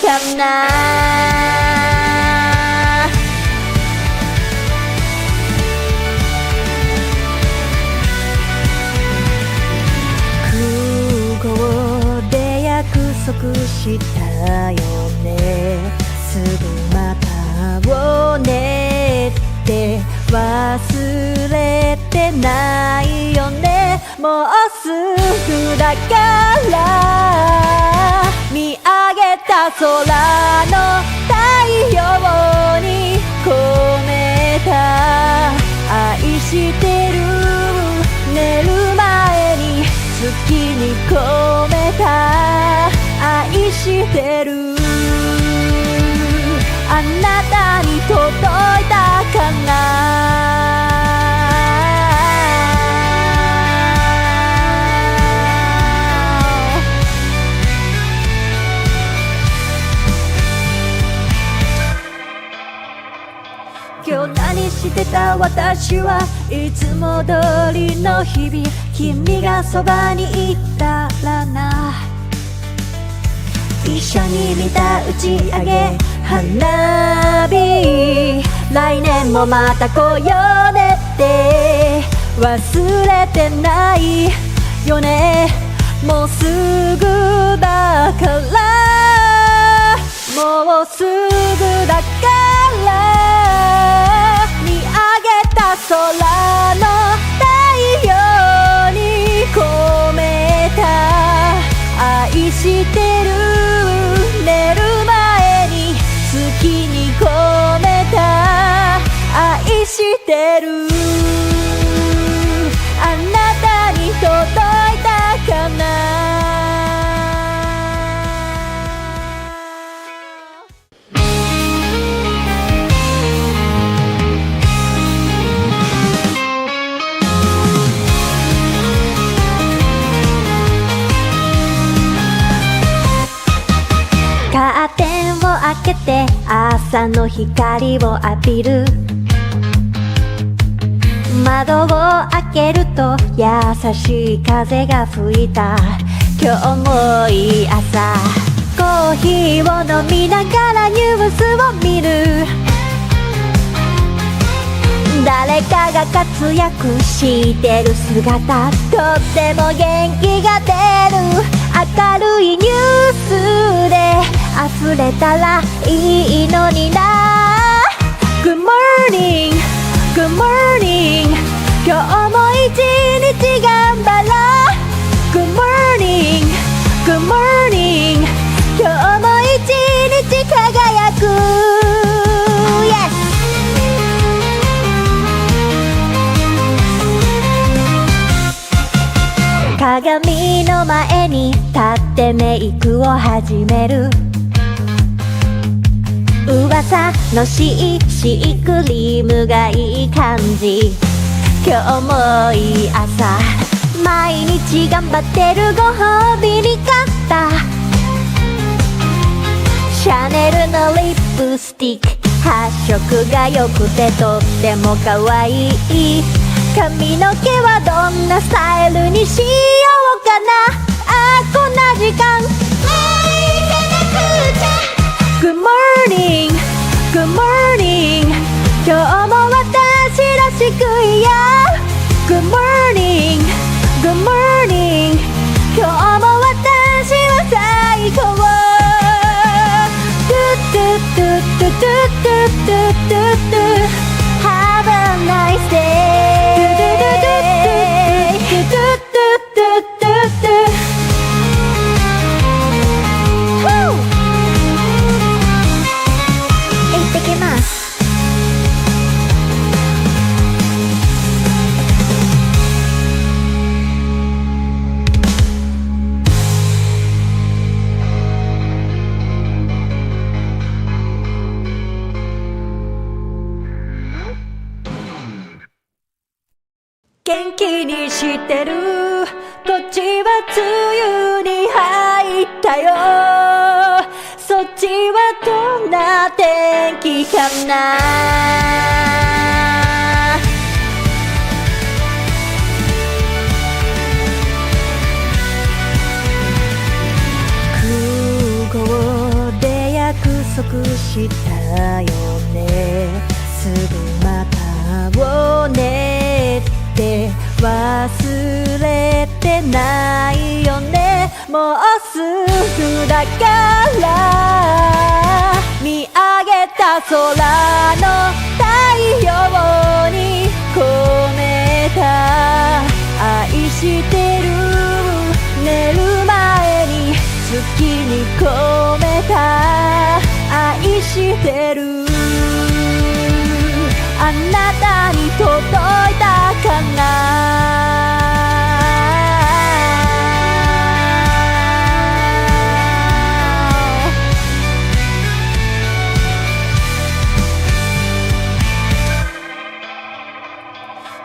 かな。空港で約束したよね。すぐまたをねって忘れてないよね。もうすぐだから見上げた空の太陽に込めた愛してる。寝る前に月に込めた愛してる。あなたに届いたかな。今日何してた私はいつも通りの日々。君がそばにいたらな。一緒に見た打ち上げ花火。来年もまた来ようねって忘れてないよね。もうすぐだからもうすぐだから見上げた空の太陽に込めた愛してる。寝る前に月に込めた愛してる。あなたに届いたかな。カーテンを開けて朝の光を浴びる。窓を開けると優しい風が吹いた。今日もいい朝。コーヒーを飲みながらニュースを見る。誰かが活躍してる姿、とっても元気が出る。明るいニュースで溢れたらいいのにな。 Good morning, good morning 今日も一日頑張ろう。 Good morning, good morning 今日も一日輝く。 Yes鏡の前に立ってメイクを始める。噂のシークリームがいい感じ。今日もいい朝。毎日頑張ってるご褒美に買ったシャネルのリップスティック。発色が良くてとっても可愛い。髪の毛はどんなスタイルにしようかな。あーこんな時間もう行かなくちゃ。 Good morning, good morning 今日も私らしくいよう。 Good morning, good morning 今日も私は最高。トゥトゥトゥトゥトゥトゥトゥトゥ Have a nice day。行ってきます。元気にしてる。こっちは梅雨に入ったよ。そっちはどんな天気かな。空港でしたよね。すぐまたをねって忘れてないよね。もうすぐだから見上げた空の太陽に込めた愛してる。寝る前に月に込めた愛してる。あなたに届いたかな。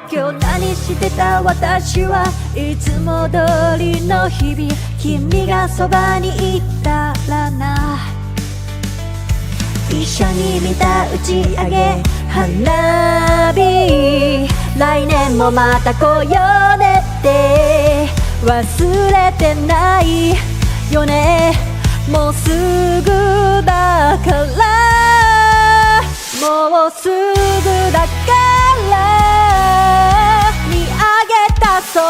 今日何してた私はいつも通りの日々。君がそばにいたらな。一緒に見た打ち上げ花火。来年もまた来ようねって忘れてないよね。もうすぐだからもうすぐだから見上げた空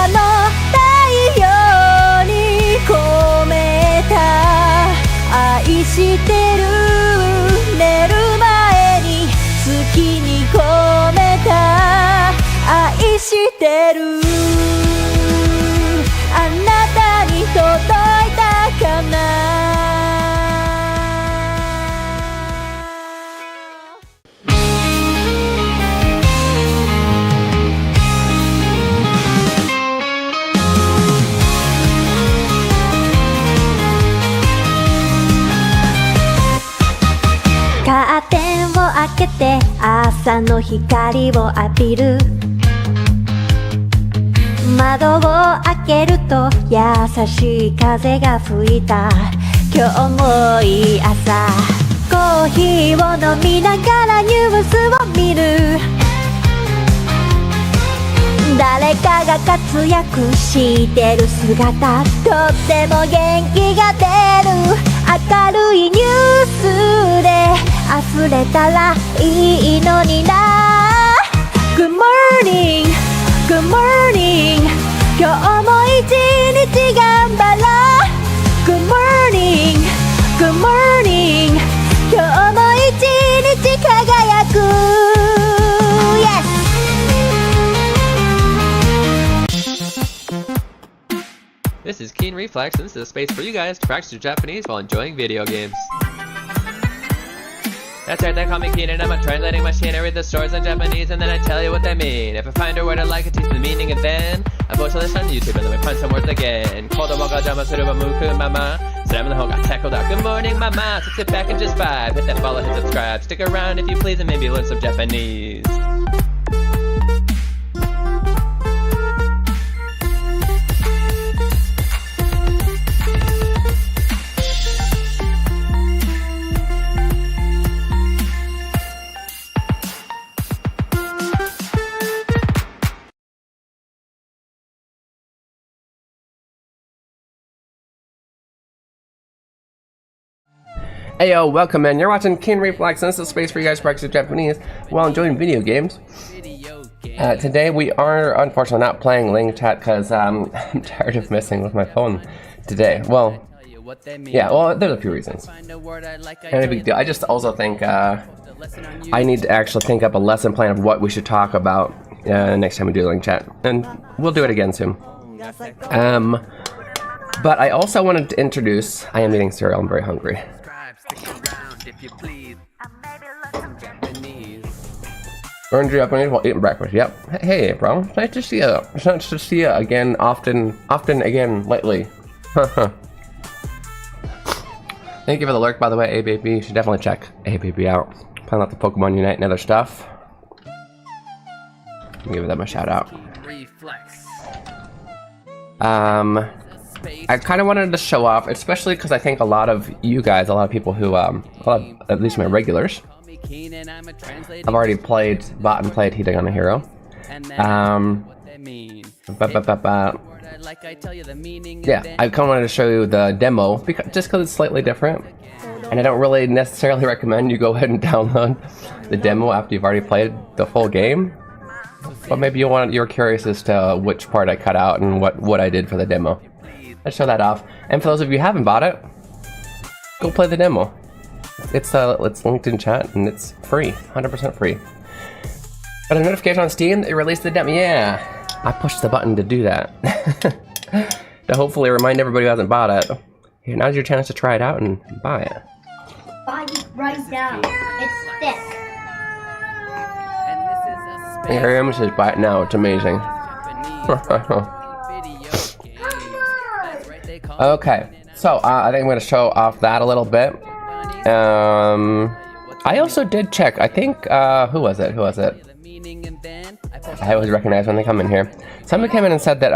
の太陽に込めた愛してる。寝る前に月に込めた愛してる。あなたに届いたかな。カーテンを開けて朝の光を浴びる。窓を開けると優しい風が吹いた。今日もいい朝。コーヒーを飲みながらニュースを見る。誰かが活躍してる姿、とっても元気が出る。明るいニュースで溢れたらいいのにな。 Good morning, good morning 今日も一日頑張ろう。 Good morning, good morning 今日も一日輝く。 Yes! This is Keen Reflex, and this is a space for you guys to practice your Japanese while enjoying video games. That's right, they call me Keen and I'm a translating machine. I read the stories in Japanese and then I tell you what they mean. If I find a word I like, I teach the meaning and then I post a list on YouTube and then we find some words again. Kodomo ga jama suru wa muku mama. Slam the hoga tackled out. Good morning, mama. So sit back and just vibe. Hit that follow, hit subscribe. Stick around if you please and maybe learn some Japanese. Hey yo, welcome man, you're watching Keen Reflex, and this is a space for you guys to practice Japanese while enjoying video games. Today we are unfortunately not playing Ling Chat because I'm tired of messing with my phone today. Well, yeah, well there's a few reasons. And a big deal. I just also think I need to actually think up a lesson plan of what we should talk about next time we do Ling Chat. And we'll do it again soon. But I also wanted to introduce, I am eating cereal, I'm very hungry. Learn Japanese while eating breakfast. Yep. Hey, bro. Nice to see you. It's nice to see you again. Often again lately. Thank you for the lurk, by the way, ABB. You should definitely check ABB out. Playing out the Pokemon Unite and other stuff. Give them a shout out. I kind of wanted to show off, especially because I think a lot of you guys, a lot of people who, at least my regulars, I've already bought and played Hiragana Hero. Yeah, I kind of wanted to show you the demo just because it's slightly different, and I don't really necessarily recommend you go ahead and download the demo after you've already played the full game. But maybe you're curious as to which part I cut out and what I did for the demo. Let's show that off. And for those of you who haven't bought it, go play the demo. It's linked in chat and it's free, 100% free. Got a notification on Steam that you released the demo. Yeah, I pushed the button to do that. To hopefully remind everybody who hasn't bought it. Here, now's your chance to try it out and buy it. Buy it right now. It's thick. And here I am, says buy it now. It's amazing. Okay, so I think I'm going to show off that a little bit. I also did check. I think who was it? I always recognize when they come in here. Somebody came in and said that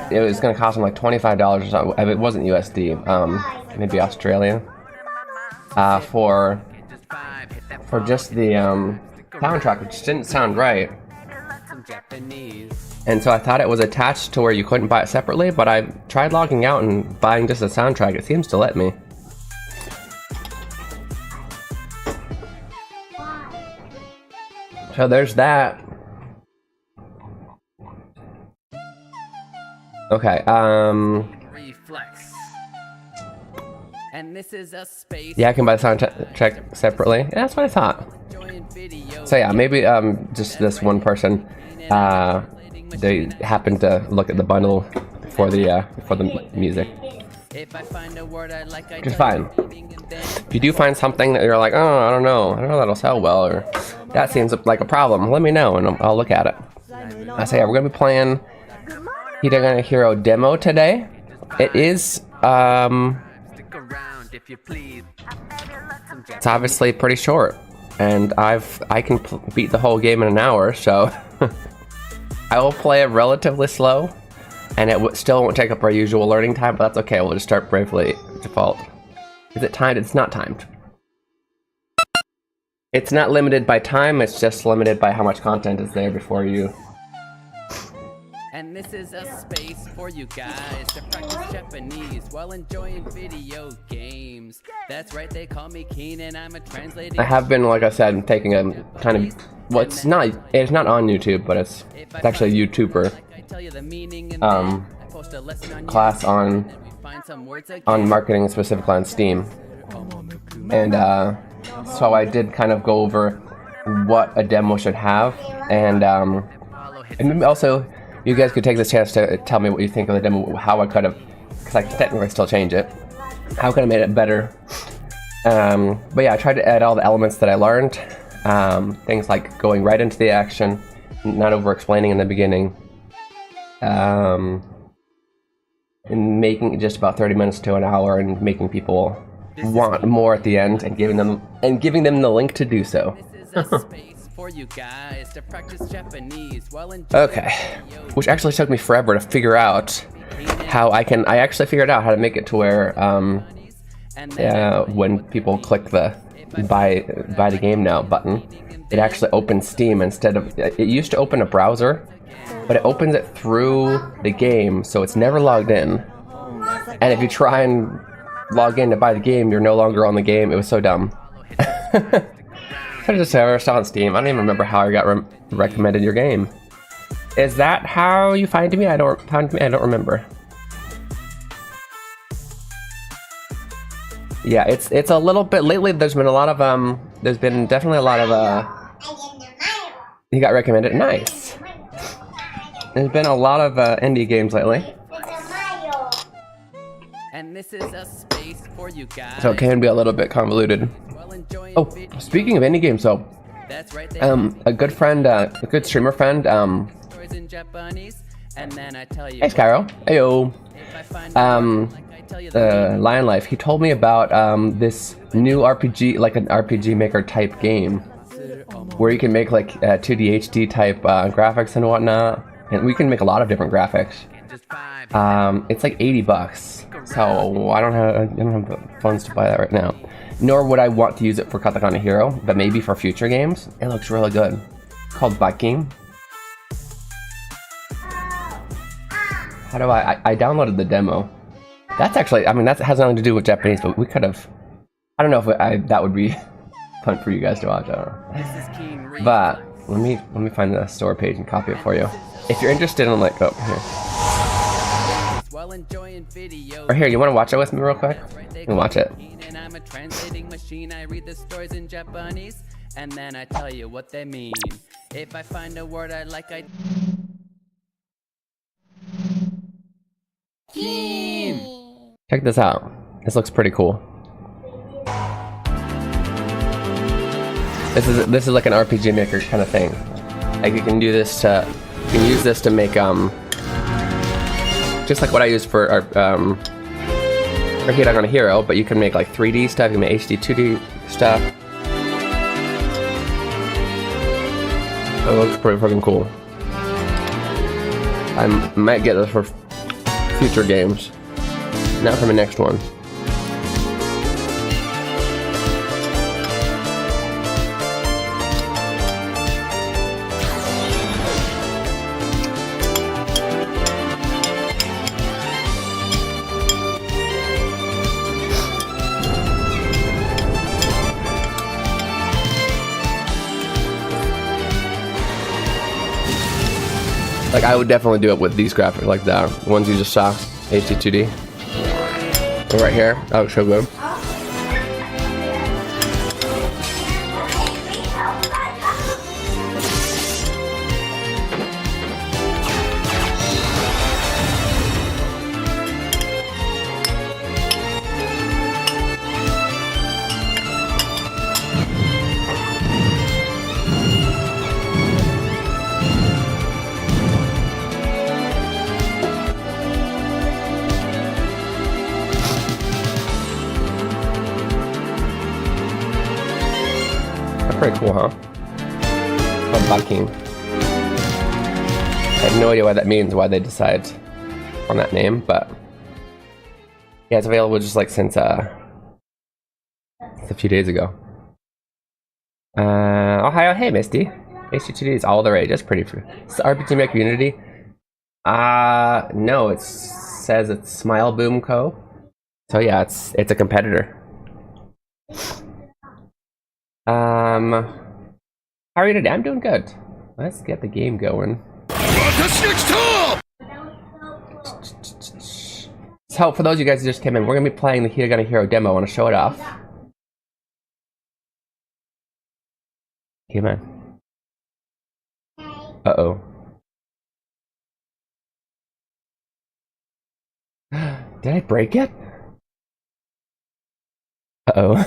it was going to cost them like $25 or something. If it wasn't USD, maybe Australian. For just the soundtrack, which didn't sound right. And so I thought it was attached to where you couldn't buy it separately, but I tried logging out and buying just the soundtrack. It seems to let me. So there's that. Okay, Reflex. And this is a space. Yeah, I can buy the soundtrack separately. Yeah, that's what I thought. So yeah, maybe just this one person, they happened to look at the bundle for the music. Which is fine. If you do find something that you're like, oh, I don't know that'll sell well, or that seems like a problem, let me know and I'll look at it. So yeah, we're gonna be playing Hiragana Hero demo today. It is it's obviously pretty short, and I can beat the whole game in an hour, so I will play it relatively slow, and it still won't take up our usual learning time, but that's okay. We'll just start bravely default. Is it timed? It's not timed. It's not limited by time, it's just limited by how much content is there before you. And this is a space for you guys to practice Japanese while enjoying video games. That's right, they call me Keen and I'm a translator. I have been, like I said, taking a kind of, well, it's not on YouTube, but it's actually a YouTuber class on marketing, specifically on Steam. And so I did kind of go over what a demo should have, and maybe also you guys could take this chance to tell me what you think of the demo, how I could have, because I can technically still change it, how could I made it better. But yeah, I tried to add all the elements that I learned, things like going right into the action, not over explaining in the beginning, and making it just about 30 minutes to an hour, and making people want more at the end, and giving them the link to do so. Okay, which actually took me forever to figure out how I actually figured out how to make it to where when people click the buy the game now button, it actually opens Steam instead of, it used to open a browser, but it opens it through the game, so it's never logged in. And if you try and log in to buy the game, you're no longer on the game. It was so dumb. I just saw it on Steam. I don't even remember how I got recommended your game. Is that how you find me? I don't remember. Yeah, it's a little bit lately. There's been a lot of there's been definitely a lot of you got recommended. Nice. There's been a lot of indie games lately. And this is a space for you guys. So it can be a little bit convoluted. Oh, speaking of indie games, so a good friend, a good streamer friend, hey Skyro, heyo, Lion Life, he told me about this new RPG, like an RPG Maker type game, where you can make like 2D HD type graphics and whatnot, and we can make a lot of different graphics. It's like $80, so I don't have the funds to buy that right now. Nor would I want to use it for Hiragana Hero, but maybe for future games. It looks really good. It's called Baking. How do I downloaded the demo. That's actually, I mean, that has nothing to do with Japanese, but we could have, I don't know if that would be fun for you guys to watch, I don't know. This is Keen Reflex. But let me find the store page and copy it for you. If you're interested in like, oh, here. While enjoying video. Or here, you want to watch it with me real quick? You can watch it. And I'm a translating machine. I read the stories in Japanese, and then I tell you what they mean. If I find a word I like, I... Keen! Check this out. This looks pretty cool. This is like an RPG maker kind of thing. Like you can do this to, you can use this to make just like what I use for our Hiragana Hero, but you can make like 3D stuff, you can make HD 2D stuff. It looks pretty freaking cool. I might get this for future games, not for my next one. Like I would definitely do it with these graphics, like the ones you just saw, HD 2D. Right here, that looks so good. Pretty cool, huh? Oh, bucking. I have no idea what that means, why they decide on that name, but yeah, it's available just like since a few days ago. Oh, hey, Misty. HD2D is all the rage. That's pretty free. It's the RPG Maker Community. No, it says it's Smile Boom Co. So yeah, it's a competitor. How are you today? I'm doing good. Let's get the game going. So, for those of you guys who just came in, we're gonna be playing the Hiragana Hero demo. I want to show it off. Come on. Uh-oh. Did I break it? Uh-oh.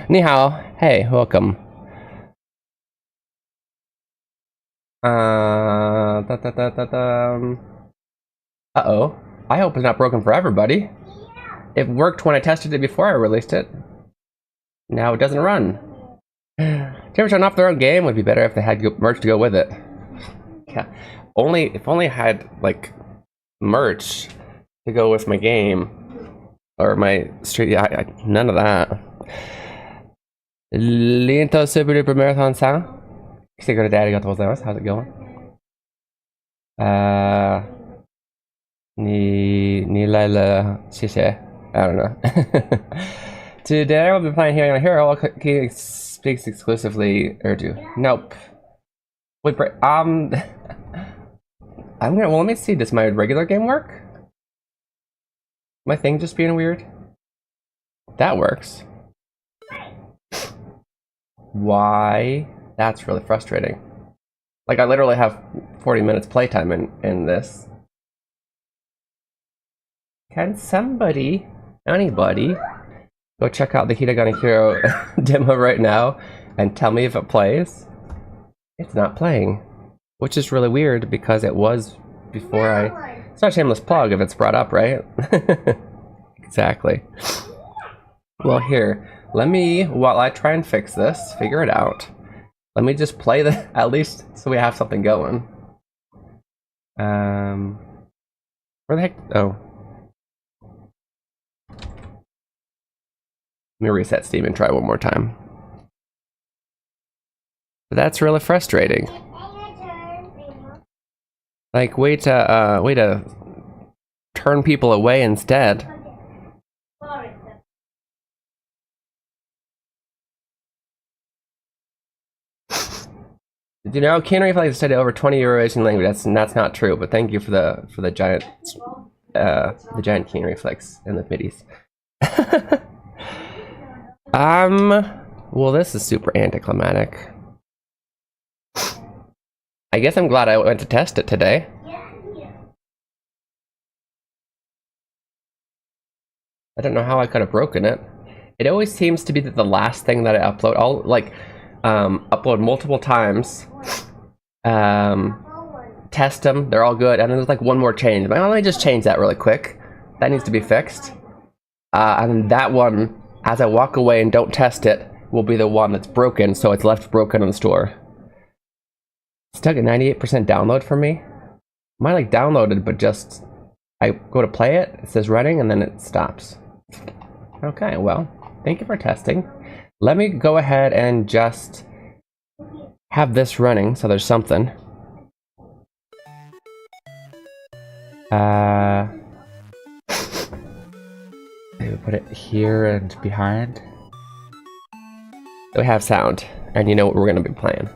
Ni hao. Hey, welcome. Uh-oh. I hope it's not broken for everybody. It worked when I tested it before I released it. Now it doesn't run. To ever turn off their own game would be better if they had merch to go with it. Yeah. If only I had like merch to go with my game or my street. None of that. Linto Super Duper Marathon Sound. How's it going? I don't know. Today we'll be playing Hiragana Hero. He speaks exclusively Urdu. Nope. Wait, I'm gonna. Well, let me see. Does my regular game work? My thing just being weird. That works. Why? That's really frustrating. Like I literally have 40 minutes playtime in this. Can somebody, anybody, go check out the Hiragana Hero demo right now and tell me if it plays? It's not playing, which is really weird because it was before it's not a shameless plug if it's brought up, right? Exactly. Well, here, while I try and fix this, figure it out, let me just play at least so we have something going. Where the heck? Oh. Let me reset Steam and try one more time. That's really frustrating. Like, way to turn people away instead. Did you know Keen Reflex studied over 20 Eurasian language? That's not true, but thank you for the giant Keen Reflex in the middies. Well, this is super anticlimactic. I guess I'm glad I went to test it today. I don't know how I could have broken it. It always seems to be that the last thing that I upload, I'll like upload multiple times, test them, they're all good, and then there's like one more change. But let me just change that really quick. That needs to be fixed. And that one, as I walk away and don't test it, will be the one that's broken, so it's left broken in the store. Stuck at 98% download for me. Mine like downloaded, but just I go to play it, it says running, and then it stops. Okay, well, thank you for testing. Let me go ahead and just have this running, so there's something. Maybe put it here and behind. We have sound, and you know what we're gonna be playing.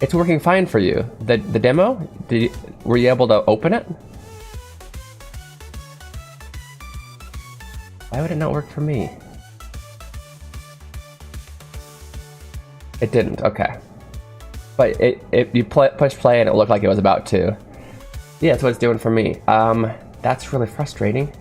It's working fine for you. The demo? Were you able to open it? Why would it not work for me? It didn't. Okay. But you push play and it looked like it was about to. Yeah, that's what it's doing for me. That's really frustrating.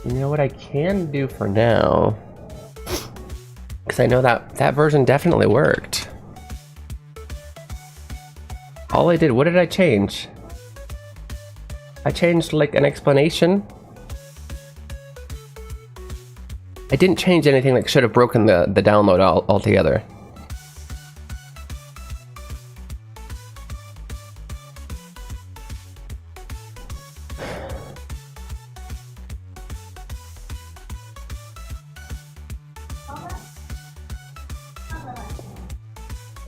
You know what I can do for now? Because I know that version definitely worked. All I did, what did I change? I changed like an explanation. I didn't change anything that should have broken the download altogether.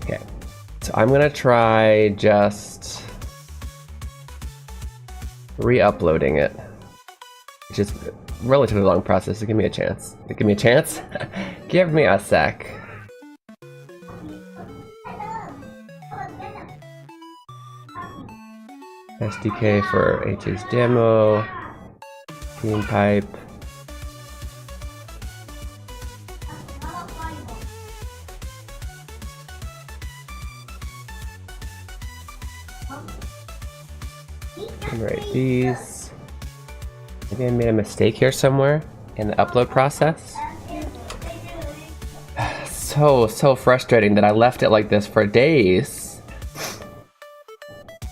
Okay, so I'm gonna try just re-uploading it, which is a relatively long process, so give me a chance. Give me a chance? Give me a sec. SDK for H's demo, Keen pipe. Right, these. Maybe I made a mistake here somewhere in the upload process. So frustrating that I left it like this for days.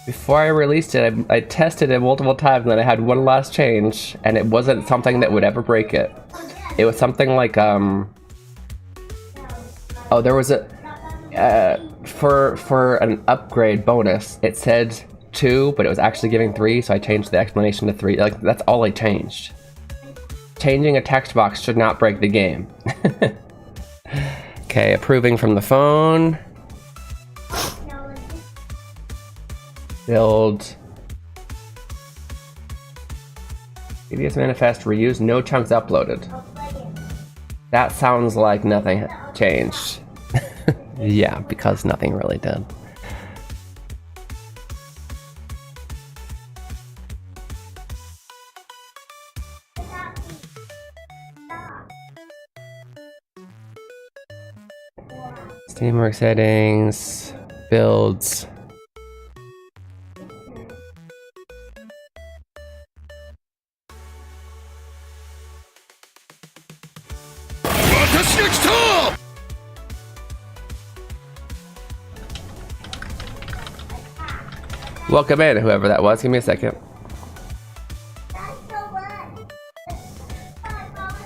Before I released it, I tested it multiple times and then I had one last change, and it wasn't something that would ever break it. It was something like, oh, there was a, for an upgrade bonus, it said 2, but it was actually giving 3, so I changed the explanation to 3. Like, that's all I changed. Changing a text box should not break the game. Okay, approving from the phone. Build. PBS manifest reused, no chunks uploaded. That sounds like nothing changed. Yeah, because nothing really did. Teamwork settings, builds. Welcome in, whoever that was. Give me a second.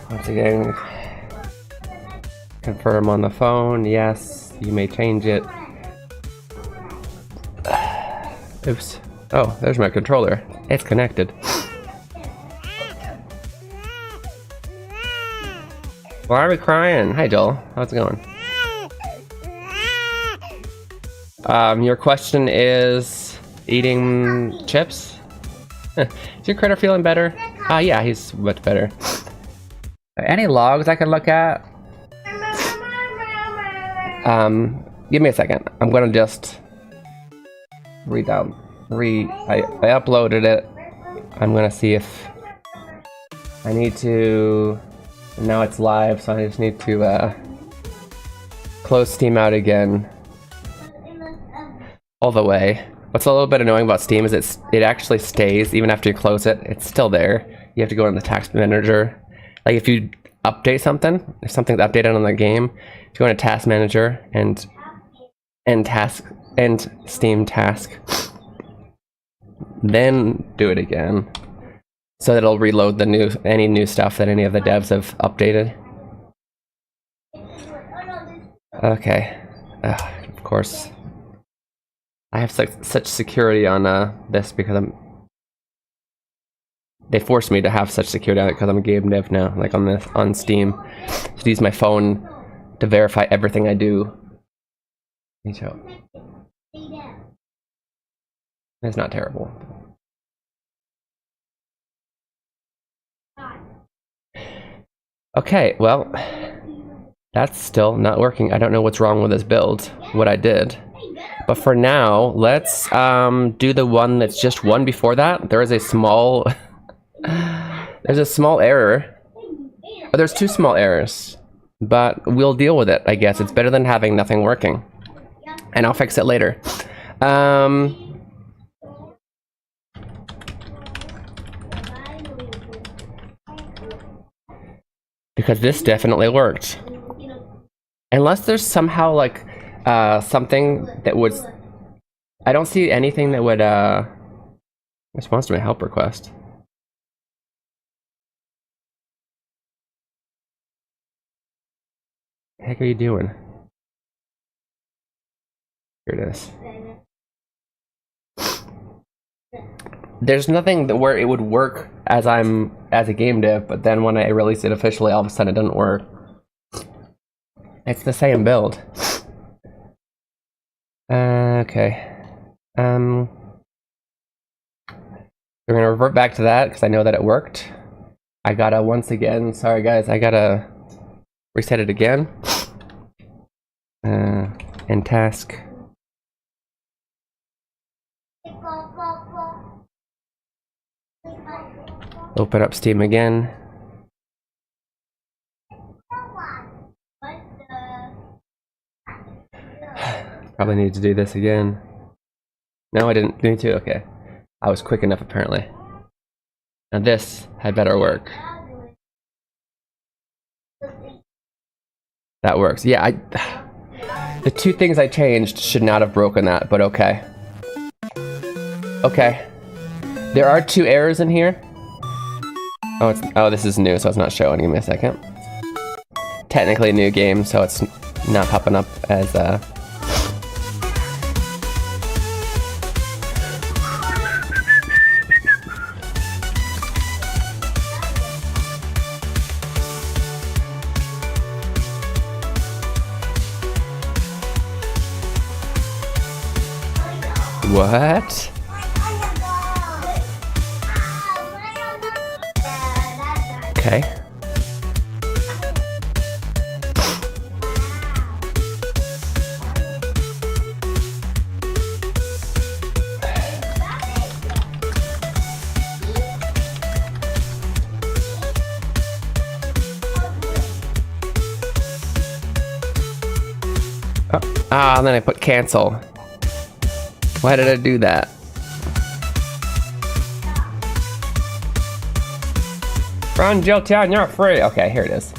Once again, confirm on the phone. Yes. You may change it. Oops. Oh, there's my controller. It's connected. Why are we crying? Hi, Joel. How's it going? Your question is eating chips? Is your critter feeling better? Yeah, he's much better. Any logs I can look at? Give me a second. I'm gonna just I uploaded it. I'm gonna see if I need to. Now it's live, so I just need to close Steam out again. All the way. What's a little bit annoying about Steam is it actually stays even after you close it. It's still there. You have to go in the task manager. Like if you update something, if something's updated on the game, if you go into task manager and Steam task, then do it again, so that it'll reload any new stuff that any of the devs have updated. Okay, of course. I have such security on this because they forced me to have such security on it because I'm a game dev now, like on Steam. So to use my phone to verify everything I do. It's not terrible. Okay, well, that's still not working. I don't know what's wrong with this build, what I did. But for now, let's do the one that's just one before that. There is a small there's a small error. Oh, there's two small errors, but we'll deal with it, I guess. It's better than having nothing working. And I'll fix it later. Because this definitely worked. Unless there's somehow like something that would... I don't see anything that would response to my help request. What the heck are you doing? Here it is. There's nothing where it would work as a game dev, but then when I release it officially, all of a sudden it doesn't work. It's the same build. Okay. We're gonna revert back to that because I know that it worked. I gotta once again, sorry guys, I gotta reset it again. And task. Open up Steam again. Probably need to do this again. No, I didn't need to. Okay. I was quick enough apparently. Now this had better work. That works. Yeah, the two things I changed should not have broken that, but okay. Okay. There are two errors in here. Oh, this is new, so it's not showing. Give me a second. Technically a new game, so it's not popping up as What? Okay. And then I put cancel. Why did I do that? Run, Jiltown, you're free. Okay, here it is.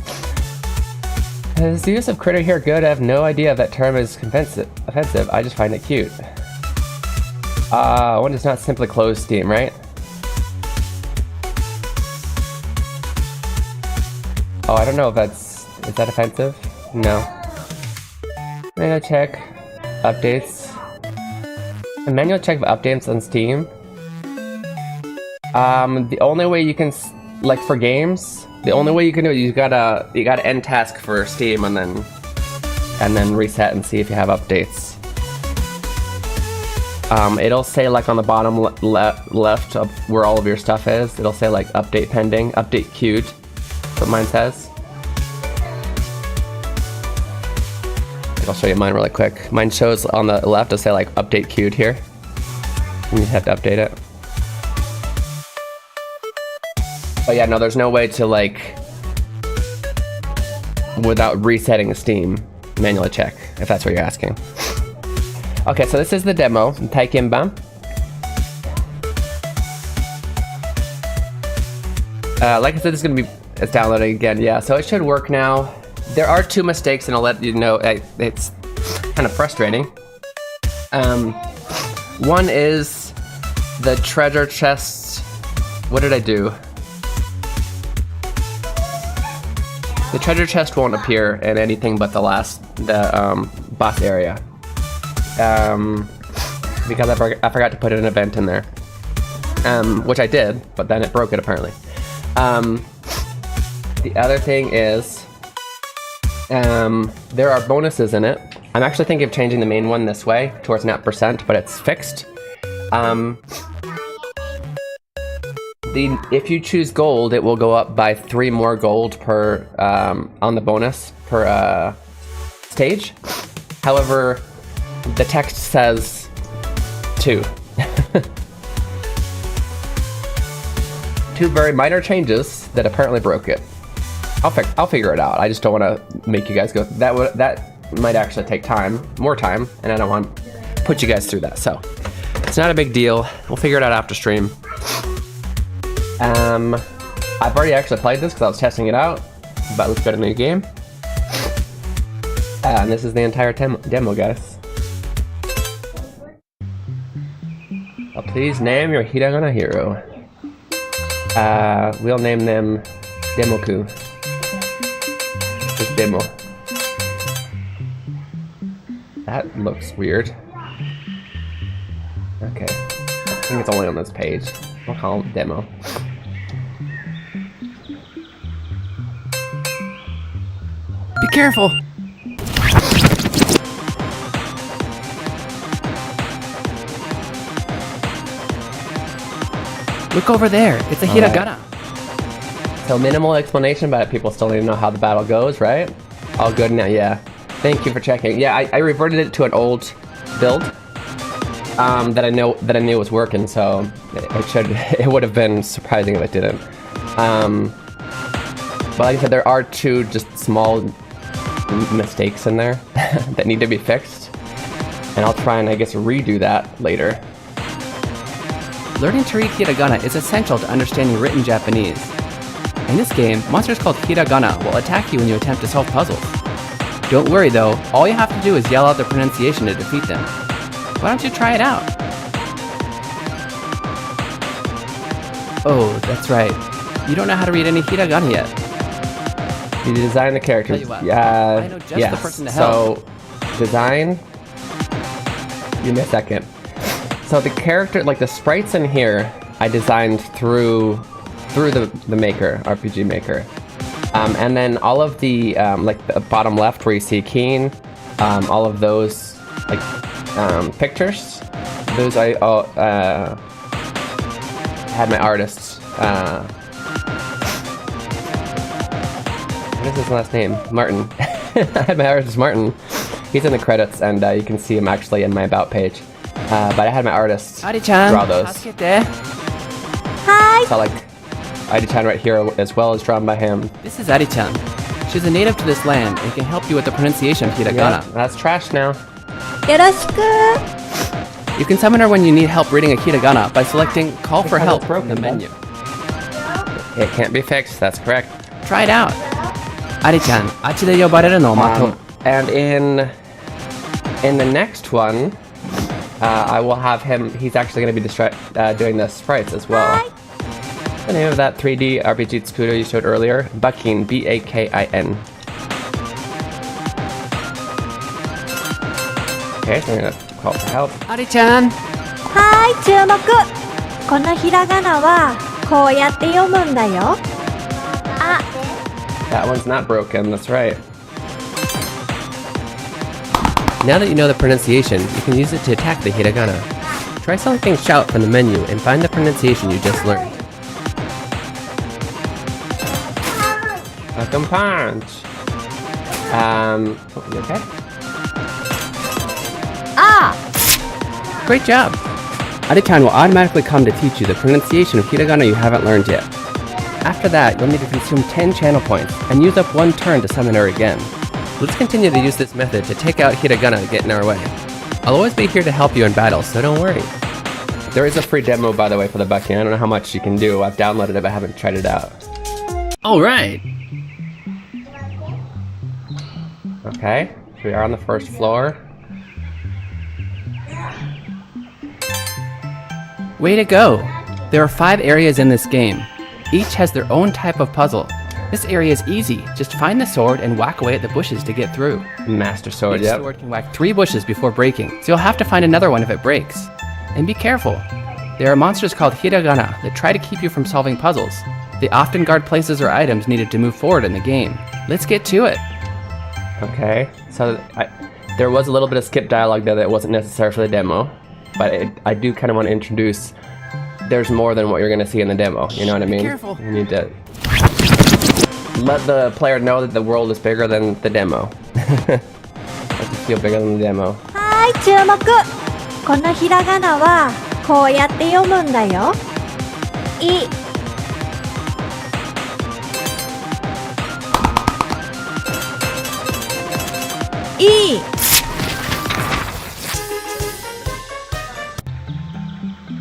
Is the use of critter here good? I have no idea if that term is offensive. I just find it cute. One does not simply close Steam, right? Oh, I don't know if that's... Is that offensive? No. Manual check. Updates. A manual check of updates on Steam. The only way you can... Like for games, the only way you can do it, you gotta end task for Steam and then reset and see if you have updates. it'll say like on the bottom left of where all of your stuff is, it'll say like update pending, update queued. That's what mine says. I'll show you mine really quick. Mine shows on the left, it'll say like update queued here. You have to update it. But yeah, no, there's no way to like, without resetting Steam, manually check, if that's what you're asking. Okay, so this is the demo, Taikimban. Like I said, it's gonna be, it's downloading again, yeah, so it should work now. There are 2 mistakes, and I'll let you know, it's kind of frustrating. One is the treasure chest. What did I do? The treasure chest won't appear in anything but the boss area. Because I forgot to put an event in there. Which I did, but then it broke it apparently. The other thing is, there are bonuses in it. I'm actually thinking of changing the main one this way towards net percent, but it's fixed. If you choose gold, it will go up by 3 more gold per on the bonus per stage. However, the text says 2. 2 very minor changes that apparently broke it. I'll figure it out. I just don't want to make you guys go. That might actually take time, more time, and I don't want to put you guys through that. So it's not a big deal. We'll figure it out after stream. I've already actually played this because I was testing it out, but let's go to new game. And this is the entire demo, guys. Please name your Hiragana Hero. We'll name them Demoku. Just demo. That looks weird. Okay. I think it's only on this page. I'll call it demo. Be careful! Look over there, it's a hiragana. So minimal explanation, but people still need to know how the battle goes, right? All good now, yeah. Thank you for checking. Yeah, I reverted it to an old build that I knew was working, so it would have been surprising if it didn't. But like I said, there are 2 just small mistakes in there that need to be fixed, and I'll try and I guess redo that later. Learning to read hiragana is essential to understanding written Japanese. In this game, monsters called hiragana will attack you when you attempt to solve puzzles. Don't worry though, all you have to do is yell out the pronunciation to defeat them. Why don't you try it out? Oh, that's right. You don't know how to read any hiragana yet. You design the characters. I know just the person to help. So, design. Give me a second. So the character, like the sprites in here, I designed through the maker, RPG maker. And then all of the, like the bottom left where you see Keen, all of those, like, pictures, those I had my artist, what is his last name? Martin. I had my artist Martin. He's in the credits, and you can see him actually in my about page. But I had my artist draw those. Hi! So like, Ari-chan right here as well is drawn by him. This is Ari-chan. She's a native to this land and can help you with the pronunciation of hiragana. Yeah, that's trash now. Yoroshiku! You can summon her when you need help reading a hiragana by selecting Call for Help from the menu. It can't be fixed, that's correct. Try it out. Ari-chan, achi de yobareru no mato. And in the next one, I will have him, he's actually going to be doing the sprites as well. The name of that 3D RPG Tsukudo you showed earlier, Bakin, B-A-K-I-N. Okay, so I'm going to call for help. Ari-chan! はい、注目。このひらがなはこうやって読むんだよ。あ、 That one's not broken, that's right. Now that you know the pronunciation, you can use it to attack the hiragana. Try selecting Shout from the menu and find the pronunciation you just learned. Welcome punch. You okay? Ah! Great job! Aditan will automatically come to teach you the pronunciation of hiragana you haven't learned yet. After that, you'll need to consume 10 channel points and use up 1 turn to summon her again. Let's continue to use this method to take out hiragana to get in our way. I'll always be here to help you in battle, so don't worry. There is a free demo, by the way, for the Bucky. I don't know how much you can do. I've downloaded it, but I haven't tried it out. Alright! Okay, we are on the first floor. Way to go! There are 5 areas in this game. Each has their own type of puzzle. This area is easy. Just find the sword and whack away at the bushes to get through. Master sword, Each sword can whack 3 bushes before breaking, so you'll have to find another one if it breaks. And be careful. There are monsters called hiragana that try to keep you from solving puzzles. They often guard places or items needed to move forward in the game. Let's get to it. Okay, so there was a little bit of skip dialogue there that wasn't necessary for the demo, but I do kind of want to introduce there's more than what you're going to see in the demo, you know what I mean? Be careful. You need to let the player know that the world is bigger than the demo. Let it feel bigger than the demo. はい、注目。このひらがなはこうやって読むんだよ。い。い。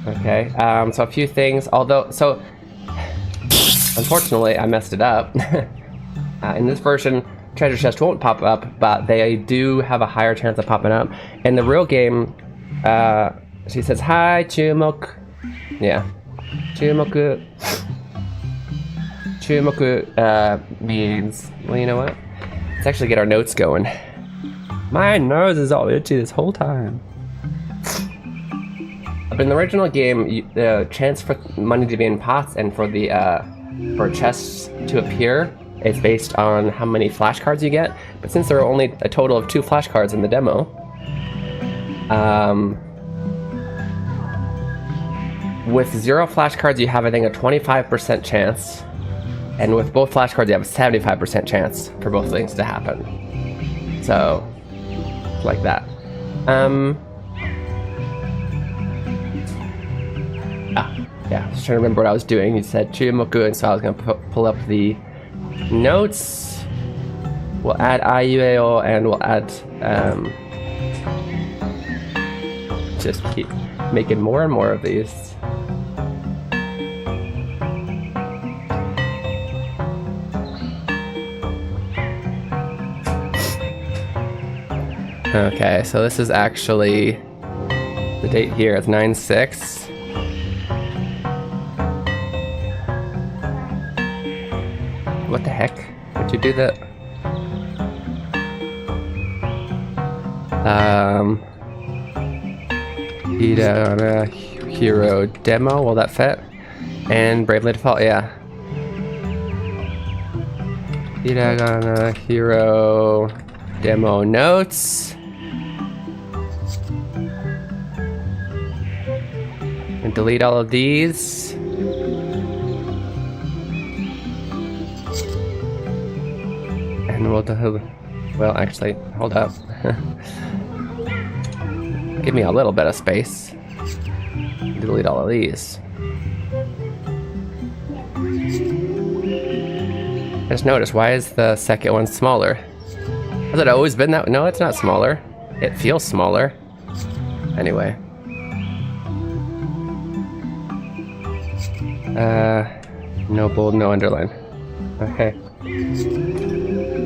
Okay, so a few things, unfortunately I messed it up. In this version, treasure chest won't pop up, but they do have a higher chance of popping up. In the real game, she says, hi, Chumoku. Yeah. Chumoku. Chumoku means, well, you know what? Let's actually get our notes going. My nose is all itchy this whole time. But in the original game, the chance for money to be in pots and for the for chests to appear is based on how many flashcards you get. But since there are only a total of 2 flashcards in the demo, with 0 flashcards you have, I think, a 25% chance, and with both flashcards you have a 75% chance for both things to happen. So, like that. Yeah, I was trying to remember what I was doing. You said Chumoku, and so I was going to pull up the notes. We'll add Aiueo, and we'll add, just keep making more and more of these. Okay, so this is actually, the date here is 9/6. What the heck? Would you do that? Hiragana Hero demo, will that fit? And Bravely Default, yeah. Hiragana Hero demo notes. And delete all of these. And we'll do, well, actually, hold up. Give me a little bit of space. Delete all of these. I just noticed, why is the second one smaller? Has it always been that? No, it's not smaller. It feels smaller. Anyway. No bold, no underline. Okay.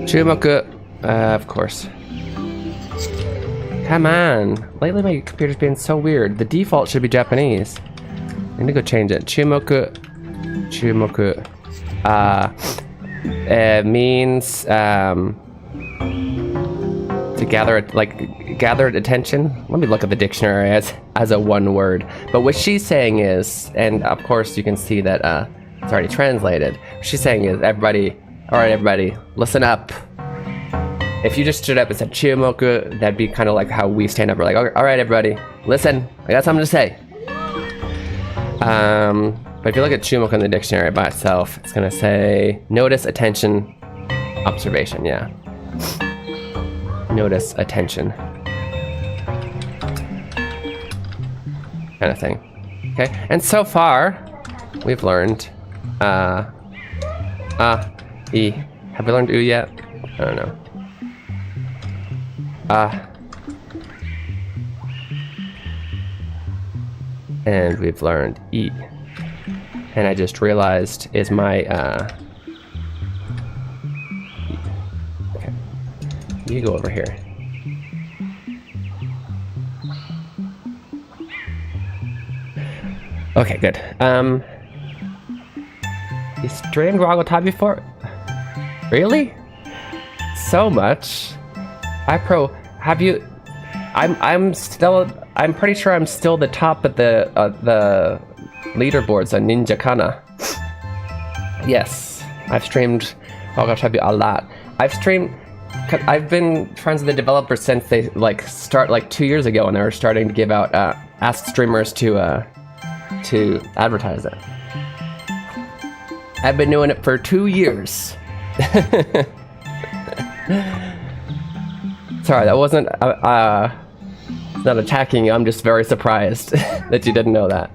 Chumoku, of course. Come on. Lately my computer's been so weird. The default should be Japanese. I need to go change it. Chumoku. Chumoku. It means to gather, like, gathered attention. Let me look at the dictionary as a one word. But what she's saying is, and of course you can see that it's already translated. What she's saying is, everybody, alright everybody, listen up. If you just stood up and said Chumoku, that'd be kind of like how we stand up. We're like, alright everybody, listen, I got something to say. But if you look at Chumoko in the dictionary by itself, it's gonna say notice, attention, observation. Yeah. Notice, attention. Kind of thing. Okay, and so far, we've learned, E. Have we learned U yet? I don't know. And we've learned E. And I just realized is my, okay. You go over here. Okay, good. You streamed Rago Top before? Really? So much? Have you? I'm pretty sure I'm still the top of the leaderboards on Ninja Kana. Yes, I've streamed Rago Top a lot. I've been friends with the developers since they start 2 years ago when they were starting to give out ask streamers to advertise it. I've been doing it for 2 years. Sorry, that wasn't not attacking you. I'm just very surprised that you didn't know that.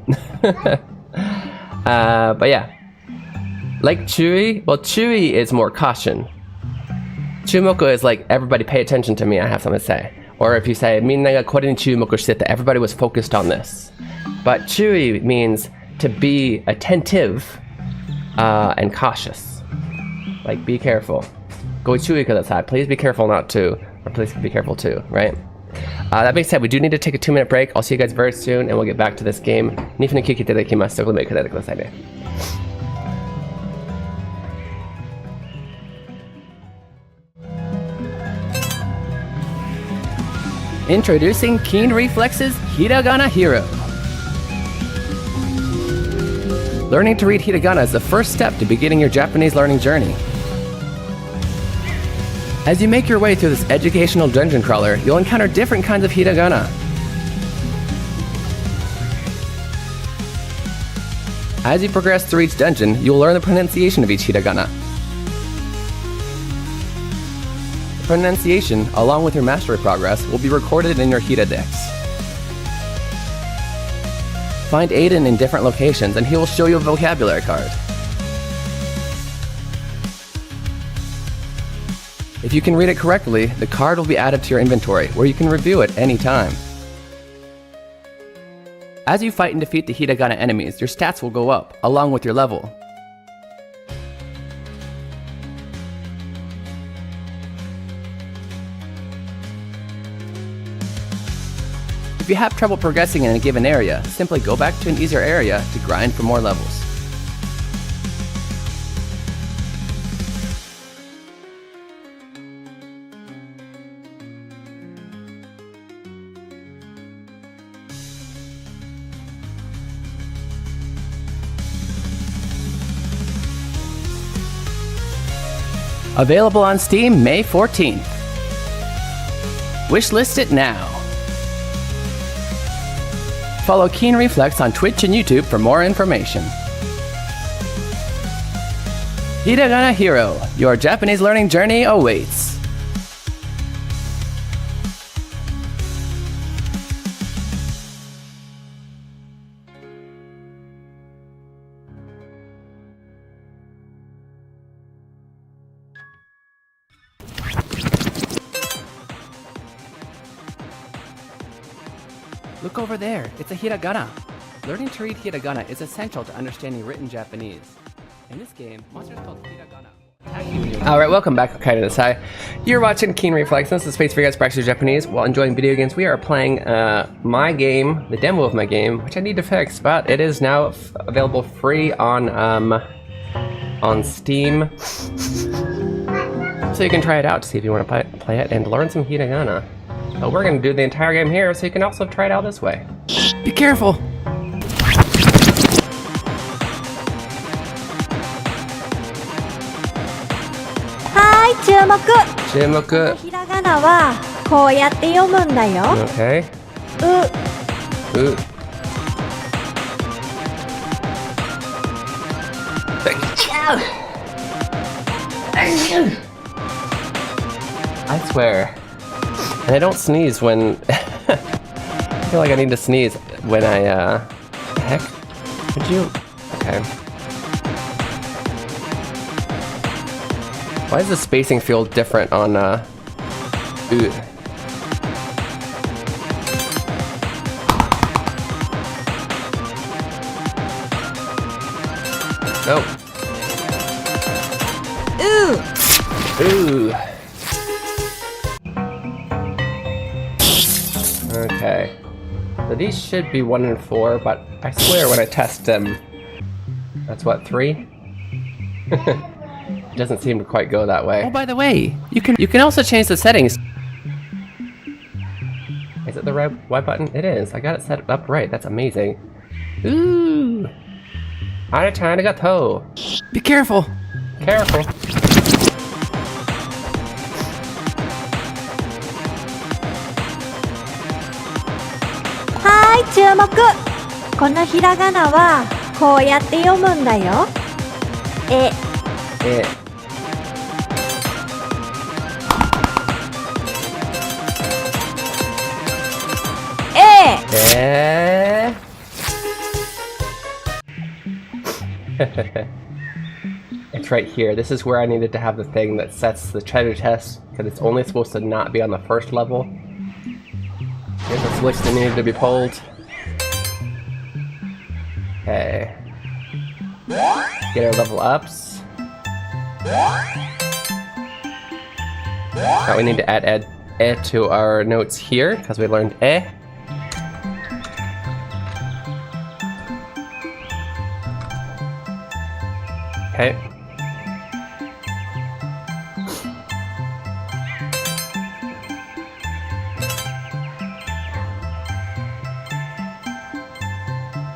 But yeah, like Chewy. Well, Chewy is more caution. Chumoko is like everybody pay attention to me. I have something to say. Or if you say minna ga kore ni chumuko shite, everybody was focused on this. But Chewy means to be attentive and cautious. Like, be careful. Go Chewy kudasai. Please be careful not to, or please be careful too, right? That being said, we do need to take a 2-minute break. I'll see you guys very soon, and we'll get back to this game. Nifu ni kiki itadakimasu. So, make it kudasai ne. Introducing Keen Reflex's Hiragana Hero. Learning to read hiragana is the first step to beginning your Japanese learning journey. As you make your way through this educational dungeon crawler, you'll encounter different kinds of hiragana. As you progress through each dungeon, you'll learn the pronunciation of each hiragana. The pronunciation, along with your mastery progress, will be recorded in your Hiradex. Find Aiden in different locations and he will show you a vocabulary card. If you can read it correctly, the card will be added to your inventory, where you can review it anytime. As you fight and defeat the hiragana enemies, your stats will go up, along with your level. If you have trouble progressing in a given area, simply go back to an easier area to grind for more levels. Available on Steam May 14th. Wishlist it now. Follow Keen Reflex on Twitch and YouTube for more information. Hiragana Hero, your Japanese learning journey awaits. Look over there, it's a hiragana. Learning to read hiragana is essential to understanding written Japanese. In this game, monsters called hiragana. Alright, welcome back, Kaiden Desai. You're watching Keen Reflex. This is the space for you guys to practice Japanese while enjoying video games. We are playing my game, the demo of my game, which I need to fix, but it is now available free on Steam. So you can try it out to see if you want to play it and learn some hiragana. But we're going to do the entire game here, so you can also try it out this way. Be careful! Hi, 注目。注目。ひらがなはこうやって読むんだよ。Okay. う。I swear. And I don't sneeze when... I feel like I need to sneeze when I, heck? Would you? Okay. Why does the spacing feel different on, ooh. Nope. Ooh. Ooh. Okay. So these should be 1 and 4, but I swear when I test them, that's what, 3? It doesn't seem to quite go that way. Oh, by the way, you can also change the settings. Is it the right Y button? It is. I got it set up right. That's amazing. Ooh. Arigato. Be careful. Careful. Hi, 注目。このひらがなはこうやって読むんだよ。え、It's right here. This is where I needed to have the thing that sets the treasure chest, because it's only supposed to not be on the first level. Here's the switch that needed to be pulled. Okay. Get our level ups. Now we need to add to our notes here, because we learned Okay.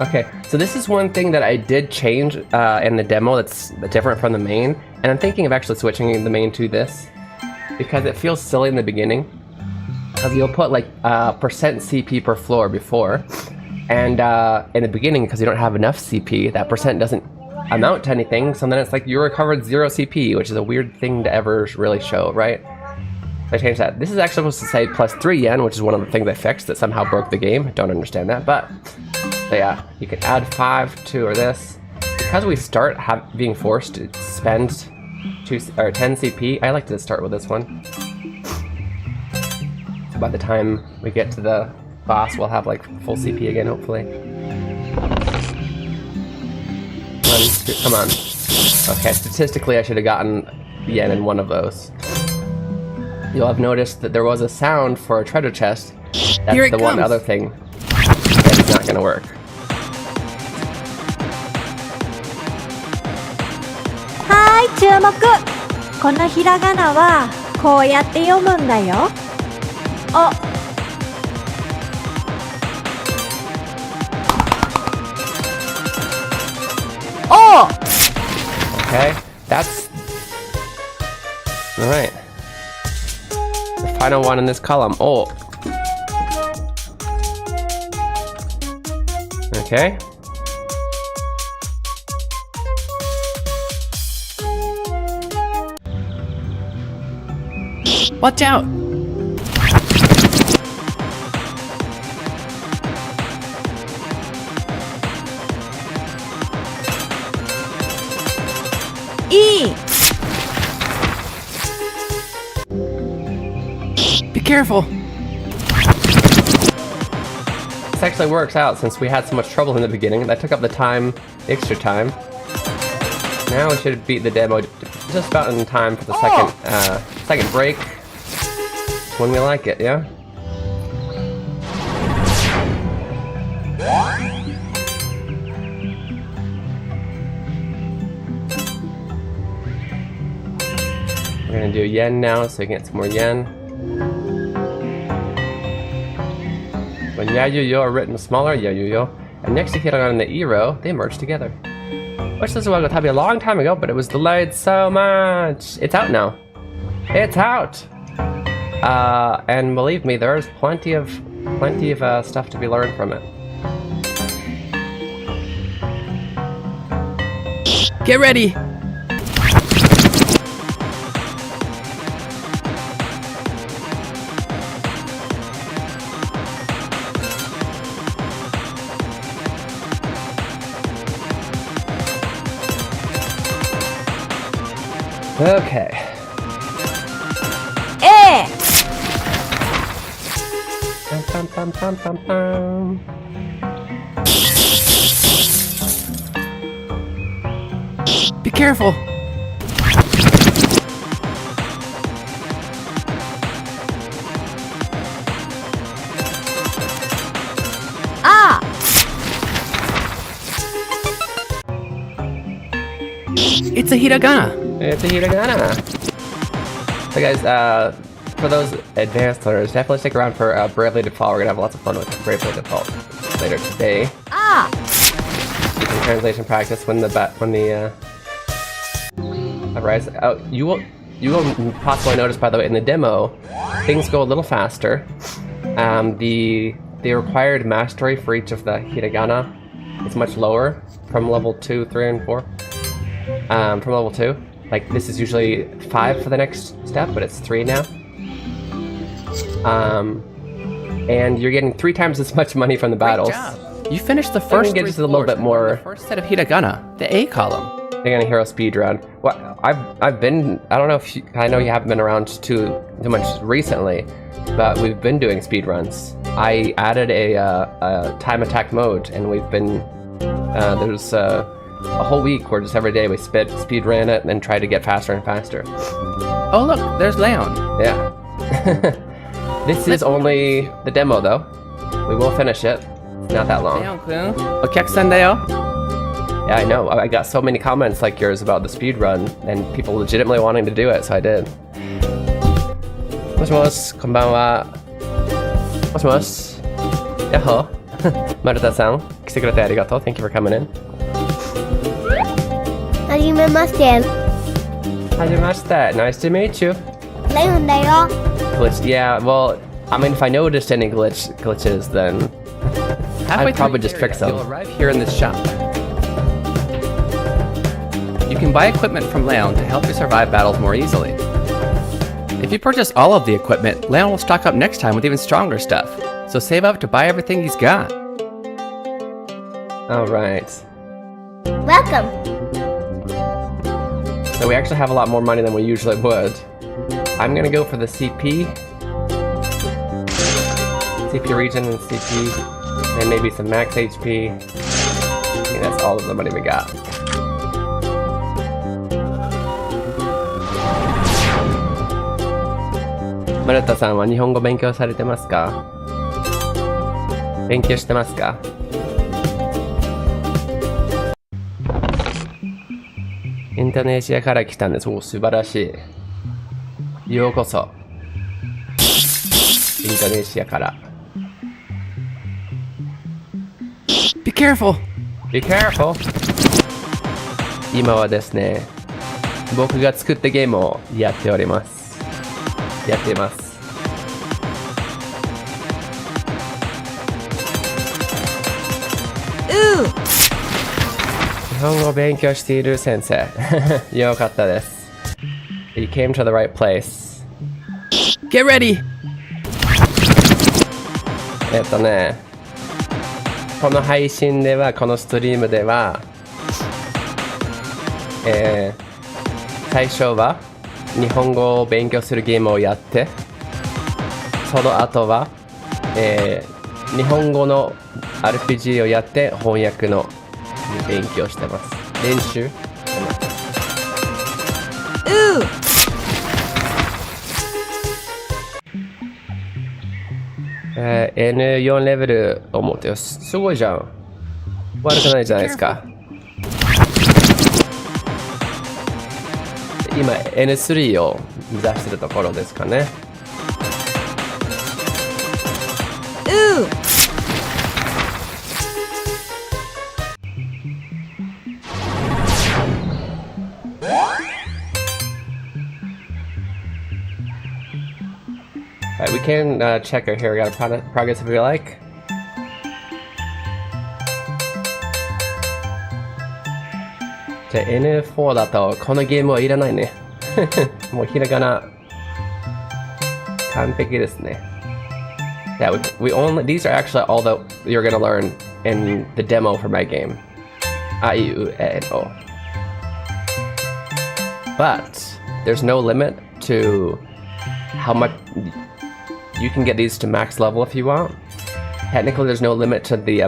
Okay, so this is one thing that I did change in the demo that's different from the main, and I'm thinking of actually switching the main to this, because it feels silly in the beginning, because you'll put like percent CP per floor before, and in the beginning, because you don't have enough CP, that percent doesn't amount to anything, so then it's like you recovered 0 CP, which is a weird thing to ever really show, right? I changed that. This is actually supposed to say plus 3 yen, which is one of the things I fixed that somehow broke the game. I don't understand that, but yeah, you can add 5 to or this. Because we start being forced to spend 10 CP, I like to start with this one. So by the time we get to the boss, we'll have like full CP again, hopefully. 1, 2, come on. Okay, statistically I should have gotten yen in one of those. You'll have noticed that there was a sound for a treasure chest. That's the one other thing that is not going to work. Hi, 注目。このひらがなはこうやって読むんだよ。お。Oh! Okay, that's... Alright. The final one in this column. Oh. Okay. Watch out! E! Be careful! This actually works out since we had so much trouble in the beginning. That took up the time, extra time. Now we should beat the demo just about in time for the second break. When we like it, yeah? We're gonna do yen now, so we can get some more yen. When Yayuyo are written smaller, Yayuyo, and next to Hiragana and the Hero, they merge together. Which this was a long time ago, but it was delayed so much. It's out now. It's out! And believe me, there's plenty of stuff to be learned from it. Get ready! Okay. A! Bum, bum, bum, bum, bum. Be careful! Ah! It's a hiragana! It's a hiragana. So guys, for those advanced learners, definitely stick around for Bravely Default. We're gonna have lots of fun with Bravely Default later today. Ah! Some translation practice when the rise. Oh, you will possibly notice, by the way, in the demo, things go a little faster. The required mastery for each of the hiragana is much lower from level 2, 3, and 4. From level 2, like this is usually 5 for the next step, but it's 3 now. And you're getting 3 times as much money from the battles. Great job. You finished the first get just a little bit more. The first set of hiragana, the A column. Hiragana Hero speedrun. Well, I've been. I don't know if I know you haven't been around too much recently, but we've been doing speedruns. I added a time attack mode, and we've been there's a whole week where just every day we speed ran it and tried to get faster and faster. Oh look, there's Leon. Yeah. This is only the demo though. We will finish it. It's not that long. Leon-kun, okyaku-san dayo. Yeah, I know. I got so many comments like yours about the speed run, and people legitimately wanting to do it, so I did. Moshi, konbanwa. Moshi. Yaho. Maruta-san, 来てくれてありがとう. Thank you for coming in. はじめまして。はじめまして. Nice to meet you. レオンだよ。 Glitch. Yeah, well, I mean, if I noticed any glitches, then Halfway I'd probably through just the fix area, them. You'll arrive here in this shop. You can buy equipment from Leon to help you survive battles more easily. If you purchase all of the equipment, Leon will stock up next time with even stronger stuff. So save up to buy everything he's got. Alright. Welcome. So we actually have a lot more money than we usually would. I'm gonna go for the CP region and CP, and maybe some max HP. I think that's all of the money we got. Maruta-san は日本語勉強されてますか？勉強してますか？インドネシアから来たんです。お、素晴らしい。ようこそ。インドネシアから。Be careful! Be careful! 今はですね、僕が作ったゲームをやっております。やっています。日本語を勉強している先生。よかったです。You came to the right place. Get ready! この配信では、このストリームでは、最初は日本語を勉強するゲームをやって、その後は、日本語の RPG をやって翻訳の勉強してます。練習してます。N4 レベルを持ってよ。すごいじゃん。悪くないじゃないですか。今 N3 を目指してるところですかね。Alright, we can check our hiragana progress if we like. N4 だとこのゲームはいらないね。もうひらがな完璧ですね。Yeah, we only these are actually all that you're gonna learn in the demo for my game. A, I, U, E, and O. But there's no limit to how much you can get these to max level if you want. Technically, there's no limit to the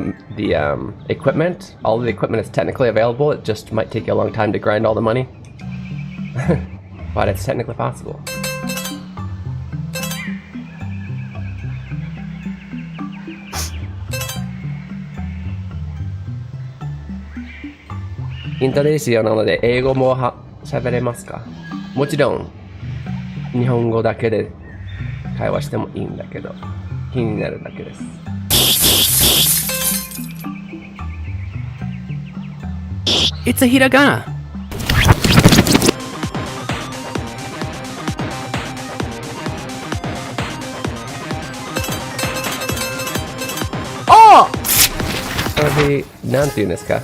equipment. All of the equipment is technically available. It just might take you a long time to grind all the money. But it's technically possible.インドネシアなので英語も喋れますか？もちろん日本語だけで会話してもいいんだけど気になるだけです。It's a hiragana! Oh! これなんて言うんですか？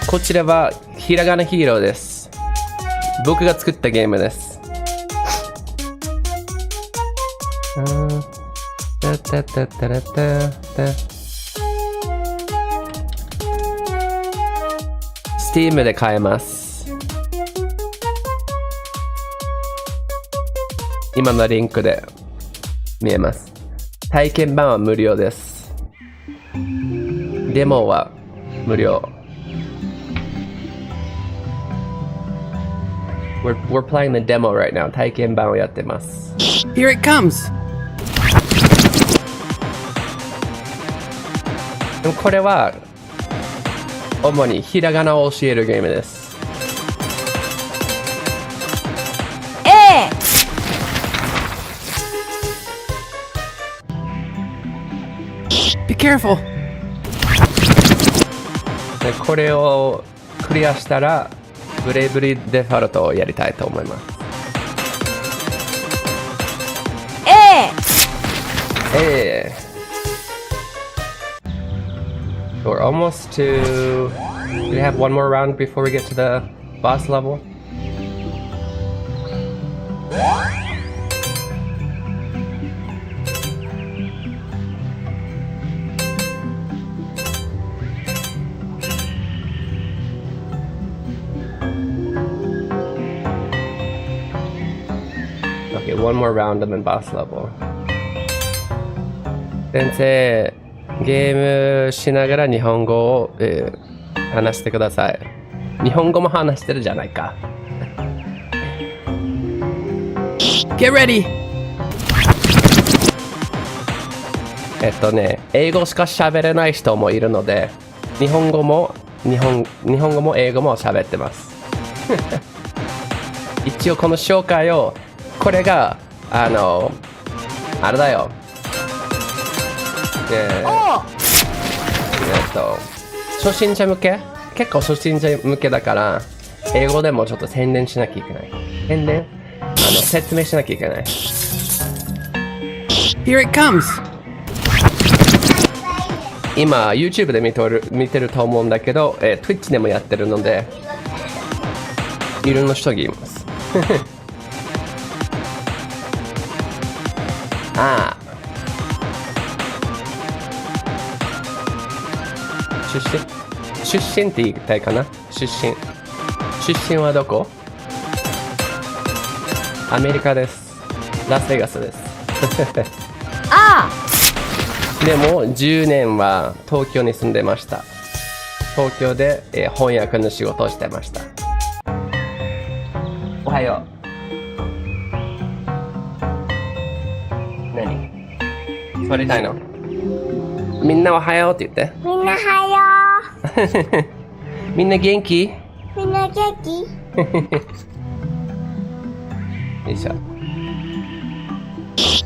こちらはひらがなヒーローです。僕が作ったゲームです。Steam で買えます。今のリンクで見えます。体験版は無料です。デモは無料。We're playing the demo right now. 体験版をやってます。Here it comes! でもこれは主にひらがなを教えるゲームです。Be careful! でこれをクリアしたらブレイブリーデフォルトをやりたいと思います。We're almost to... Do we have one more round before we get to the boss level? Okay, one more round and then boss level. 先生、ゲームしながら日本語を、話してください。日本語も話してるじゃないか。Get ready! 英語しか喋れない人もいるので、日本語も英語も喋ってます。一応この紹介を、これがあれだよ。初心者向け？結構初心者向けだから英語でもちょっと宣伝しなきゃいけない。説明しなきゃいけない。Here it comes! 今 YouTube で見てると思うんだけど、Twitch でもやってるのでいろんな人がいます。出身って言いたいかな。出身はどこ？アメリカです。ラスベガスです。でも10年は東京に住んでました。東京で、翻訳の仕事をしてました。おはよう。何？座りたいの？みんなおはようって言って。みんなはよみんな元気？みんな元気？よいしょ。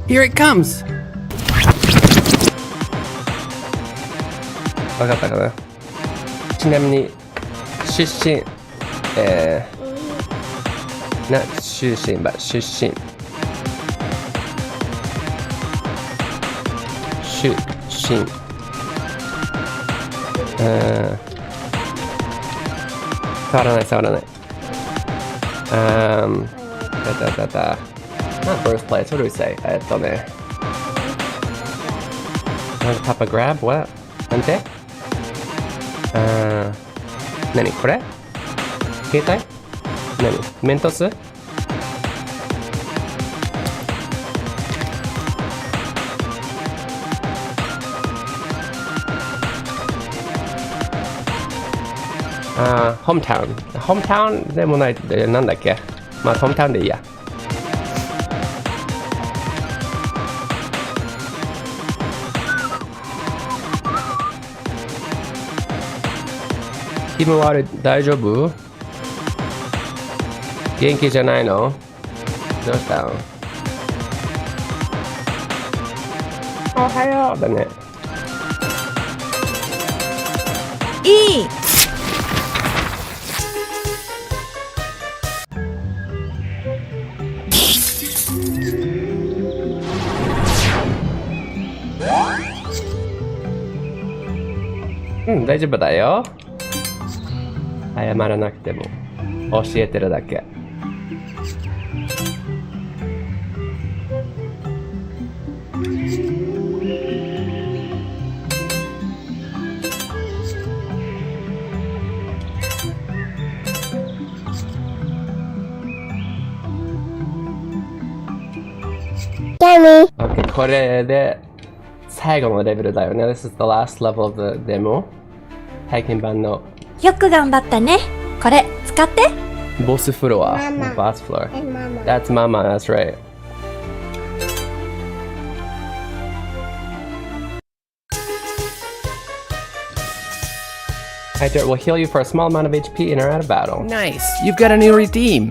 Here it comes! わかったかな？ちなみに出身not 出身 but 出身触らないnot birthplace, what do we say? なんかPapa grab? What? なんて？何これ？携帯？何メントスホームタウン。ホームタウンでもない、なんだっけ。まあ、ホームタウンでいいや。気分悪い、大丈夫？元気じゃないの？どうしたの？おはようだね。いいうん、大丈夫だよ。謝らなくても教えてるだけ。OK、これで最後のレベルだよね。This is the last level of the demo。体験版のよく頑張ったね。これ使ってボスフロア。Boss floor. That's Mama, that's right. Hydrate will heal you for a small amount of HP in or out of battle. Nice! You've got a new redeem!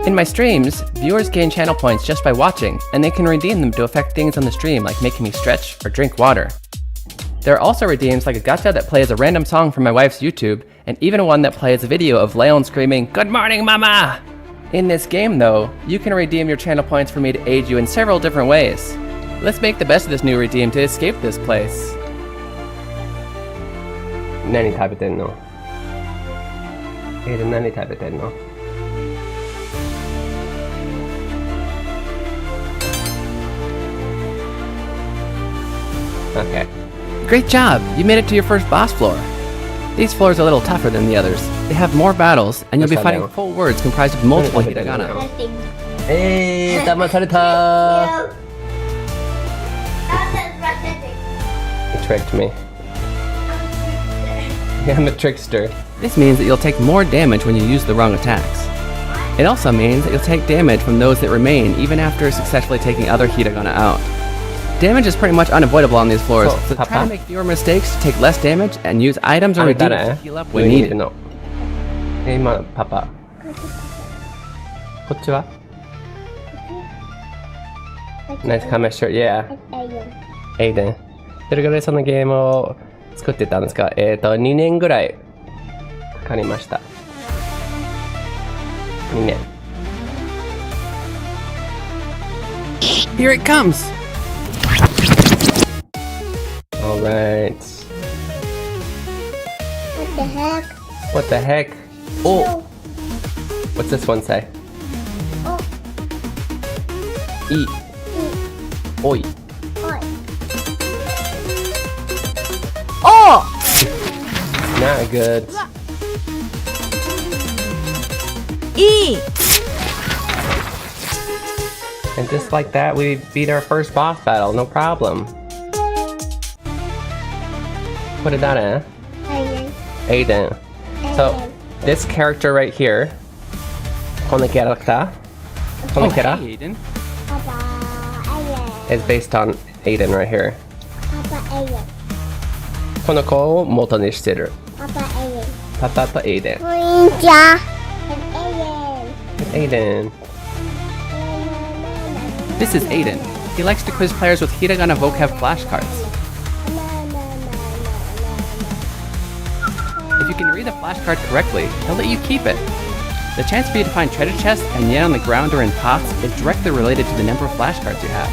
In my streams, viewers gain channel points just by watching, and they can redeem them to affect things on the stream like making me stretch or drink water. There are also redeems like a gacha that plays a random song from my wife's YouTube, and even one that plays a video of Leon screaming, "Good morning, mama!" In this game though, you can redeem your channel points for me to aid you in several different ways. Let's make the best of this new redeem to escape this place. 何食べてんの？何食べてんの？Okay. Great job! You made it to your first boss floor. These floors are a little tougher than the others. They have more battles, and you'll be fighting full words comprised of multiple hiragana. 騙された。You tricked me. I'm a trickster. This means that you'll take more damage when you use the wrong attacks. It also means that you'll take damage from those that remain even after successfully taking other hiragana out. Damage is pretty much unavoidable on these floors, so try to make fewer mistakes to take less damage and use items or redeems to heal up when needed. 今、パパ。こっちは？Nice comment shirt, yeah. Aiden. どれぐらいそのゲームを作ってたんですか？2年ぐらいかかりました。2年。Here it comes! Alright. What the heck? What the heck? Oh! What's this one say? Oh. Eat. Oi. Oi. Oh! Not good. いい And just like that, we beat our first boss battle, no problem. Put it on Aiden. So, this character right here, このキャラクター、このキャラ Hey, Aiden. Papa Aiden. is based on Aiden right here. Papa Aiden. この子を元にしてる。 Papa Aiden. パパと Aiden. こんにちは。Aiden. Aiden. This is Aiden. He likes to quiz players with hiragana vocab flashcards. If you can read the flashcard correctly, he'll let you keep it. The chance for you to find treasure chests and yen on the ground or in pots is directly related to the number of flashcards you have.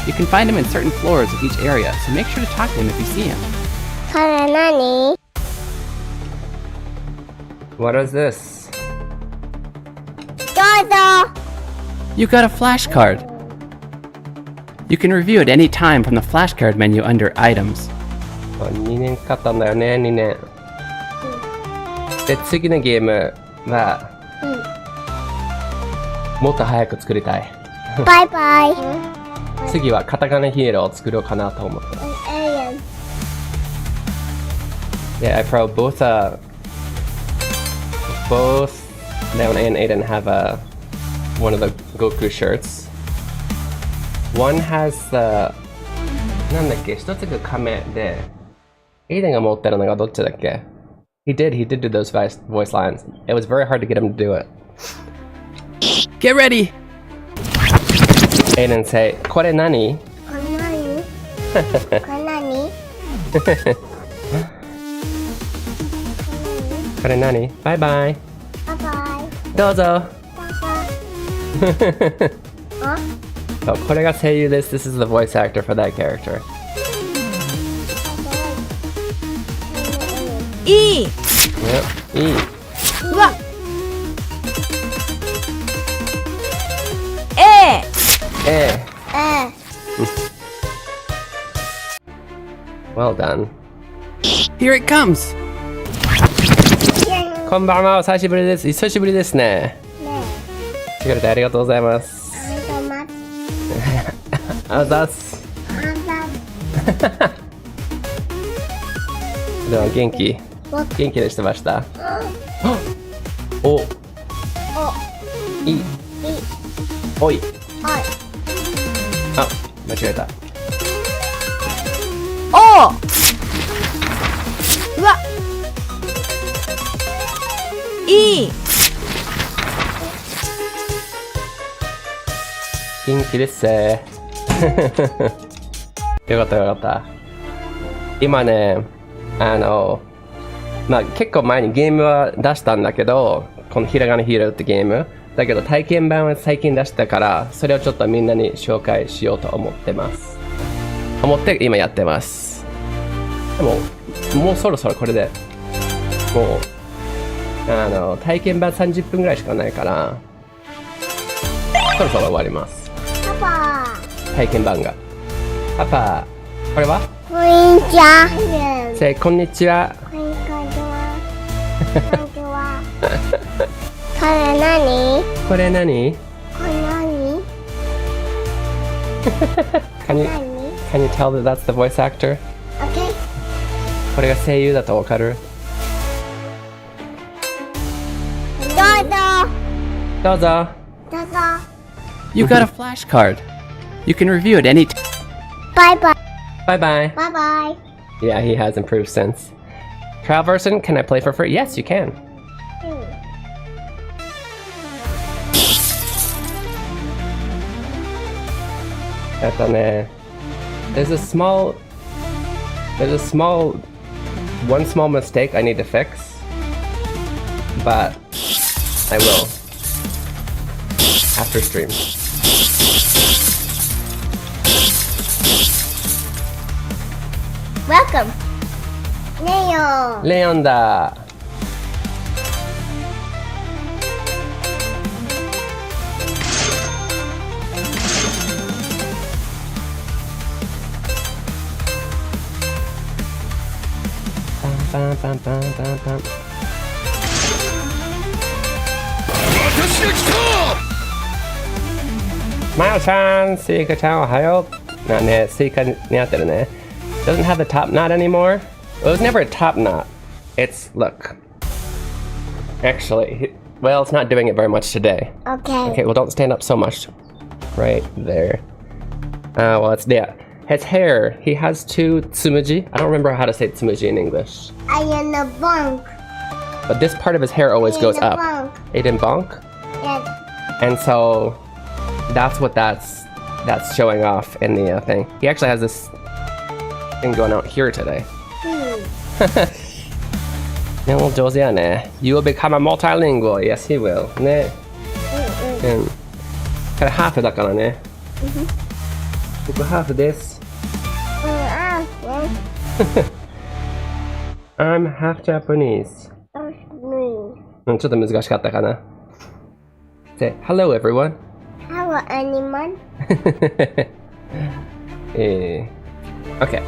You can find him in certain floors of each area, so make sure to talk to him if you see him. これ何？ What is this? どうぞ。You got a flashcard. You can review at any time from the flashcard menu under Items. 2年かかったんだよね、2年。で、次のゲームは、もっと早く作りたい。バイバイ。次はカタカナヒーローを作ろうかなと思って。Yeah, I probably both Leon and Aiden have one of the Goku shirts. One has the なんだっけ、一つが亀で、Aiden が持ってるのがどっちだっけ？ He did do those voice lines. It was very hard to get him to do it. Get ready! Aiden say, これ何？これ何？これ何？バイバイ。バイバイ。どうぞ。あ？そう、これが声優です。This is the voice actor for that character. いい。Yep, いい。うわ。え。 Well done. Here it comes! こんばんは、お久しぶりです。久しぶりですね。来てくれてありがとうございます。あざっす。でも元気でしてました。お。いい。おい。あ、間違えた。おう。うわ。いい。元気ですぜ。よかったよかった。今ね、まあ結構前にゲームは出したんだけど、このひらがなヒーローってゲーム。だけど体験版は最近出したから、それをちょっとみんなに紹介しようと思って今やってます。でも、もうそろそろこれで、もう、体験版30分ぐらいしかないから、そろそろ終わります。パ体験版が。パパ、これは？パ。こんにちは。せー、こんにちは。こんにちは。これ何？これ何？これ何？ Can you tell that that's the voice actor? Okay. これが声優だとわかる？どうぞ。どうぞ。 You got a flashcard. You can review at any time. バイバイ。バイバイ。バイバイ。 Yeah, he has improved since. Trial version, can I play for free? Yes, you can. There's a small one small mistake I need to fix, but I will after stream. Welcome. Leo. Leonだ。パンパンパンパンパン。マヨちゃん、スイカちゃんおはよう。なね、スイカに合ってるね。Doesn't have the top knot anymore. It was never a top knot. Look. Actually, well, it's not doing it very much today. Okay. Okay, well, don't stand up so much. Right there. Well, his hair, he has two tsumuji. I don't remember how to say tsumuji in English. I in the bunk. But this part of his hair always goes up. Bunk. Aiden bonk? Yes. And so, that's what that's showing off in the thing. He actually has this thing going out here today. ね、もう上手やね。You will become a multilingual. Yes, he will. ね。うん。これハーフだからね。僕ハーフです。I'm half Japanese. うん、ちょっと難しかったかな。Say, hello everyone. Hello What animal? Okay.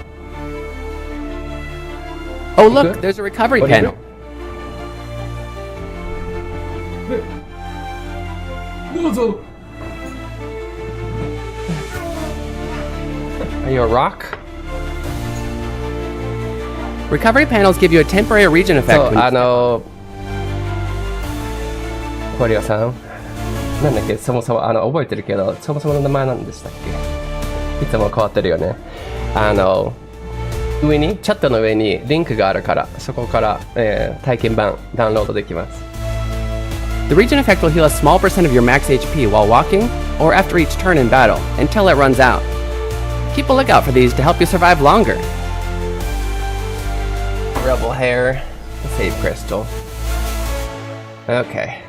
Oh look, Good. there's a recovery What do you panel. Are you a rock? Recovery panels give you a temporary region effect. そう、when- コリオさんなんだっけ、そもそも覚えてるけど、そもそもの名前なんでしたっけ。いつも変わってるよね。上にチャットの上にリンクがあるから、そこから、体験版ダウンロードできます。 The region effect will heal a small percent of your max HP while walking or after each turn in battle until it runs out. Keep a lookout for these to help you survive longer. Rebel hair, save crystal. Okay.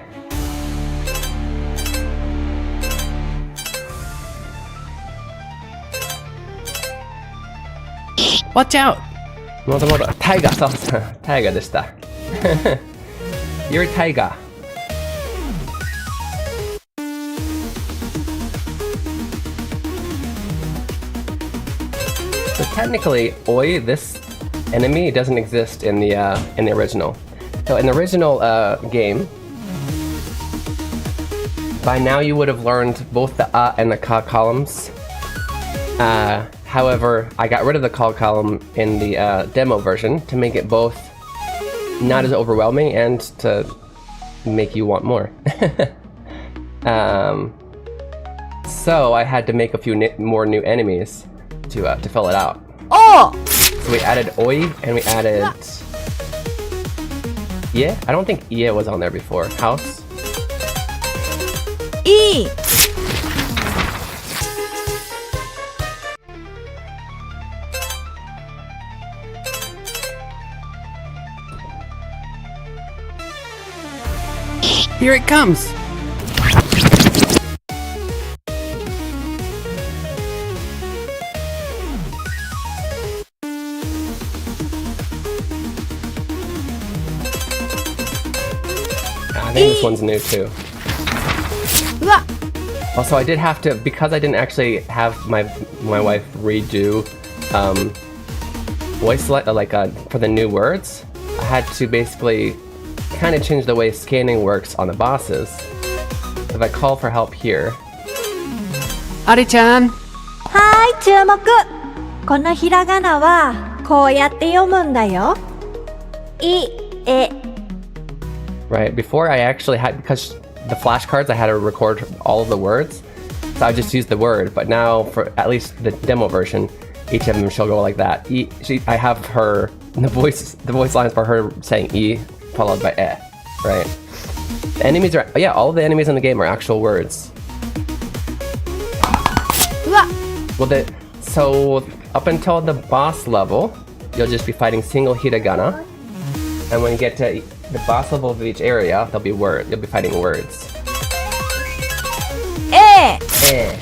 Watch out! もともとタイガー、そうそう、タイガーでした。You're a tiger. So technically, Oi, this enemy doesn't exist in the original. So in the original game, by now you would have learned both the and the ka columns. However, I got rid of the call column in the demo version to make it both not as overwhelming and to make you want more. So I had to make a few more new enemies to fill it out. Oh! So we added Oi and we added Ie. I don't think Ie was on there before. House. E! Here it comes! I think this one's new too. うわ Also, I did have to, because I didn't actually have my wife redo voice for the new words, I had to basically kind of change the way scanning works on the bosses. If I call for help here, Ari-chan! はーい、注目。このひらがなはこうやって読むんだよ。い、え。 right? Before I actually had, because the flashcards I had to record all of the words, so I just used the word. But now, for at least the demo version, each of them shall go like that. I have her the voice lines for her saying E followed by E, right? The enemies are all the enemies in the game are actual words. うわ Well, so up until the boss level, you'll just be fighting single hiragana, and when you get to the boss level of each area, you'll be fighting words. え Eh.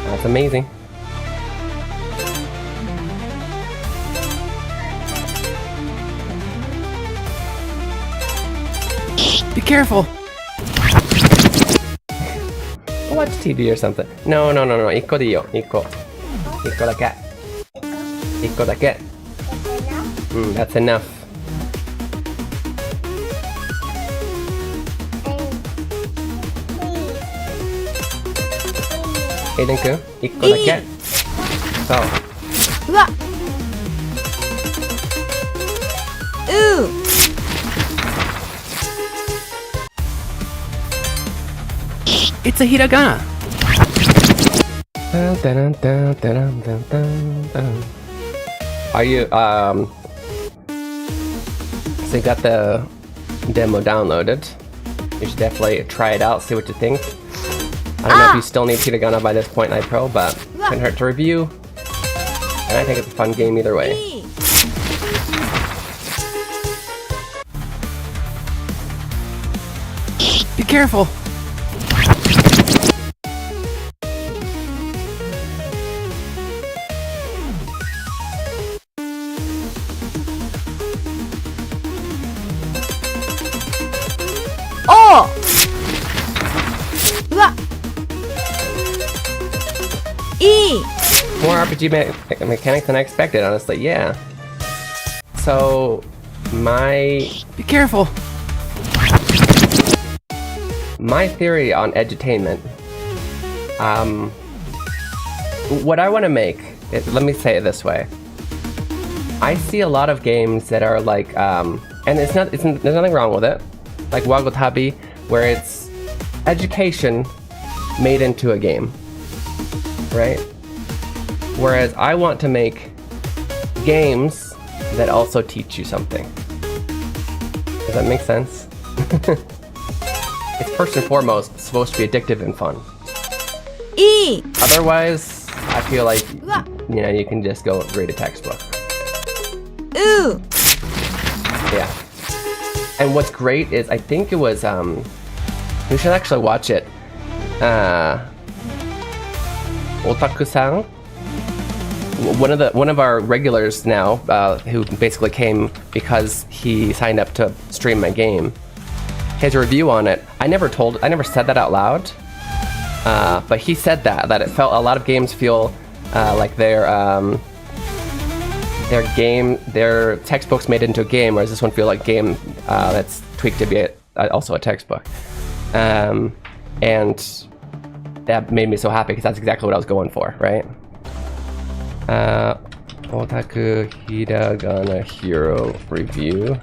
That's amazing. Be careful! Watch TV or something. No. 1個でいいよ。1個だけ。1個だけ。That's enough. Aiden くん、1個だけ。そう。うわう It's a hiragana! Are you so you got the demo downloaded? You should definitely try it out, see what you think. I don't know if you still need Hiragana by this point in iPro, but it couldn't hurt to review. And I think it's a fun game either way. い Be careful! うわいい More RPG mechanics than I expected, honestly, yeah. So, Be careful! my theory on edutainment, what I want to make, let me say it this way. I see a lot of games that are like, and there's nothing wrong with it, like Wagotabi, where it's education made into a game, right? Whereas I want to make games that also teach you something. Does that make sense? It's first and foremost supposed to be addictive and fun. いい Otherwise, I feel like, you know, you can just go read a textbook. う Yeah. And what's great is, I think it was, you should actually watch it. Otaku-san? One of our regulars now, who basically came because he signed up to stream my game. His review on it, I never said that out loud, but he said that it felt a lot of games feel like their textbooks made into a game, whereas this one feel like game that's tweaked to be also a textbook, and that made me so happy because that's exactly what I was going for, right? Otaku Hiragana Hero review.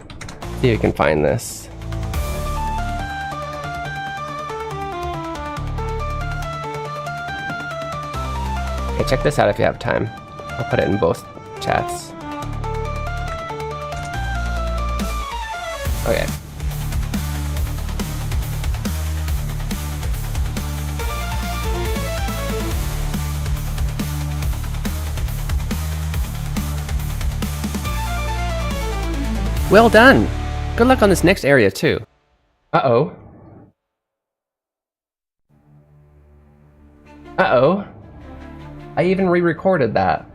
See if you can find this. Okay, check this out if you have time. I'll put it in both chats. Okay. Well done! Good luck on this next area, too. Uh-oh. Uh-oh. I even re-recorded that.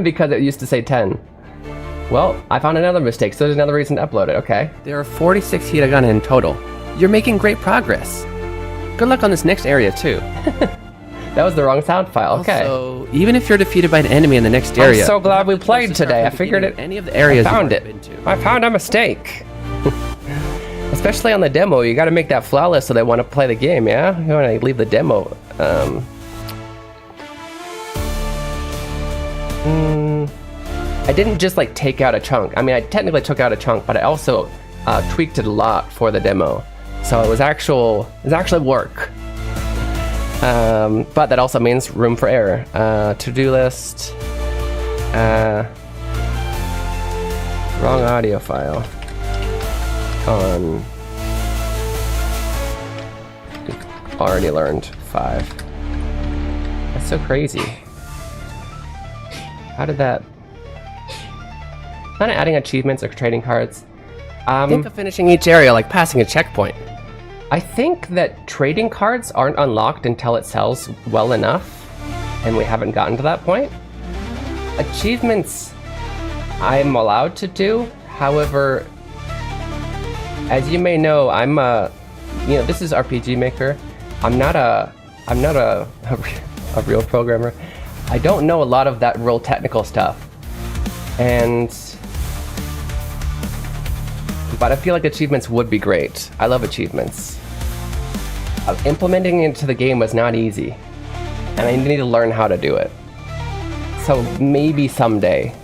Because it used to say 10. Well, I found another mistake, so there's another reason to upload it, okay. There are 46 hiragana in total. You're making great progress. Good luck on this next area, too. That was the wrong sound file, okay. Also, even if you're defeated by an enemy in the next area... I'm so glad we played today, I figured it... Any of the areas I found it. I found a mistake. Especially on the demo, you gotta make that flawless so they want to play the game, yeah? You wanna leave the demo, I didn't just like take out a chunk. I mean, I technically took out a chunk, but I also tweaked it a lot for the demo. So it was actually work. But that also means room for error. To-do list. Wrong audio file. On. Already learned 5. That's so crazy. How did that... Not adding achievements or trading cards. Think of finishing each area like passing a checkpoint. I think that trading cards aren't unlocked until it sells well enough, and we haven't gotten to that point. Achievements, I'm allowed to do. However, as you may know, I'm this is RPG Maker. I'm not a real programmer. I don't know a lot of that real technical stuff, but I feel like achievements would be great. I love achievements. Implementing it into the game was not easy, and I need to learn how to do it. So maybe someday,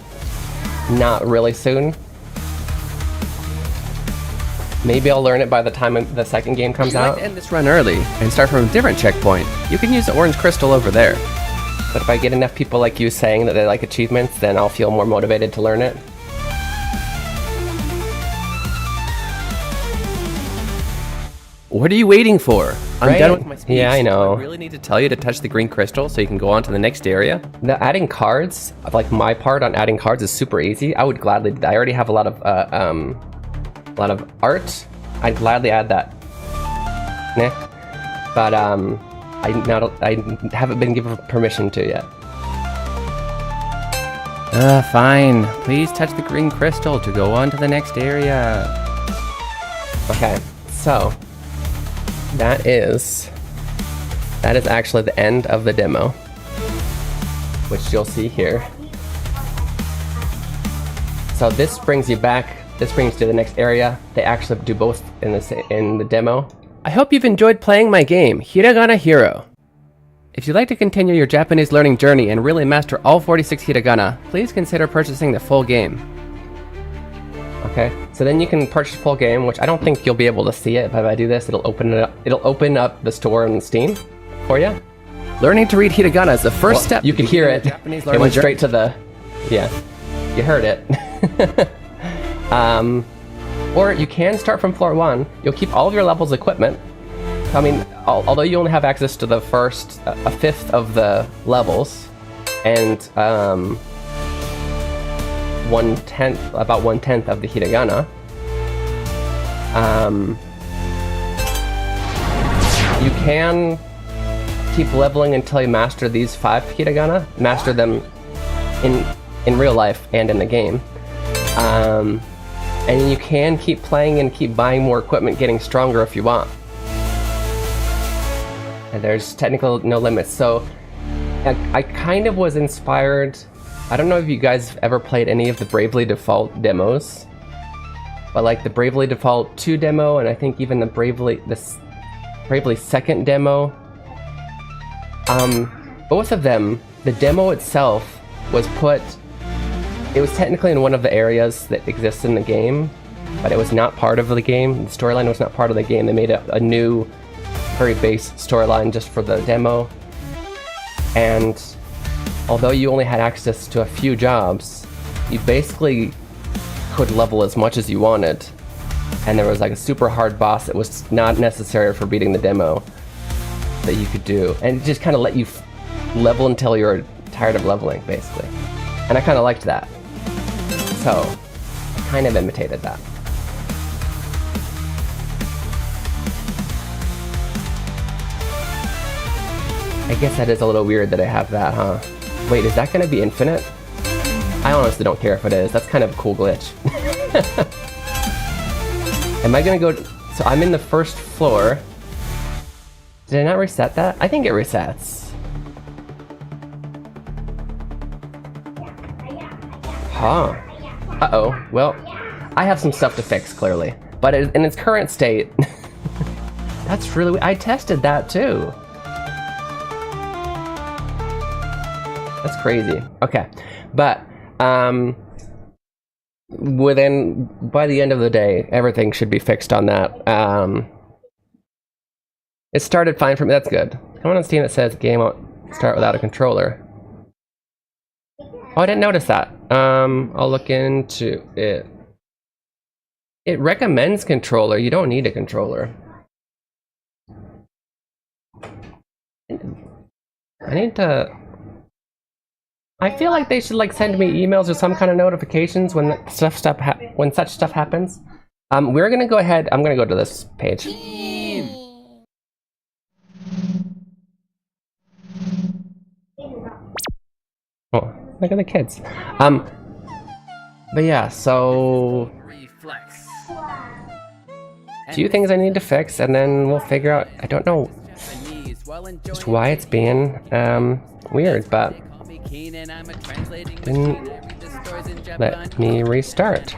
not really soon. Maybe I'll learn it by the time the second game comes If you'd out. like to end this run early and start from a different checkpoint, you can use the orange crystal over there. But if I get enough people like you saying that they like achievements, then I'll feel more motivated to learn it. What are you waiting for? I'm Right? done with my speech. Yeah, I know. Do I really need to tell you to touch the green crystal so you can go on to the next area? The adding cards, like my part on adding cards, is super easy. I would gladly. I already have a lot of art. I'd gladly add that. Nah. But I haven't been given permission to yet. Fine. Please touch the green crystal to go on to the next area. Okay, so that is that is actually the end of the demo, which you'll see here. So this brings you back, this brings you to the next area. They actually do both in the demo. I hope you've enjoyed playing my game, Hiragana Hero. If you'd like to continue your Japanese learning journey and really master all 46 hiragana, please consider purchasing the full game. Okay, so then you can purchase the full game, which I don't think you'll be able to see it, but if I do this, it'll open up the store in Steam for you. Learning to read hiragana is the first step. You can hear it. Japanese It learning went journey. straight to the, yeah, you heard it. Or you can start from floor 1. You'll keep all of your levels equipment. I mean, although you only have access to the first, a fifth of the levels, and about 1/10 of the hiragana. You can keep leveling until you master these 5 hiragana, master them in real life and in the game. And you can keep playing and keep buying more equipment, getting stronger if you want. And there's technical no limits. So I kind of was inspired. I don't know if you guys have ever played any of the Bravely Default demos, but like the Bravely Default 2 demo, and I think even the Bravely 2nd demo. Both of them, the demo itself was it was technically in one of the areas that exists in the game, but it was not part of the game. The storyline was not part of the game. They made a new, very base storyline just for the demo. And although you only had access to a few jobs, you basically could level as much as you wanted. And there was like a super hard boss that was not necessary for beating the demo that you could do. And it just kind of let you level until you're tired of leveling, basically. And I kind of liked that. So, I kind of imitated that. I guess that is a little weird that I have that, huh? Wait, is that gonna be infinite? I honestly don't care if it is. That's kind of a cool glitch. Am I gonna go... So I'm in the first floor. Did I not reset that? I think it resets. Huh. Uh-oh. Well, I have some stuff to fix, clearly. But in its current state... That's really... I tested that, too. That's crazy. Okay. But, by the end of the day, everything should be fixed on that. It started fine for me. That's good. Come on Steam, it says game won't start without a controller. Oh, I didn't notice that. I'll look into it. It recommends controller. You don't need a controller. I need to... I feel like they should like send me emails or some kind of notifications when such stuff happens. We're gonna go ahead. I'm gonna go to this page. Oh, look at the kids. But yeah, so a few things I need to fix, and then we'll figure out. I don't know just why it's being weird, but didn't let me restart.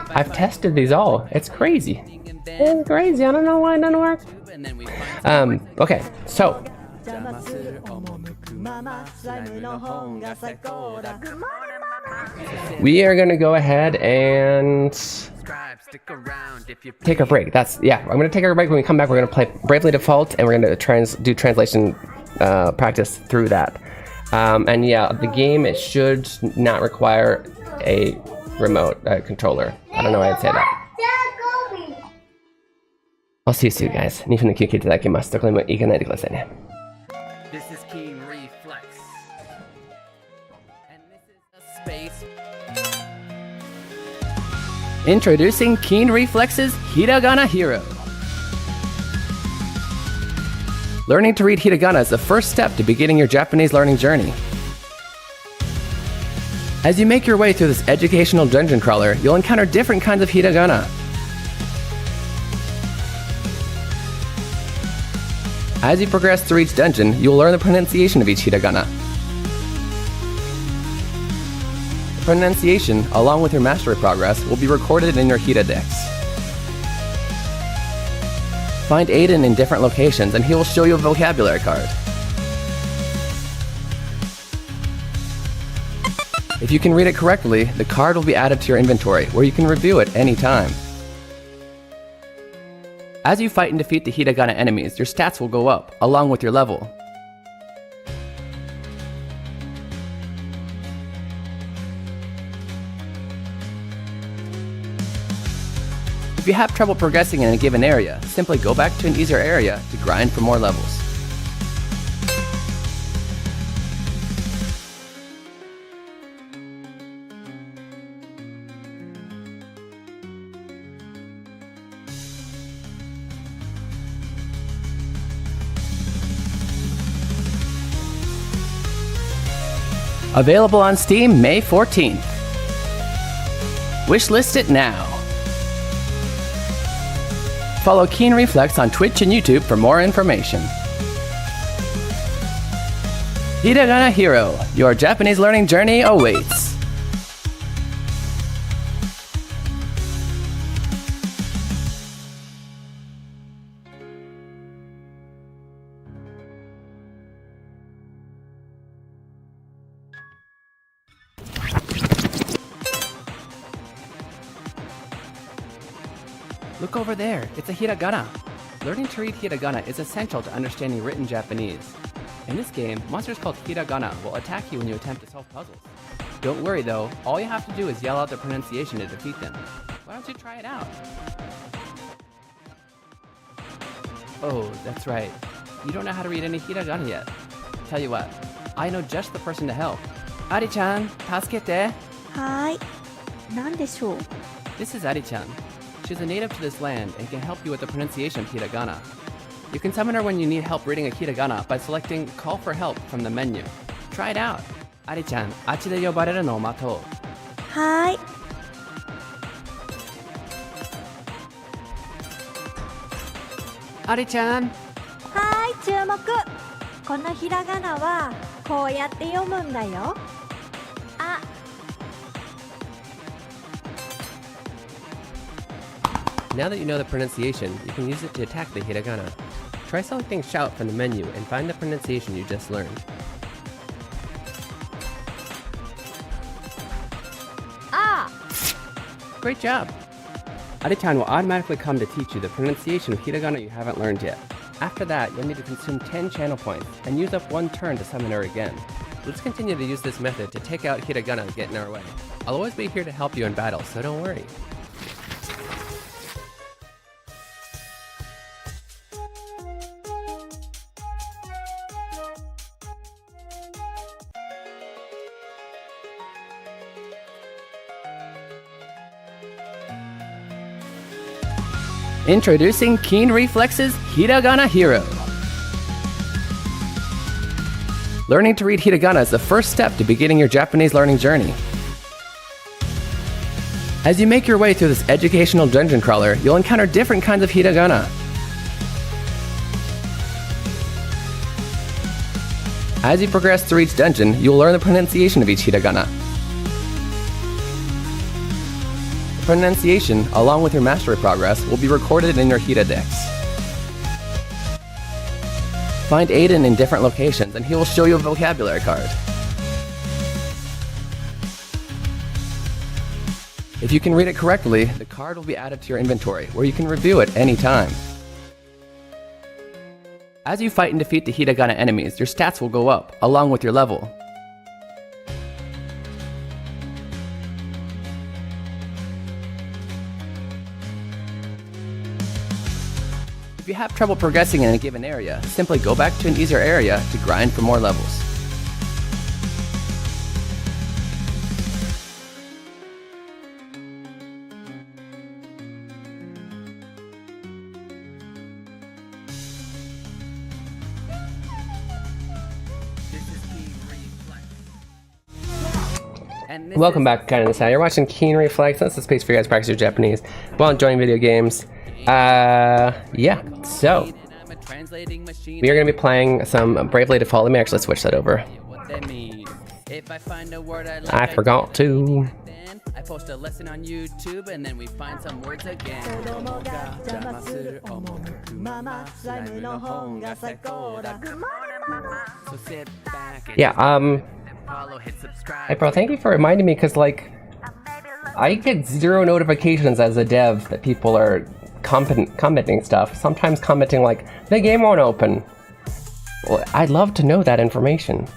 I've tested these all. It's crazy. It's crazy. I don't know why it doesn't work. Okay, so we are gonna go ahead and take a break. I'm gonna take a break. When we come back, we're gonna play Bravely Default, and we're gonna do translation practice through that. And yeah, the game, it should not require a remote controller. I don't know why I'd say that. I'll see you soon, guys. 2分の休憩いただきます。どこにも行かないでくださいね。This is Keen Reflex. And this is the space. Introducing Keen Reflex's Hiragana Hero. Learning to read hiragana is the first step to beginning your Japanese learning journey. As you make your way through this educational dungeon crawler, you'll encounter different kinds of hiragana. As you progress through each dungeon, you will learn the pronunciation of each hiragana. The pronunciation, along with your mastery progress, will be recorded in your Hira Dex. Find Aiden in different locations and he will show you a vocabulary card. If you can read it correctly, the card will be added to your inventory, where you can review it any time. As you fight and defeat the hiragana enemies, your stats will go up, along with your level. If you have trouble progressing in a given area, simply go back to an easier area to grind for more levels. Available on Steam May 14th. Wishlist it now. Follow Keen Reflex on Twitch and YouTube for more information. Hiragana Hero, your Japanese learning journey awaits. Look over there, it's a hiragana. Learning to read hiragana is essential to understanding written Japanese. In this game, monsters called hiragana will attack you when you attempt to solve puzzles. Don't worry though, all you have to do is yell out the pronunciation to defeat them. Why don't you try it out? Oh, that's right. You don't know how to read any hiragana yet. Tell you what, I know just the person to help. Ari-chan, tasukete. はーい。何でしょう? This is Ari-chan. She's a native to this land and can help you with the pronunciation of hiragana. You can summon her when you need help reading a hiragana by selecting Call for Help from the menu. Try it out. Ari-chan, あっちで呼ばれるのを待とう。はーい。Ari-chan! はーい、注目。このひらがなはこうやって読むんだよ。あ。Now that you know the pronunciation, you can use it to attack the hiragana. Try selecting Shout from the menu and find the pronunciation you just learned. Ah! Great job! Ari-chan will automatically come to teach you the pronunciation of hiragana you haven't learned yet. After that, you'll need to consume 10 channel points and use up 1 turn to summon her again. Let's continue to use this method to take out hiragana that get in our way. I'll always be here to help you in battle, so don't worry. Introducing Keen Reflex's Hiragana Hero. Learning to read hiragana is the first step to beginning your Japanese learning journey. As you make your way through this educational dungeon crawler, you'll encounter different kinds of hiragana. As you progress through each dungeon, you will learn the pronunciation of each hiragana. The pronunciation, along with your mastery progress, will be recorded in your Hira Dex. Find Aiden in different locations and he will show you a vocabulary card. If you can read it correctly, the card will be added to your inventory, where you can review it any time. As you fight and defeat the hiragana enemies, your stats will go up, along with your level. If you have trouble progressing in a given area, simply go back to an easier area to grind for more levels. Welcome back, kind of this. You're watching Keen Reflex. That's the space for you guys to practice your Japanese while enjoying video games. Yeah. So We are going to be playing some Bravely Default. Let me actually switch that over. I forgot to. I post a lesson on YouTube and then we find some words again. So sit back and Yeah, follow, hit subscribe. hey bro, thank you for reminding me, because like, I get 0 notifications as a dev that people are commenting stuff. Sometimes commenting like, the game won't open. Well, I'd love to know that information.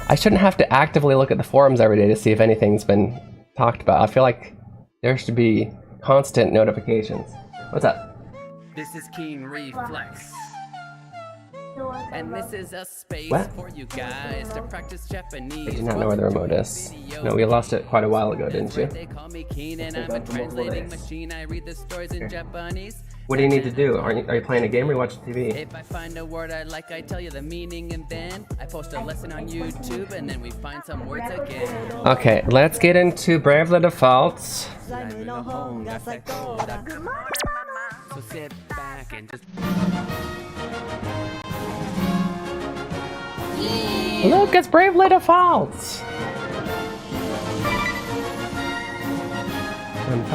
I shouldn't have to actively look at the forums every day to see if anything's been talked about. I feel like there should be constant notifications. What's up? This is Keen Reflex. And this is a space What? for you guys to practice Japanese. I do not know where the remote is. No, we lost it quite a while ago, didn't you? They call me Keen and I'm a translating machine. I read the stories in Japanese. What do you need to do? Are you playing a game or are you watching TV? If I find a word I like, I tell you the meaning, and then I post a lesson on YouTube, and then we find some words again. Okay, let's get into Bravely Default. So sit back and just Look, it's Bravely Default!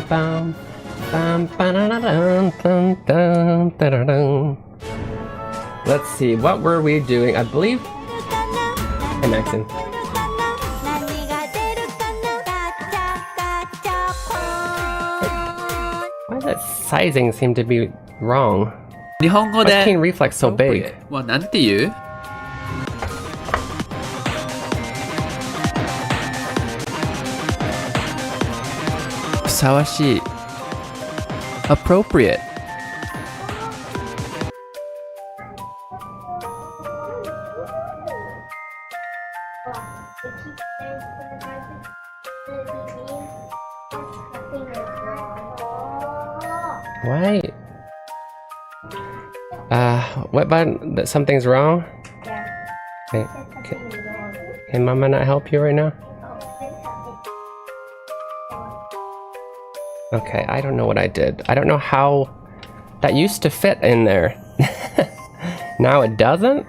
Bum, bum, ba-da-da-dum, dum, dum, da-da-dum. Let's see, what were we doing? I believe... Hey, Maxon. Why does that sizing seem to be wrong? 日本語 Why is で Keen Reflex so big? はなんて言う？ふさわしい。appropriate。Why? What button? Something's wrong? Okay, can Mama not help you right now? Okay, I don't know what I did. I don't know how... That used to fit in there. Now it doesn't?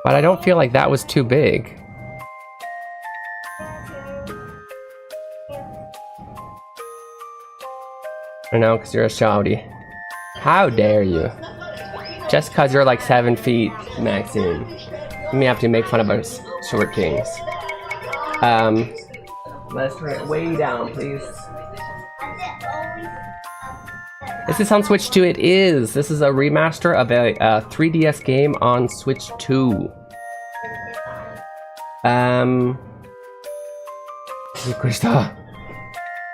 But I don't feel like that was too big. I know, because you're a shouty. How dare you? Just because you're like 7 feet, Maxine. You may have to make fun of us short kings. Let's turn it way down, please. Is this on Switch 2? It is! This is a remaster of a 3DS game on Switch 2. びっくりした。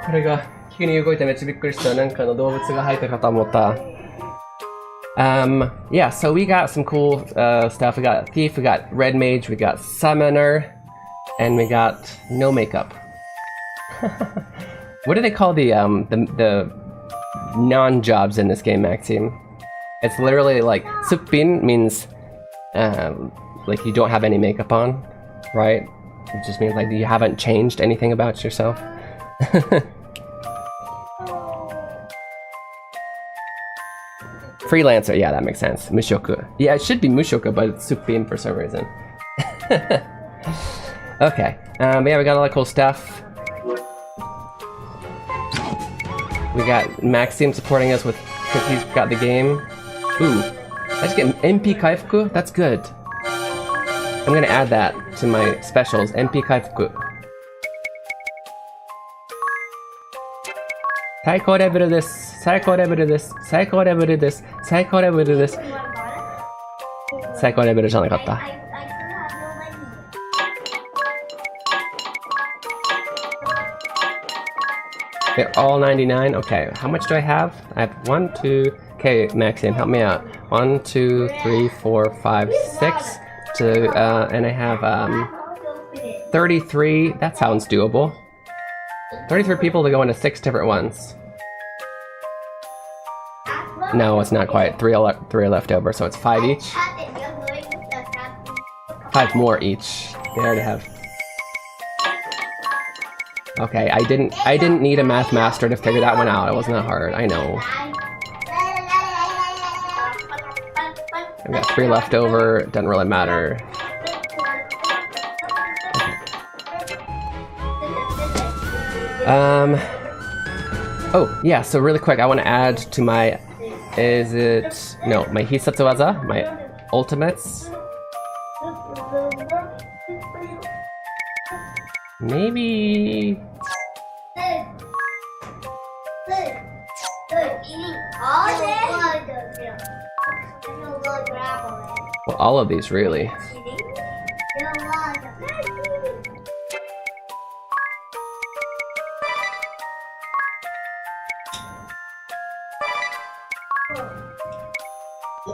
これが急に動いてめっちゃびっくりした。なんかの動物が入ったかと思った。Yeah, so we got some cool stuff. We got Thief, we got Red Mage, we got Summoner, and we got no makeup. What do they call the non-jobs in this game, Maxime? It's literally like Suppin means like you don't have any makeup on, right? It just means like you haven't changed anything about yourself. Freelancer, yeah, that makes sense. Mushoku. Yeah, it should be Mushoku, but it's Suppin for some reason. Okay, yeah, we got a lot of cool stuff. We got Maxime supporting us with, because he's got the game. Ooh, I just get MP Kaifuku? That's good. I'm gonna add that to my specials, MP Kaifuku. 最高レベルです。最高レベルです。最高レベルです。最高レベルです。最高レベルじゃなかった。They're all 99? Okay, how much do I have? I have 1, 2... Okay, Maxine, help me out. 1, 2, 3, 4, 5, 6. And I have 33. That sounds doable. 33 people to go into 6 different ones. No, it's not quite. 3 are left over, so it's 5 each. 5 more each. There to have. Okay, I didn't need a math master to figure that one out. It wasn't that hard. I know. I've got 3 left over, doesn't really matter. Oh, yeah, so really quick, I want to add to my, my Hisatsu Waza, my ultimates. Maybe... Well, all of these, really.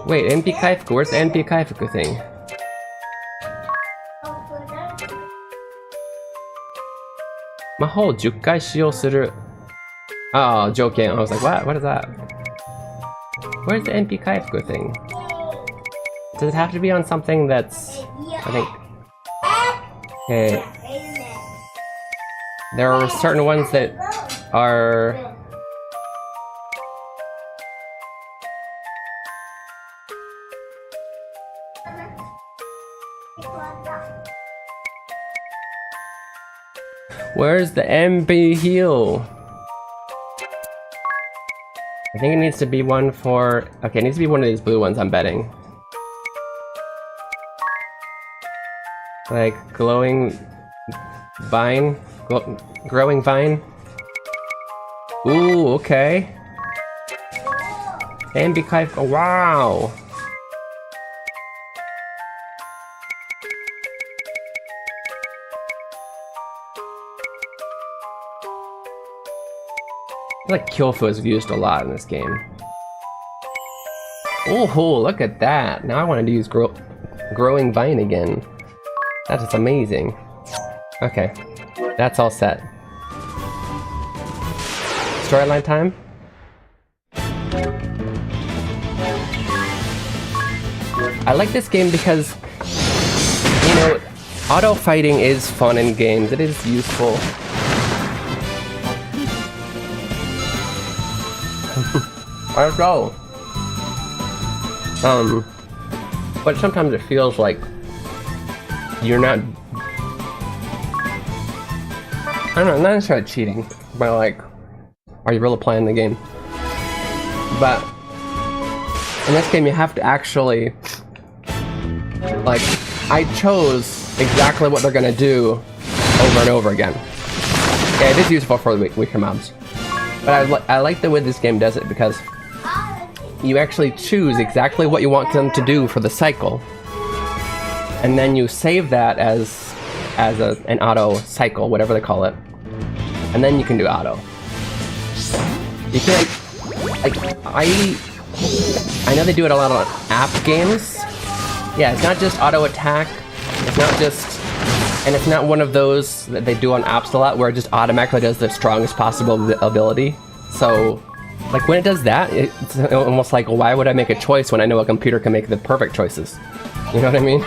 Wait, NP Kaifuku? Where's the NP Kaifuku thing? Mahou 10回使用する. Oh, joking. I was like, what? What is that? Where's the NP Kaifuku thing? Does it have to be on something that's... I think... Okay. There are certain ones that are... Where's the MP heal? I think it needs to be one for... Okay, it needs to be one of these blue ones, I'm betting. Like, glowing... vine? Growing vine? Ooh, okay. MP Kaifuku... Oh, wow! I feel like Kyofu is used a lot in this game. Oh, look at that! Now I wanted to use Growing Vine again. That is amazing. Okay, that's all set. Storyline time? I like this game because, you know, auto fighting is fun in games. It is useful. Let's go. But sometimes it feels like you're not... I don't know, not necessarily cheating, but like, are you really playing the game? But in this game, you have to actually, like, I chose exactly what they're gonna do over and over again. Yeah, it is useful for the weaker mobs. But I like the way this game does it because you actually choose exactly what you want them to do for the cycle. And then you save that as an auto cycle, whatever they call it. And then you can do auto. You can't... I know they do it a lot on app games. Yeah, it's not just auto attack. It's not just... And it's not one of those that they do on apps a lot where it just automatically does the strongest possible ability. So, like when it does that, it's almost like, why would I make a choice when I know a computer can make the perfect choices? You know what I mean?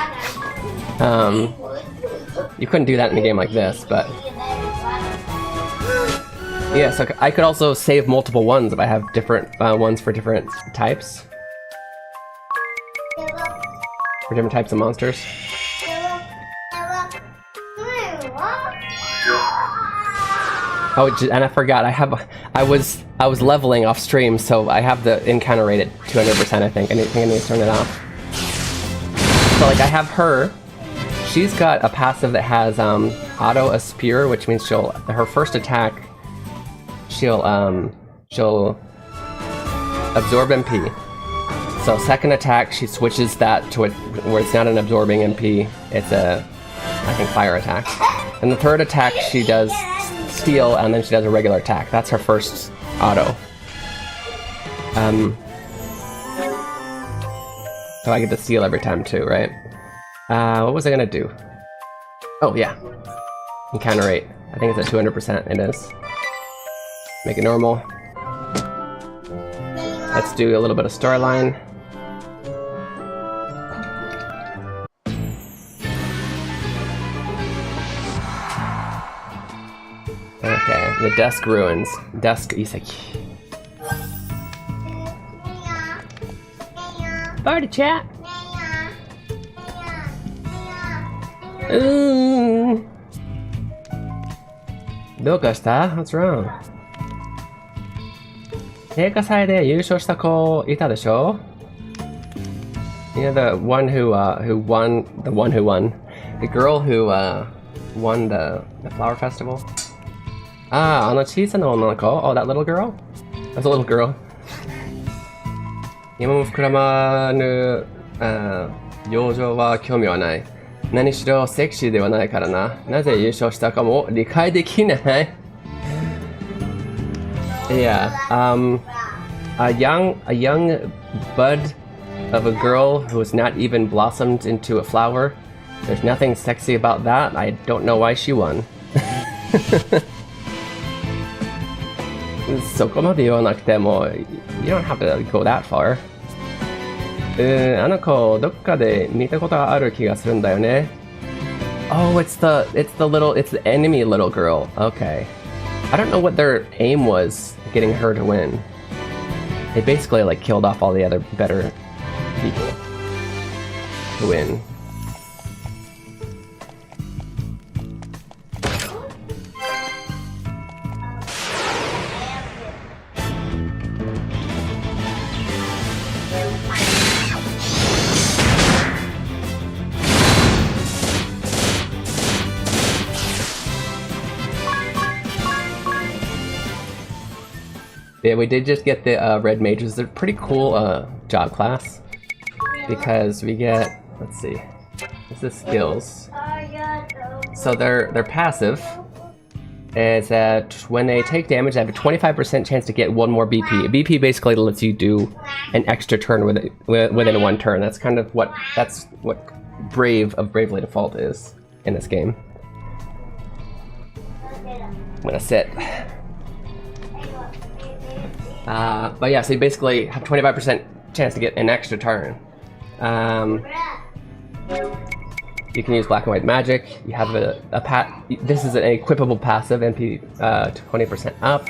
You couldn't do that in a game like this, but... Yeah, so I could also save multiple ones if I have different ones for different types. For different types of monsters. Oh, and I forgot. I was leveling off stream, so I have the encounter rate at 200%. I think I need to turn it off. So like I have her. She's got a passive that has auto a spear, which means her first attack she'll absorb MP. So second attack she switches that to where it's not an absorbing MP. It's a I think fire attack. And the third attack she does steel, and then she does a regular attack. That's her first auto. So I get to steal every time too, right? What was I gonna do? Oh yeah, encounter rate. I think it's at 200%. It is. Make it normal. Let's do a little bit of storyline. Okay, the desk ruins. Desk Iseki. Party chat! どうかした? What's wrong? 映画祭で優勝した子いたでしょ? You know the one who won, the girl who won the flower festival? あの小さな女の子? Oh, that little girl? That's a little girl. 今も膨らまぬ養生は興味はない。何しろセクシーではないからな。なぜ優勝したかも理解できない。Yeah, a young bud of a girl who has not even blossomed into a flower. There's nothing sexy about that. I don't know why she won. そこまで言わなくても You don't have to go that far. あの子どっかで見たことがある気がするんだよね。Oh, it's the enemy little girl. Okay. I don't know what their aim was getting her to win. They basically like killed off all the other better people to win. Yeah, we did just get the red mages. They're pretty cool job class because we get, let's see, this is skills. So their passive is that when they take damage, they have a 25% chance to get one more BP. BP basically lets you do an extra turn within one turn. That's kind of what Brave of Bravely Default is in this game. I'm gonna sit. But yeah, so you basically have 25% chance to get an extra turn. You can use black and white magic. You have this is an equipable passive, MP 20% up.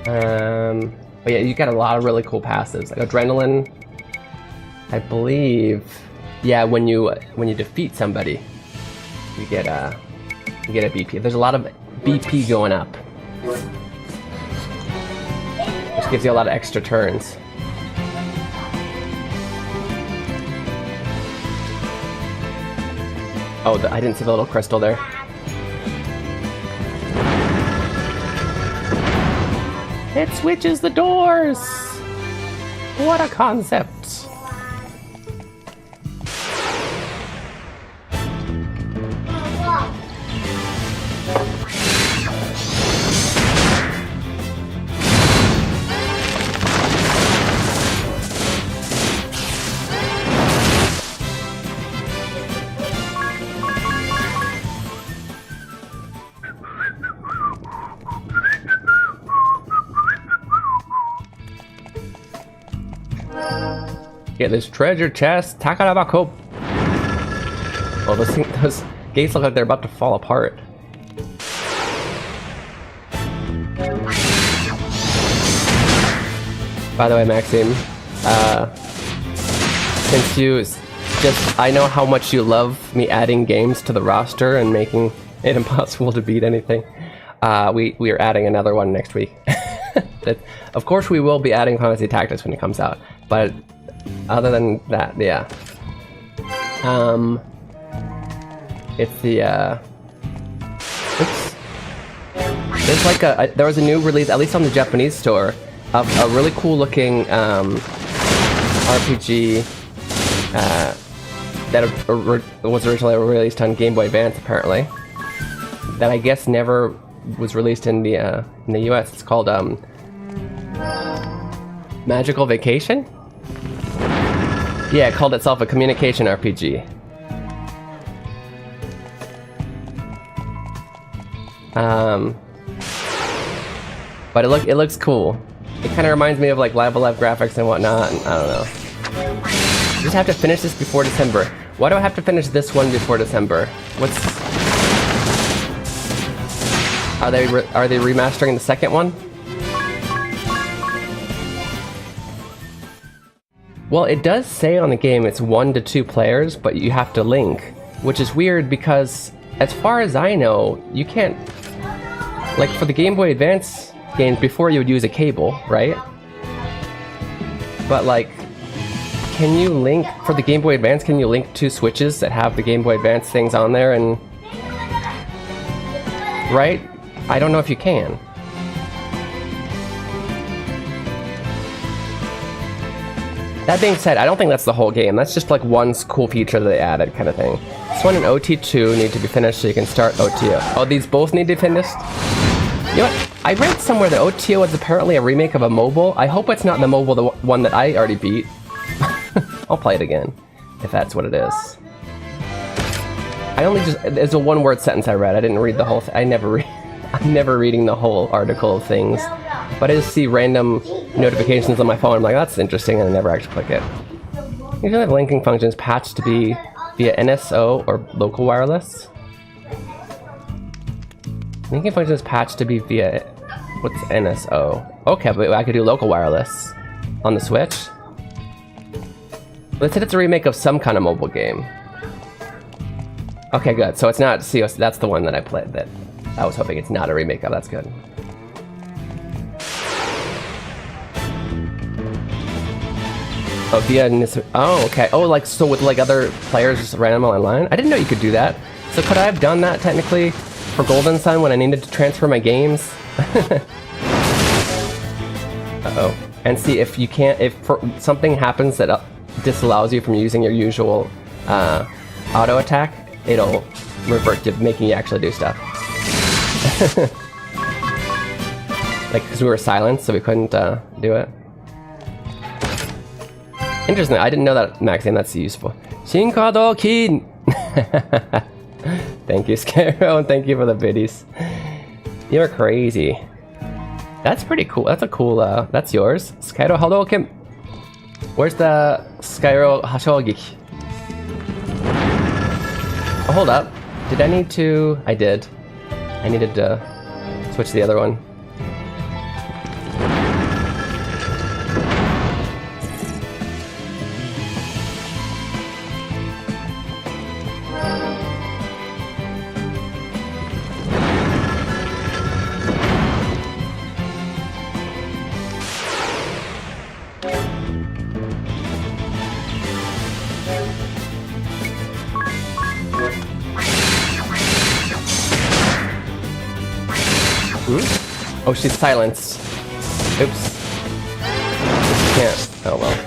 But yeah, you got a lot of really cool passives, like adrenaline. I believe, yeah, when you defeat somebody, you get a BP. There's a lot of BP going up, which gives you a lot of extra turns. Oh, I didn't see the little crystal there. It switches the doors! What a concept! Get this treasure chest, Takarabako. Oh, those gates look like they're about to fall apart. By the way, Maxime, since you I know how much you love me adding games to the roster and making it impossible to beat anything. We are adding another one next week. Of course, we will be adding Fantasy Tactics when it comes out, but other than that, yeah. It's the oops. There's like there was a new release, at least on the Japanese store, of a really cool looking RPG that was originally released on Game Boy Advance, apparently. That I guess never was released in the US. It's called Magical Vacation? Yeah, it called itself a communication RPG. But it looks cool. It kind of reminds me of like Live Alive graphics and whatnot. And I don't know. You just have to finish this before December. Why do I have to finish this one before December? Are they remastering the second one? Well, it does say on the game it's 1 to 2 players, but you have to link, which is weird because, as far as I know, you can't... Like, for the Game Boy Advance games, before you would use a cable, right? But, like, can you link... For the Game Boy Advance, can you link 2 switches that have the Game Boy Advance things on there and... Right? I don't know if you can. That being said, I don't think that's the whole game. That's just like one cool feature that they added kind of thing. This one and OT2 need to be finished so you can start OTO. Oh, these both need to be finished? You know what? I read somewhere that OTO is apparently a remake of a mobile. I hope it's not the mobile, the one that I already beat. I'll play it again, if that's what it is. I only just... There's a one-word sentence I read. I didn't read the whole thing. I'm never reading the whole article of things. But I just see random notifications on my phone. I'm like, that's interesting, and I never actually click it. Usually have linking functions patched to be via NSO or local wireless. Linking functions patched to be via... What's NSO? Okay, but I could do local wireless on the Switch. They said it's a remake of some kind of mobile game. Okay, good. So it's not... See, that's the one that I played that I was hoping it's not a remake of. That's good. Oh, via... Oh, okay. Oh, like, so with, like, other players just randomly online? I didn't know you could do that. So could I have done that, technically, for Golden Sun when I needed to transfer my games? Uh-oh. And see, if you can't... If something happens that disallows you from using your usual auto attack, it'll revert to making you actually do stuff. Like, because we were silenced, so we couldn't do it. Interesting, I didn't know that, Maxine, that's useful. Shinkado Keen! Thank you, Skyro, and thank you for the biddies. You're crazy. That's pretty cool, that's a cool, that's yours. Skyro Hadoken! Where's the Skyro Hashogeki? Oh, hold up. Did I need to... I did. I needed to switch to the other one. Oh, she's silenced. Oops. Can't. Oh well.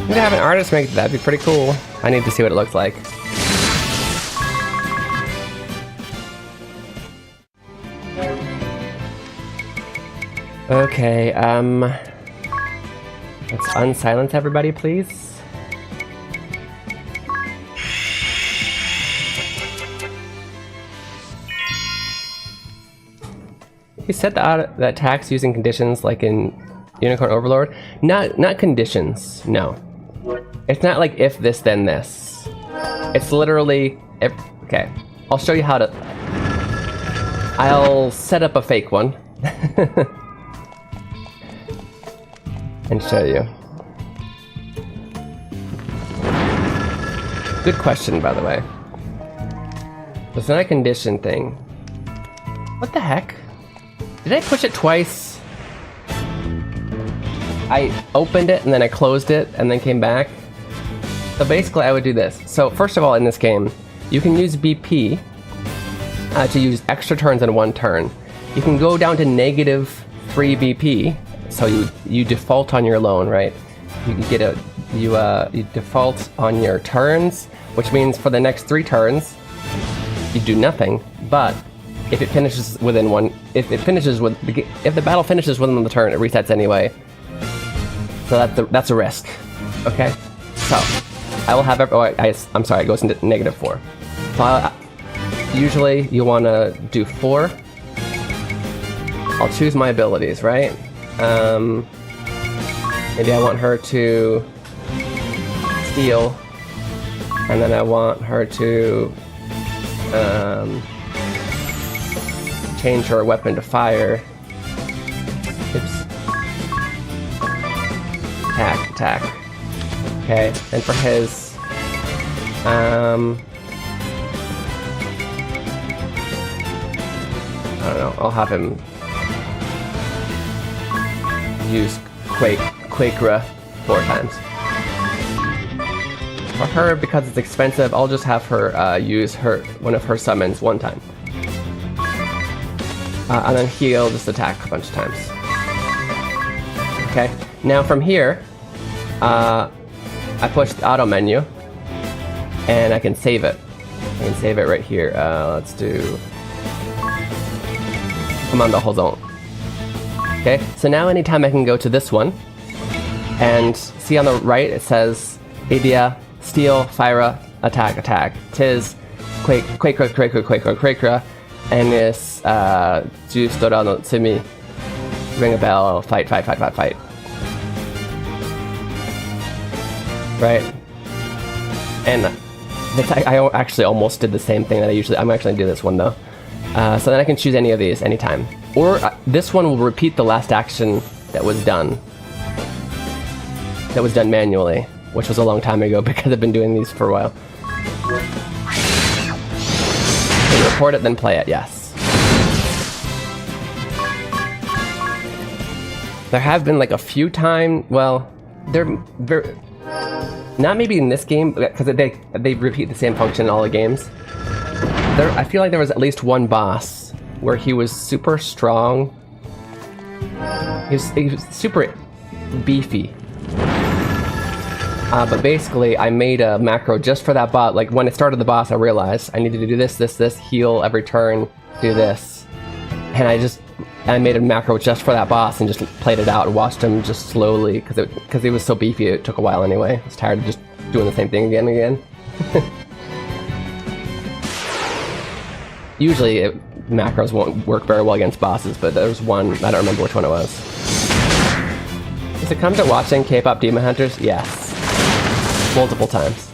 I'm gonna have an artist make that. That'd be pretty cool. I need to see what it looks like. Okay, let's unsilence everybody, please. He said that attacks using conditions like in Unicorn Overlord. Not conditions, no. It's not like if this then this. It's literally if, okay. I'll show you how to... I'll set up a fake one. And show you. Good question, by the way. It's not a condition thing. What the heck? Did I push it twice? I opened it and then I closed it and then came back. So basically I would do this. So first of all, in this game, you can use BP to use extra turns in one turn. You can go down to -3 BP, so you default on your lone, right? You get you default on your turns, which means for the next 3 turns, you do nothing, but if it finishes within one, if the battle finishes within the turn, it resets anyway. So that's a risk. Okay. So I will have. I'm sorry. It goes into -4. So usually you want to do 4. I'll choose my abilities, right? Maybe I want her to steal, and then I want her to change her weapon to fire. Oops. attack. Okay, and for his, I don't know, I'll have him use Quakera 4 times. For her, because it's expensive, I'll just have her use one of her summons 1 time. And then he'll just attack a bunch of times. Okay, now from here, I push the auto menu, and I can save it. I can save it right here. Let's do Commando Hozon. Okay, so now anytime I can go to this one, and see on the right it says Idea, Steel, Fire, Attack, Attack. Tis Quakera, and this Juice Dora no Tsumi. Ring a bell, fight. Right? And I actually almost did the same thing that I usually. I'm actually gonna do this one though. So then I can choose any of these anytime. Or this one will repeat the last action that was done. That was done manually, which was a long time ago because I've been doing these for a while. So report it, then play it, yes. There have been like a few times, well, they're very, not maybe in this game, because they repeat the same function in all the games. I feel like there was at least one boss where he was super strong. He was super beefy. But basically, I made a macro just for that boss. Like, when I started the boss, I realized I needed to do this, heal every turn, do this. And I made a macro just for that boss and just played it out and watched him just slowly, because he was so beefy, it took a while anyway. I was tired of just doing the same thing again and again. Usually, macros won't work very well against bosses, but there was one, I don't remember which one it was. Does it come to watching K-pop Demon Hunters? Yes. Multiple times.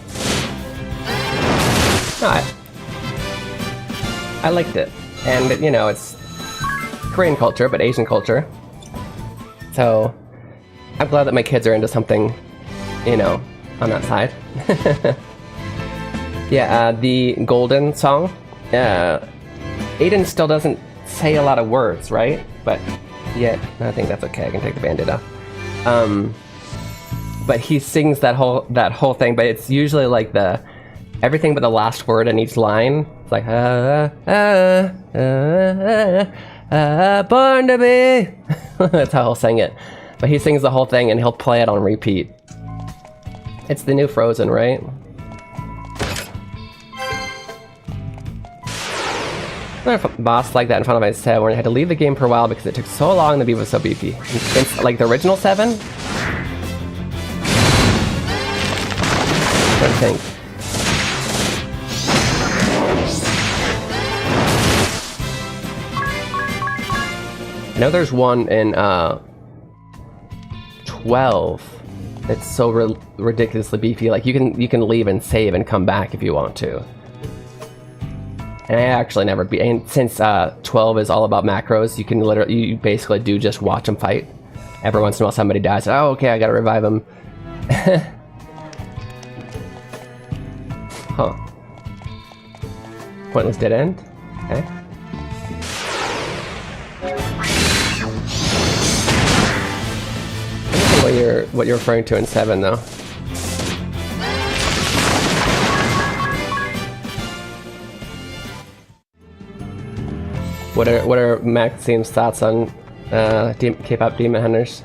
No, I liked it. And, you know, it's Korean culture, but Asian culture. So, I'm glad that my kids are into something, you know, on that side. Yeah, the Golden song. Aiden still doesn't say a lot of words, right? But, yeah, I think that's okay. I can take the Band-Aid off. But he sings that whole thing, but it's usually like everything but the last word in each line. It's like born to be. That's how he'll sing it. But he sings the whole thing and he'll play it on repeat. It's the new Frozen, right? Another boss like that in front of my set where I had to leave the game for a while because it took so long to be so beefy. It's like the original 7. I think. I know there's one in 12. It's so ridiculously beefy. Like you can leave and save and come back if you want to. And I actually never beat. And since 12 is all about macros, you basically do just watch them fight. Every once in a while somebody dies. Oh, okay, I gotta revive them. Huh. Pointless dead end? Okay. I don't know what you're referring to in 7 though. What are Maxime's thoughts on K-pop Demon Hunters?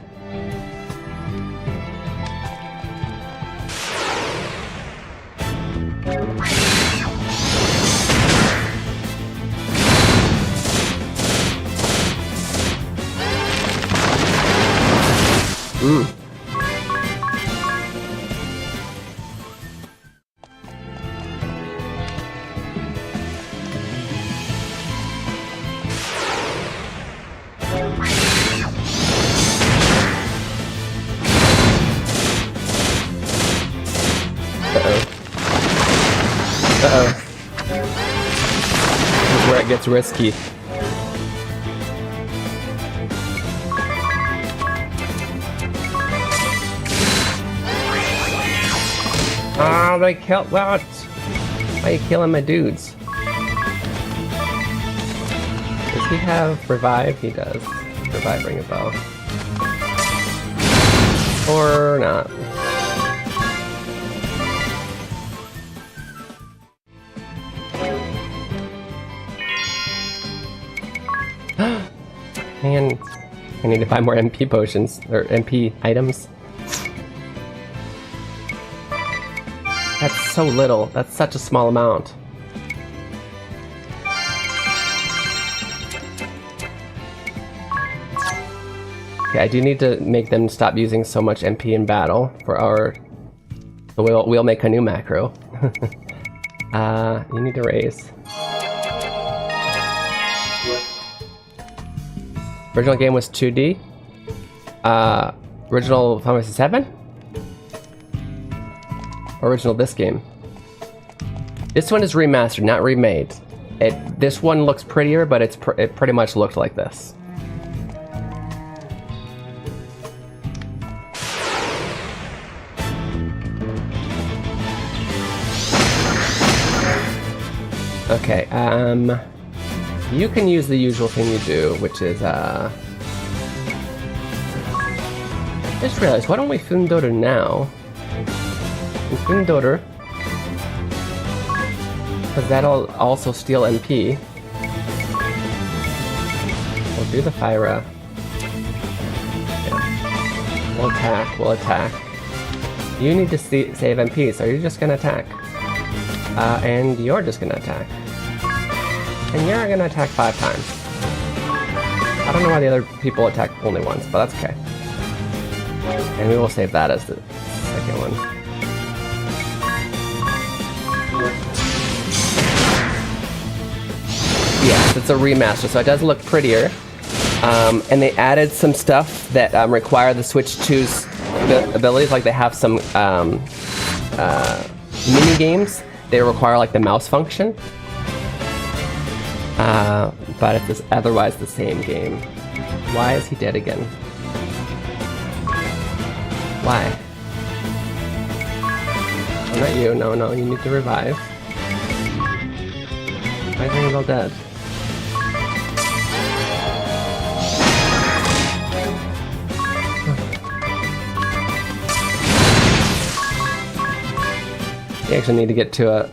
Uh-oh. This is where it gets risky. Ah, they killed. What? Why are you killing my dudes? Does he have revive? He does. Revive, ring a bell. Or not. Man, I need to buy more MP potions, or MP items. That's so little. That's such a small amount. Okay, I do need to make them stop using so much MP in battle for our... So we'll make a new macro. You need to raise. Original game was 2D. Original Final Fantasy 7? Original this game. This one is remastered, not remade. This one looks prettier, but it pretty much looked like this. Okay, you can use the usual thing you do, which is, I just realized, why don't we Fundoru now? Fundoru, because that'll also steal MP. We'll do the Fyra. Yeah. We'll attack. You need to save MP, so you're just gonna attack. And you're just gonna attack. And you're gonna attack 5 times. I don't know why the other people attack only once, but that's okay. And we will save that as the second one. Yes, it's a remaster, so it does look prettier. And they added some stuff that require the Switch 2's abilities, like they have some mini games. They require like the mouse function. But it's otherwise the same game. Why is he dead again? Why? Oh, not you. No, you need to revive. Why is he all dead? We actually need to get to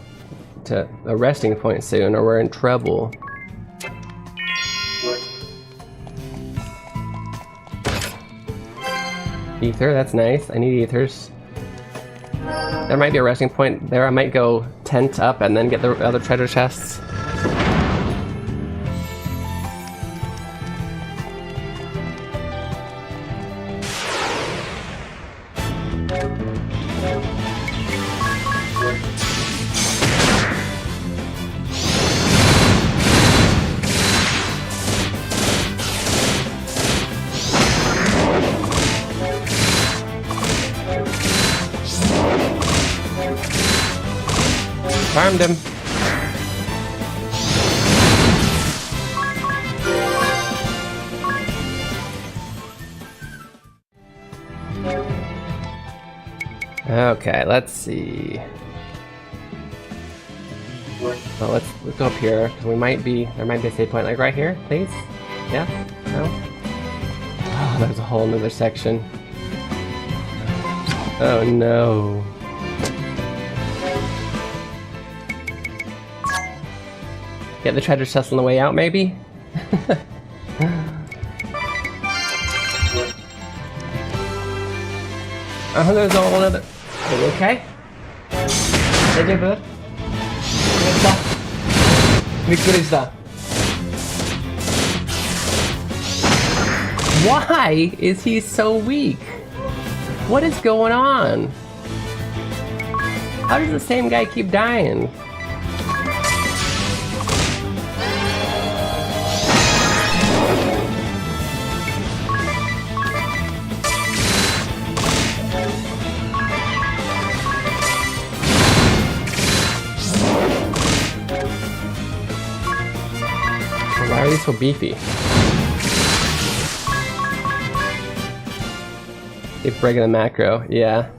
a resting point soon, or we're in trouble. Ether, that's nice. I need ethers. There might be a resting point there. I might go tent up and then get the other treasure chests. Farmed him. Okay, let's see. Well, let's go up here, because there might be a save point, like right here, please? Yeah? No? Oh, there's a whole nother section. Oh no. Get the treasure chest on the way out, maybe? Oh, there's a whole other... Are you okay? Are you good? Why is he so weak? What is going on? How does the same guy keep dying? Why are they so beefy? Keep breaking the macro, yeah.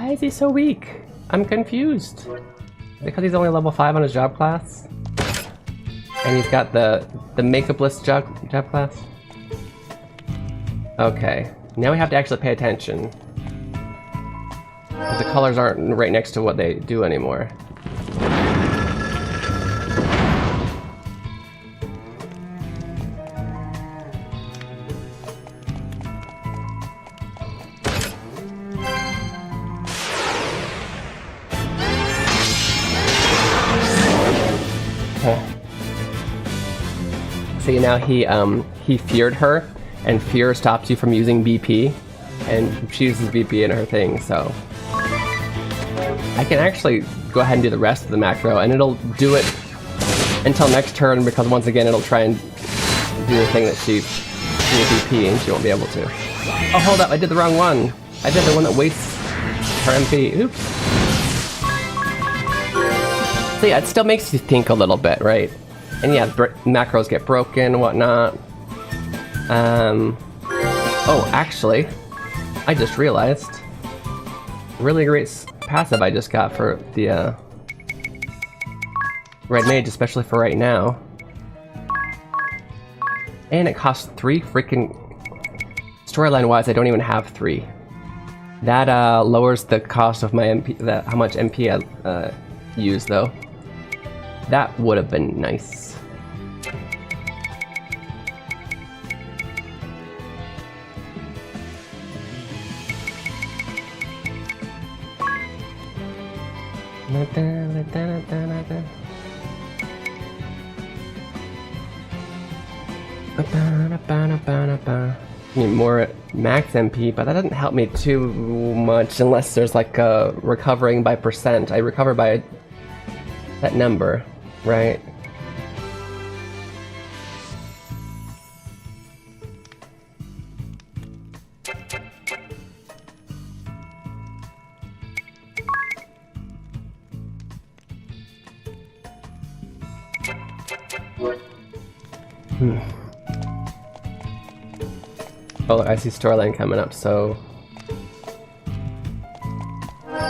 Why is he so weak? I'm confused. Because he's only level 5 on his job class? And he's got the makeup-less job class? Okay, now we have to actually pay attention. Because the colors aren't right next to what they do anymore. See, now he feared her, and fear stops you from using BP, and she uses BP in her thing, so I can actually go ahead and do the rest of the macro, and it'll do it until next turn, because once again it'll try and do the thing that she did BP, and she won't be able to. Oh, hold up, I did the wrong one. I did the one that wastes her MP. Oops. So yeah, it still makes you think a little bit, right? And yeah, macros get broken and whatnot. Oh, actually, I just realized. Really great passive I just got for the Red Mage, especially for right now. And it costs 3 freaking... Storyline-wise, I don't even have 3. That lowers the cost of my MP, how much MP I use, though. That would have been nice. I need more max MP, but that doesn't help me too much unless there's like a recovering by percent. I recover by that number, right? Oh, I see storyline coming up, so... Well,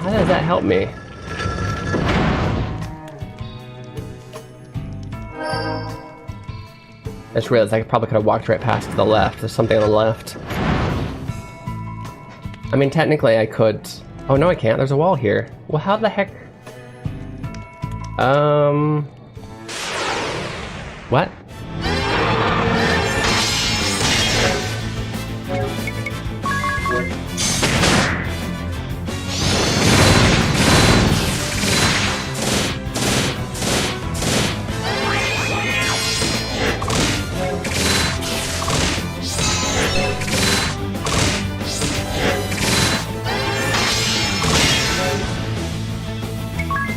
how does that help me? I just realized I probably could have walked right past to the left. There's something on the left. I mean, technically I could... Oh, no I can't. There's a wall here. Well, how the heck... What?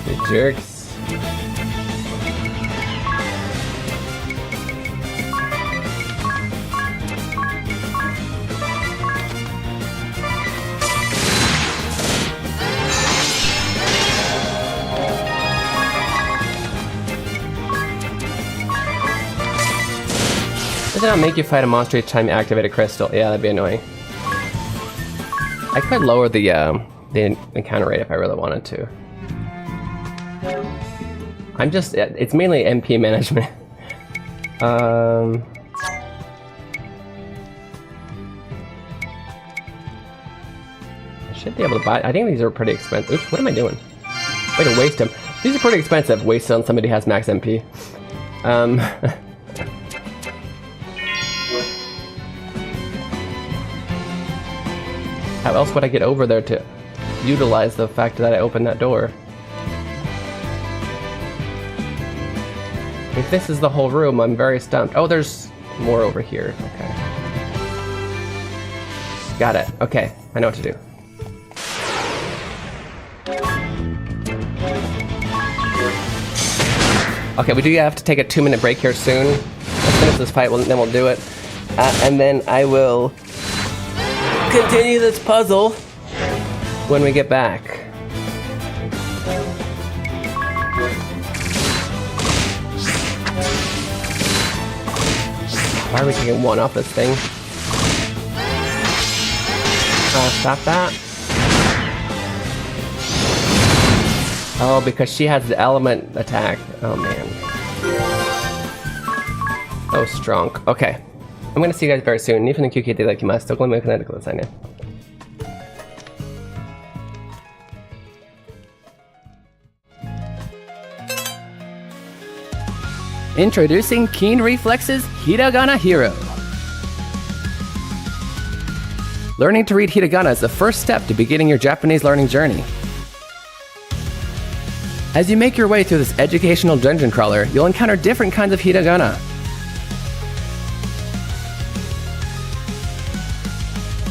You jerks. Does it not make you fight a monster each time you activate a crystal? Yeah, that'd be annoying. I could lower the encounter rate if I really wanted to. I'm just, it's mainly MP management. I should be able to buy, I think these are pretty expensive. Oops, what am I doing? Way to waste them. These are pretty expensive, wasted on somebody who has max MP. How else would I get over there to utilize the fact that I opened that door? If this is the whole room, I'm very stumped. Oh, there's more over here. Okay. Got it. Okay, I know what to do. Okay, we do have to take a 2-minute break here soon. Let's finish this fight, then we'll do it. And then I will continue this puzzle when we get back. Why are we taking 1 off this thing? Stop that. Oh, because she has the element attack. Oh, man. Oh, strong. Okay. I'm gonna see you guys very soon. 2分の休憩いただきます。どこにも行かないでくださいね。Introducing Keen Reflex's Hiragana Hero. Learning to read hiragana is the first step to beginning your Japanese learning journey. As you make your way through this educational dungeon crawler, you'll encounter different kinds of hiragana.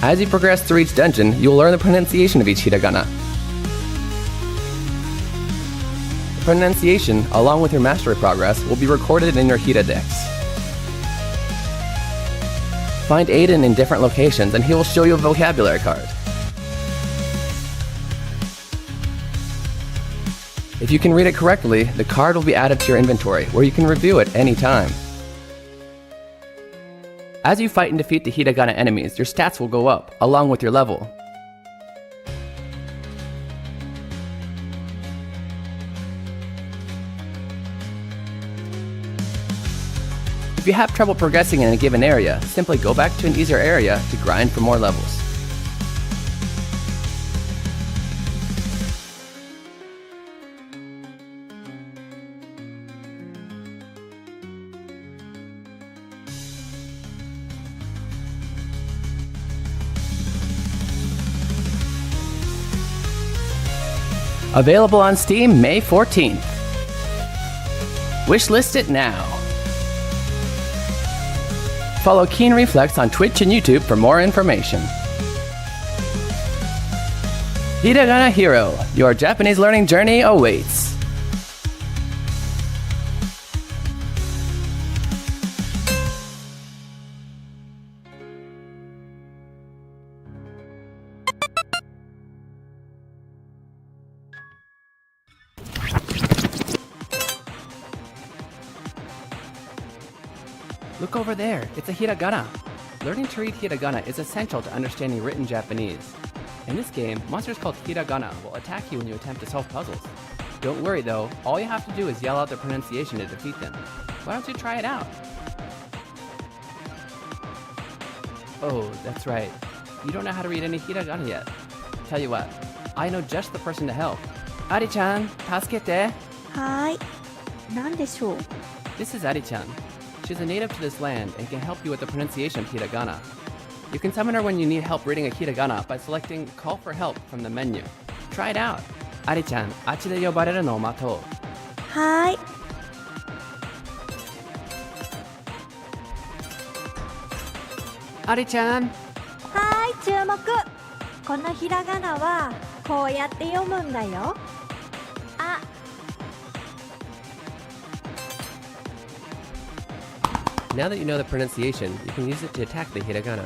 As you progress through each dungeon, you'll learn the pronunciation of each hiragana. The pronunciation, along with your mastery progress, will be recorded in your Hiradex. Find Aiden in different locations and he will show you a vocabulary card. If you can read it correctly, the card will be added to your inventory, where you can review it anytime. As you fight and defeat the hiragana enemies, your stats will go up, along with your level. If you have trouble progressing in a given area, simply go back to an easier area to grind for more levels. Available on Steam May 14th. Wishlist it now. Follow Keen Reflex on Twitch and YouTube for more information. Hiragana Hero, your Japanese learning journey awaits. Look over there, it's a hiragana. Learning to read hiragana is essential to understanding written Japanese. In this game, monsters called hiragana will attack you when you attempt to solve puzzles. Don't worry though, all you have to do is yell out their pronunciation to defeat them. Why don't you try it out? Oh, that's right. You don't know how to read any hiragana yet. Tell you what, I know just the person to help. Ari-chan, tasukete. はーい。なんでしょう。 This is Ari-chan. She's a native to this land and can help you with the pronunciation of hiragana. You can summon her when you need help reading a hiragana by selecting Call for Help from the menu. Try it out. Ari-chan, あっちで呼ばれるのを待とう。はーい。Ari-chan! はーい、注目。このひらがなはこうやって読むんだよ。あ、 Now that you know the pronunciation, you can use it to attack the hiragana.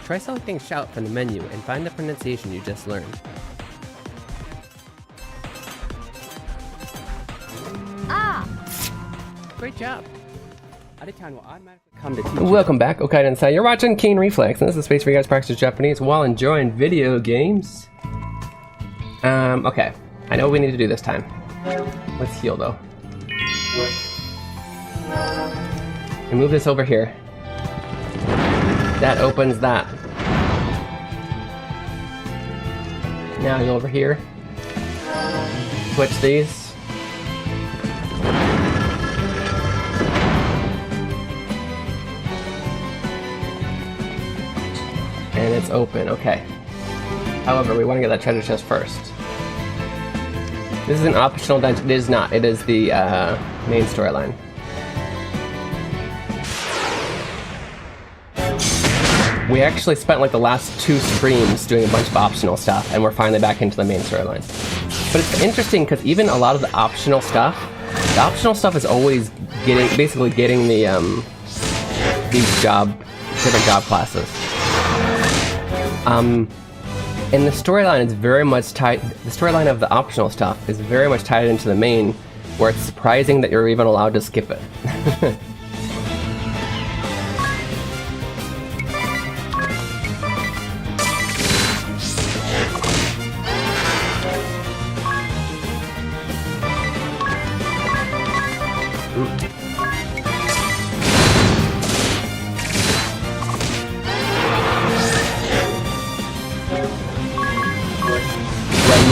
Try selecting Shout from the menu and find the pronunciation you just learned. Great job! Ari-chan will automatically come to teach you. Welcome back, Okaiden-san. You're watching Keen Reflex, and this is a space for you guys to practice Japanese while enjoying video games. Okay. I know what we need to do this time. Let's heal, though. And move this over here. That opens that. Now go over here. Switch these. And it's open, okay. However, we want to get that treasure chest first. This is an optional dungeon. It is not. It is the main storyline. We actually spent like the last 2 streams doing a bunch of optional stuff, and we're finally back into the main storyline. But it's interesting because even a lot of the optional stuff is always basically getting the these different job classes. And the storyline is very much tied. The storyline of the optional stuff is very much tied into the main, where it's surprising that you're even allowed to skip it.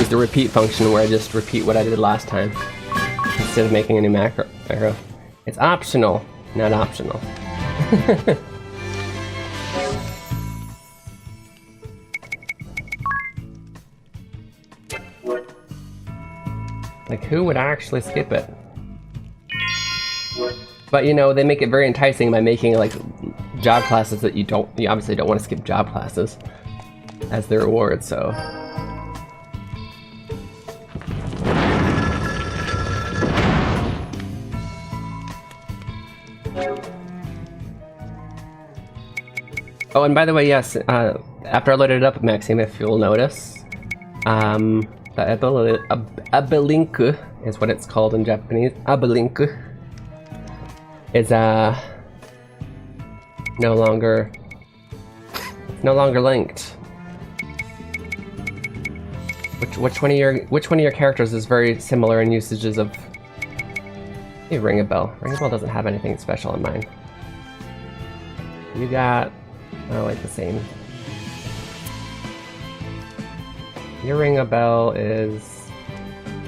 use the repeat function where I just repeat what I did last time instead of making a new macro. It's optional, not optional. Like, who would actually skip it? But you know, they make it very enticing by making like job classes that you obviously don't want to skip job classes as their reward, so. Oh, and by the way, yes, after I loaded it up, Maxime, if you'll notice, the abelinku is what it's called in Japanese. Abelinku is no longer linked. Which one of your characters is very similar in usages of? Hey, Ring a Bell. Ring a Bell doesn't have anything special in mine. You got. I like the same. Your Ring a Bell is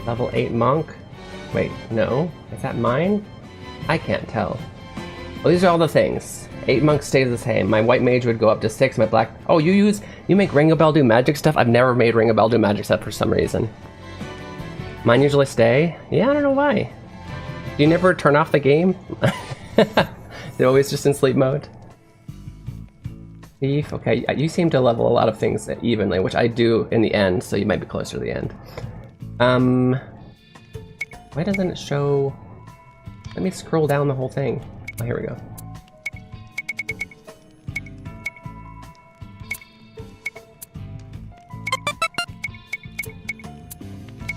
level 8 monk. Wait, no. Is that mine? I can't tell. Well, these are all the things. 8 monk stays the same. My white mage would go up to 6. My black. Oh, you make Ring a Bell do magic stuff? I've never made Ring a Bell do magic stuff for some reason. Mine usually stay. Yeah, I don't know why. Do you never turn off the game? They're always just in sleep mode. Thief, okay, you seem to level a lot of things evenly, which I do in the end, so you might be closer to the end. Why doesn't it show? Let me scroll down the whole thing. Oh, here we go.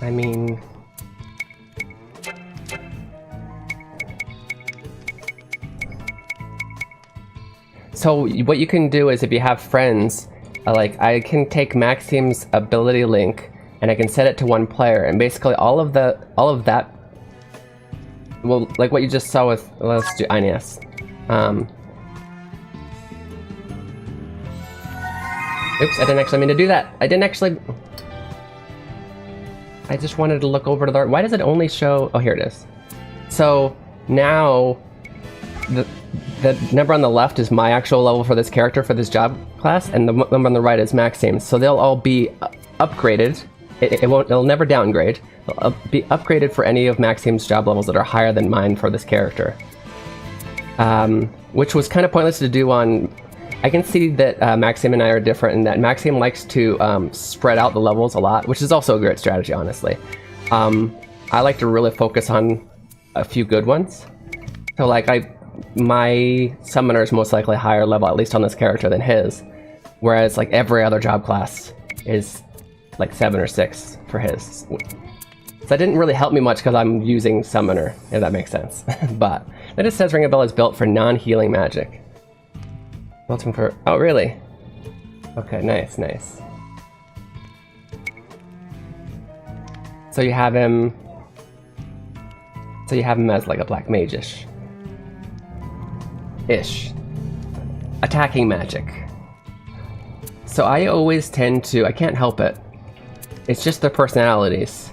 I mean... So what you can do is if you have friends, like I can take Maxime's ability link and I can set it to one player, and basically all of that, well, like what you just saw with, let's do Ines. Oops, I didn't actually mean to do that. I just wanted to look over to the, why does it only show, oh here it is. So now the number on the left is my actual level for this character, for this job class, and the number on the right is Maxime's. So they'll all be upgraded. It'll never downgrade. It'll be upgraded for any of Maxime's job levels that are higher than mine for this character. Which was kind of pointless to do on... I can see that Maxime and I are different in that Maxime likes to spread out the levels a lot, which is also a great strategy, honestly. I like to really focus on a few good ones. So like my summoner is most likely higher level, at least on this character, than his, whereas like every other job class is like 7 or 6 for his. So that didn't really help me much because I'm using summoner, if that makes sense. But it just says Ring a Bell is built for non-healing magic. Built for, oh really? Okay, nice, nice. So you have him as like a black mage-ish. Attacking magic. So I always tend to, I can't help it. It's just their personalities.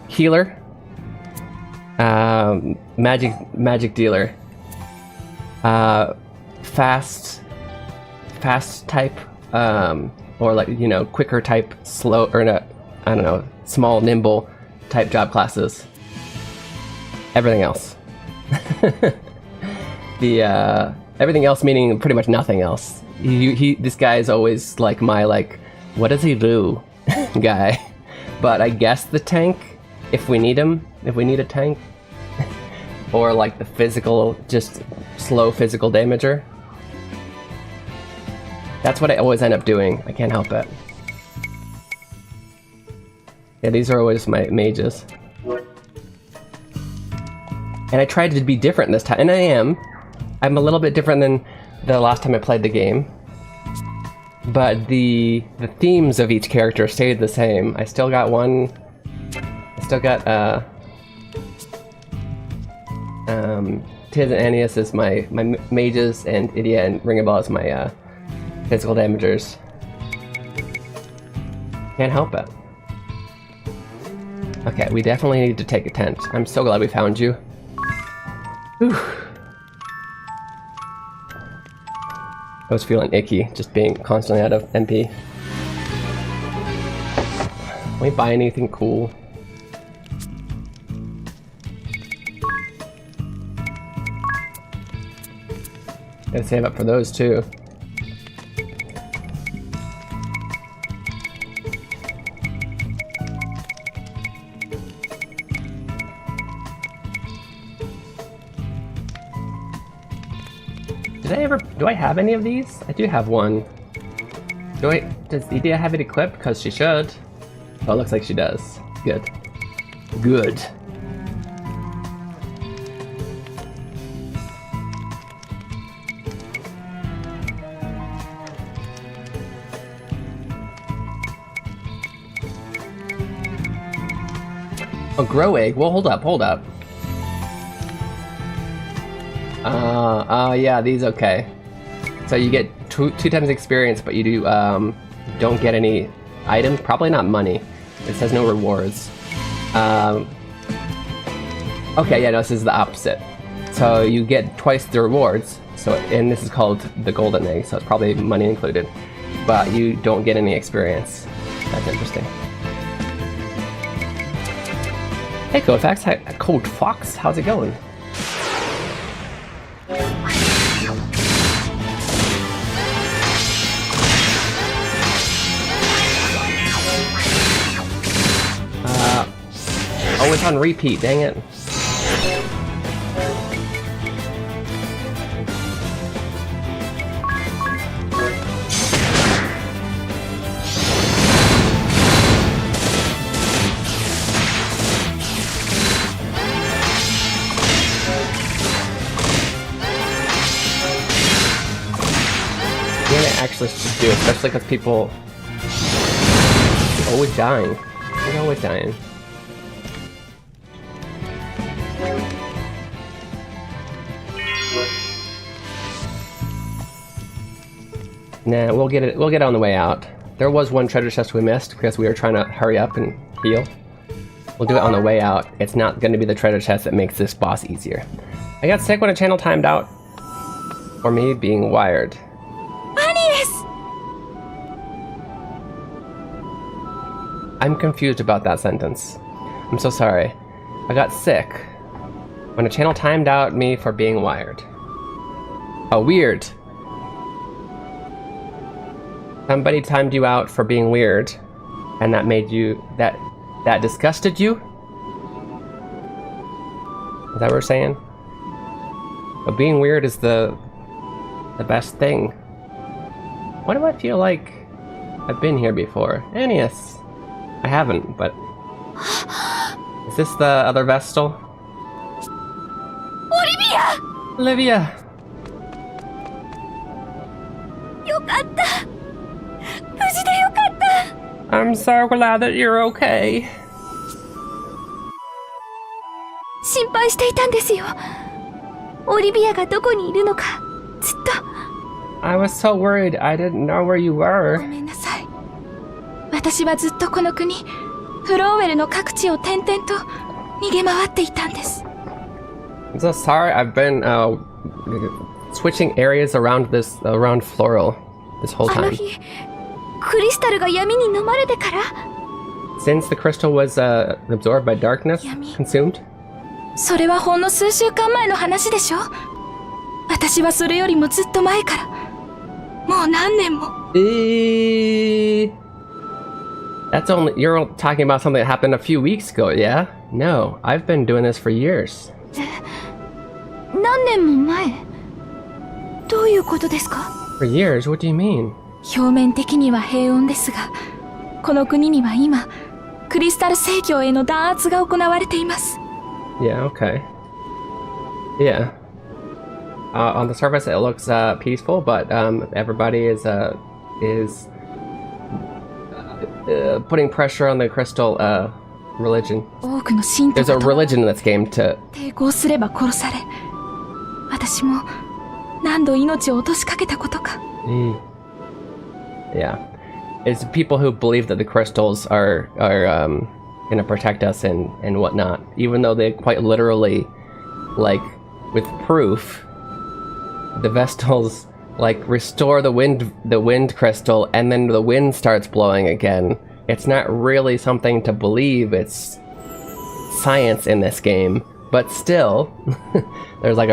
Healer. Magic dealer. Fast type. Or like, you know, quicker type, slow, or not, I don't know, small, nimble type job classes. Everything else. Everything else meaning pretty much nothing else. This guy is always like my what does he do guy. But I guess the tank, if we need him, if we need a tank. Or like the physical, just slow physical damager. That's what I always end up doing. I can't help it. Yeah, these are always my mages. And I tried to be different this time, and I am. I'm a little bit different than the last time I played the game. But the themes of each character stayed the same. I still got Tiz and Annius is my mages, and Idia and Ring a Bell is my physical damagers. Can't help it. Okay, we definitely need to take a tent. I'm so glad we found you. Whew. I was feeling icky, just being constantly out of MP. Can we buy anything cool? Gotta save up for those too. Do I have any of these? I do have one. Does Edea have it equipped? Because she should. Oh, it looks like she does. Good. Good. Oh, grow egg. Well, hold up. Yeah, these okay. So you get two times experience, but you do don't get any items. Probably not money. It says no rewards. Okay, yeah, no, this is the opposite. So you get twice the rewards. So, and this is called the golden egg. So it's probably money included, but you don't get any experience. That's interesting. Hey, Code Fox, how's it going? Oh, it's on repeat, dang it. Actually should do, especially because people are always dying. They're always dying. Nah, we'll get it on the way out. There was one treasure chest we missed because we were trying to hurry up and heal. We'll do it on the way out. It's not going to be the treasure chest that makes this boss easier. I got sick when a channel timed out. Or me being wired. I'm confused about that sentence. I'm so sorry. I got sick when a channel timed out me for being wired. Oh, weird. Somebody timed you out for being weird, and that made you that disgusted you? Is that what we're saying? But being weird is the best thing. Why do I feel like I've been here before? Aeneas. I haven't, but... Is this the other Vestal? Olivia! I'm so glad that you're okay. 心配していたんですよ。オリビアがどこにいるのか、ずっと。I was so worried. I didn't know where you were. ごめんなさい。私はずっとこの国、フローウェルの各地を転々と逃げ回っていたんです。I'm so sorry. I've been switching areas around Floral this whole あの time. 日、クリスタルが闇に飲まれてから。Since the crystal was absorbed by darkness, consumed. それはほんの数週間前の話でしょ。私はそれよりもずっと前から、もう何年も。That's only, you're talking about something that happened a few weeks ago, yeah? No, I've been doing this for years. 何年も前？どういうことですか？ For years? What do you mean? 表面的には平穏ですが、この国には今、クリスタル正教への弾圧が行われています。Yeah, okay. Yeah. On the surface it looks peaceful, but everybody is putting pressure on the crystal religion. 多くの信徒 There's a 々は religion in this game to... 抵抗すれば殺され、私も何度命を落としかけたことか。Yeah. It's people who believe that the crystals are gonna protect us and whatnot, even though they quite literally, like, with proof, the Vestals like restore the wind crystal, and then the wind starts blowing again. It's not really something to believe. It's science in this game, but still, there's like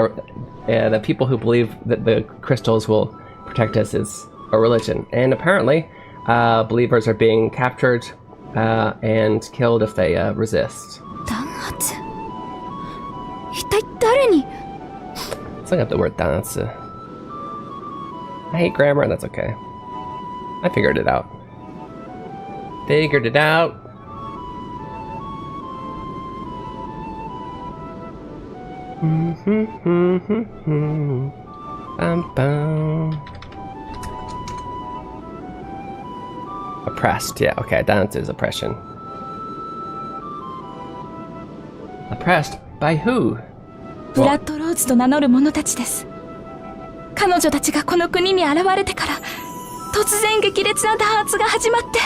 the people who believe that the crystals will protect us is a religion, and apparently believers are being captured and killed if they resist. 弾圧一体誰に Let's look up the word danatsu. I hate grammar, that's okay. I figured it out. Figured it out. Bum, bum. Oppressed, yeah, okay, dance is oppression. Oppressed by who? ブラッドローズと名乗る者たちです。彼女たちがこの国に現れてから突然激烈な弾圧が始まって。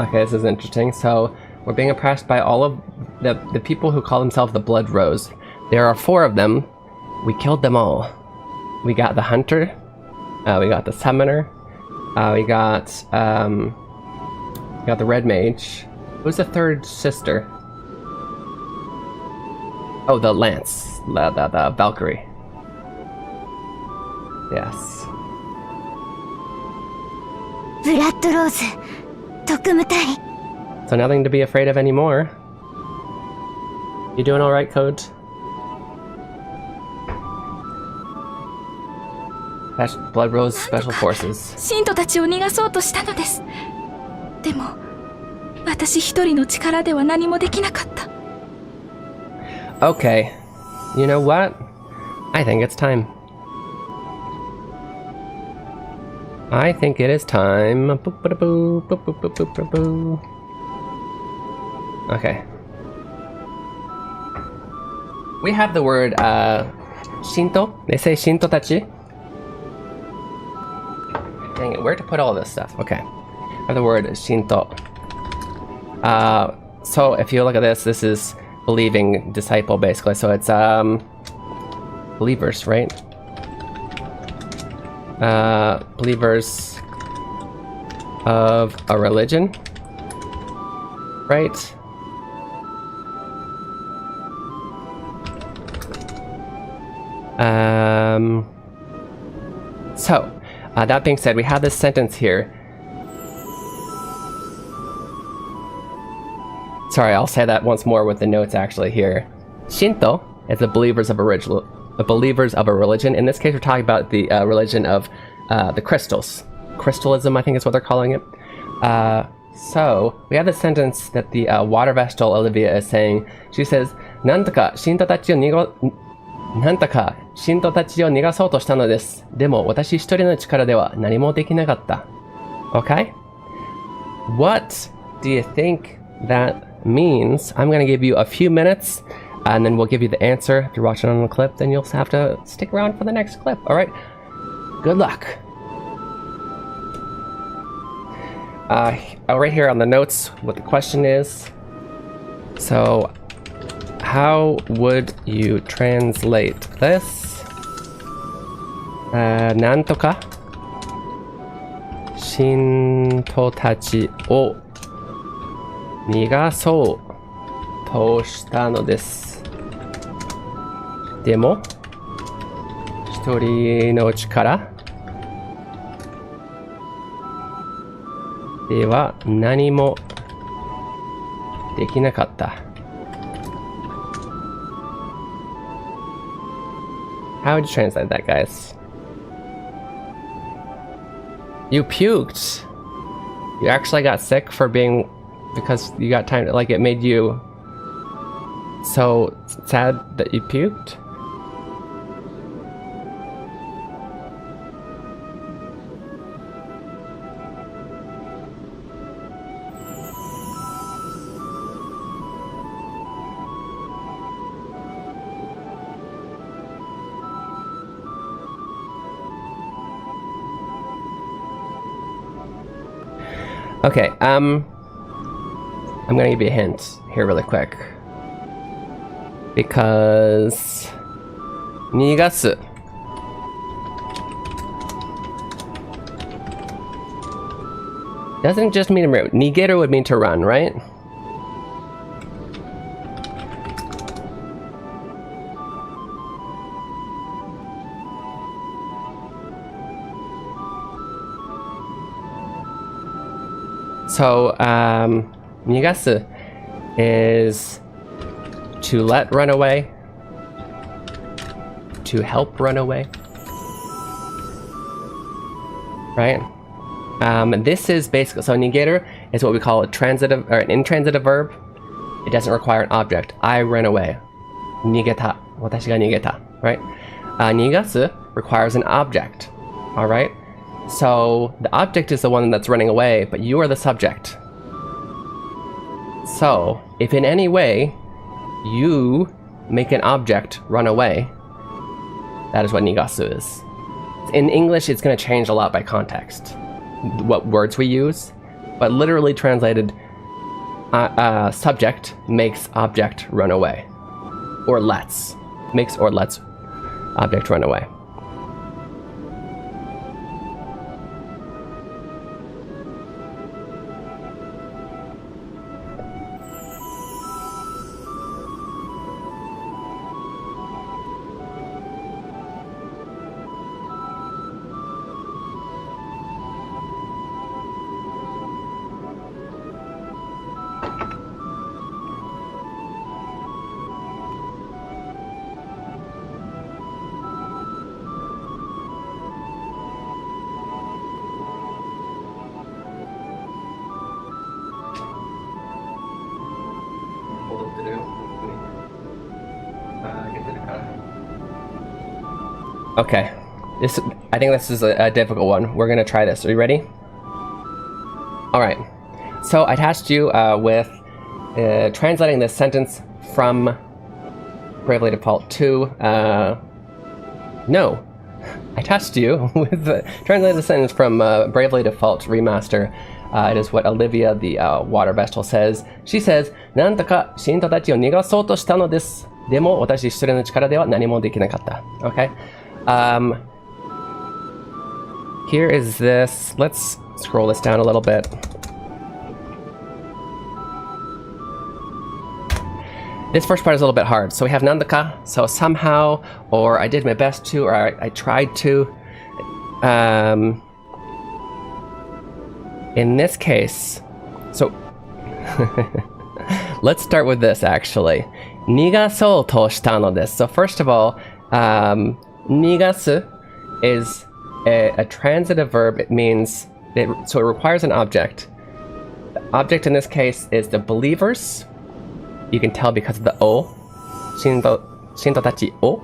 Okay, this is interesting. So, we're being oppressed by all of the people who call themselves the Blood Rose. There are 4 of them. We killed them all. We got the Hunter. We got the Summoner. We got the Red Mage. Who's the 3rd sister? Oh, the Lance. The Valkyrie. Yes. ブラッドローズ特務隊 So nothing to be afraid of anymore. You doing alright, Code? That's Blood Rose Special Forces. 信徒たちを逃がそうとしたのです。でも私一人の力では何もできなかった。 Okay. You know what? I think it's time. I think it is time. Okay. We have the word Shinto. They say Shinto tachi. Dang it, where to put all this stuff? Okay. I have the word Shinto. So if you look at this, this is believing disciple basically. So it's believers, right? Believers of a religion, right? So, that being said, we have this sentence here. Sorry, I'll say that once more with the notes actually here. Shinto is the believers of a religion. In this case, we're talking about the religion of the crystals. Crystalism, I think is what they're calling it. So, we have the sentence that the water vestal Olivia is saying. She says, なんとか信徒たちを逃がそうとしたのです。でも私一人の力では何もできなかった。Okay? What do you think that means? I'm going to give you a few minutes and then we'll give you the answer. If you're watching on the clip, then you'll have to stick around for the next clip. Alright? Good luck. Right here on the notes what the question is. So, how would you translate this? なんとか信徒たちを逃がそうとしたのです。でも、一人の力では何もできなかった。How would you translate that, guys? You puked. You actually got sick for being, because you got time, like it made you so sad that you puked? Okay, I'm gonna give you a hint here really quick. Because... nigasu. Doesn't just mean to... nigeru would mean to run, right? So, nigasu is to let run away, to help run away, right? This is basically, so nigeru is what we call a transitive or an intransitive verb. It doesn't require an object. I ran away. Nigeta. Watashi ga nigeta, right? Nigasu requires an object, all right? So the object is the one that's running away, but you are the subject. So if in any way you make an object run away, that is what nigasu is. In English, it's going to change a lot by context, what words we use, but literally translated, subject makes object run away, or makes or lets object run away. Okay, I think this is a difficult one. We're gonna try this. Are you ready? All right. So I tasked you with translating this sentence from Bravely Default to no. I tasked you with translating the sentence from Bravely Default Remaster. It is what Olivia, the water vegetable, says. She says, なんとか信徒たちを逃がそうとしたのです。でも私一人の力では何もできなかった。Okay. Here is this. Let's scroll this down a little bit. This first part is a little bit hard. So we have nandaka, so somehow, or I did my best to, or I tried to. In this case, so let's start with this actually. Nigasou to shita no desu. So first of all, nigasu is a transitive verb. It means, so it requires an object. The object in this case is the believers. You can tell because of the o. Shinto tachi o.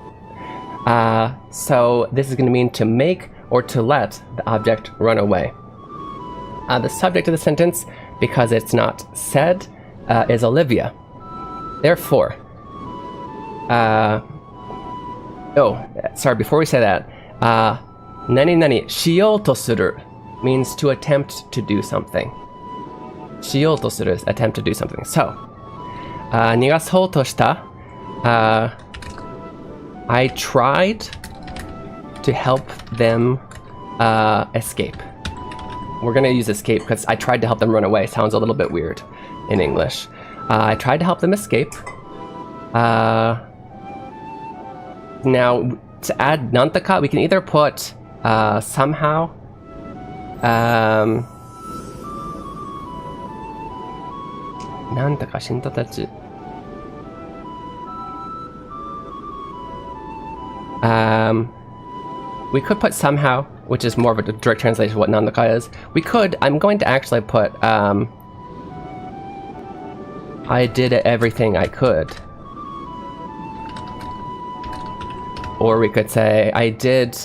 So this is going to mean to make or to let the object run away. The subject of the sentence, because it's not said, is Olivia. Therefore, before we say that, nani nani shiyou to suru means to attempt to do something. Shiyou to suru is attempt to do something. So, nigasou to shita, I tried to help them escape. We're gonna use escape because I tried to help them run away. Sounds a little bit weird in English. I tried to help them escape. Now, to add nantaka, we can either put somehow. Nantaka shinto tachi. We could put somehow, which is more of a direct translation of what nandaka is. We could, I'm going to actually put, I did everything I could. Or we could say, I did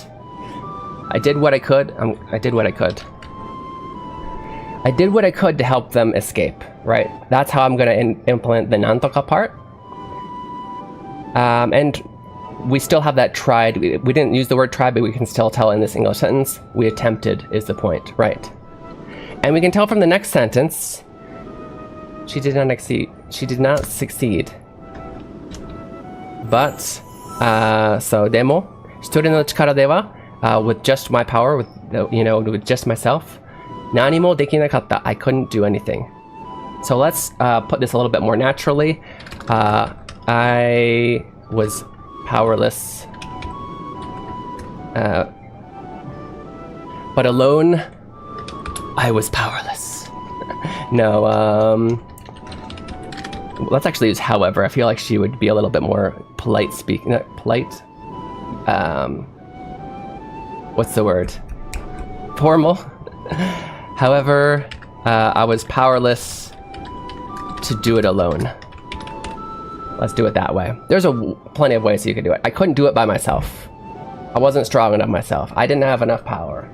what I could. I did what I could. I did what I could to help them escape, right? That's how I'm gonna implement the nantoka part. And we still have that tried. We didn't use the word tried, but we can still tell in this English sentence. We attempted is the point, right? And we can tell from the next sentence, she did not succeed. But, so, でも、一人の力では、with just my power, with just myself, 何もできなかった. I couldn't do anything. So let's put this a little bit more naturally. I was powerless. But alone, I was powerless. No, let's actually use however. I feel like she would be a little bit more polite speaking. Polite? What's the word? Formal? However, I was powerless to do it alone. Let's do it that way. There's plenty of ways you could do it. I couldn't do it by myself. I wasn't strong enough myself. I didn't have enough power.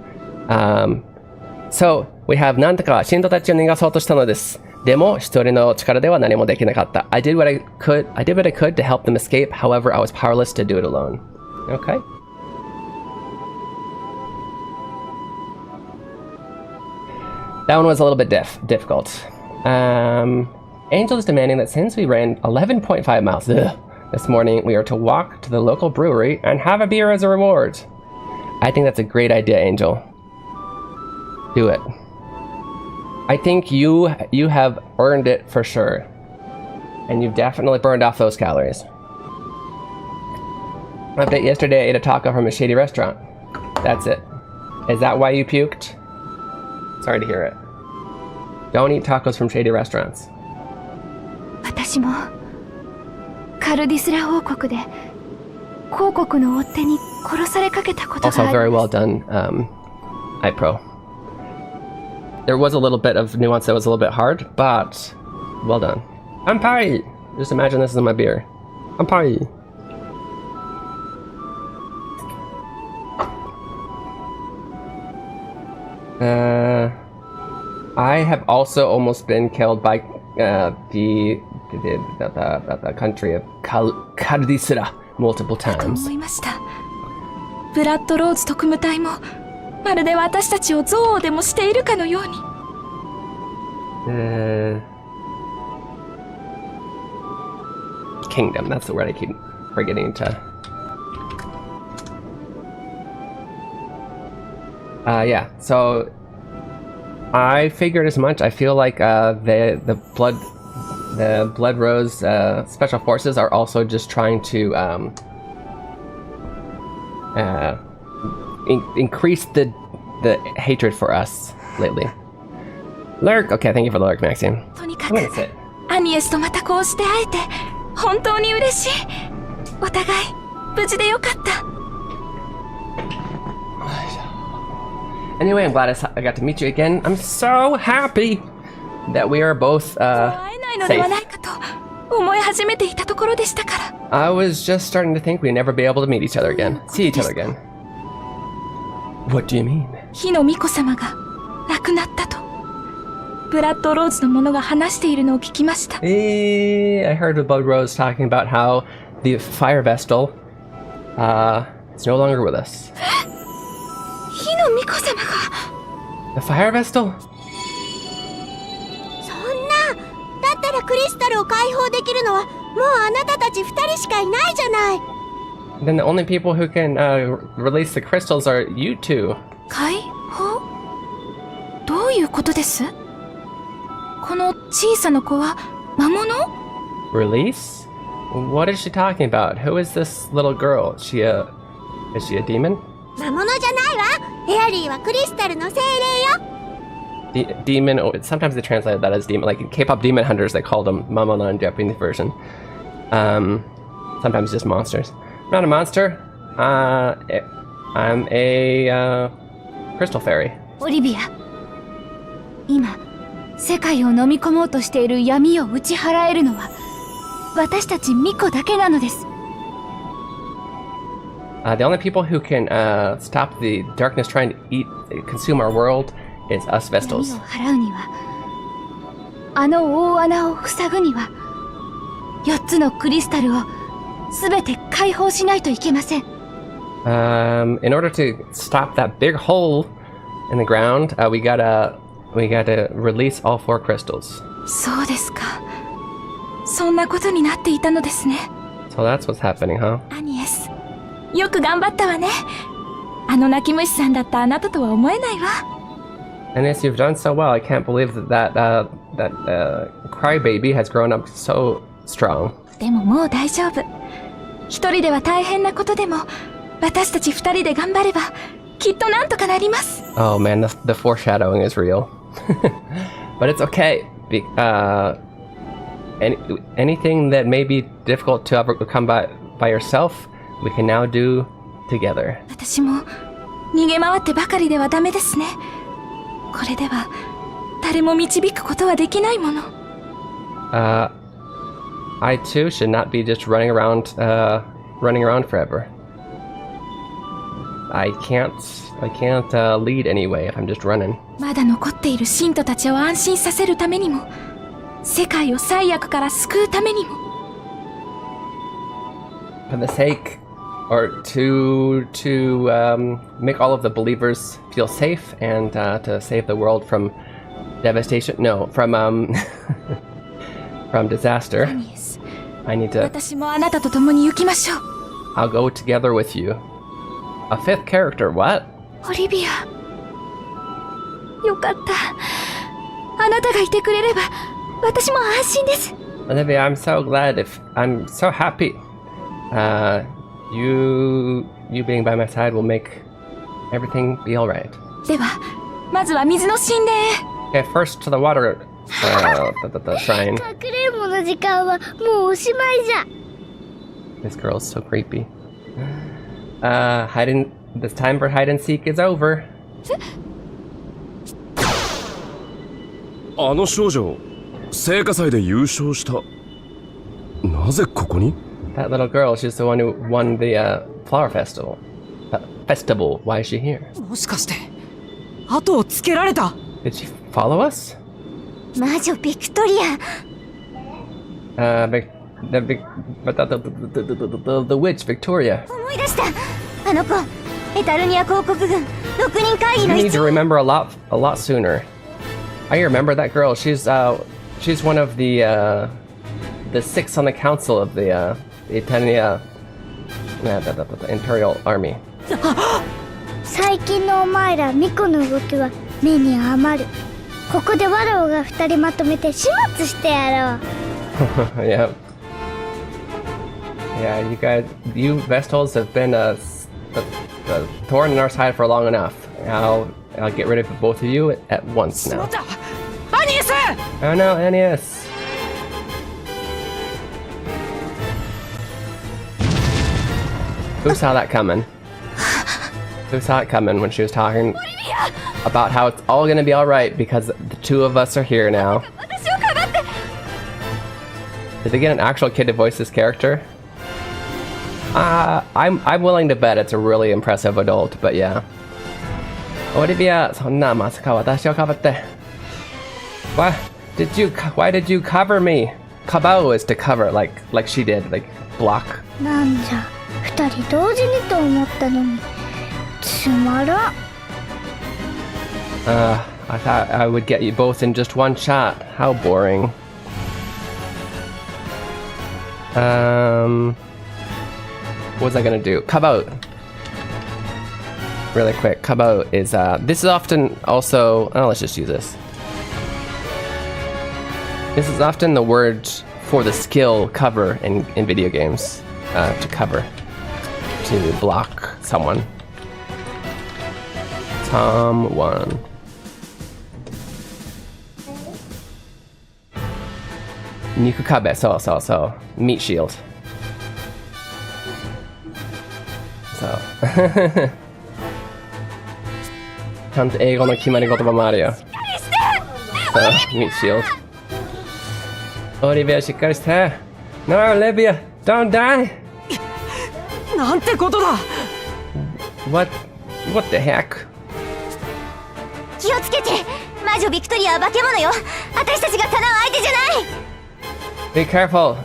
So, we have なんとか信徒たちを逃がそうとしたのです。でも、一人の力では何もできなかった。I did what I could to help them escape. However, I was powerless to do it alone. Okay. That one was a little bit difficult. Angel is demanding that since we ran 11.5 miles this morning, we are to walk to the local brewery and have a beer as a reward. I think that's a great idea, Angel. Do it. I think you have earned it for sure. And you've definitely burned off those calories. Update: yesterday I ate a taco from a shady restaurant. That's it. Is that why you puked? Sorry to hear it. Don't eat tacos from shady restaurants. 私もカルディスラ王国で公国の追っ手に殺されかけたことがあ Also り very ま well す。 done, iPro. There was a little bit of nuance that was a little bit hard, but well done. I'm Pai! Just imagine this is my beer. I'm Pai! I have also almost been killed by the country of Kardisra multiple と times. 思いました。ブラッドローズ特務隊もまるで私たちを憎悪でもしているかのように。Kingdom, that's the word I keep forgetting to. Yeah, so I figured as much. I feel like the Blood Rose special forces are also just trying to increase the hatred for us lately. Lurk, okay, thank you for the lurk, Maxine. とにか I'm く gonna sit. アニエスとまたこうして会えて本当に嬉しい。お互い無事でよかった。 Anyway, I'm glad I got to meet you again. I'm so happy that we are both 会えないのでは safe. ないかと思い始めていたところでしたから。 I was just starting to think we'd never be able to meet each other again. See each other again. What do you mean? 火の巫女様が亡くなったとブラッドローズの者が話しているのを聞きました。 I heard the Blood Rose talking about how the Fire Vestal is no longer with us. 火の巫女様が The Fire Vestal? そんな。だったらクリスタルを解放できるのはもうあなたたち2人しかいないじゃない。 Then the only people who can release the crystals are you two. 解放？どういうことです？この小さな子は魔物？ Release? What is she talking about? Who is this little girl? Is she a demon? 魔物じゃないわ。エアリーはクリスタルの精霊よ。 Demon, sometimes they translate that as demon, like in K-pop demon hunters, they call them Mamona in Japanese version. Sometimes just monsters. I'm not a monster. I'm a crystal fairy. オリビア、今世界を飲み込もうとしている闇を打ち払えるのは私たち巫女だけなのです。 The only people who can stop the darkness trying to consume our world is us 闇 Vestals. を払うには、あの大穴を塞ぐには、4つのクリスタルをすべて解放しないといけません。 In order to stop that big hole in the ground, we gotta we gotta release all 4 crystals. そうですか。そんなことになっていたのですね。 So that's what's happening, huh? アニエス、よく頑張ったわね。あの泣き虫さんだったあなたとは思えないわ。 Anis, you've done so well. I can't believe that crybaby has grown up so strong. でももう大丈夫。一人では大変なことでも、私たち2人で頑張れば、きっとなんとかなります。 Oh man, the foreshadowing is real. But it's okay. Anything that may be difficult to overcome by yourself, we can now do together. 私も逃げ回ってばかりではダメですね。これでは誰も導くことはできないもの。I too should not be just running around forever. I can't lead anyway if I'm just running. まだ残っている信徒たちを安心させるためにも、世界を災悪から救うためにも。 For the sake, or to make all of the believers feel safe and to save the world from devastation. No, from from disaster. アニエス、 I need to. 私もあなたと共に行きましょう。 I'll go together with you. A 5th character? What? オリビア、よかった。あなたがいてくれれば私も安心です。 Olivia, I'm so happy. You being by my side will make everything be alright. ではまずは水の神殿へ。 Okay, first to the water the shrine. かくれんぼの時間はもうおしまいじゃ。 This girl's so creepy. This time for hide and seek is over. あの少女、聖火祭で優勝した。なぜここに？ That little girl, she's the one who won the flower festival. Festival. Why is she here? もしかして後をつけられた？ Did she follow us? 魔女ビクトリア。The witch Victoria. 思い出した。あの子、エタルニア公国軍6人会議 You の need 一 to remember a lot sooner. I remember that girl. She's one of the 6 on the council of the Itania Imperial Army. 最近のお前らミコの動きは目に余る。ここでワロウが2人まとめて始末してやろう。Yeah. Yeah, you Vestals have been a thorn in our side for long enough. I'll get rid of both of you at once now. アニエス！ Oh no, Aeneas! Who saw that coming? Who saw it coming when she was talking about how it's all gonna be alright because the 2 of us are here now? Did they get an actual kid to voice this character? I'm willing to bet it's a really impressive adult, but yeah. Olivia, そんなまさか私をかばって。Why did you cover me? Kabao is to cover, like she did, like block. なんじゃ、2人同時にと思ったのにつまらん。I thought I would get you both in just one shot. How boring. What was I gonna do? Kabao. Really quick. Kabao is this is often also. Oh, let's just use this. This is often the word for the skill cover in video games. To cover. To block someone. Someone. Nikukabe, so. Meat shield. So. ちゃんと英語の決まり言葉もあるよ。So, meat shield. Olivia, しっかりして。No, Olivia, don't die! なんてことだ！ What the heck? 気をつけて。魔女ビクトリアは化け物よ。私たちがかなう相手じゃない。 Be careful.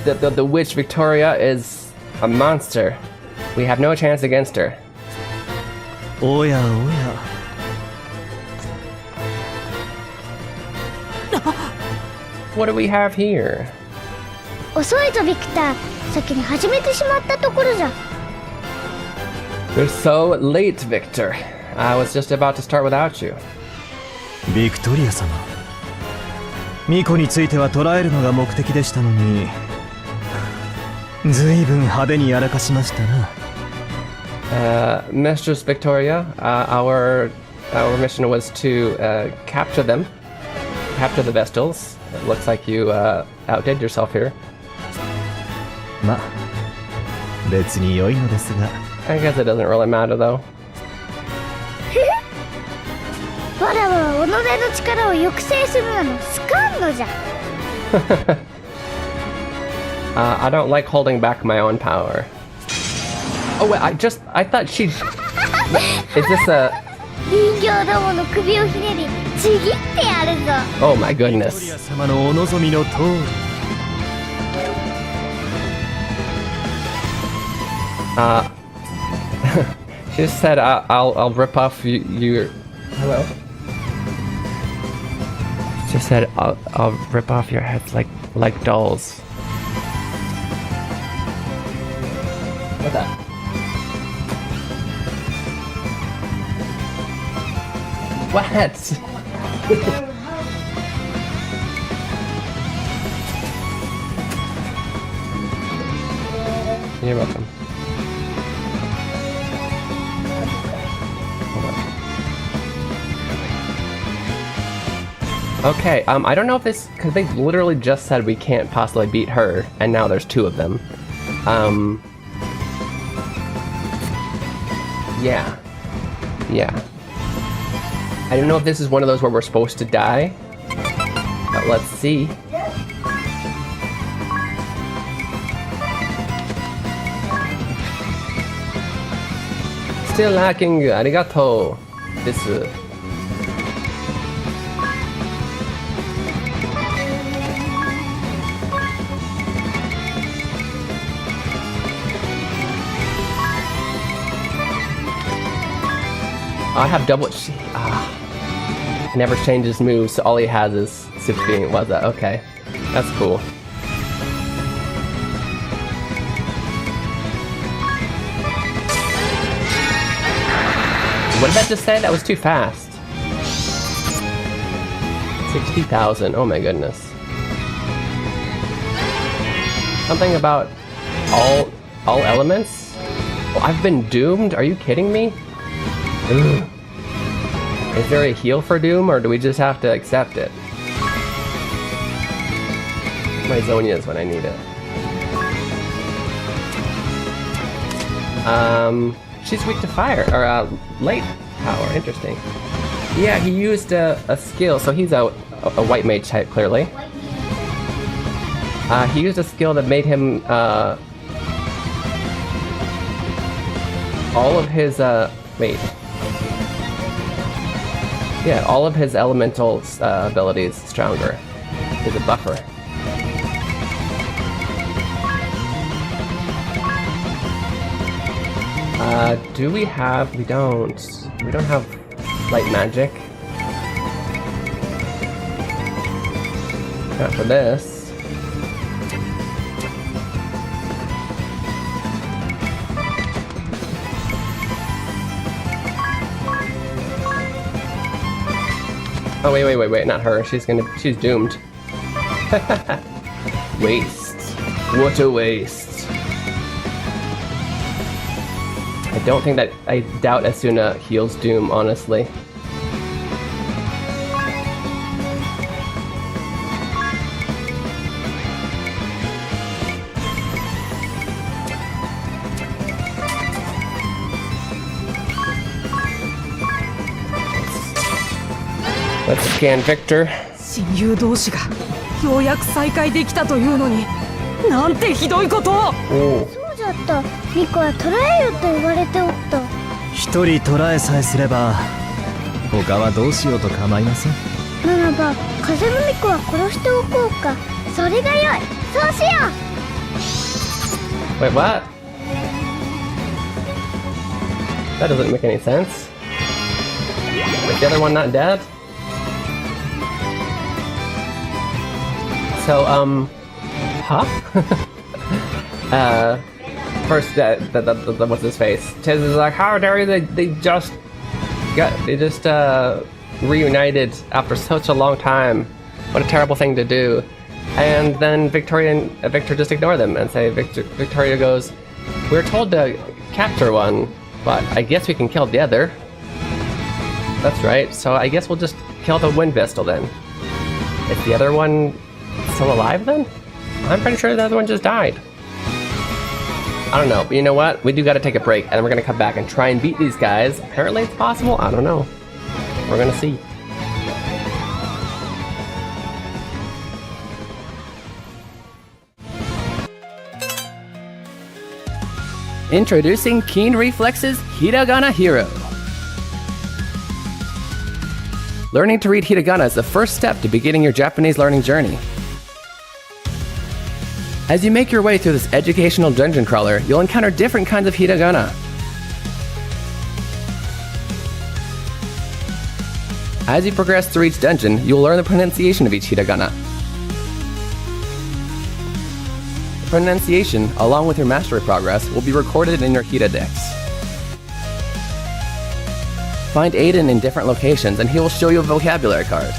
The witch Victoria is a monster. We have no chance against her. おやおや、What do we have here? 遅いぞビクター、先に始めてしまったところじゃ。 You're so late, Victor. I was just about to start without you. ビクトリア様、ミコについては捕らえるのが目的でしたのに、ずいぶん派手にやらかしましたな。Mistress Victoria, our mission was to capture them, capture the Vestals. It looks like you outdid yourself here. ま、別に良いのですが。 I guess it doesn't really matter though. わらわは己の力を抑制するなの好かんのじゃ。I don't like holding back my own power. Oh wait, I thought she... Is this a... 人形どもの首をひねりちぎってやるぞ。 Oh my ビクトリア goodness. 様のお望みの通り。She just said I'll rip off your... Hello? She just said I'll rip off your heads like dolls. What's that? What? You're welcome. Okay, I don't know if this, because they literally just said we can't possibly beat her, and now there's two of them. Yeah. I don't know if this is one of those where we're supposed to die, but let's see. Still lacking, arigato. Desu. I have double. He never changes moves, so all he has is super being. What's that? Okay, that's cool. What did that just say? That was too fast. 60,000. Oh my goodness. Something about all elements? Oh, I've been doomed? Are you kidding me? Ugh. Is there a heal for Doom, or do we just have to accept it? My Zonia's when I need it. She's weak to fire, or light power, interesting. Yeah, he used a skill, so he's a white mage type, clearly. He used a skill that made him, all of his, wait. Yeah, all of his elemental abilities stronger. He's a buffer. Do we have... We don't have light magic. Not for this. Oh wait, not her. She's doomed. Waste. What a waste. I doubt Asuna heals Doom, honestly. Let's scan Victor. 親友同士がようやく再会できたというのに、なんてひどいことを。 Oh. そうじゃった。ミコは捕らえよと言われておった。一人捕らえさえすれば他はどうしようと構いません。ならば風のミコは殺しておこうか。それがよい。そうしよう。 Wait, what? That doesn't make any sense. Is the other one not dead? So, huh? First, what's his face? Tiz is like, how dare you? They just reunited after such a long time. What a terrible thing to do. And then Victor just ignore them and say, Victoria goes, we're told to capture one, but I guess we can kill the other. That's right, so I guess we'll just kill the Wind Vestal then. Is the other one still alive then? I'm pretty sure the other one just died. I don't know, but you know what? We do gotta take a break, and then we're gonna come back and try and beat these guys. Apparently it's possible, I don't know. We're gonna see. Introducing Keen Reflex's Hiragana Hero. Learning to read hiragana is the first step to beginning your Japanese learning journey. As you make your way through this educational dungeon crawler, you'll encounter different kinds of hiragana. As you progress through each dungeon, you'll learn the pronunciation of each hiragana. The pronunciation, along with your mastery progress, will be recorded in your Hira Dex. Find Aiden in different locations and he will show you a vocabulary card.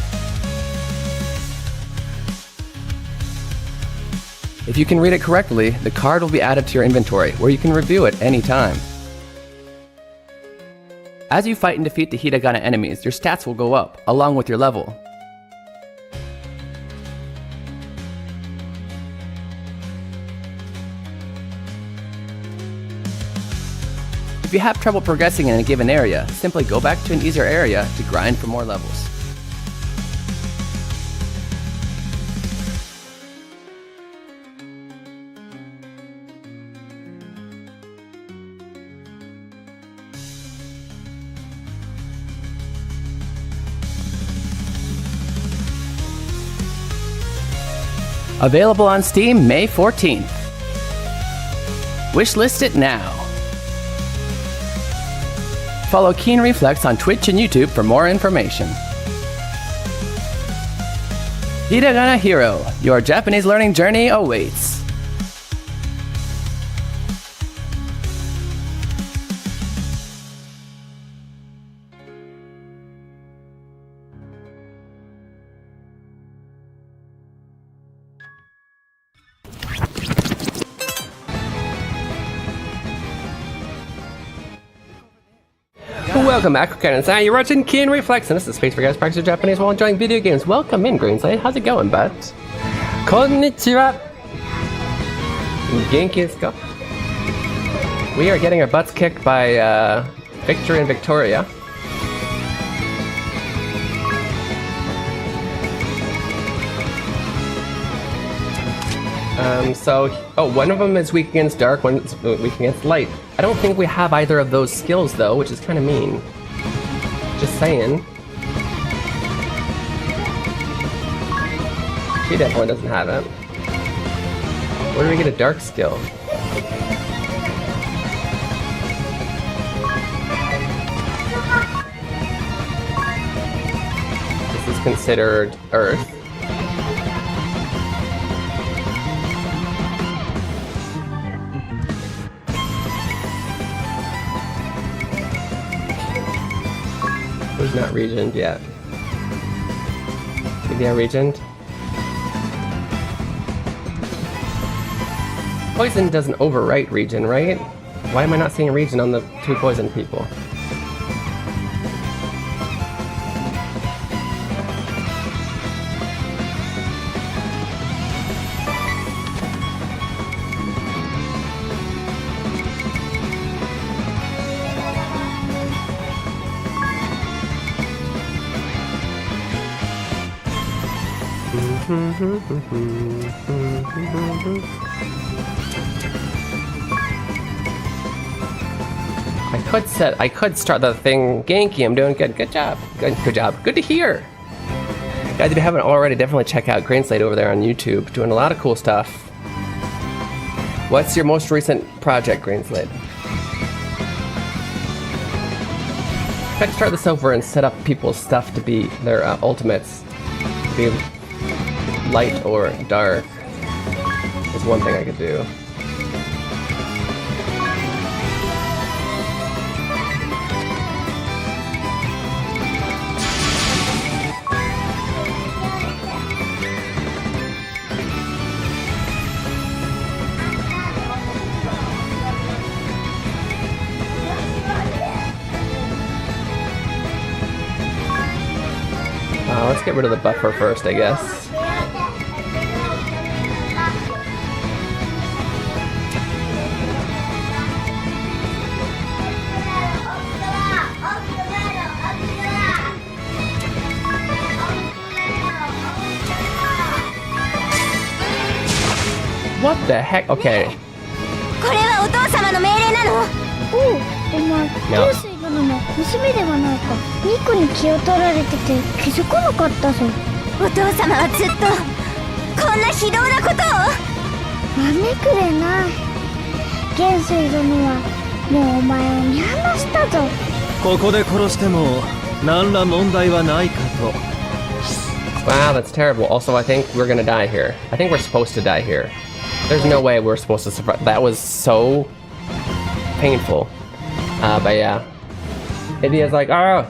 If you can read it correctly, the card will be added to your inventory, where you can review it any time. As you fight and defeat the hiragana enemies, your stats will go up, along with your level. If you have trouble progressing in a given area, simply go back to an easier area to grind for more levels. Available on Steam May 14th. Wishlist it now. Follow Keen Reflex on Twitch and YouTube for more information. Hiragana Hero, your Japanese learning journey awaits. Welcome back, Hiragana-san. You're watching Keen Reflex, and this is a space for guys practicing Japanese while enjoying video games. Welcome in, Greenslade. How's it going, bud? Konnichiwa. Genki desu ka? We are getting our butts kicked by Victor and Victoria. One of them is weak against dark, one is weak against light. I don't think we have either of those skills though, which is kind of mean. Just saying. She definitely doesn't have it. Where do we get a dark skill? This is considered Earth. Who's not regioned yet? Maybe I regioned? Poison doesn't overwrite region, right? Why am I not seeing region on the two poison people? I could start the thing. Genki, I'm doing good. Good job. Good job. Good to hear. Guys, if you haven't already, definitely check out Greenslade over there on YouTube. Doing a lot of cool stuff. What's your most recent project, Greenslade? If I start this over and set up people's stuff to be their ultimates, to be light or dark is one thing I could do. Let's get rid of the buffer first, I guess. What the heck? Okay. これはお父様の命令なの？おう、お前、流水殿の娘ではないか。ミコに気を取られてて気づかなかったぞ。お父様はずっとこんな非道なことを。まめくれない。元帥殿はもうお前を見放したぞ。ここで殺しても何ら問題はないかと。 Wow, that's terrible. Also, I think we're gonna die here. I think we're supposed to die here. There's no way we're supposed to survive. That was so painful. But yeah. Idia's like, oh,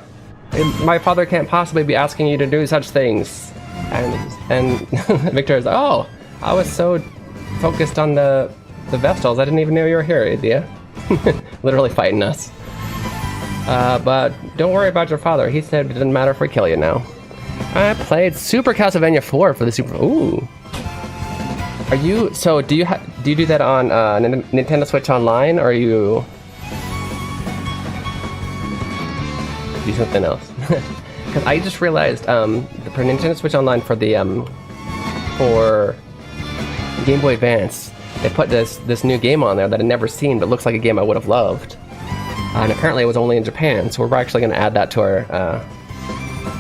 my father can't possibly be asking you to do such things. And Victor's like, oh, I was so focused on the Vestals, I didn't even know you were here, Idia. Literally fighting us. But don't worry about your father. He said it didn't matter if we kill you now. I played Super Castlevania 4 for the Super. Ooh. Are you? So do you do that on Nintendo Switch Online, or are you do something else? Because I just realized for Nintendo Switch Online for the for Game Boy Advance, they put this new game on there that I'd never seen, but looks like a game I would have loved. And apparently it was only in Japan, so we're actually going to add that to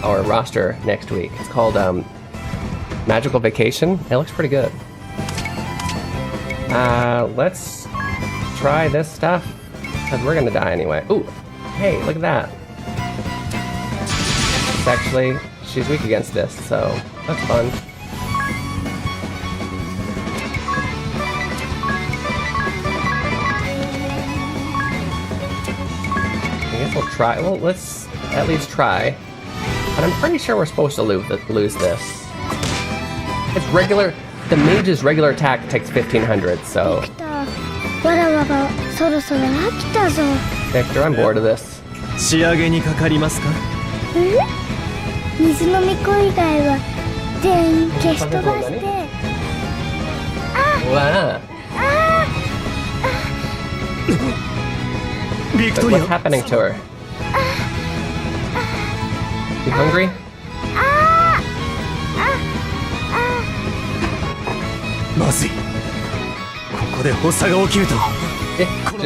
our roster next week. It's called Magical Vacation. It looks pretty good. Let's try this stuff, because we're gonna die anyway. Ooh, hey, look at that. It's actually, she's weak against this, so that's fun. I guess we'll try. Well, let's at least try. But I'm pretty sure we're supposed to lose this. It's regular. The mage's regular attack takes 1500, so. Victor, I'm bored of this. 仕上げにかかりますか？水の巫女以外は全員消し飛ばして。Wow. Victoria. What's happening to her? You hungry? Just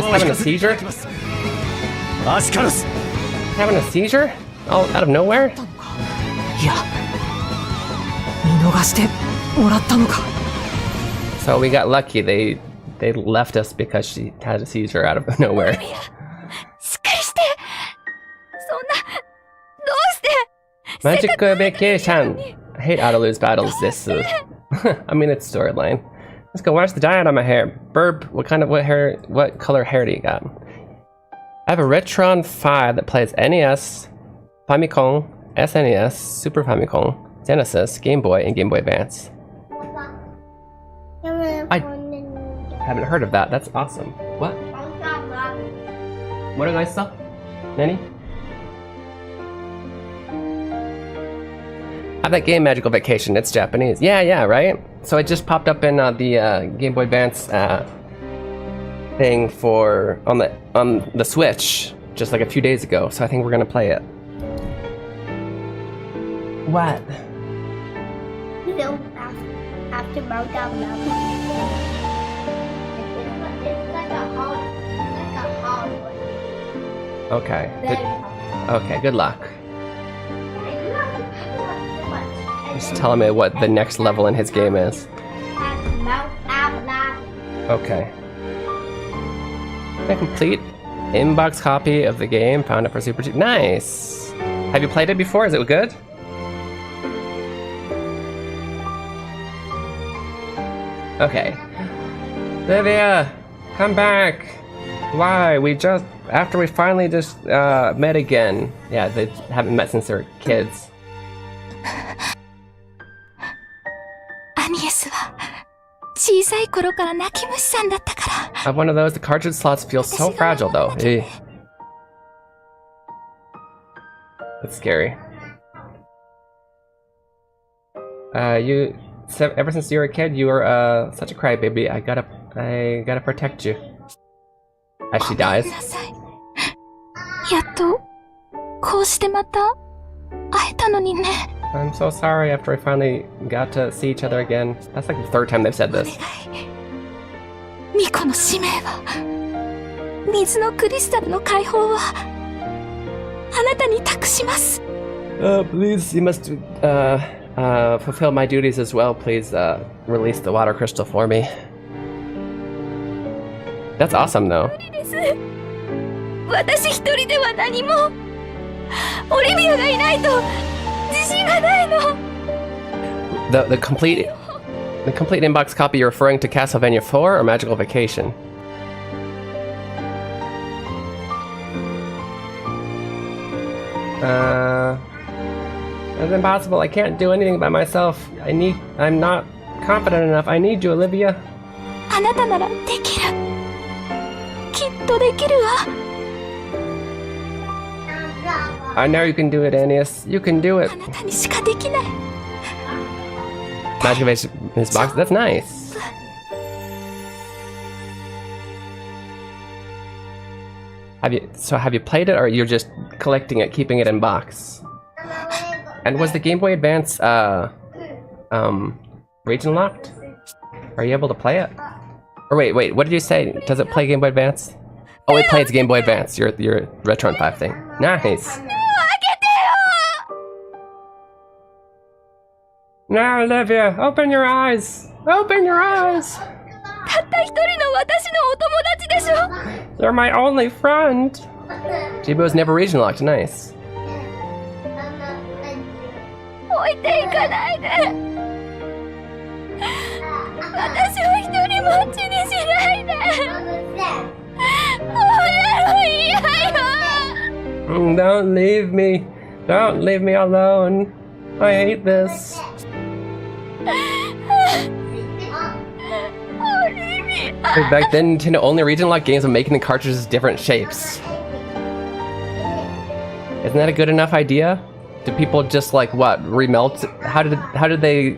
having a seizure? Having a seizure? All out of nowhere? いや、見逃してもらったのか。 So we got lucky. They left us because she had a seizure out of nowhere. しっかりして。そんな、どうして。 Magic vacation. I hate how to lose battles. This is. I mean, it's storyline. Let's go. Watch the dye out on my hair. Burb. What color hair do you got? I have a Retron 5 that plays NES, Famicom, SNES, Super Famicom, Genesis, Game Boy, and Game Boy Advance. I haven't heard of that. That's awesome. What? What did I say? Nanny? I have that game Magical Vacation. It's Japanese. Yeah, right? So it just popped up in the Game Boy Advance thing for on the Switch just like a few days ago. So I think we're gonna play it. What? You know, after Meltdown Mountain. Okay. Okay. Good luck. Just telling me what the next level in his game is. Okay. A complete inbox copy of the game found it for super cheap. Nice. Have you played it before? Is it good? Okay. Livia, come back. Why? We just after we finally just met again. Yeah, they haven't met since they were kids. アニエスは小さい頃から泣き虫さんだったから。 I'm one of those. The cartridge slots feel so fragile, though. Eh. That's scary. Ever since you were a kid, you were such a crybaby. I gotta protect you. As she dies. やっとこうしてまた会えたのにね。 I'm so sorry after we finally got to see each other again. That's like the third time they've said this. ミコの使命は、水のクリスタルの解放はあなたに託します。 Please, you must fulfill my duties as well. Please release the water crystal for me. That's awesome, though. 私一人では何も。オリビアがいないと自信がないの。 The complete inbox copy, you're referring to Castlevania 4 or Magical Vacation? That's impossible. I can't do anything by myself. I'm not confident enough. I need you, Olivia. あなたならできる。きっとできるわ。 I know you can do it, Annius. You can do it. あなたにしかできない。 Magic Vacation is box. That's nice. Have you played it, or you're just collecting it, keeping it in box? And was the Game Boy Advance region locked? Are you able to play it? Or wait, what did you say? Does it play Game Boy Advance? Oh, it plays Game Boy Advance. Your Retron 5 thing. Nice. Now, Olivia, open your eyes. Open your eyes. たった一人の私のお友達でしょ。 You're my only friend. Jibo's never region locked. Nice. 置いていかないで。私を一人ぼっちにしないで。俺は嫌よ。 Don't leave me. Don't leave me alone. I hate this. Back then, Nintendo only region locked games of making the cartridges different shapes. Isn't that a good enough idea? Do people just like what remelt? How did they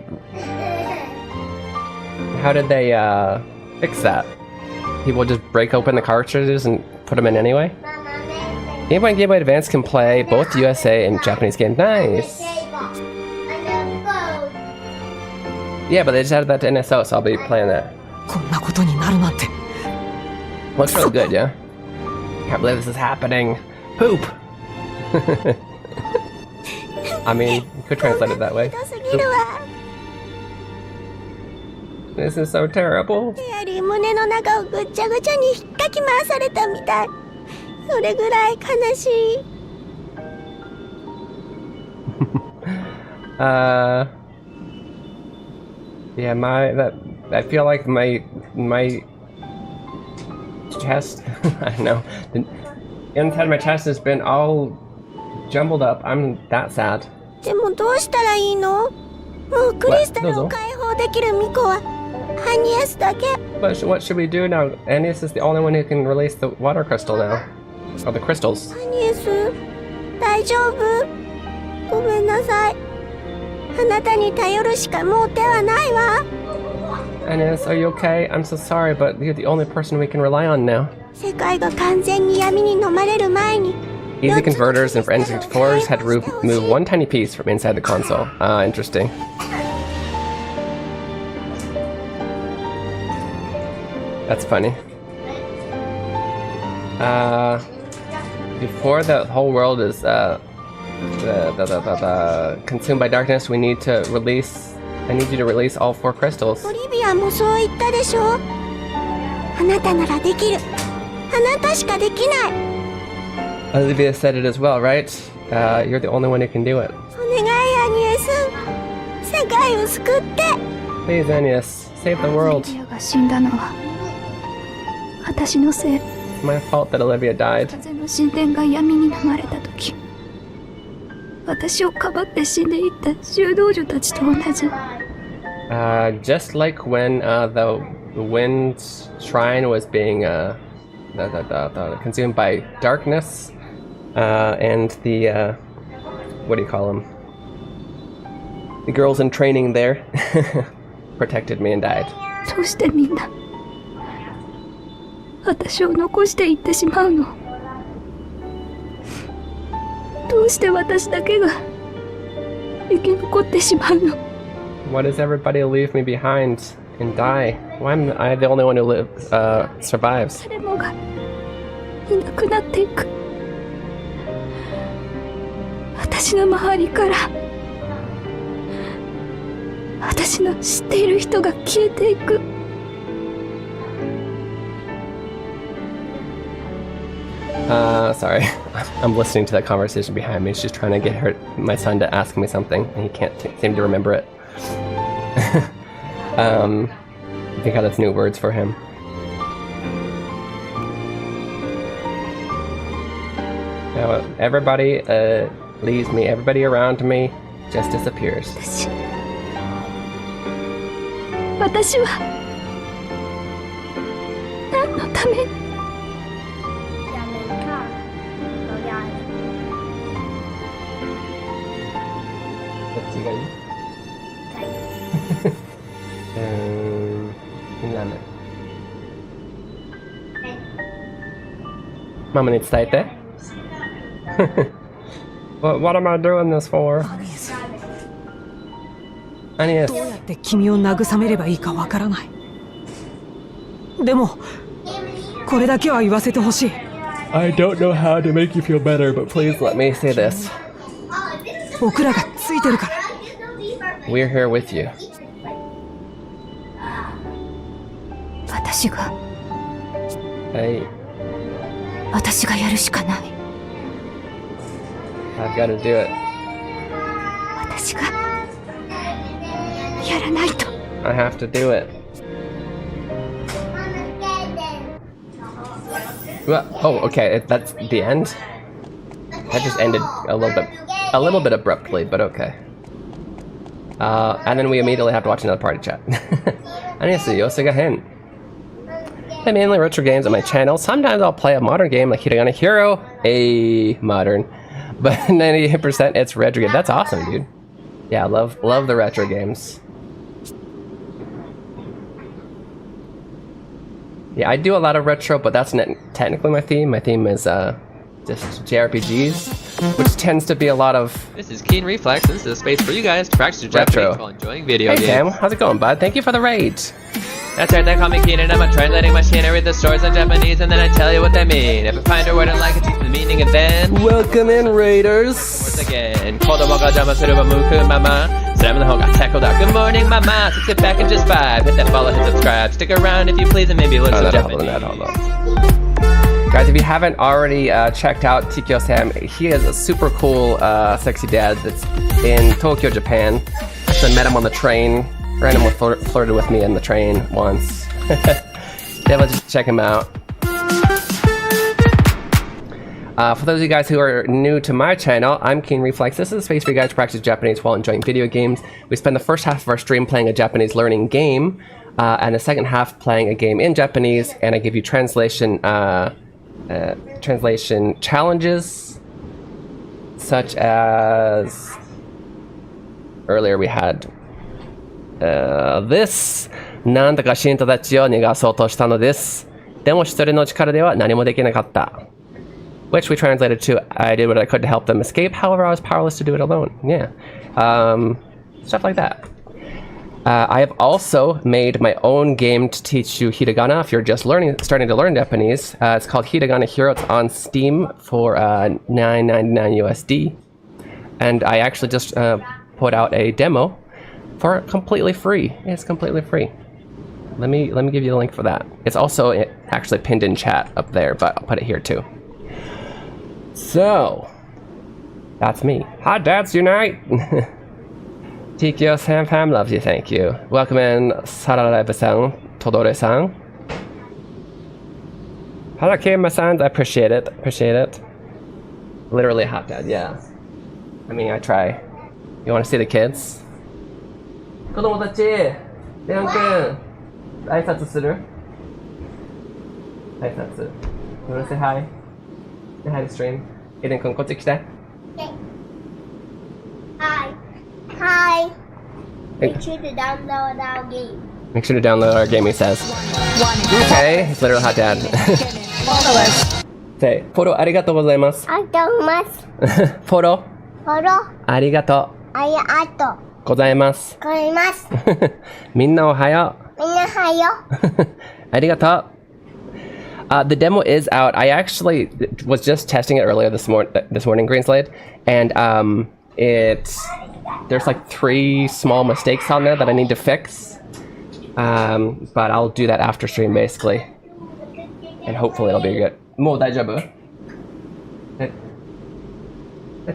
fix that? People just break open the cartridges and put them in anyway? Game Boy and Game Boy Advance can play both USA and Japanese games. Nice. Yeah, but they just added that to NSO, so I'll be playing that. こんなことになるなんて。 Looks really good, yeah? Can't believe this is happening. Poop! I mean, you could translate it that way. This is so terrible. やり胸の中をぐっちゃぐちゃに引っかき回されたみたい。それぐらい悲しい。Yeah, I feel like my chest, I don't know, the inside of my chest has been all jumbled up. I'm that sad. でもどうしたらいいの？もうクリスタルを解放できるミコはアニエスだけ。But what should we do now? Annius is the only one who can release the water crystal now. Or the crystals. アニエス、大丈夫？ごめんなさい。あなたに頼るしかもう手はないわ。Annius, are you okay? I'm so sorry, but you're the only person we can rely on now. 世界が完全に闇に飲まれる前に。Easy converters and for N64s had to remove one tiny piece from inside the console. Ah, interesting. That's funny. Before the whole world is consumed by darkness, we need to release. I need you to release all 4 crystals. オリビアもそう言ったでしょ。あなたならできる。あなたしかできない。Olivia said it as well, right? You're the only one who can do it. お願いアニエス。世界を救って。 Please, Annius, Save the world. オリビアが死んだのは私のせい。 It's my fault that Olivia died. 風の神殿が闇に飲まれた時、私をかばって死んでいった修道女たちと同じ。 Just like when the Wind's Shrine was being consumed by darkness, and the what do you call them? The girls in training there protected me and died. どうしてみんな私を残していってしまうの？どうして私だけが生き残ってしまうの？ Why does everybody leave me behind and die? Why am I the only one who survives? 誰もがいなくなっていく。私の周りから私の知っている人が消えていく。 Sorry. I'm listening to that conversation behind me. She's trying to get my son to ask me something, and he can't seem to remember it. I think that's new words for him. Now, everybody leaves me. Everybody around me just disappears. 私は何のために？ Mamaに伝えて。What am I doing this for? 何です。どうやって君を慰めればいいかわからない。でもこれだけは言わせてほしい。 I don't know how to make you feel better, but please let me say this. 僕らがついてるから。 We're here with you. 私が Hey, 私がやるしかない。 I've got to do it. 私がやらないと。 I have to do it. Oh, okay. That's the end. That just ended a little bit abruptly, but okay. And then we immediately have to watch another party chat. I mainly retro games on my channel. Sometimes I'll play a modern game like Hiragana Hero, a modern, but 98% it's retro game. That's awesome, dude. Yeah, love the retro games. Yeah, I do a lot of retro, but that's not technically my theme. My theme is just JRPGs, which tends to be a lot of This is Keen Reflex, and this is a space for you guys to practice your Japanese retro. while enjoying video Hey games. Sam, how's it going, bud? Thank you for the raid. That's right, they call me Keen, and I'm a translating machine. I read the stories in Japanese, and then I tell you what they mean. If I find a word I like, I teach the meaning, and then Welcome in, raiders. once again, kodomo ga jama suru wa muku mama. Slam the hole got tackled out. Good morning, mama. So sit back and just vibe. Hit that follow, hit subscribe. Stick around if you please, and maybe learn some Japanese. Guys, if you haven't already checked out Tikyo Sam, he is a super cool, sexy dad that's in Tokyo, Japan. Actually met him on the train. Randomly flirted with me on the train once. Yeah, let's just check him out. For those of you guys who are new to my channel, I'm Keen Reflex. This is a space for you guys to practice Japanese while enjoying video games. We spend the first half of our stream playing a Japanese learning game, and the second half playing a game in Japanese, and I give you translation challenges, such as earlier we had this なんだか信徒たちを逃がそうとしたのです。でも一人の力では何もできなかった。Which we translated to, I did what I could to help them escape, however I was powerless to do it alone. Yeah. Stuff like that. I have also made my own game to teach you Hiragana if you're just starting to learn Japanese. It's called Hiragana Hero. It's on Steam for $9.99 USD. And I actually just put out a demo for completely free. It's completely free. Let me give you the link for that. It's also actually pinned in chat up there, but I'll put it here too. So, that's me. Hi, Dads Unite! Tikyo Sam Fam loves you, thank you. Welcome in Sarareba-san, Todore-san. Harakema-san, I appreciate it. Appreciate it. Literally a hot dad, yeah. I mean, I try. You want to see the kids? 子供たち、レオン君、挨拶する？挨拶。You wanna say hi? Say hi to stream. エデン君、こっち来て。Hi. Hi. Make sure to download our game. Make sure to download our game, he says. Okay, he's literally a hot dad. Say, フォローありがとうございます。ありがとうございます。フォローフォローありがとありがとううございます。ございます。みんなおはよう。みんなおはよう。ありがとう。The demo is out. I actually was just testing it earlier this morning, Greenslade, and there's like 3 small mistakes on there that I need to fix. But I'll do that after stream basically, and hopefully it'll be good. もう大丈夫?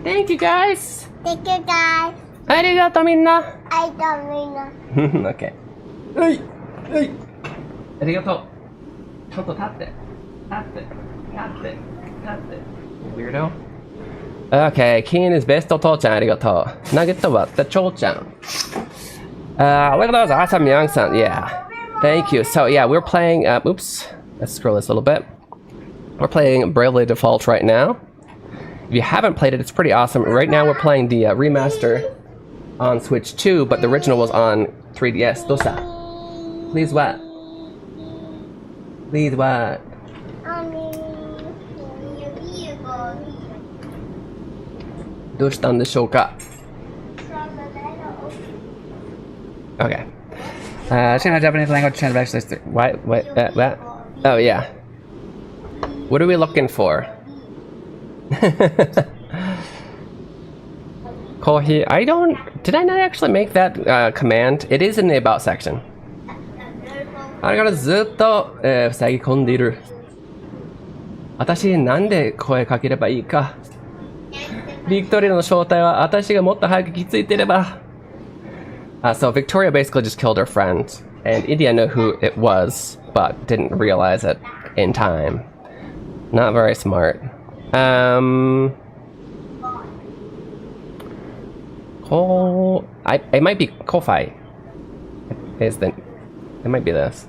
Thank you guys. Thank you guys. ありがとうみんな。ありがとうみんな。Okay. はいはいありがとう。ちょっと立って。Weirdo. Okay, Keen is best お父ちゃんありがとう。ナゲットはthe 長ちゃん。Look at those awesome young son. Yeah. Thank you. So yeah, we're playing oops. Let's scroll this a little bit. We're playing Bravely Default right now. If you haven't played it, it's pretty awesome. Right now we're playing the remaster on Switch 2, but the original was on 3DS. Dosa. Please what? Please what? Okay. Channel Japanese language translation. What? Oh yeah. What are we looking for? Kohi, did I not actually make that command? It is in the about section. あれからずっと、塞ぎ込んでいる。私なんで声かければいいか。ビクトリアの正体は私がもっと早く気づいてれば。So Victoria basically just killed her friend, and India knew who it was, but didn't realize it in time. Not very smart. It might be Ko-Fi. It might be this.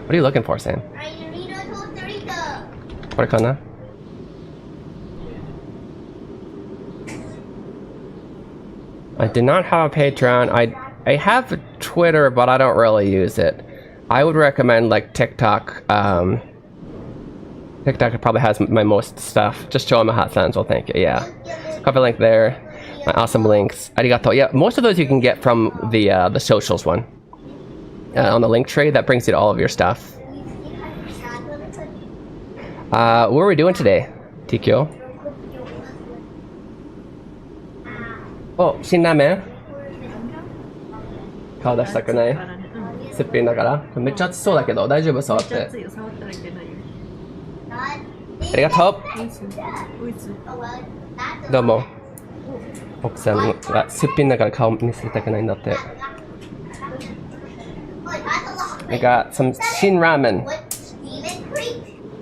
What are you looking for, Sam? What kana? I did not have a Patreon. I have Twitter, but I don't really use it. I would recommend like TikTok. TikTok probably has my most stuff. Just show them a hot sounds. Well, thank you. Yeah, cover link there. My awesome links. Arigato. Yeah, most of those you can get from the socials one. On the link tree, that brings you to all of your stuff. What are we doing today, Tikyo? Oh, 辛ラーメン顔出したくないすっぴんだからめっちゃ熱そうだけど大丈夫触ってありがとうどうも奥さんがすっぴんだから顔見せたくないんだって I got some 辛ラーメン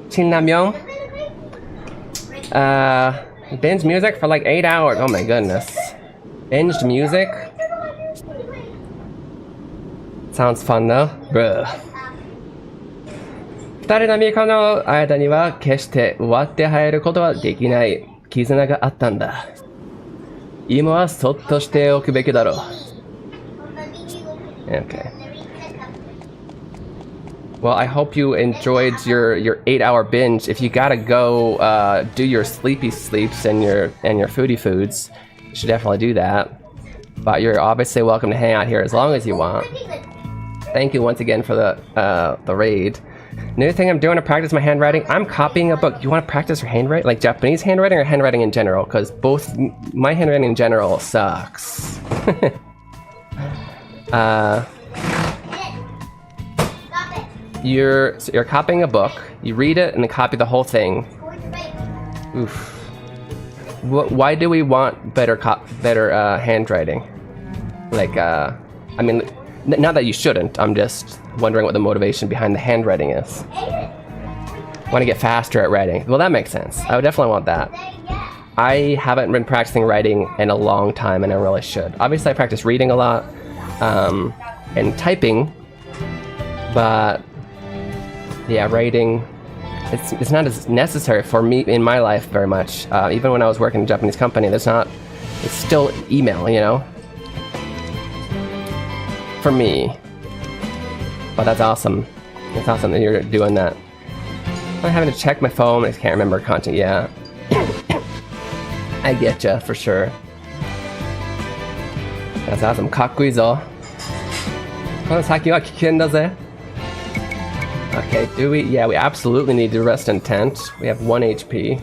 辛ラーメンbinge music for like 8 hours. Oh my goodness. Binged music? Sounds fun though. Bruh. 二人のミコの間には決して割って入ることはできない絆があったんだ。今はそっとしておくべきだろう。Okay. Well, I hope you enjoyed your 8-hour binge. If you gotta go do your sleepy sleeps and your foodie foods, you should definitely do that. But you're obviously welcome to hang out here as long as you want. Thank you once again for the raid. New thing I'm doing to practice my handwriting, I'm copying a book. You want to practice your handwriting? Like Japanese handwriting or handwriting in general? Because both, my handwriting in general sucks. You're copying a book, you read it, and then copy the whole thing. Oof. Why do we want better handwriting? Like, I mean, not that you shouldn't, I'm just wondering what the motivation behind the handwriting is. Want to get faster at writing. Well, that makes sense. I would definitely want that. I haven't been practicing writing in a long time, and I really should. Obviously, I practice reading a lot, and typing, but yeah, writing, it's not as necessary for me in my life very much. Even when I was working in a Japanese company, it's still email, you know? For me. But that's awesome. It's awesome that you're doing that. I'm having to check my phone, I can't remember content, yeah. I get ya, for sure. That's awesome. かっこいいぞ。この先は危険だぜ。Okay, do we? Yeah, we absolutely need to rest in tent. We have 1 HP.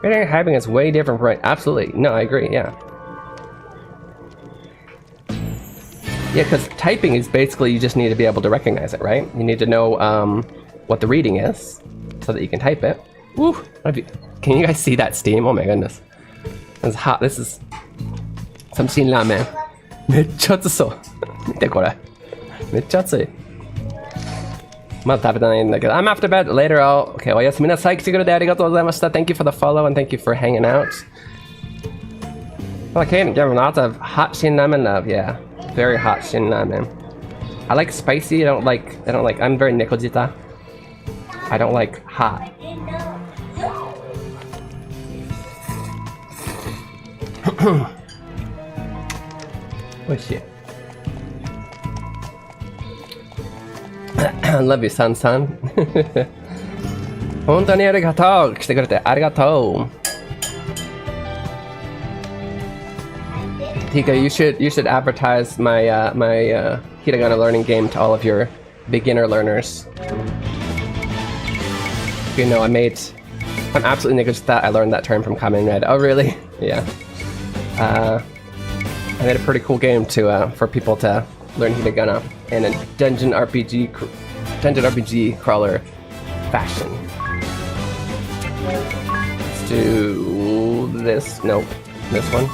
Reading typing is way different from absolutely. No, I agree, yeah. Yeah, because typing is basically you just need to be able to recognize it, right? You need to know what the reading is so that you can type it. Woo! Can you guys see that steam? Oh my goodness. This is hot. This is some shin ramen. めっちゃ熱そう。見てこれ。めっちゃ熱い。まだ食べてないんだけど。I'm after bed. Later I'll... Okay, おやすみなさい。来てくれてありがとうございました。Thank you for the follow and thank you for hanging out. Well, I can't give lots of hot shin ramen love. Yeah. Very hot shin ramen. I like spicy. I don't like... I'm very Nikojita. I don't like hot. Oh shit. I love you, San-san. 本当にありがとう。来てくれてありがとう。Tika, you should advertise my Hiragana learning game to all of your beginner learners. You know, I'm absolutely nigga that I learned that term from Kamen Red. Oh really? Yeah. I made a pretty cool game for people to learn Hiragana in a dungeon RPG crawler fashion. Let's do this. Nope, this one.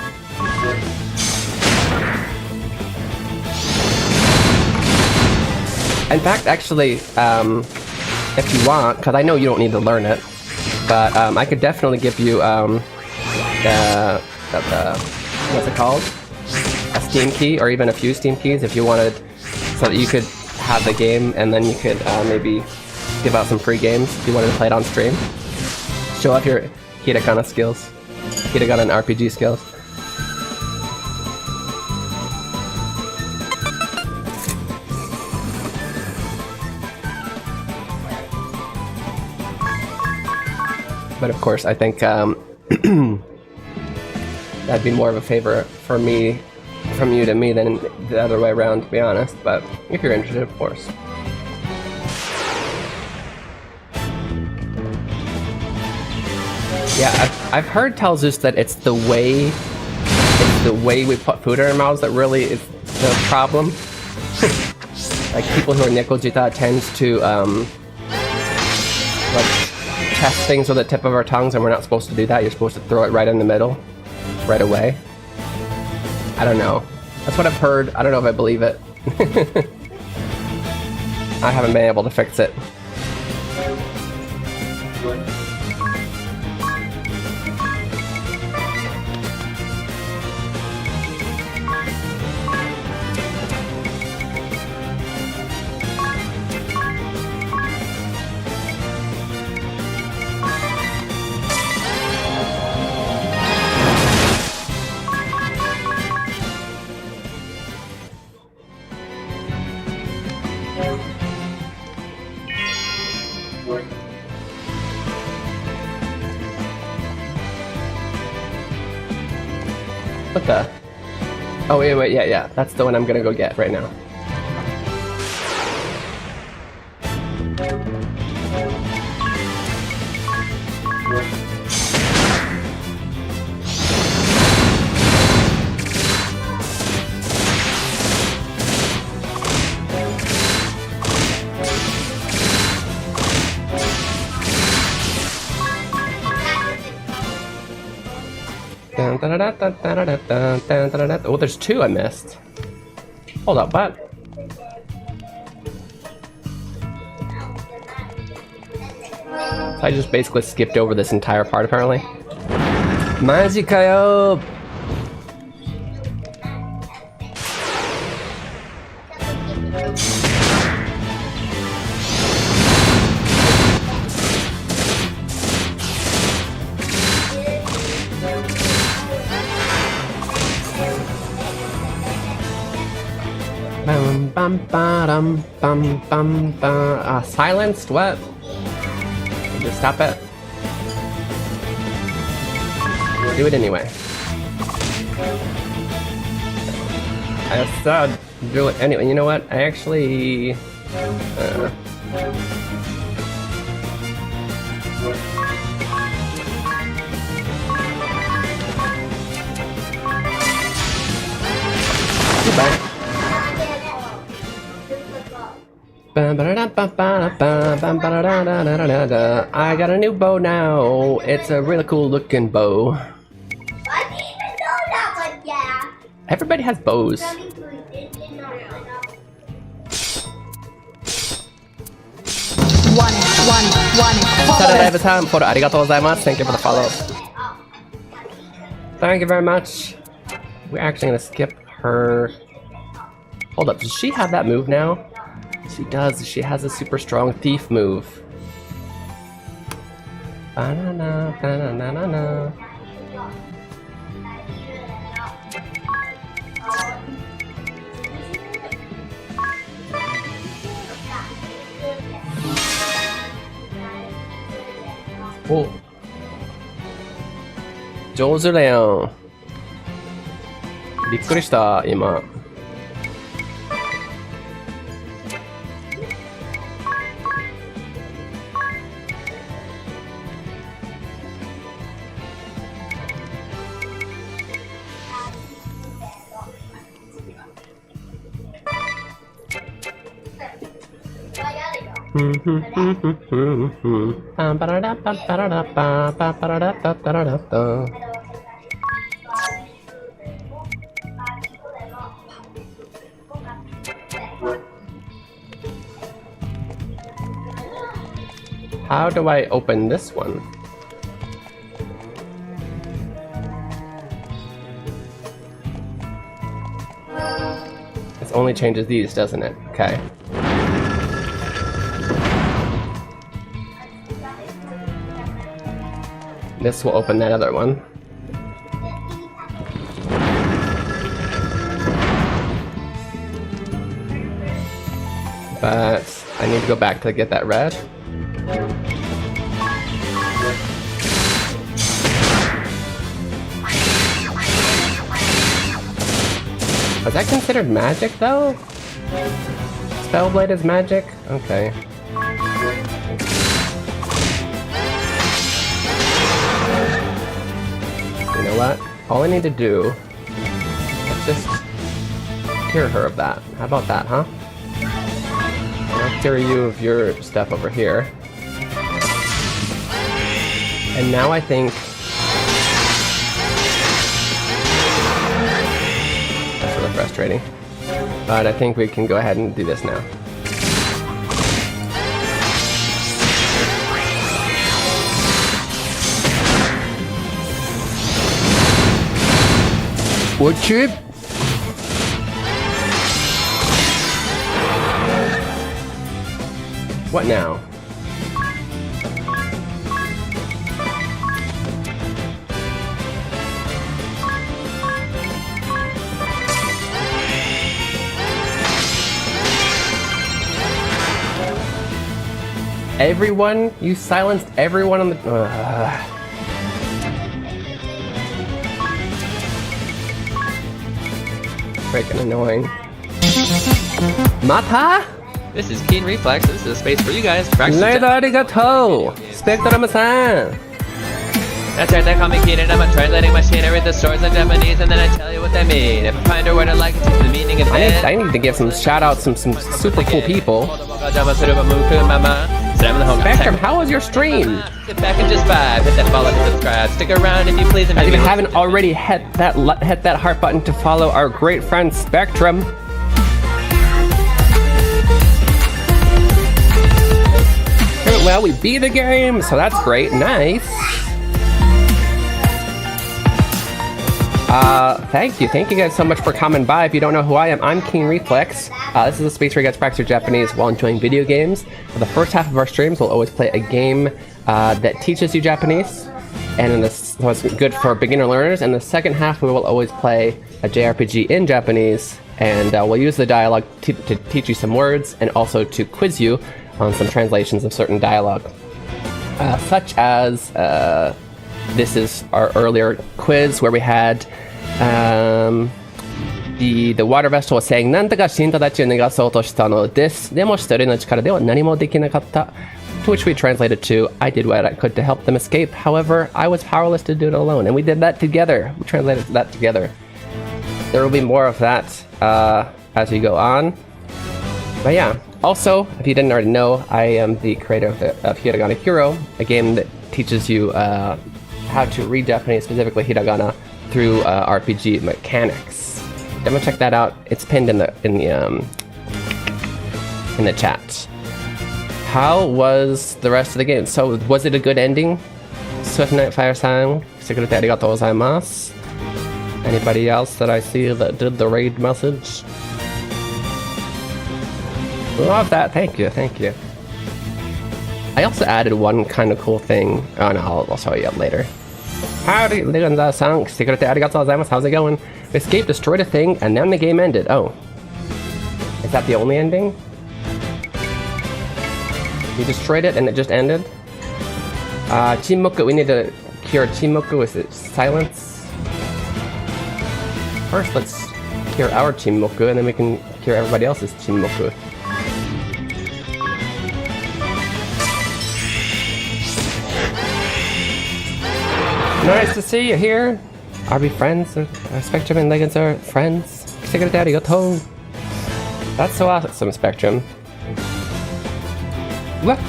In fact, actually, if you want, because I know you don't need to learn it, but I could definitely give you what's it called? A Steam key, or even a few Steam keys if you wanted, so that you could have the game and then you could maybe give out some free games if you wanted to play it on stream. Show off your Hiragana skills. Hiragana and RPG skills. But of course, I think that'd be more of a favor for me, from you to me, than the other way around, to be honest. But if you're interested, of course. Yeah, I've heard tell Zeus that it's the way we put food in our mouths that really is the problem. Like people who are Nikojita tends to like test things with the tip of our tongues, and we're not supposed to do that. You're supposed to throw it right in the middle, right away. I don't know. That's what I've heard. I don't know if I believe it. I haven't been able to fix it. What the? Oh, wait, yeah. That's the one I'm gonna go get right now. Oh, there's two I missed. Hold up, what? I just basically skipped over this entire part, apparently. Majikayo! Bum bum ba-dum, bum bum ba. Silenced? What? Just stop it. Do it anyway. I said do it anyway. You know what? I actually. Goodbye. I got a new bow now. It's a really cool looking bow. I didn't even know that, but yeah. Everybody has bows. Thank you for the follow. Thank you very much. We're actually gonna skip her. Hold up, does she have that move now? She does. She has a super strong thief move. Banana, banana, banana. Oh. 上手だよ。びっくりした今。How do I open this one? It only changes these, doesn't it? Okay. This will open that other one. But I need to go back to get that red. Was that considered magic though? Spellblade is magic? Okay. You know what? All I need to do is just cure her of that. How about that, huh? I'll cure you of your stuff over here. And now I think... That's really frustrating. But I think we can go ahead and do this now. Wood chip? What now? Everyone? You silenced everyone on the... Freaking annoying. Mata? This is Keen Reflex. This is a space for you guys to practice. Arigato! Spectrum-san! That's right, they call me Keen and I'm a translating machine. I read the stories in Japanese and then I tell you what they mean. If I find a word I like, it's the meaning of it. I need to give some shout outs to some super cool people. I'm in the home. Spectrum, how was your stream? Sit back and just vibe. Hit that follow and subscribe. Stick around if you please. And If you maybe haven't already, hit that heart button to follow our great friend Spectrum. Well, we beat the game, so that's great. Nice. Thank you guys so much for coming by. If you don't know who I am, I'm Keen Reflex. This is a space where you guys practice your Japanese while enjoying video games. For the first half of our streams, we'll always play a game that teaches you Japanese, and this was good for beginner learners. And the second half, we will always play a JRPG in Japanese, and we'll use the dialogue to teach you some words and also to quiz you on some translations of certain dialogue, such as this is our earlier quiz where we had the water vessel was saying なんとか死んだたちを逃がそうとしたのです。でも一人の力では何もできなかった。To which we translated to, I did what I could to help them escape. However, I was powerless to do it alone. And we did that together. We translated that together. There will be more of that as we go on. But yeah, also, if you didn't already know, I am the creator of Hiragana Hero, a game that teaches you how to read Japanese, specifically Hiragana, through RPG mechanics. Definitely check that out. It's pinned in the chat. How was the rest of the game? So, was it a good ending? Swift Night Fire-san, arigatou gozaimasu. Anybody else that I see that did the raid message? Love that. Thank you. I also added one kind of cool thing. Oh no, I'll show you later. Howdy, Liganda-san. Arigatou gozaimasu. How's it going? We escaped, destroyed a thing, and then the game ended. Oh. Is that the only ending? You destroyed it and it just ended? Chinmoku, we need to cure Chinmoku. Is it silence? First, let's cure our Chinmoku, and then we can cure everybody else's Chinmoku. Nice to see you here. Are we friends? Spectrum and Legends are friends. Arigatou. That's so awesome, Spectrum. Look!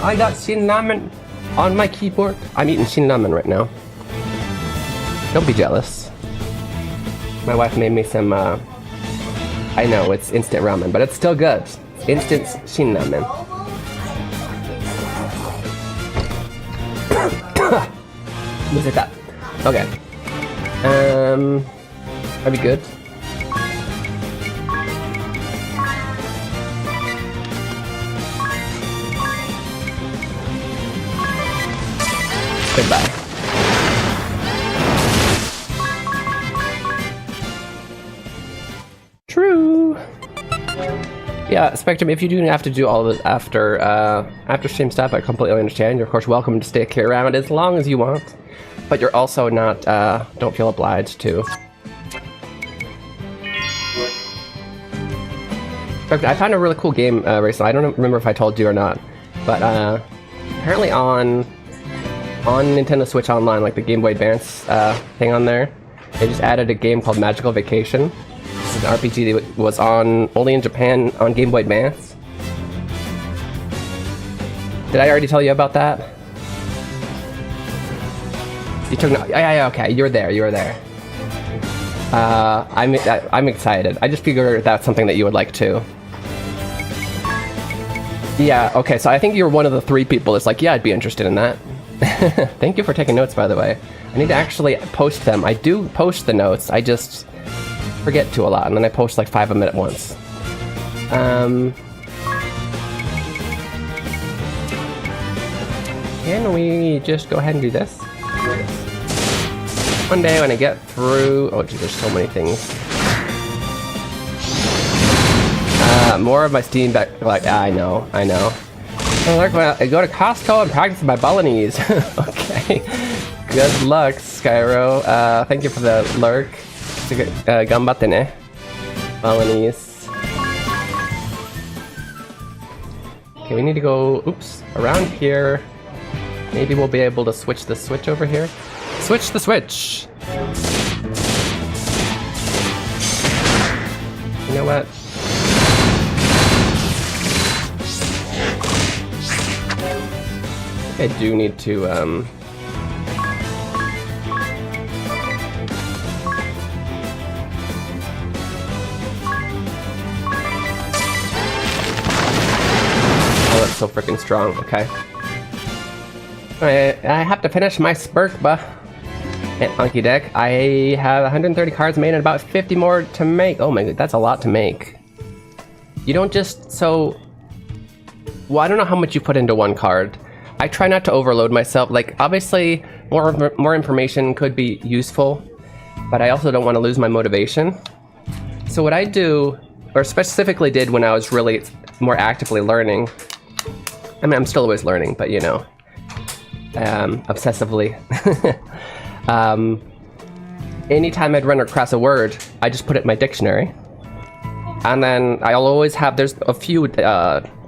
I got shin ramen on my keyboard. I'm eating shin ramen right now. Don't be jealous. My wife made me some, I know, it's instant ramen, but it's still good. Instant shin ramen. Okay. Are we good? Goodbye. True. Yeah, Spectrum, if you do have to do all of this after stream stuff, I completely understand. You're of course welcome to stick here around as long as you want, but you're also not, don't feel obliged to. Spectrum, I found a really cool game recently. I don't remember if I told you or not, but apparently on Nintendo Switch Online, like the Game Boy Advance thing on there, they just added a game called Magical Vacation. This is an RPG that was only in Japan on Game Boy Advance. Did I already tell you about that? You took no. Yeah, okay, you were there. I'm excited. I just figured that's something that you would like too. Yeah, okay, so I think you're one of the 3 people that's like, yeah, I'd be interested in that. Thank you for taking notes, by the way. I need to actually post them. I do post the notes, I just forget to a lot, and then I post like 5 of them at once. Can we just go ahead and do this? One day when I get through... Oh, geez, there's so many things. More of my Steam back... Like, I know. I go to Costco and practice my Balinese. Okay. Good luck, Skyro. Thank you for the lurk. Ganbatte ne. Balinese. Okay, we need to go... Oops. Around here. Maybe we'll be able to switch the switch over here. Switch the switch! You know what? I do need to, Oh, that's so freaking strong. Okay. I have to finish my Spurkba and Anki deck. I have 130 cards made and about 50 more to make. Oh my god, that's a lot to make. You don't just, so... Well, I don't know how much you put into one card. I try not to overload myself. Like, obviously, more information could be useful, but I also don't want to lose my motivation. So what I do, or specifically did when I was really more actively learning, I mean, I'm still always learning, but you know, obsessively. Anytime I'd run across a word, I just put it in my dictionary. And then I'll always have, there's a few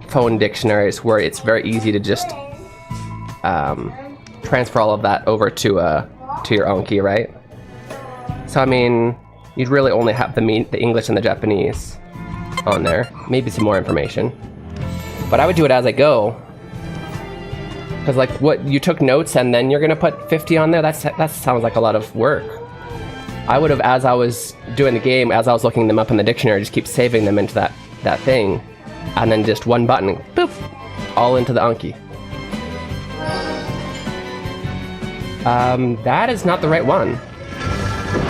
phone dictionaries where it's very easy to just transfer all of that over to your Anki, right? So I mean, you'd really only have the English and the Japanese on there. Maybe some more information. But I would do it as I go. Because like, what, you took notes and then you're gonna put 50 on there? That sounds like a lot of work. I would have, as I was doing the game, as I was looking them up in the dictionary, just keep saving them into that thing. And then just one button, boop, all into the Anki. That is not the right one.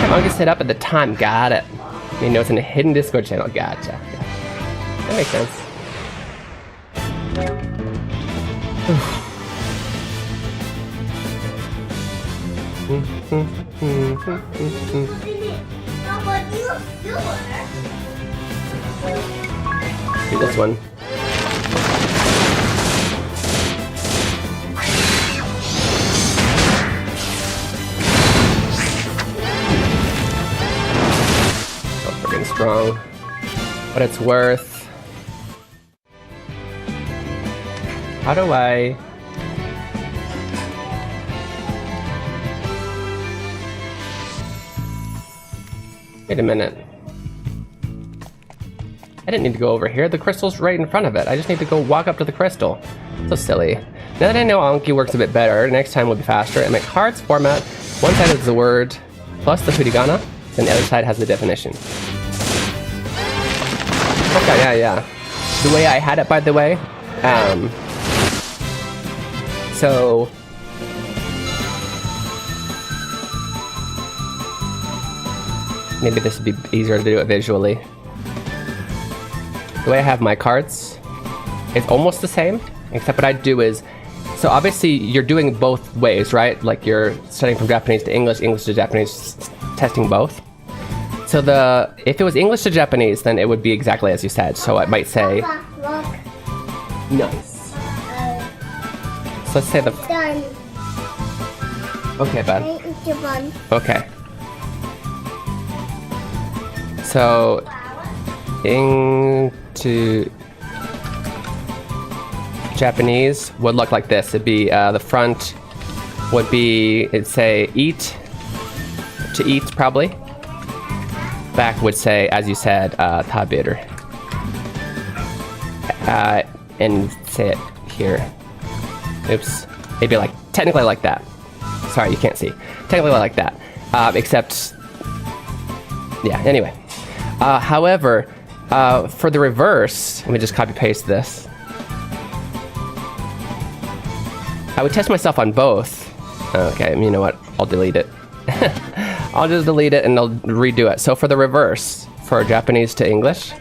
Anki set up at the time, got it. You know, it's in a hidden Discord channel, gotcha. That makes sense. Do this one. So freaking strong. But it's worth. How do I... Wait a minute. I didn't need to go over here. The crystal's right in front of it. I just need to go walk up to the crystal. So silly. Now that I know Anki works a bit better, next time will be faster. And my cards format, one side is the word plus the hiragana, and the other side has the definition. Okay, yeah. The way I had it, by the way, so... Maybe this would be easier to do it visually. The way I have my cards is almost the same, except what I do is, so obviously you're doing both ways, right? Like you're studying from Japanese to English, English to Japanese, testing both. So if it was English to Japanese, then it would be exactly as you said. So I might say, nice. So let's say the... Done. Okay, bud. Okay. So, into Japanese would look like this. It'd be, the front would be, it'd say eat, to eat probably. Back would say, as you said, taberu. And say it here. Oops. It'd be like, technically like that. Sorry, you can't see. Technically like that. Except, yeah, anyway. However, for the reverse, let me just copy paste this. I would test myself on both. Okay, you know what? I'll delete it. I'll just delete it and I'll redo it. So for the reverse, for Japanese to English,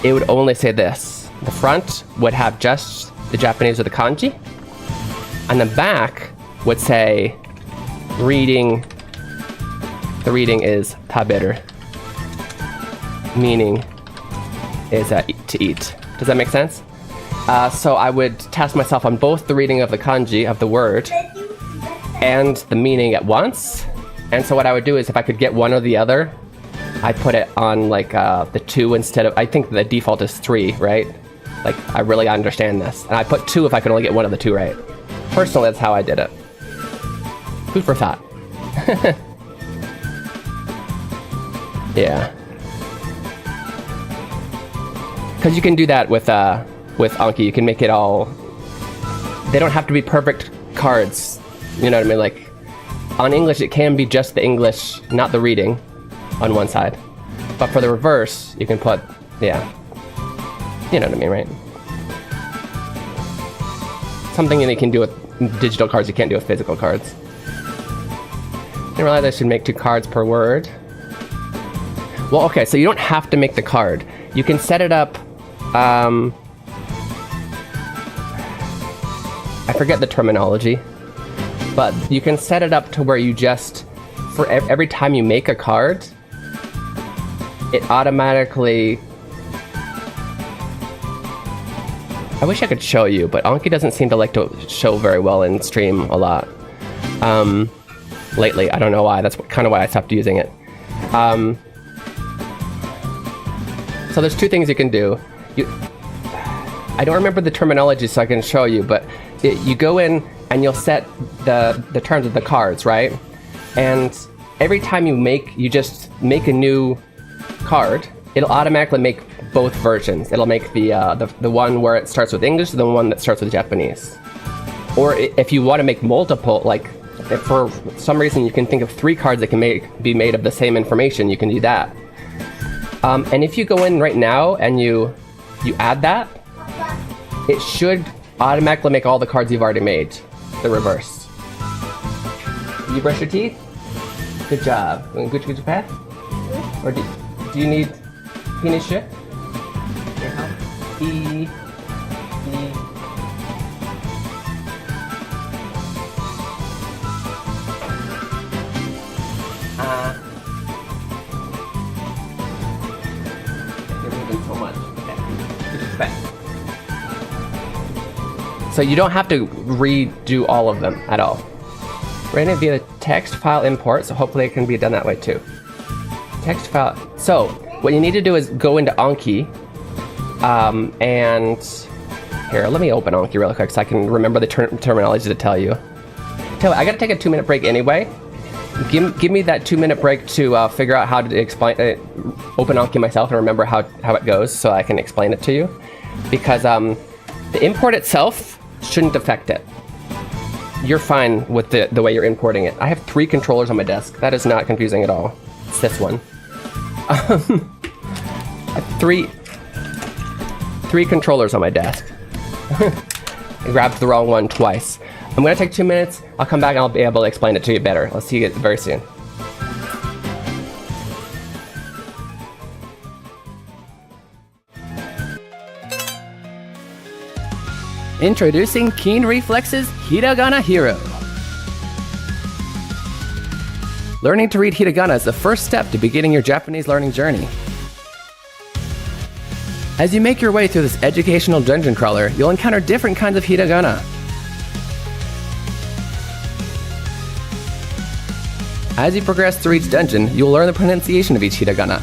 it would only say this. The front would have just the Japanese or the kanji, and the back would say reading. The reading is taberu, meaning is to eat. Does that make sense? So I would test myself on both the reading of the kanji of the word and the meaning at once. And so what I would do is if I could get one or the other, I put it on like the 2 instead of, I think the default is 3, right? Like I really understand this. And I put 2 if I could only get one of the 2 right. Personally, that's how I did it. Food for thought. Yeah. Because you can do that with Anki. You can make it all. They don't have to be perfect cards. You know what I mean? Like on English, it can be just the English, not the reading, on one side. But for the reverse, you can put, yeah. You know what I mean, right? Something that you can do with digital cards you can't do with physical cards. I didn't realize I should make 2 cards per word. Well, okay, so you don't have to make the card. You can set it up. I forget the terminology, but you can set it up to where you just, for every time you make a card, it automatically. I wish I could show you, but Anki doesn't seem to like to show very well in stream a lot. Lately, I don't know why. That's kind of why I stopped using it. So there's 2 things you can do. I don't remember the terminology, so I can show you, but you go in and you'll set the terms of the cards, right? And every time you just make a new card, it'll automatically make both versions. It'll make the one where it starts with English, the one that starts with Japanese. Or if you want to make multiple, like if for some reason you can think of 3 cards that can be made of the same information, you can do that. And if you go in right now and you add that, it should automatically make all the cards you've already made the reverse. You brush your teeth? Good job. Good path? Or do you need penis shit? E. You're moving so much. Okay. So you don't have to redo all of them at all. We're gonna be a text file import, so hopefully it can be done that way too. Text file. So what you need to do is go into Anki, and here, let me open Anki real quick so I can remember the terminology to tell you. I gotta take a 2-minute break anyway. Give me that 2-minute break to figure out how to explain open Anki myself and remember how it goes, so I can explain it to you. Because the import itself shouldn't affect it. You're fine with the way you're importing it. I have 3 controllers on my desk. That is not confusing at all. It's this one. Three controllers on my desk. I grabbed the wrong one twice. I'm gonna take 2 minutes. I'll come back and I'll be able to explain it to you better. I'll see you very soon. Introducing Keen Reflex's Hiragana Hero. Learning to read hiragana is the first step to beginning your Japanese learning journey. As you make your way through this educational dungeon crawler, you'll encounter different kinds of hiragana. As you progress through each dungeon, you'll learn the pronunciation of each hiragana.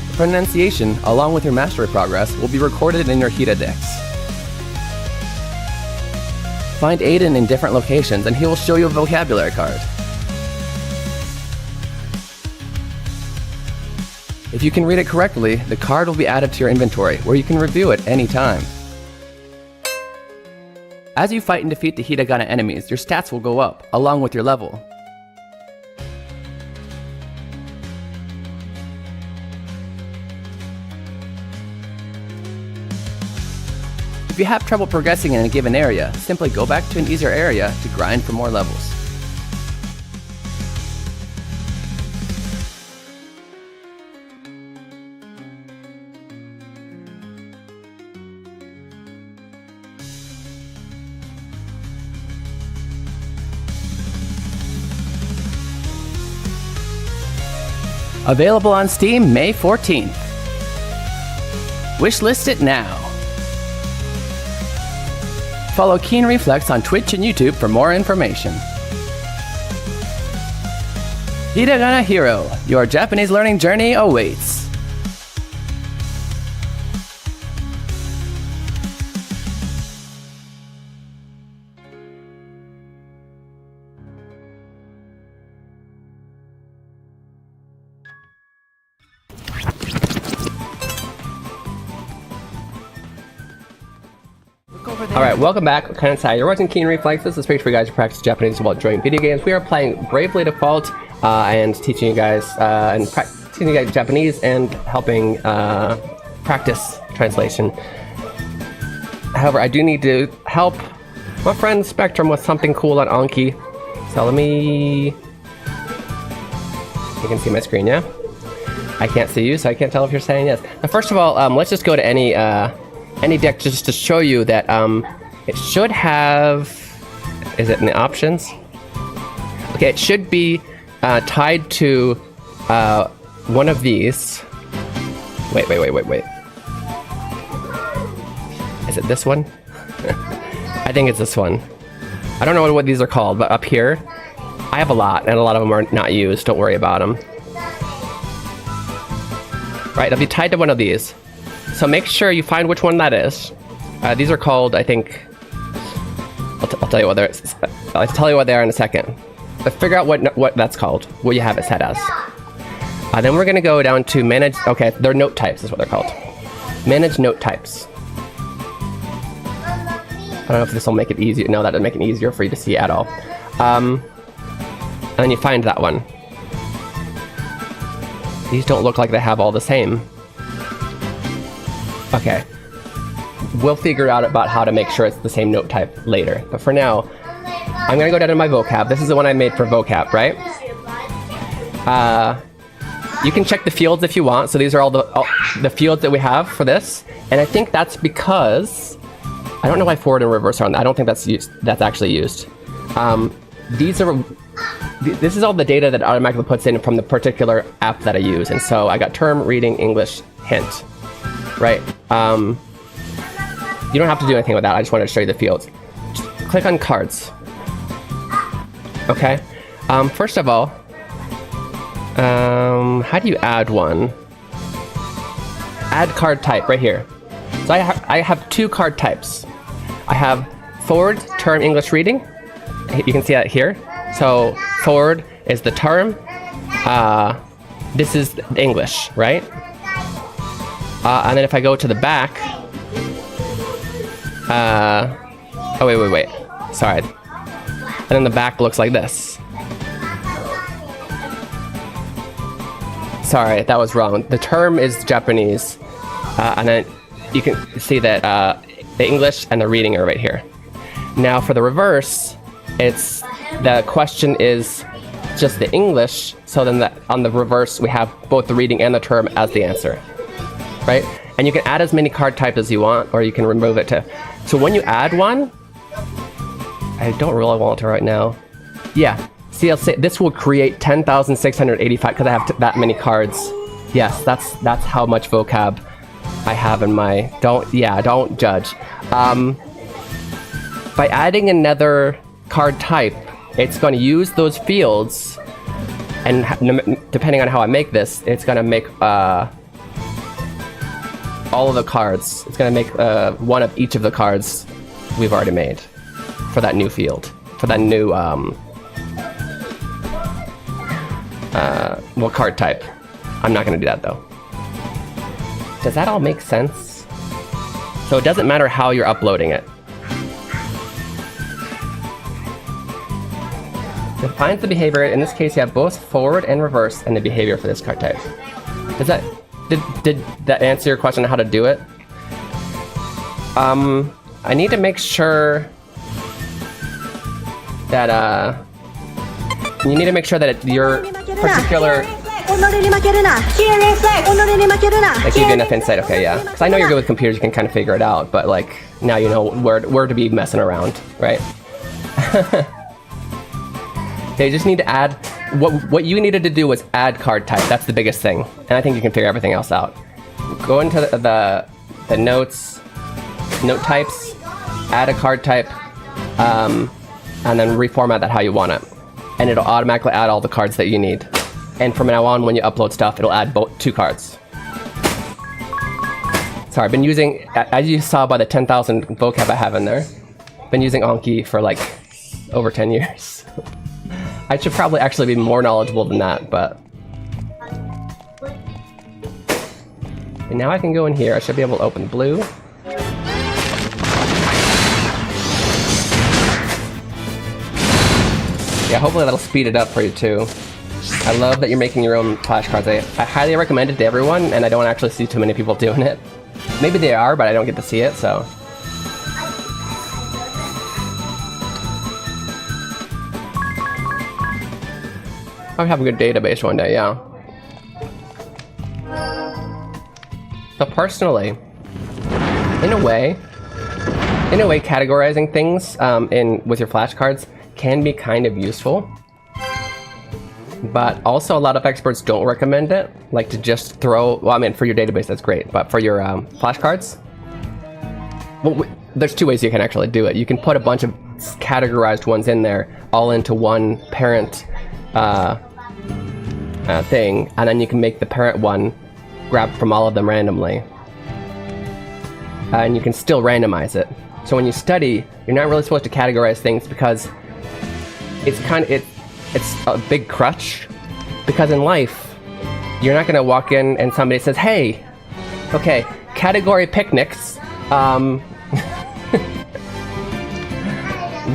The pronunciation, along with your mastery progress, will be recorded in your Hiradex. Find Aiden in different locations and he will show you a vocabulary card. If you can read it correctly, the card will be added to your inventory, where you can review it anytime. As you fight and defeat the hiragana enemies, your stats will go up, along with your level. If you have trouble progressing in a given area, simply go back to an easier area to grind for more levels. Available on Steam May 14th. Wishlist it now. Follow Keen Reflex on Twitch and YouTube for more information. Hiragana Hero, your Japanese learning journey awaits. Alright, welcome back. Kansai. You're watching Keen Reflex. This is a space for you guys to practice Japanese while enjoying video games. We are playing Bravely Default and teaching you guys teaching you guys Japanese and helping practice translation. However, I do need to help my friend Spectrum with something cool on Anki. So let me... You can see my screen, yeah? I can't see you, so I can't tell if you're saying yes. Now, first of all, let's just go to any deck just to show you that it should have... Is it in the options? Okay, it should be tied to one of these. Wait. Is it this one? I think it's this one. I don't know what these are called, but up here, I have a lot, and a lot of them are not used. Don't worry about them. Right, they'll be tied to one of these. So make sure you find which one that is. These are called, I think... I'll tell you what they're... I'll tell you what they are in a second. But figure out what that's called, what you have it set as. Then we're gonna go down to manage... Okay, they're note types is what they're called. Manage note types. I don't know if this will make it easier. No, that doesn't make it easier for you to see at all. And then you find that one. These don't look like they have all the same. Okay. We'll figure out about how to make sure it's the same note type later. But for now, I'm gonna go down to my vocab. This is the one I made for vocab, right? You can check the fields if you want. So these are all the fields that we have for this. And I think that's because... I don't know why forward and reverse are on that. I don't think that's used. That's actually used. This is all the data that automatically puts in from the particular app that I use. And so I got term, reading, English, hint. Right? You don't have to do anything with that. I just wanted to show you the fields. Just click on cards. Okay? First of all, how do you add one? Add card type right here. So I have two card types. I have forward, term, English, reading. You can see that here. So forward is the term. This is the English, right? And then if I go to the back... oh, wait. Sorry. And then the back looks like this. Sorry, that was wrong. The term is Japanese. And then you can see that the English and the reading are right here. Now for the reverse, the question is just the English, so then on the reverse we have both the reading and the term as the answer, right? And you can add as many card types as you want, or you can remove it to... So when you add one, I don't really want to right now. Yeah, see, I'll say this will create 10,685 because I have that many cards. Yes, that's how much vocab I have in my... Don't judge. By adding another card type, it's going to use those fields, and depending on how I make this, it's going to make all of the cards. It's going to make one of each of the cards we've already made for that new field, for that new card type. I'm not going to do that though. Does that all make sense? So it doesn't matter how you're uploading it. Defines the behavior. In this case, you have both forward and reverse and the behavior for this card type. Did that answer your question on how to do it? I need to make sure that you need to make sure that your particular... Like you get enough insight, okay, yeah. Because I know you're good with computers, you can kind of figure it out, but like, now you know where to be messing around, right? Okay, you just need to add, what you needed to do was add card type, that's the biggest thing. And I think you can figure everything else out. Go into the notes, note types, add a card type, and then reformat that how you want it. And it'll automatically add all the cards that you need. And from now on, when you upload stuff, it'll add two cards. Sorry, I've been using, as you saw by the 10,000 vocab I have in there, been using Anki for like over 10 years. I should probably actually be more knowledgeable than that, but... And now I can go in here, I should be able to open blue. Yeah, hopefully that'll speed it up for you too. I love that you're making your own flashcards. I highly recommend it to everyone, and I don't actually see too many people doing it. Maybe they are, but I don't get to see it, so. I'll have a good database one day, yeah. So personally, in a way, categorizing things with your flashcards can be kind of useful. But also a lot of experts don't recommend it, like to just throw, well, I mean, for your database, that's great, but for your flashcards, well, there's two ways you can actually do it. You can put a bunch of categorized ones in there, all into one parent thing, and then you can make the parent one grab from all of them randomly. And you can still randomize it. So when you study, you're not really supposed to categorize things because it's a big crutch. Because in life, you're not gonna walk in and somebody says, "Hey, okay, category picnics.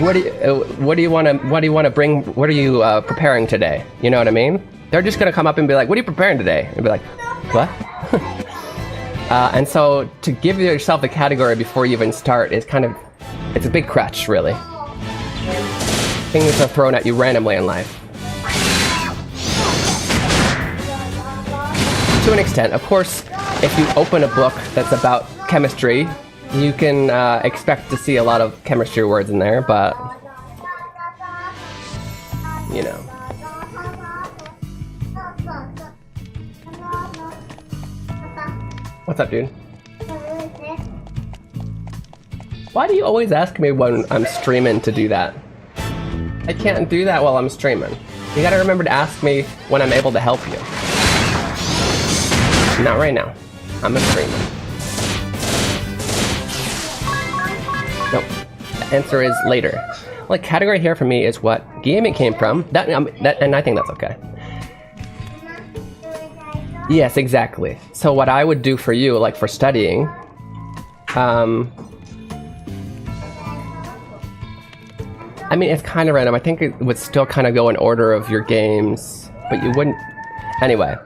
What do you want to bring? What are you preparing today?" You know what I mean? They're just gonna come up and be like, "What are you preparing today?" And be like, "What?" And so to give yourself the category before you even start is it's a big crutch, really. Things are thrown at you randomly in life. To an extent, of course, if you open a book that's about chemistry, you can expect to see a lot of chemistry words in there, but you know. What's up, dude? Why do you always ask me when I'm streaming to do that? I can't do that while I'm streaming. You gotta remember to ask me when I'm able to help you. Not right now. I'm a streamer. Nope. The answer is later. Like, category here for me is what game it came from. And I think that's okay. Yes, exactly. So what I would do for you, like for studying, I mean, it's kind of random. I think it would still kind of go in order of your games, but you wouldn't. Anyway,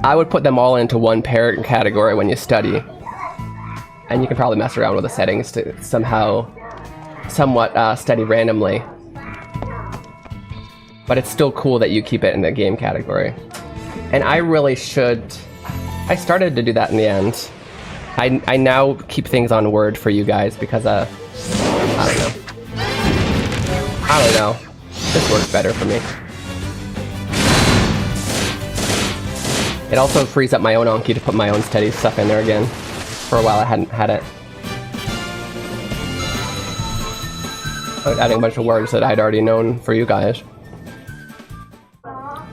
I would put them all into one parent category when you study, and you can probably mess around with the settings to somewhat study randomly. But it's still cool that you keep it in the game category. And I really should. I started to do that in the end. I now keep things on Word for you guys because I don't know. This works better for me. It also frees up my own Anki to put my own steady stuff in there again. For a while I hadn't had it. I was adding a bunch of words that I'd already known for you guys.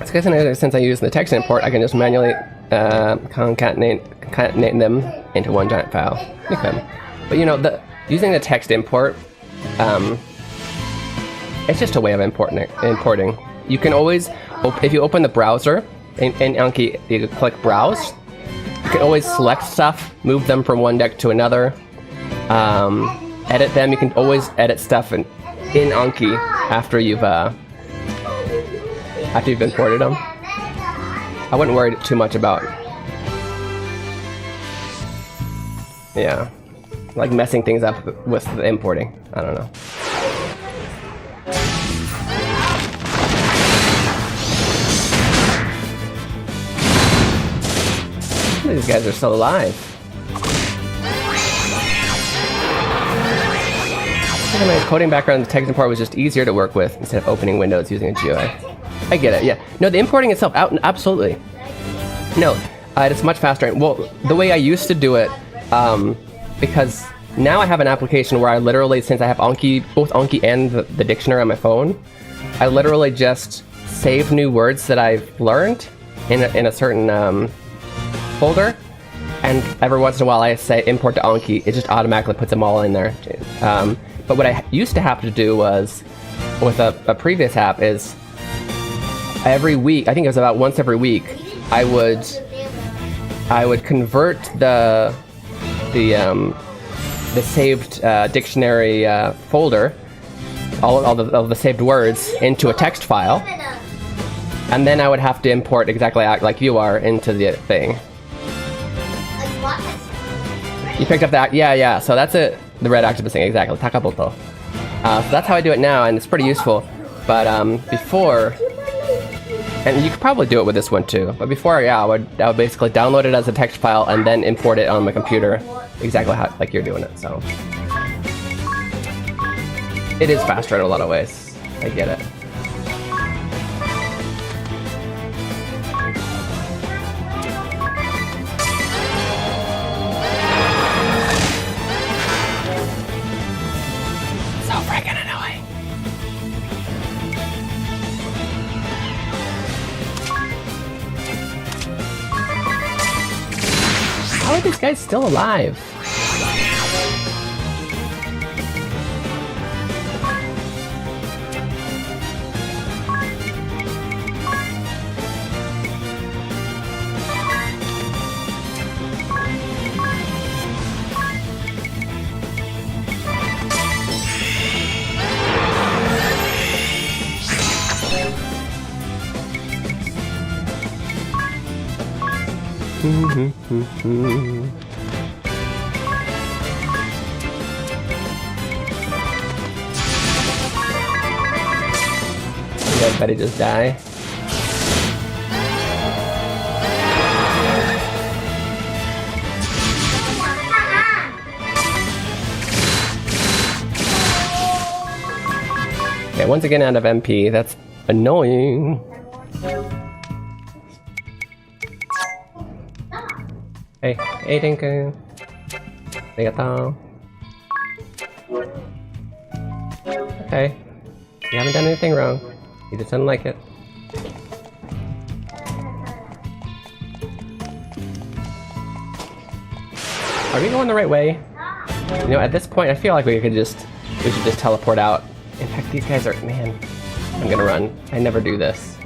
Since I use the text import, I can just manually concatenate them into one giant file. You can. But you know, using the text import, it's just a way of importing. You can always, if you open the browser, in Anki, you click Browse, you can always select stuff, move them from one deck to another, edit them. You can always edit stuff in Anki after you've imported them. I wouldn't worry too much about, yeah, like messing things up with the importing. I don't know. These guys are still alive. My coding background in the text import was just easier to work with instead of opening windows using a GUI. I get it, yeah. No, the importing itself, absolutely. No, it's much faster. Well, the way I used to do it, because now I have an application where I literally, since I have Anki, both Anki and the dictionary on my phone, I literally just save new words that I've learned in a certain folder, and every once in a while I say import to Anki, it just automatically puts them all in there. But what I used to have to do was, with a previous app, is every week, I think it was about once every week, I would convert the saved dictionary folder all the saved words into a text file, and then I would have to import exactly like you are into the thing. You picked up that? Yeah. So that's it. The red octopus thing, exactly. Takaboto. So that's how I do it now, and it's pretty useful. But before, and you could probably do it with this one too. But before, yeah, I would basically download it as a text file and then import it on my computer, exactly how like you're doing it. So it is faster in a lot of ways. I get it. How are these guys still alive? Did everybody just die? Okay, once again out of MP, that's annoying. Hey, Dinku. Arigato. Okay. You haven't done anything wrong. You just didn't like it. Are we going the right way? You know, at this point, I feel like we should just teleport out. In fact, these guys are, man, I'm gonna run. I never do this.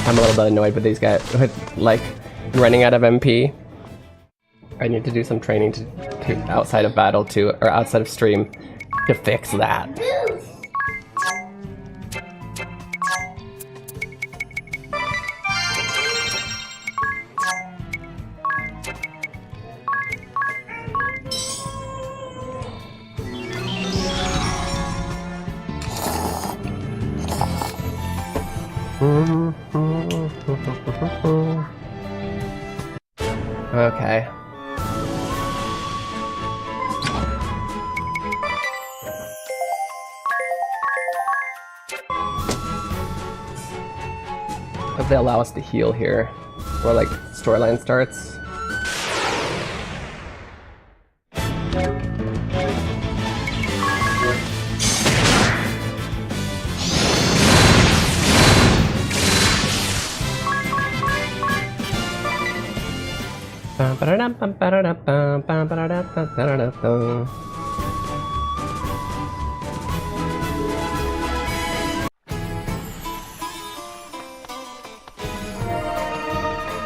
I'm a little bit annoyed with these guys, with, like, running out of MP. I need to do some training to outside of battle to, or outside of stream, to fix that. Okay. Hope they allow us to heal here, or like storyline starts.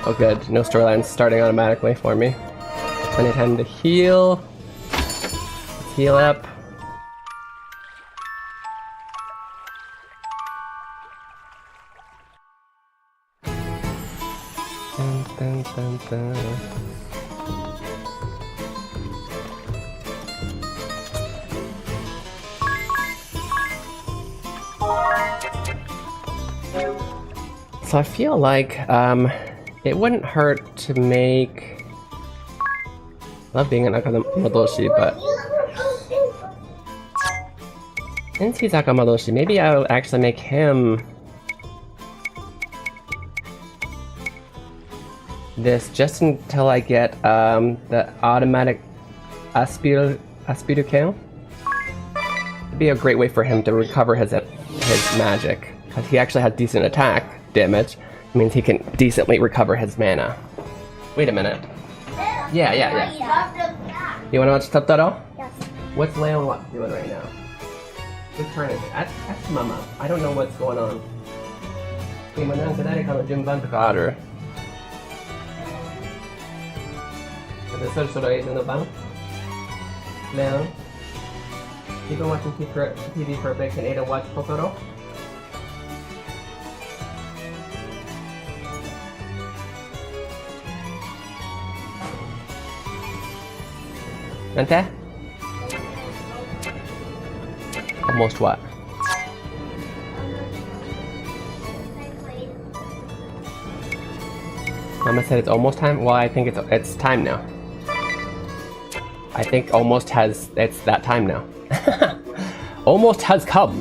Oh good, no storylines starting automatically for me. Plenty of time to heal. Let's heal up. Dun, dun, dun, dun. So I feel like it wouldn't hurt to make. Love being an Akamadoshi, but since he's Akamadoshi, maybe I'll actually make him this just until I get the automatic Aspiruken. It'd be a great way for him to recover his magic, because he actually has decent attack damage. It means he can decently recover his mana. Wait a minute. Yeah. You wanna watch Totoro? Yes. What's Leon doing right now? Whose turn is it? That's Mama. I don't know what's going on. 今なんか誰かの順番とかある?でそろそろ映画の番。Leon, you've been watching TV for a bit. Can Ada watch Totoro? Nante? Almost what? Mama said it's almost time? Well, I think it's time now. I think almost it's that time now. Almost has come.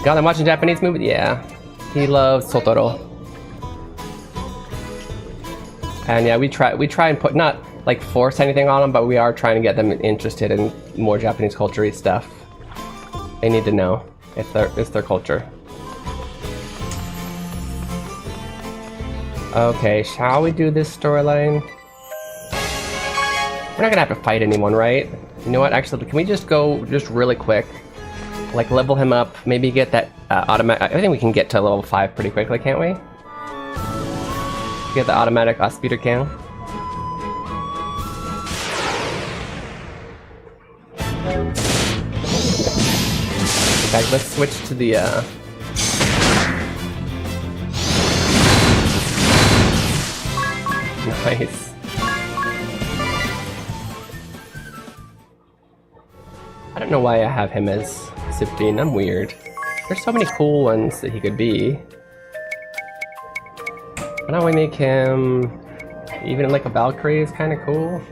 Got him watching Japanese movies? Yeah. He loves Totoro. And yeah, we try and put, not like force anything on them, but we are trying to get them interested in more Japanese culture-y stuff. They need to know. It's their culture. Okay, shall we do this storyline? We're not gonna have to fight anyone, right? You know what, actually, can we just go just really quick? Like, level him up, maybe get that automatic... I think we can get to level 5 pretty quickly, can't we? Get the automatic speeder can. Okay, let's switch to the Nice. I don't know why I have him as 15. I'm weird. There's so many cool ones that he could be. Why don't we make him even like a Valkyrie is kind of cool.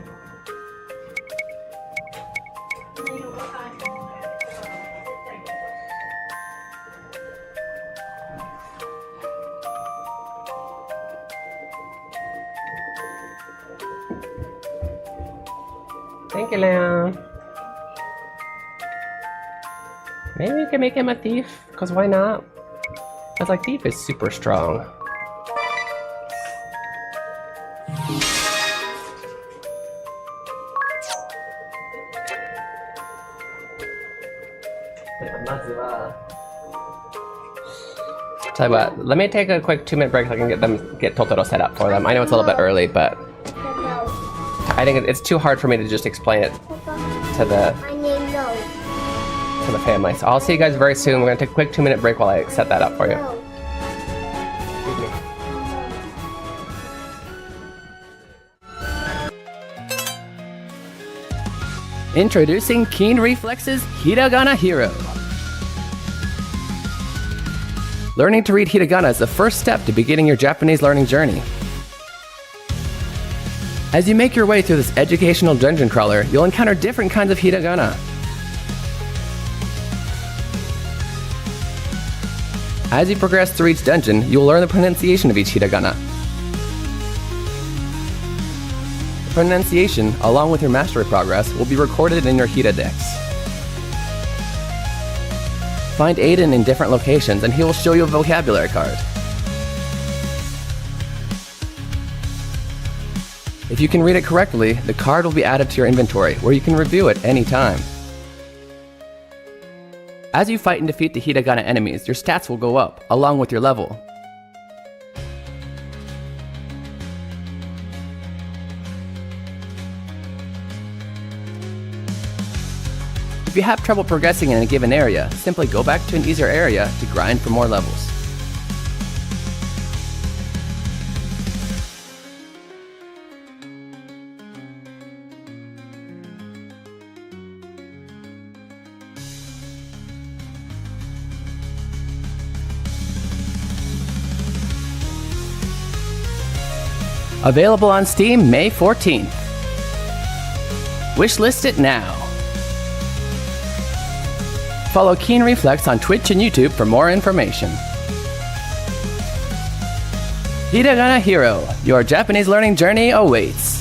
Thank you, Leon. Maybe we can make him a thief, because why not? Because like thief is super strong. Tell you what, let me take a quick 2-minute break so I can get Totoro set up for them. I know it's a little bit early, but I think it's too hard for me to just explain it to the family. So I'll see you guys very soon. We're gonna take a quick 2-minute break while I set that up for you. Introducing Keen Reflex's Hiragana Hero. Learning to read hiragana is the first step to beginning your Japanese learning journey. As you make your way through this educational dungeon crawler, you'll encounter different kinds of hiragana. As you progress through each dungeon, you'll learn the pronunciation of each hiragana. The pronunciation, along with your mastery progress, will be recorded in your Hiradex. Find Aiden in different locations and he will show you a vocabulary card. If you can read it correctly, the card will be added to your inventory, where you can review it anytime. As you fight and defeat the hiragana enemies, your stats will go up, along with your level. If you have trouble progressing in a given area, simply go back to an easier area to grind for more levels. Available on Steam May 14th. Wishlist it now. Follow Keen Reflex on Twitch and YouTube for more information. Hiragana Hero, your Japanese learning journey awaits.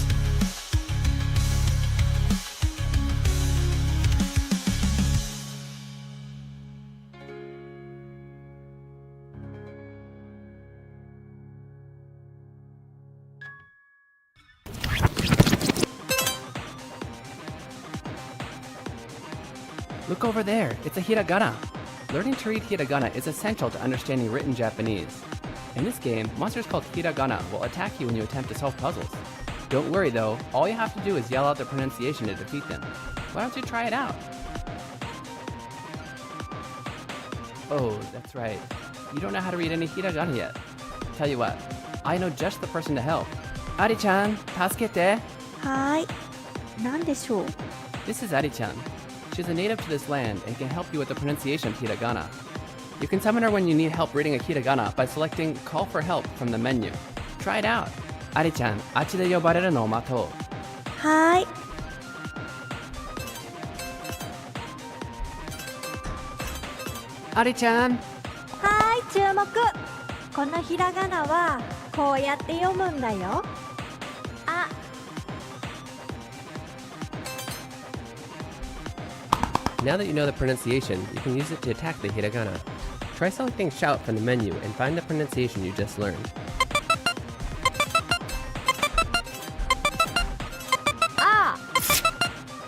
Look over there, it's a hiragana. Learning to read hiragana is essential to understanding written Japanese. In this game, monsters called hiragana will attack you when you attempt to solve puzzles. Don't worry though, all you have to do is yell out the pronunciation to defeat them. Why don't you try it out? Oh, that's right. You don't know how to read any hiragana yet. Tell you what, I know just the person to help. Ari-chan, tasukete. はーい。何でしょう。 This is Ari-chan. She's a native to this land and can help you with the pronunciation of hiragana. You can summon her when you need help reading a hiragana by selecting Call for Help from the menu. Try it out. Ari-chan, あっちで呼ばれるのを待とう。はーい。Ari-chan! はーい、注目。このひらがなはこうやって読むんだよ。あ、Now that you know the pronunciation, you can use it to attack the hiragana. Try selecting Shout from the menu and find the pronunciation you just learned.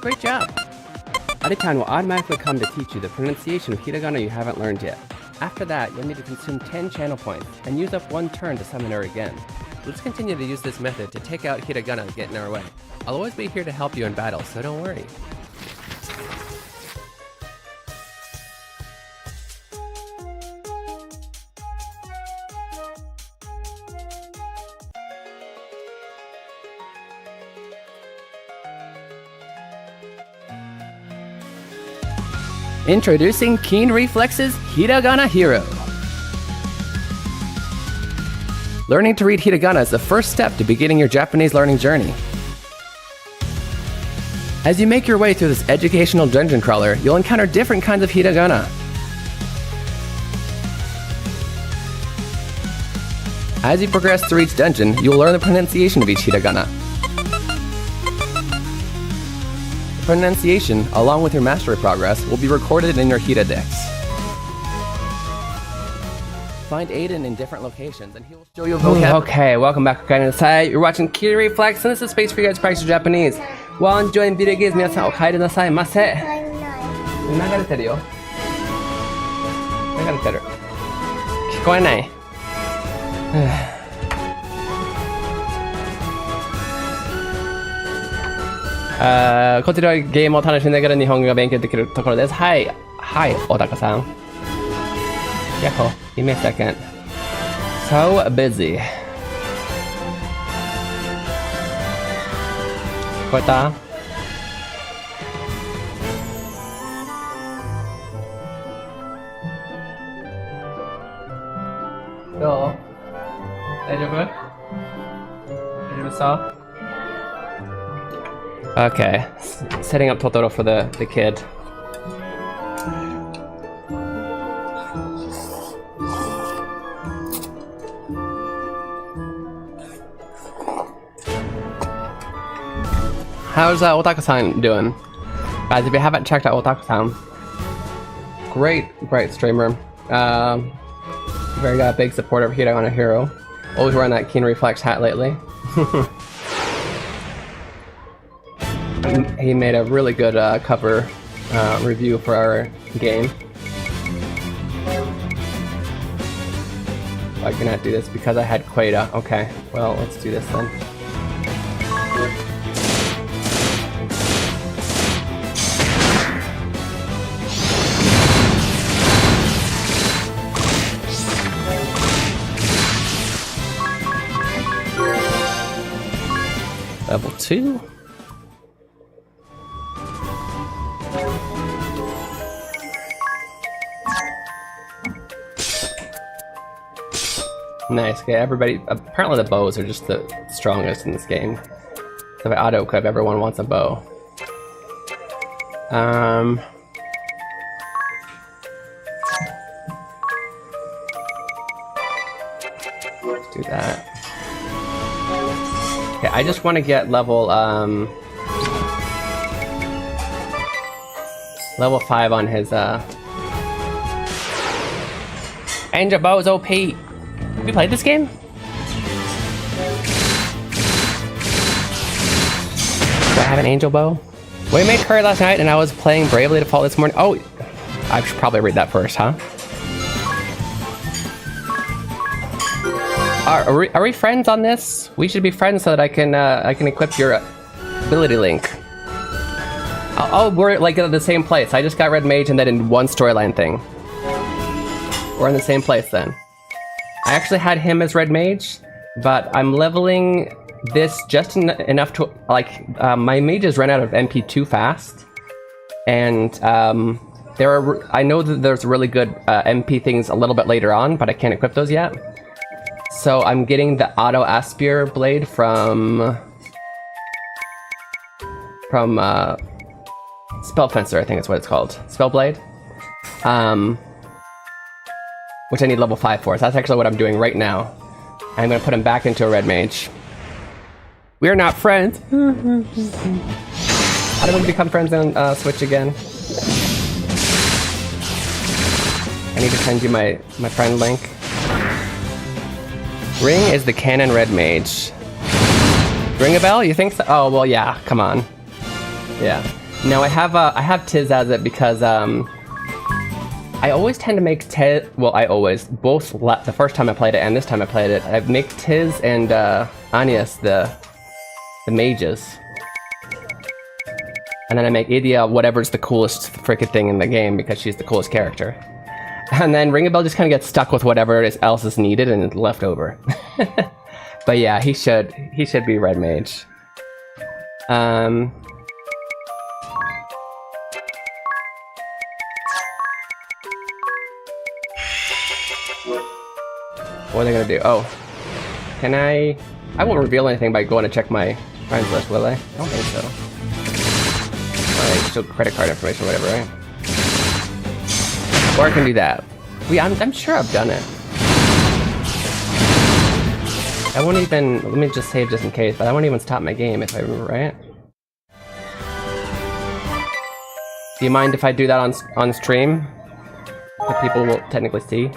Great job! Ari-chan will automatically come to teach you the pronunciation of hiragana you haven't learned yet. After that, you'll need to consume 10 channel points and use up 1 turn to summon her again. Let's continue to use this method to take out hiragana that get in our way. I'll always be here to help you in battle, so don't worry. Introducing Keen Reflex's Hiragana Hero. Learning to read hiragana is the first step to beginning your Japanese learning journey. As you make your way through this educational dungeon crawler, you'll encounter different kinds of hiragana. As you progress through each dungeon, you'll learn the pronunciation of each hiragana. The pronunciation, along with your mastery progress, will be recorded in your Hira Dex. Find Aiden in different locations and he will show you vocab. Okay, welcome back Okae. You're watching Keen Reflex and this is a space for you guys to practice Japanese. While enjoying video games, 皆さんお帰りなさいませ。流れてるよ。流れてる。聞こえない。こちらはゲームを楽しんでから日本語が勉強できるところです。はい。はい、小高さん。Yako, give me a second. So busy. 聞こえた？どう？大丈夫？大丈夫そう？ Okay, setting up Totoro for the kid. How's Otaku-san doing? Guys, if you haven't checked out Otaku-san, great streamer. Very big supporter of Hiragana Hero. Always wearing that Keen Reflex hat lately. He made a really good cover review for our game. I cannot do this because I had Queta. Okay, well, let's do this then. Level 2. Nice, okay, everybody, apparently the bows are just the strongest in this game. So if I auto-equip, everyone wants a bow. Let's do that. Okay, I just want to get level, level 5 on his, Angel Bow's OP! Have you played this game? Do I have an angel bow? We made curry last night and I was playing Bravely Default this morning. Oh, I should probably read that first, huh? Are we friends on this? We should be friends so that I can equip your ability link. Oh, we're like at the same place. I just got Red Mage and then in one storyline thing. We're in the same place then. I actually had him as Red Mage, but I'm leveling this just enough to like my mages ran out of MP too fast, and I know that there's really good MP things a little bit later on, but I can't equip those yet. So I'm getting the Auto Aspire blade from Spell Fencer, I think is what it's called. Spell Blade. Which I need level 5 for, so that's actually what I'm doing right now. I'm gonna put him back into a Red Mage. We're not friends! How do we become friends on Switch again? I need to send you my friend link. Ring is the canon Red Mage. Ring a bell? You think so? Oh, well, yeah, come on. Yeah. No, I have Tiz as it because, I always tend to make Tiz, well, both the first time I played it and this time I played it, I make Tiz and Anius the mages. And then I make Idia whatever's the coolest frickin' thing in the game because she's the coolest character. And then Ring a Bell just kind of gets stuck with whatever else is needed and is left over. But yeah, he should be Red Mage. What are they gonna do? Oh, can I won't reveal anything by going to check my friends list, will I? I don't think so. Alright, still credit card information, whatever, right? Or I can do that. I'm sure I've done it. I won't even, let me just save just in case, but I won't even stop my game if I remember right. Do you mind if I do that on stream? That people will technically see?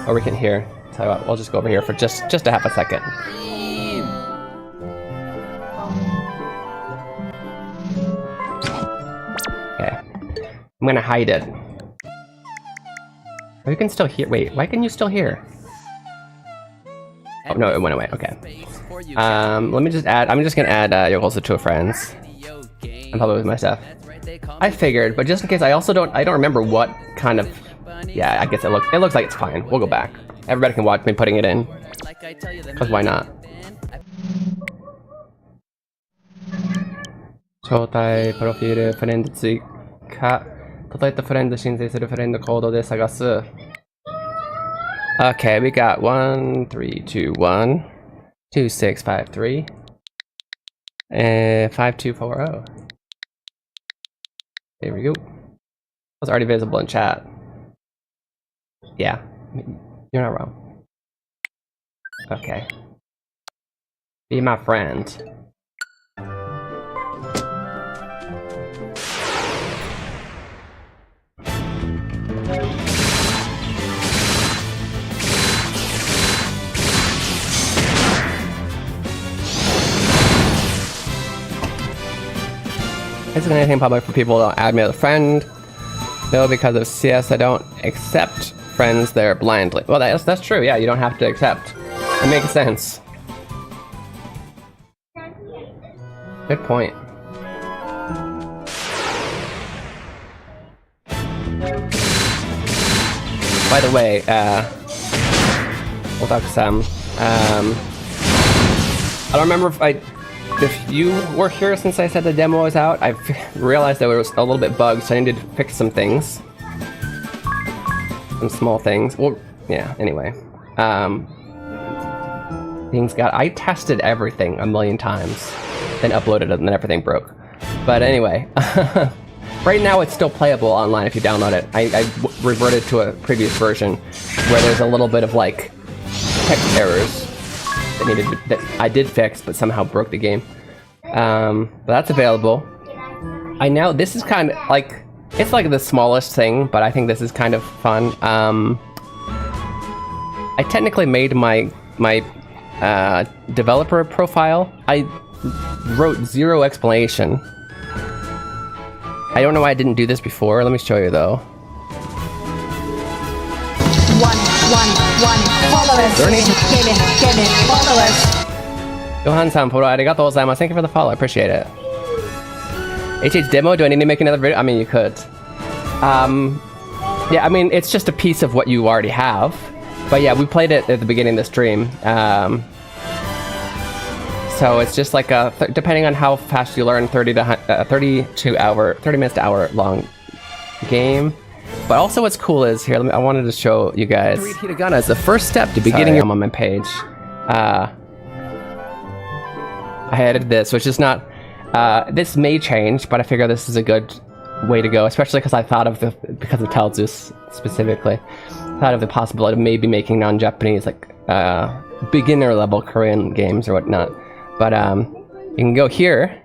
Or we can hear. So I'll just go over here for just a half a second. Okay. I'm gonna hide it. Oh, you can still hear. Wait, why can you still hear? Oh no, it went away. Okay. Let me just add. I'm just gonna add Yokoso to a friends. I'm probably with my stuff. I figured, but just in case, I don't remember what kind of. Yeah, I guess it looks like it's fine. We'll go back. Everybody can watch me putting it in. Cause why not? 招待、プロフィール、フレンド追加。届いたフレンド申請するフレンドコードで探す。Okay, we got 1321 2653 and 5240. There we go. It was already visible in chat. Yeah, you're not wrong. Okay. Be my friend. Isn't anything public for people to add me as a friend? No, because of CS, I don't accept friends there blindly. Well, that's true. Yeah, you don't have to accept. It makes sense. Good point. By the way, we'll talk some. I don't remember if you were here since I said the demo was out. I've realized that it was a little bit bugged, so I needed to fix some things. Some small things. Well, yeah, anyway. I tested everything a million times, then uploaded it, and then everything broke. But anyway, right now it's still playable online if you download it. I reverted to a previous version where there's a little bit of like text errors that I did fix, but somehow broke the game. But that's available. This is kind of like, it's like the smallest thing, but I think this is kind of fun. I technically made my developer profile. I wrote zero explanation I don't know why I didn't do this before. Let me show you though. Learning. Johan-san, photo arigatou gozaimasu. Thank you for the follow. I appreciate it. HH demo. Do I need to make another video? I mean, you could. Yeah, I mean, it's just a piece of what you already have. But yeah, we played it at the beginning of the stream. So it's just like a, depending on how fast you learn, 30 minutes to hour long game. But also what's cool is, here, I wanted to show you guys. To read Hiragana is the first step to beginning your... I'm on my page. I added this, which is not, this may change, but I figure this is a good way to go, especially because I thought of because of Telzus specifically, thought of the possibility of maybe making non-Japanese, like, beginner level Korean games or whatnot. But you can go here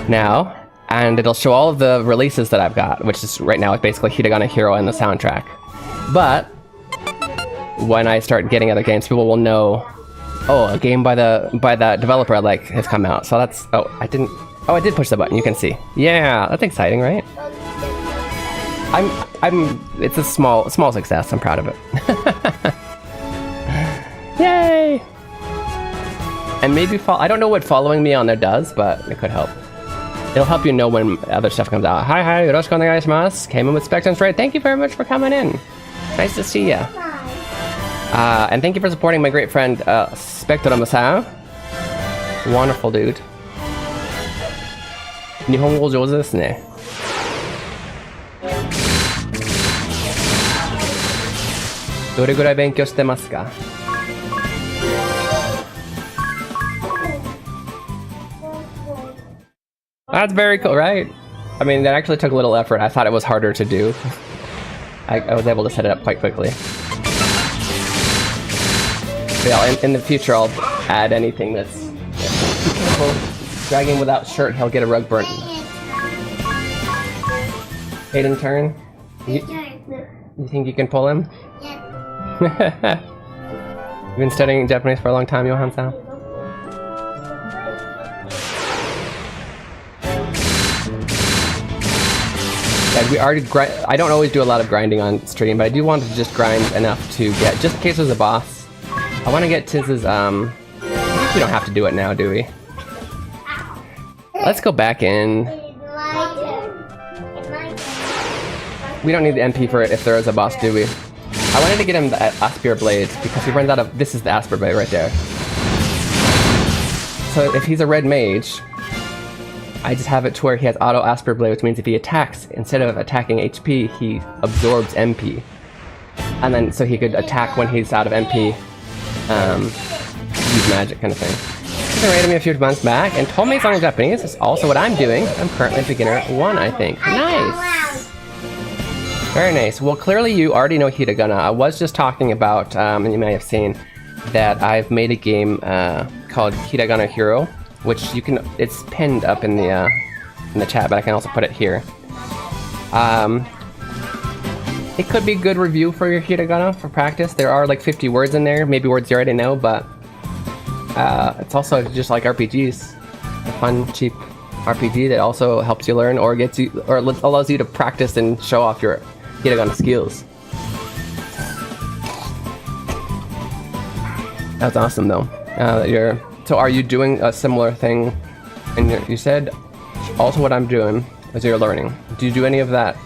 now, and it'll show all of the releases that I've got, which is right now it's basically Hiragana Hero and the soundtrack. But when I start getting other games, people will know, oh, a game by the developer I like has come out. So that's, I did push the button. You can see. Yeah, that's exciting, right? It's a small success. I'm proud of it. Yay! And maybe I don't know what following me on there does, but it could help. It'll help you know when other stuff comes out. Hi, yoroshiku onegai shimasu. Came in with Spectrum Straight. Thank you very much for coming in. Nice to see ya. And thank you for supporting my great friend, Spectrum-san. Wonderful dude. 日本語上手ですね。どれぐらい勉強してますか? That's very cool, right? I mean, that actually took a little effort. I thought it was harder to do. I was able to set it up quite quickly. But yeah, in the future, I'll add anything that's... Be careful. Dragging without shirt, he'll get a rug burn. Hayden, turn. You think you can pull him? Yeah. You've been studying Japanese for a long time, Johan-san? Yeah, we already I don't always do a lot of grinding on stream, but I do want to just grind enough to get, just in case there's a boss. I want to get Tiz's, we don't have to do it now, do we? Let's go back in. We don't need the MP for it if there is a boss, do we? I wanted to get him the Asper Blades because he runs out of... This is the Asper Blade right there. So if he's a red mage, I just have it to where he has auto Asper Blade, which means if he attacks, instead of attacking HP, he absorbs MP. And then so he could attack when he's out of MP, use magic kind of thing. He rated me a few months back and told me it's learning Japanese. It's also what I'm doing. I'm currently beginner 1, I think. Nice! Very nice. Well, clearly you already know Hiragana. I was just talking about, and you may have seen, that I've made a game called Hiragana Hero, which you can, it's pinned up in the chat, but I can also put it here. It could be a good review for your Hiragana for practice. There are like 50 words in there, maybe words you already know, but it's also just like RPGs. A fun, cheap RPG that also helps you learn or gets you, or allows you to practice and show off your Hiragana skills. That's awesome though. So are you doing a similar thing? And you said also what I'm doing is you're learning. Do you do any of that?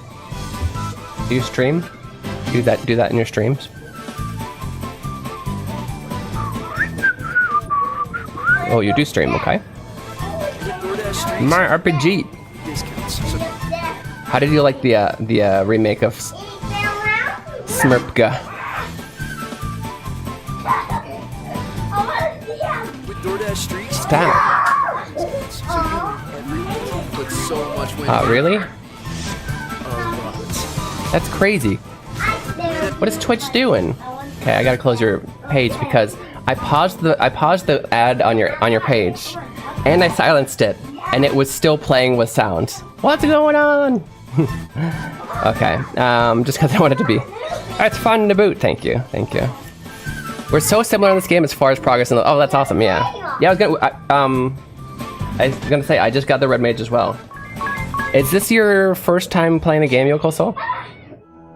Do you stream? Do that in your streams? Oh, you do stream, okay. My RPG. How did you like the remake of Smurpka? Stop. Really? That's crazy. What is Twitch doing? Okay, I gotta close your page because I paused the ad on your page, and I silenced it, and it was still playing with sound. What's going on? Okay, just because I wanted to be. It's fun to boot. Thank you, thank you. We're so similar in this game as far as progress. Oh, that's awesome. Yeah, I was gonna say I just got the red mage as well. Is this your first time playing a game, Yokoso?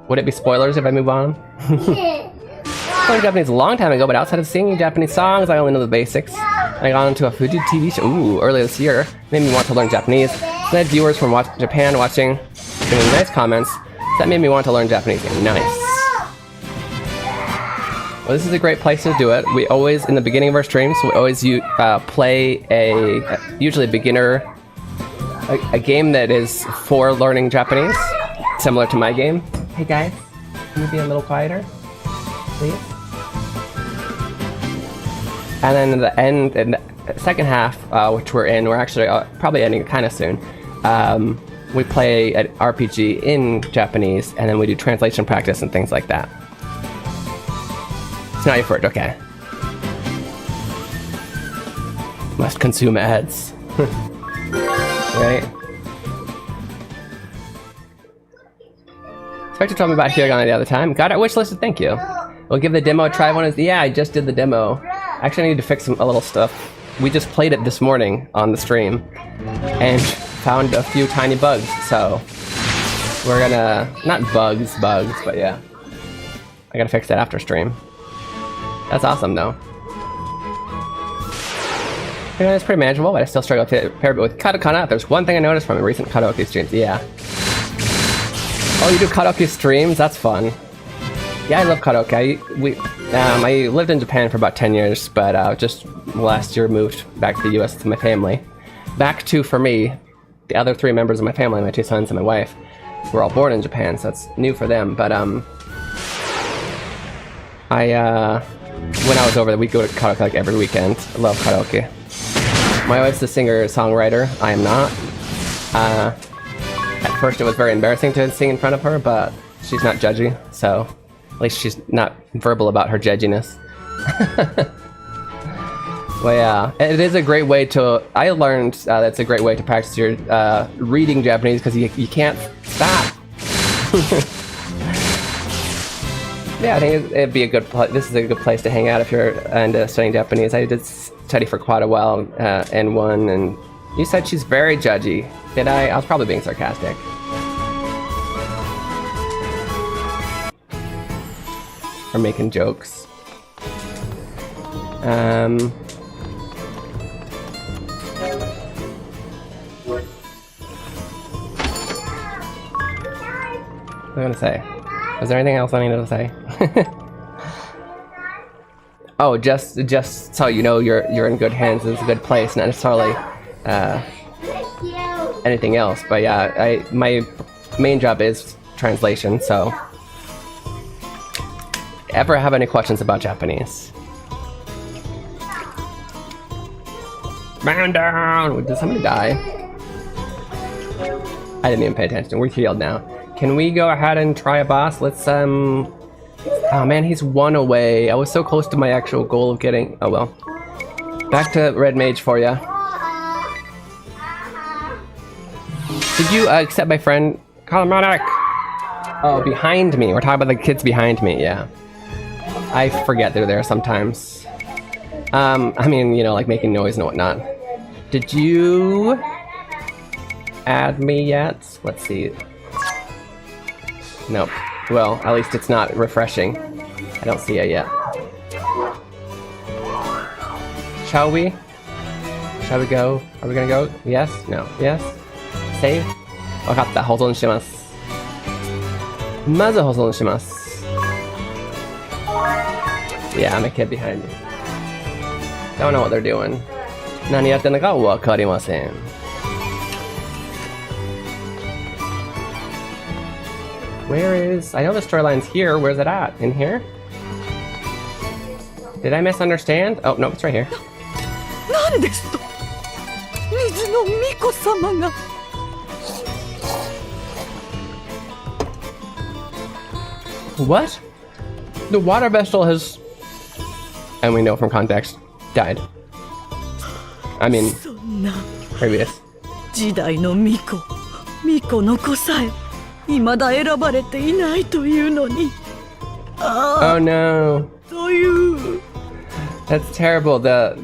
Would it be spoilers if I move on? I learned Japanese a long time ago, but outside of singing Japanese songs, I only know the basics. I got into a Fuji TV show earlier this year. It made me want to learn Japanese. Then I had viewers from Japan watching, giving nice comments. That made me want to learn Japanese. Nice. Well, this is a great place to do it. We always, in the beginning of our streams, we always play usually a beginner, a game that is for learning Japanese, similar to my game. Hey guys, can you be a little quieter, please? And then in the end, in the second half, which we're actually probably ending kind of soon, we play an RPG in Japanese, and then we do translation practice and things like that. It's not your first, okay. Must consume ads. Right? Spectre told me about Hiragana the other time. Got it wishlisted, thank you. We'll give the demo a try. Yeah, I just did the demo. Actually, I need to fix a little stuff. We just played it this morning on the stream and found a few tiny bugs, so we're gonna, not bugs, but yeah. I gotta fix that after stream. That's awesome though. You know, it's pretty manageable, but I still struggle to pair it with katakana. There's one thing I noticed from the recent karaoke streams, yeah. Oh, you do karaoke streams? That's fun. Yeah, I love karaoke. I lived in Japan for about 10 years, but just last year moved back to the US with my family. Back to, for me, the other 3 members of my family, my 2 sons and my wife, were all born in Japan, so it's new for them. But when I was over there, we'd go to karaoke like every weekend. I love karaoke. My wife's a singer-songwriter. I am not. At first it was very embarrassing to sing in front of her, but she's not judgy, so at least she's not verbal about her judginess. Well, yeah, it is a great way to, I learned that's a great way to practice your reading Japanese, because you can't stop. Yeah, I think it'd be a good this is a good place to hang out if you're into studying Japanese. I did study for quite a while, N1, and you said she's very judgy. Did I? I was probably being sarcastic. Or making jokes. What was I gonna say? Was there anything else I needed to say? Oh, just so you know, you're in good hands. It's a good place, not necessarily anything else. But yeah, my main job is translation. So, ever have any questions about Japanese? Man down! Did somebody die? I didn't even pay attention. We're healed now. Can we go ahead and try a boss? Let's, oh man, he's 1 away. I was so close to my actual goal of getting, oh well. Back to Red Mage for ya. Did you accept my friend? Kalamanek! Oh, behind me. We're talking about the kids behind me, yeah. I forget they're there sometimes. I mean, you know, like making noise and whatnot. Did you add me yet? Let's see. Nope. Well, at least it's not refreshing. I don't see it yet. Shall we? Shall we go? Are we gonna go? Yes? No? Yes? Save? Wakatta. Hold on shimasu. Mazu hold on shimasu. Yeah, I'm a kid behind me. Don't know what they're doing. Nani yatte no ka wakarimasen. Where is... I know the storyline's here. Where's it at? In here? Did I misunderstand? Oh, no, it's right here. What? The water vessel has... And we know from context, died. I mean, previous. Oh no. That's terrible. The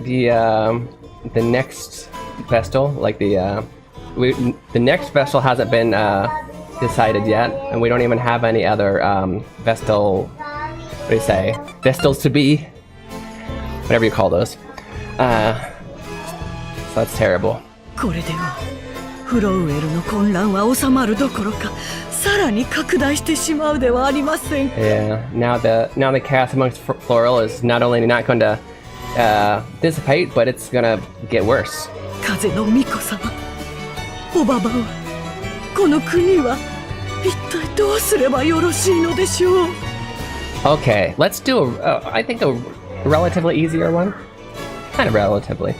next Vestal, like the the next Vestal hasn't been decided yet, and we don't even have any other Vestal. What do you say? Vestals to be, whatever you call those. So that's terrible. これではフロウェルの混乱は収まるどころかさらに拡大してしまうではありませんか。 Yeah, now the chaos amongst Floral is not only not going to dissipate, but it's gonna get worse. 風の巫女様、おばばはこの国は一体どうすればよろしいのでしょう。 Okay, let's do I think a relatively easier one. Kind of relatively.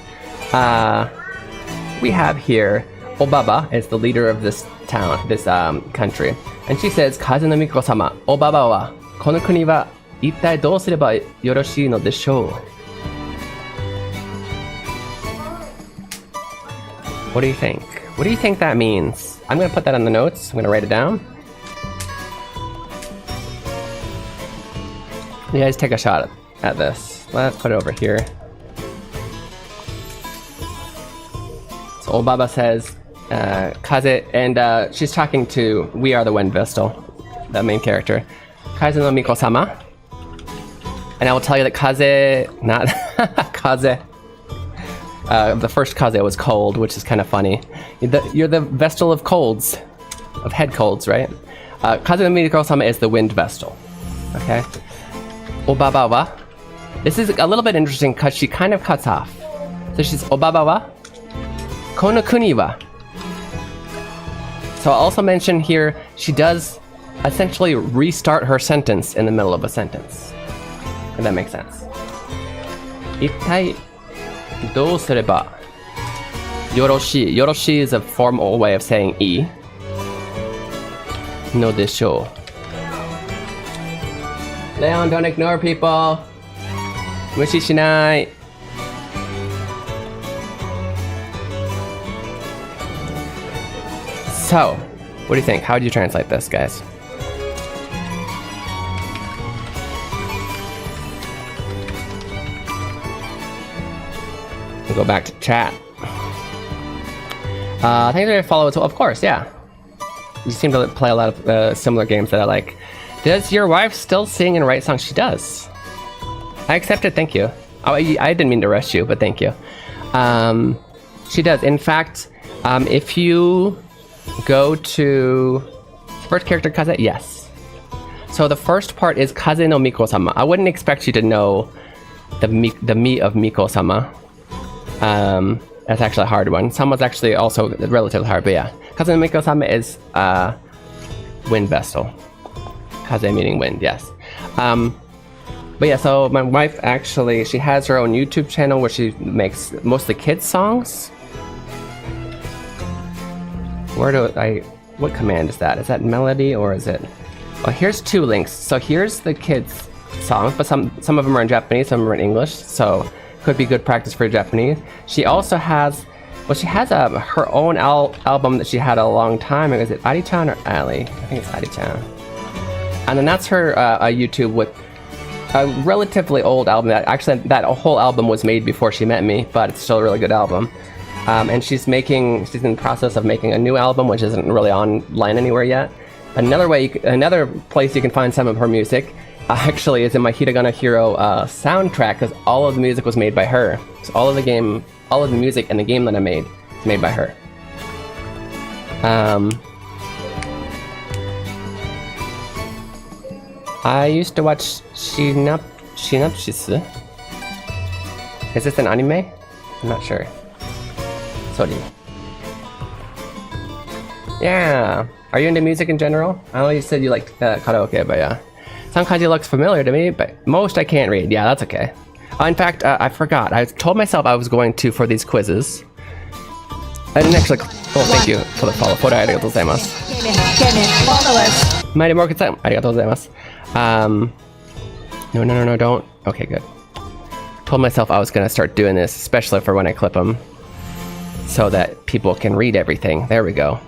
We have here Obaba is the leader of this town, this country, and she says, "Kaze no Miko-sama, Obaba wa kono kuni wa ittai dou sureba yoroshii no deshou?" What do you think? What do you think that means? I'm gonna put that in the notes. I'm gonna write it down. You guys take a shot at this. Let's put it over here. So Obaba says, Kaze, and she's talking to We Are the Wind Vestal, the main character. Kaze no Miko-sama. And I will tell you that Kaze, not Kaze. The first Kaze was cold, which is kind of funny. You're the Vestal of colds, of head colds, right? Kaze no Miko-sama is the wind Vestal. Okay? Obaba wa. This is a little bit interesting because she kind of cuts off. So she's Obaba wa kono kuni wa. So I'll also mention here, she does essentially restart her sentence in the middle of a sentence. If that makes sense. Ittai dou sureba yoroshii. Yoroshii is a formal way of saying "i." No deshou. Leon, don't ignore people. Mushi shinai. So, what do you think? How would you translate this, guys? We'll go back to chat. I think they're gonna follow it. Of course, yeah. You seem to play a lot of similar games that I like. Does your wife still sing and write songs? She does. I accept it, thank you. Oh, I didn't mean to rush you, but thank you. She does. In fact, if you go to first character Kaze, yes. So the first part is Kaze no Miko-sama. I wouldn't expect you to know the me of Miko-sama. That's actually a hard one. Sama's actually also relatively hard, but yeah. Kaze no Miko-sama is wind Vestal. Kaze meaning wind, yes. But yeah, so my wife actually, she has her own YouTube channel where she makes mostly kids songs. What command is that? Is that melody or is it? Well, here's two links. So here's the kids songs, but some of them are in Japanese, some of them are in English, so could be good practice for Japanese. She also has, well, she has her own album that she had a long time ago. Is it Ari-chan or Ali? I think it's Ari-chan. And then that's her YouTube with a relatively old album. That whole album was made before she met me, but it's still a really good album. And she's in the process of making a new album, which isn't really online anywhere yet. Another place you can find some of her music actually is in my Hiragana Hero soundtrack, because all of the music was made by her. So all of the music in the game that I made is made by her. I used to watch Shinapshisu. Is this an anime? I'm not sure. Sorry. Yeah. Are you into music in general? I know you said you liked karaoke, but yeah. Some kanji looks familiar to me, but most I can't read. Yeah, that's okay. In fact, I forgot. I told myself I was going to for these quizzes. I didn't actually. Oh, thank you for the follow. Arigatou gozaimasu. Mighty Morgan-san, arigatou gozaimasu. No, don't. Okay, good. Told myself I was gonna start doing this, especially for when I clip them, so that people can read everything. There we go.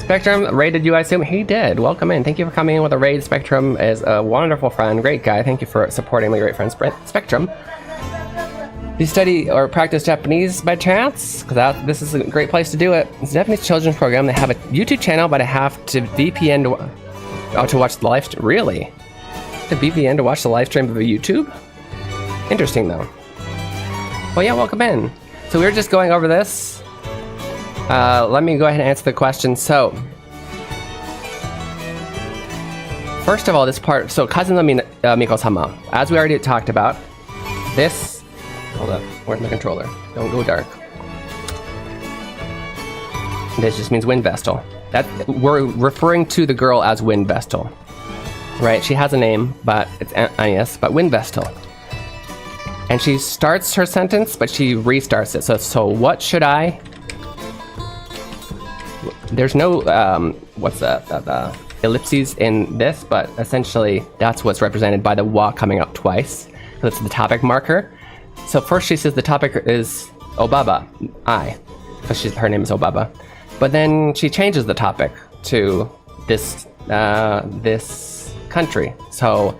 Spectrum raided you, I assume? He did. Welcome in. Thank you for coming in with a raid. Spectrum is a wonderful friend. Great guy. Thank you for supporting my great friend, Spectrum. Do you study or practice Japanese by chance? Because this is a great place to do it. It's a Japanese children's program. They have a YouTube channel, but I have to VPN to watch the live stream. Really? To VPN to watch the live stream of a YouTube? Interesting, though. Well, yeah, welcome in. So we were just going over this. Let me go ahead and answer the question. So, first of all, this part. So, Cousin Miko-sama, as we already talked about, this. Hold up, where's my controller? Don't go dark. This just means Wind Vestal. We're referring to the girl as Wind Vestal. Right, she has a name, but it's Anias, but Wind Vestal. And she starts her sentence, but she restarts it. So what should I... There's no, ellipses in this, but essentially that's what's represented by the wa coming up twice. That's the topic marker. So first she says the topic is Obaba, I, because her name is Obaba. But then she changes the topic to this country. So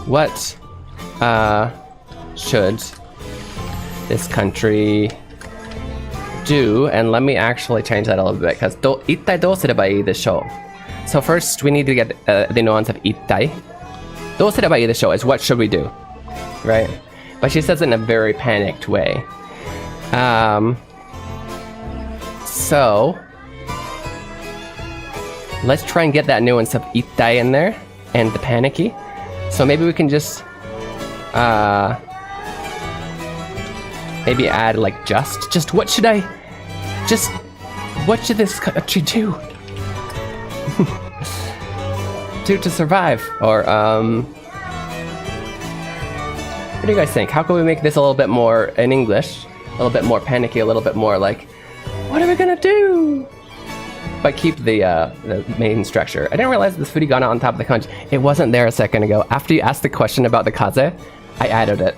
what should this country do? And let me actually change that a little bit, because ittai dou surebai ii deshou? So first we need to get the nuance of ittai. Dou surebai ii deshou is what should we do, right? But she says it in a very panicked way. So let's try and get that nuance of ittai in there and the panicky. So maybe we can just maybe add like just what should this country do to survive? Or what do you guys think? How can we make this a little bit more in English? A little bit more panicky, a little bit more like, what are we gonna do? But keep the main structure. I didn't realize this Hiragana on top of the kanji. It wasn't there a second ago. After you asked the question about the kaze, I added it.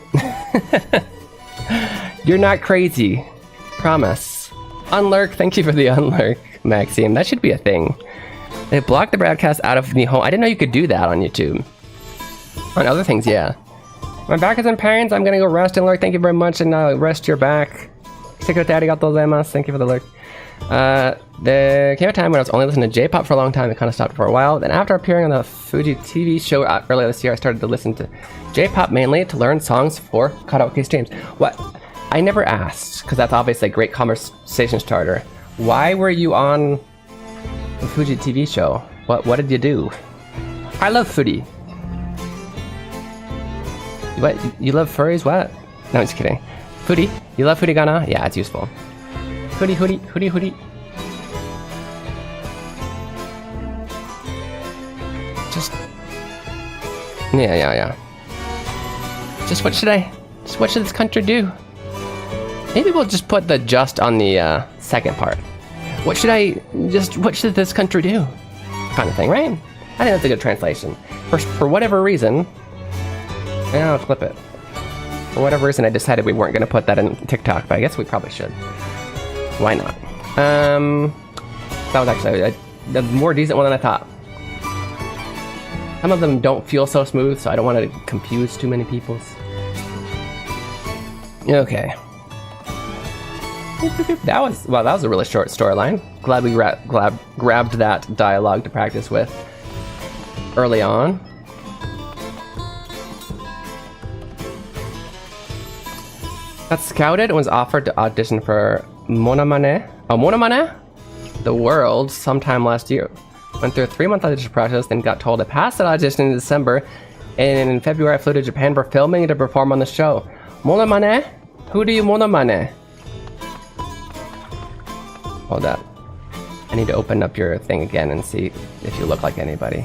You're not crazy. Promise. Unlurk, thank you for the unlurk, Maxime. That should be a thing. They blocked the broadcast out of Nihon. I didn't know you could do that on YouTube. On other things, yeah. My back is in pains. I'm gonna go rest and lurk. Thank you very much, and rest your back. Thank you for the lurk. There came a time when I was only listening to J-pop for a long time. It kind of stopped for a while. Then after appearing on the Fuji TV show earlier this year, I started to listen to J-pop mainly to learn songs for karaoke streams. What? I never asked, because that's obviously a great conversation starter. Why were you on the Fuji TV show? What did you do? I love Fuji. What? You love furries? What? No, I'm just kidding. Fuji? You love Hiragana? Yeah, it's useful. Fuji. Just... Yeah. Just what should this country do? Maybe we'll just put the just on the second part. What should this country do? Kind of thing, right? I think that's a good translation. For whatever reason... Yeah, I'll clip it. For whatever reason, I decided we weren't going to put that in TikTok, but I guess we probably should. Why not? That was actually a more decent one than I thought. Some of them don't feel so smooth, so I don't want to confuse too many people's. Okay. That was a really short storyline. Glad we grabbed that dialogue to practice with early on. Got scouted and was offered to audition for Monomane. Oh, Monomane? The World sometime last year. Went through a 3-month audition process, then got told to pass that audition in December. And in February, I flew to Japan for filming to perform on the show. Monomane? Who do you monomane? Hold up. I need to open up your thing again and see if you look like anybody.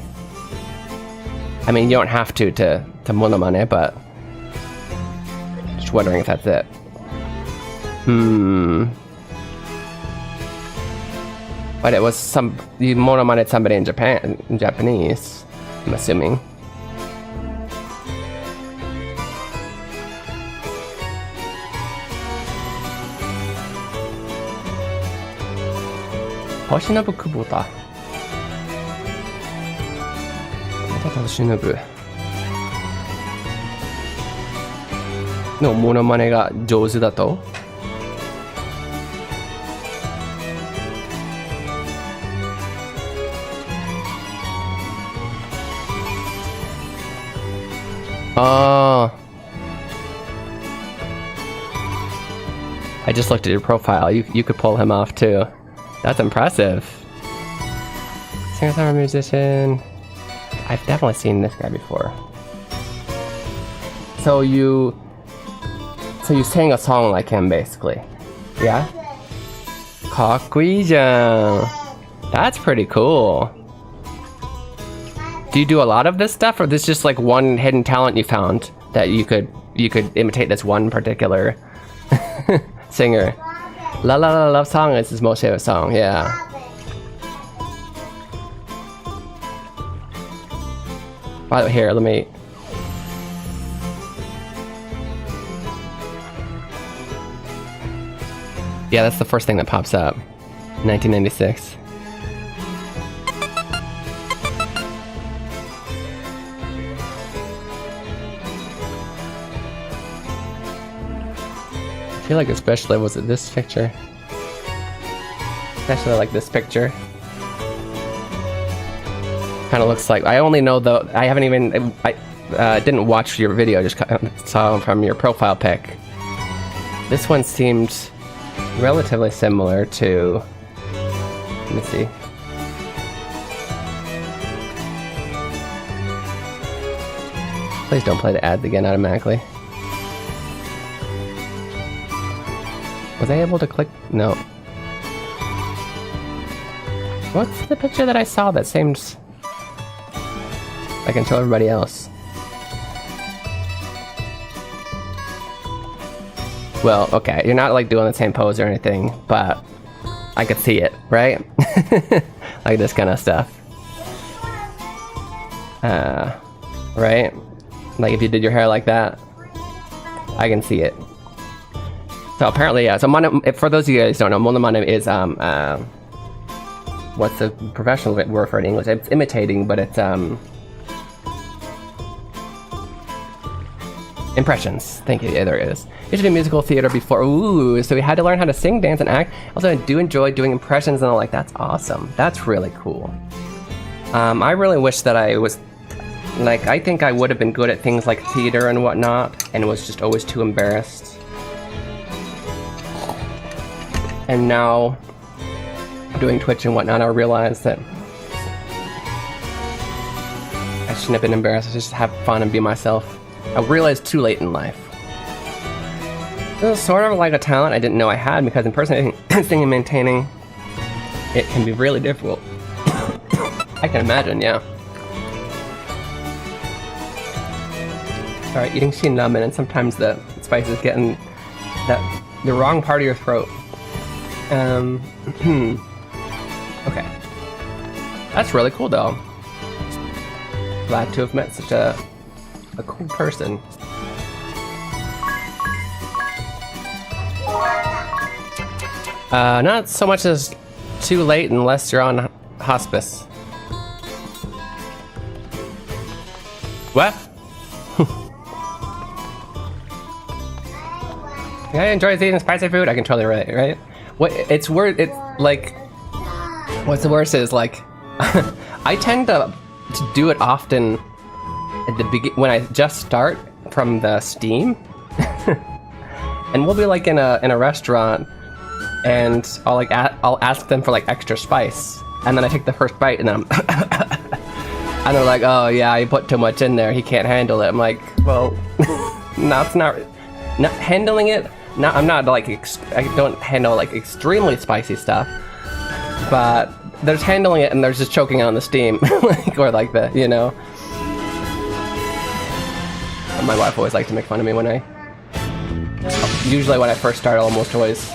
I mean, you don't have to monomane, but... just wondering if that's it. But it was you monomaned somebody in Japanese, I'm assuming. Toshinobu Kubota. トシノブのモノマネが上手だとI just looked at your profile. You could pull him off too. That's impressive. Singer-songwriter, musician. I've definitely seen this guy before. So you sang a song like him, basically. Yeah? かっこいいじゃん. That's pretty cool. Do you do a lot of this stuff, or this just like one hidden talent you found that you could imitate this one particular singer? La La La Love Song is his most favorite song, yeah. By the way, here, let me... Yeah, that's the first thing that pops up. 1996. I feel like especially, was it this picture? Especially like this picture. Kind of looks like, I only know the, I haven't even, I didn't watch your video, just saw from your profile pic. This one seemed relatively similar to, let me see. Please don't play the ads again automatically. Was I able to click? No. What's the picture that I saw that seems... I can show everybody else. Well, okay, you're not like doing the same pose or anything, but I could see it, right? Like this kind of stuff. Right? Like if you did your hair like that, I can see it. So apparently, yeah. So for those of you guys who don't know, monomane is what's the professional word for it in English? It's imitating, but it's impressions. Thank you. Yeah, there it is. Used to do musical theater before. Ooh, so we had to learn how to sing, dance, and act. Also, I do enjoy doing impressions and all. Like, that's awesome. That's really cool. I really wish that I was, like, I think I would have been good at things like theater and whatnot, and was just always too embarrassed. And now, doing Twitch and whatnot, I realized that I shouldn't have been embarrassed. I should just have fun and be myself. I realized too late in life. It was sort of like a talent I didn't know I had, because impersonating, singing, and maintaining it can be really difficult. I can imagine, yeah. Alright, eating shin ramen, and sometimes the spices get in the wrong part of your throat. Okay. That's really cool though. Glad to have met such a cool person. Not so much as too late unless you're on hospice. What? Yeah, I enjoy eating spicy food. I can totally relate, right? What it's weird. It's like, what's the worst is like, I tend to do it often at the when I just start from the Steam, and we'll be like in a restaurant, and I'll like I'll ask them for like extra spice, and then I take the first bite, and then and they're like, oh yeah, I put too much in there. He can't handle it. I'm like, well, no, it's not handling it. No, I'm not like I don't handle like extremely spicy stuff, but there's handling it and there's just choking on the steam, like, or like the, you know. And my wife always likes to make fun of me when usually when I first start, I'll almost always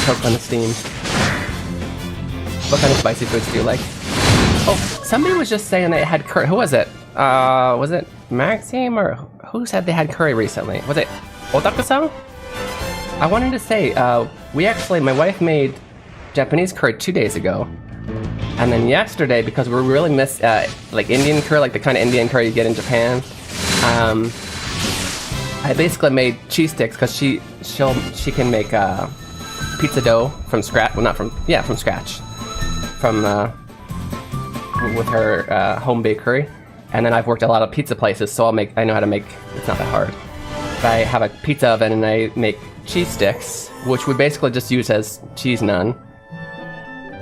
choke on the steam. What kind of spicy foods do you like? Oh, somebody was just saying they had curry. Who was it? Was it Maxime, or who said they had curry recently? Was it Otaku-san? I wanted to say, we actually, my wife made Japanese curry 2 days ago. And then yesterday, because we really miss like Indian curry, like the kind of Indian curry you get in Japan, I basically made cheese sticks because she can make pizza dough from scratch. Well, not from from scratch, with her home bakery. And then I've worked at a lot of pizza places, so I know how to make. It's not that hard. But I have a pizza oven and I make cheese sticks, which we basically just use as cheese naan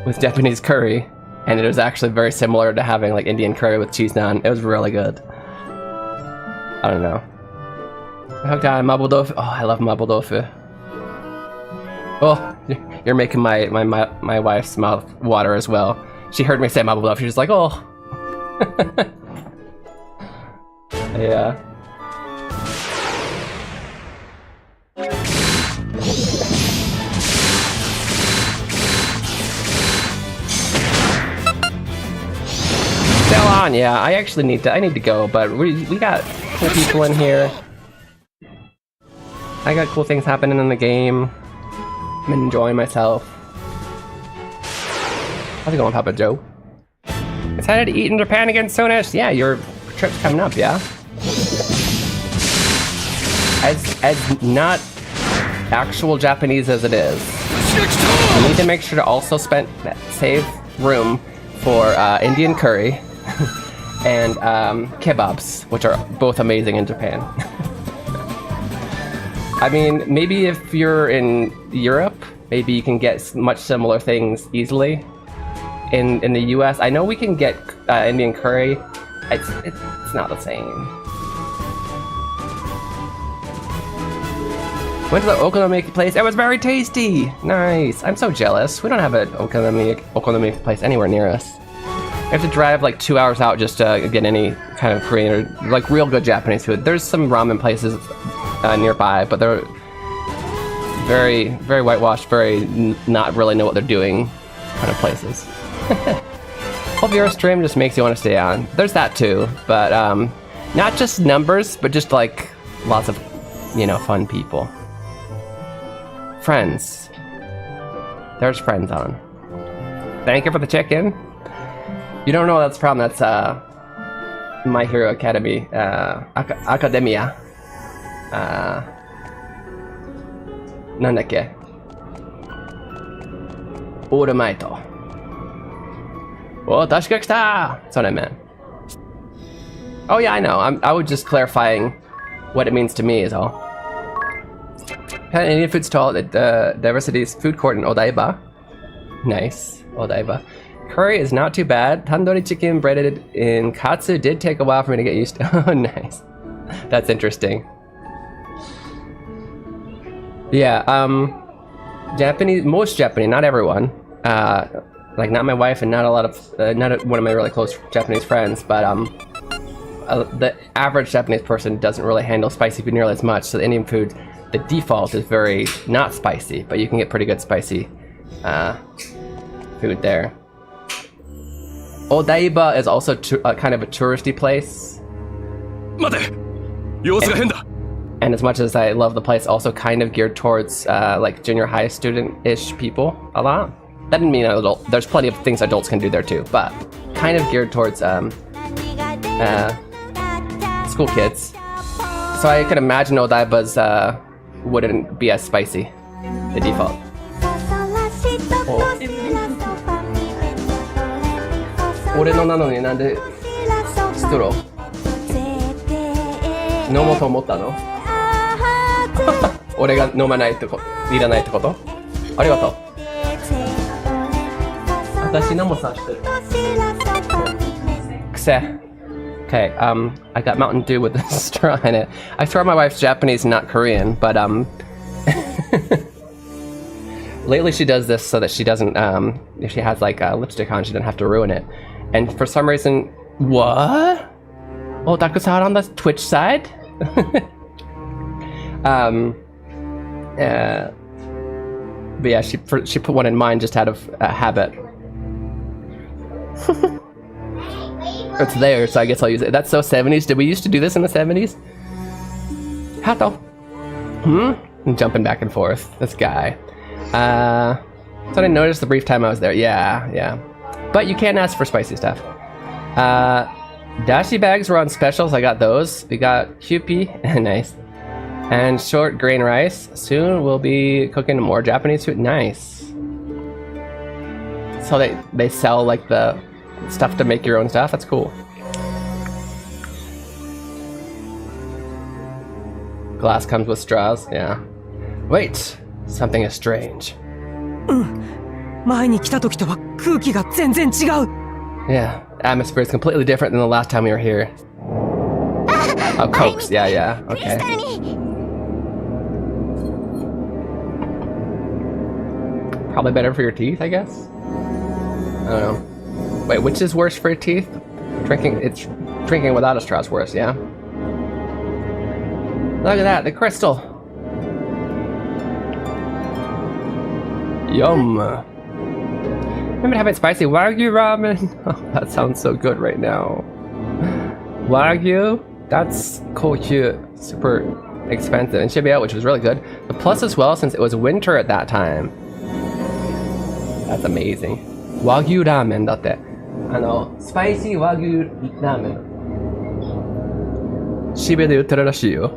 with Japanese curry, and it was actually very similar to having like Indian curry with cheese naan. It was really good. I don't know. I hooked on mapo tofu. Oh, I love mapo tofu. Oh, you're making my wife's mouth water as well. She heard me say mapo tofu. She's like, oh. Yeah. Still on, yeah. I actually need to go, but we got cool people in here. I got cool things happening in the game. I'm enjoying myself. How's it going, Papa Joe? Excited to eat in Japan again soonish? Yeah, your trip's coming up, yeah? As not actual Japanese as it is, you need to make sure to also save room for Indian curry and kebabs, which are both amazing in Japan. I mean, maybe if you're in Europe, maybe you can get much similar things easily. In the US, I know we can get Indian curry. It's not the same. Went to the okonomiyaki place. It was very tasty. Nice. I'm so jealous. We don't have an okonomiyaki place anywhere near us. We have to drive like 2 hours out just to get any kind of Korean or like real good Japanese food. There's some ramen places nearby, but they're very, very whitewashed, very not really know what they're doing kind of places. Hope your stream just makes you want to stay on. There's that too, but not just numbers, but just like lots of, fun people. Friends. There's friends on. Thank you for the check-in. You don't know that's the problem. That's My Hero Academy, Academia. なんだっけ? All Might. Oh, Tashika kita! That's what I meant. Oh yeah, I know. I was just clarifying what it means to me is all. Had an Indian food stall at Diversity's food court in Odaiba. Nice, Odaiba. Curry is not too bad. Tandoori chicken breaded in katsu did take a while for me to get used to. Oh, nice. That's interesting. Yeah, Japanese, most Japanese, not everyone. Like not my wife and not a lot of, not one of my really close Japanese friends, but the average Japanese person doesn't really handle spicy food nearly as much. So the Indian food, the default is very not spicy, but you can get pretty good spicy food there. Odaiba is also kind of a touristy place. And as much as I love the place, also kind of geared towards like junior high student-ish people a lot. That didn't mean adult. There's plenty of things adults can do there too, but kind of geared towards school kids. So I could imagine Odaiba's wouldn't be as spicy, the default. Oh. 俺のなのになんでストロー飲もうと思ったの俺が飲まないってこといらないってことありがとう私のもさしてる癖 Okay, I got Mountain Dew with a straw in it. I swear my wife's Japanese, not Korean, but lately she does this so that she doesn't, if she has like lipstick on, she doesn't have to ruin it. And for some reason, what? Otaku-san on the Twitch side? But yeah, she put one in mine just out of habit. It's there, so I guess I'll use it. That's so 70s. Did we used to do this in the 70s? Hato. I'm jumping back and forth. This guy. So I noticed the brief time I was there. Yeah. But you can't ask for spicy stuff. Dashi bags were on special, so I got those. We got QP, nice. And short grain rice. Soon we'll be cooking more Japanese food. Nice. So they sell like the stuff to make your own stuff. That's cool. Glass comes with straws. Yeah. Wait, something is strange. 前に来た時とは空気が全然違う。 Yeah, atmosphere is completely different than the last time we were here. Oh, Cokes. Yeah. Okay. Probably better for your teeth, I guess. I don't know. Wait, which is worse for your teeth? Drinking without a straw is worse, yeah? Look at that, the crystal. Yum. Remember having spicy Wagyu ramen? Oh, that sounds so good right now. Wagyu? That's cool, cute, super expensive, and should be out, which was really good. The plus as well, since it was winter at that time. That's amazing. Wagyu ramen だって。スパイシー和牛ラーメン。渋谷で売ってるらしいよ。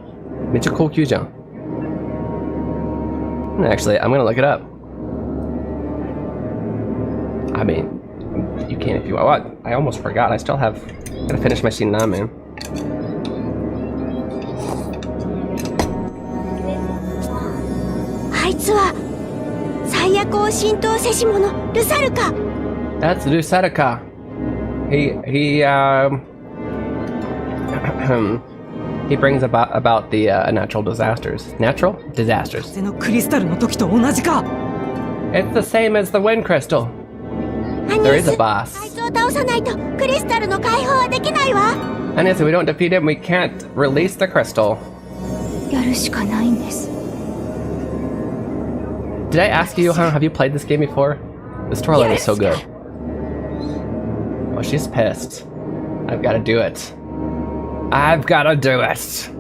めっちゃ高級じゃん。Actually, I'm gonna look it up. I mean, you can if you want. What? I almost forgot. I still have. Gotta finish my shin ramen. That's Rusaruka. He brings about the natural disasters. Natural disasters. 風のクリスタルの時と同じか。 It's the same as the wind crystal. There is a boss. And if we don't defeat him, we can't release the crystal. Did I ask you, Johan, have you played this game before? The storyline is so good. Oh, she's pissed. I've got to do it. I've got to do it.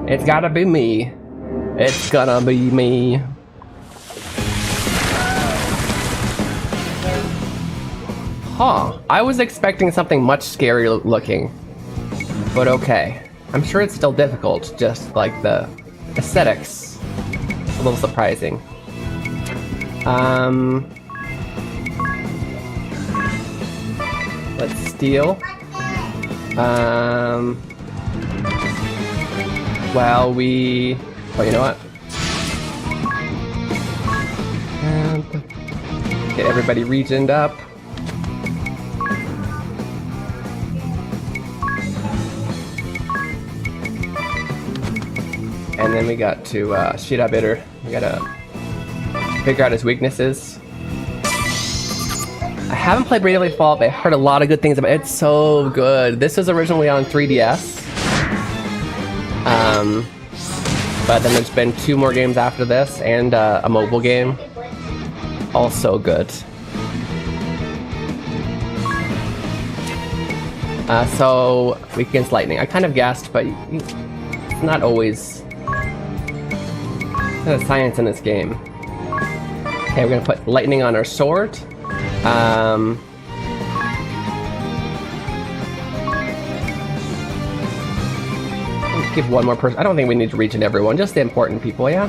It's gotta be me. It's gonna be me. Huh. I was expecting something much scarier looking. But okay. I'm sure it's still difficult, just like the aesthetics. A little surprising. Let's steal. Well, we... Oh, you know what? And get everybody regened up. And then we got to Shirabitter. We gotta figure out his weaknesses. I haven't played Bravely Default, but I heard a lot of good things about it. It's so good. This was originally on 3DS. But then there's been 2 more games after this, and a mobile game. All so good. So, weak against lightning. I kind of guessed, but it's not always... There's science in this game. Okay, we're gonna put lightning on our sword. Give one more person. I don't think we need to reach in everyone, just the important people, yeah?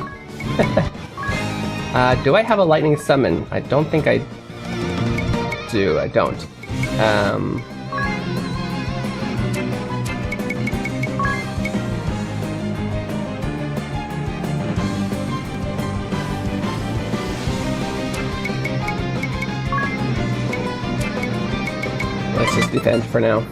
Do I have a lightning summon? I don't think I do. I don't. Let's just defend for now.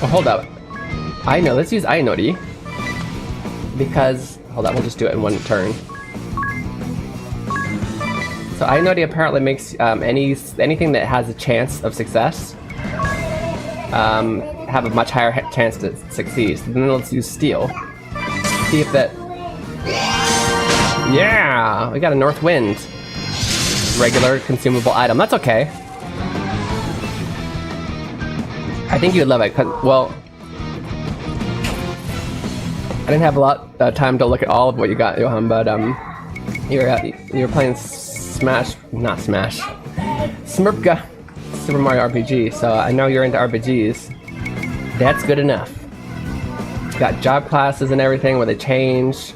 Oh, hold up. I know, let's use Ainori. Because, hold up, we'll just do it in one turn. So Ainori apparently makes anything that has a chance of success have a much higher chance to succeed. So then let's use Steel. See if that... Yeah! We got a North Wind. Regular consumable item. That's okay. I think you'd love it, 'cause, well... I didn't have a lot of time to look at all of what you got, Johan, but you're playing not Smash, Smurfka Super Mario RPG, so I know you're into RPGs. That's good enough. It's got job classes and everything where they change.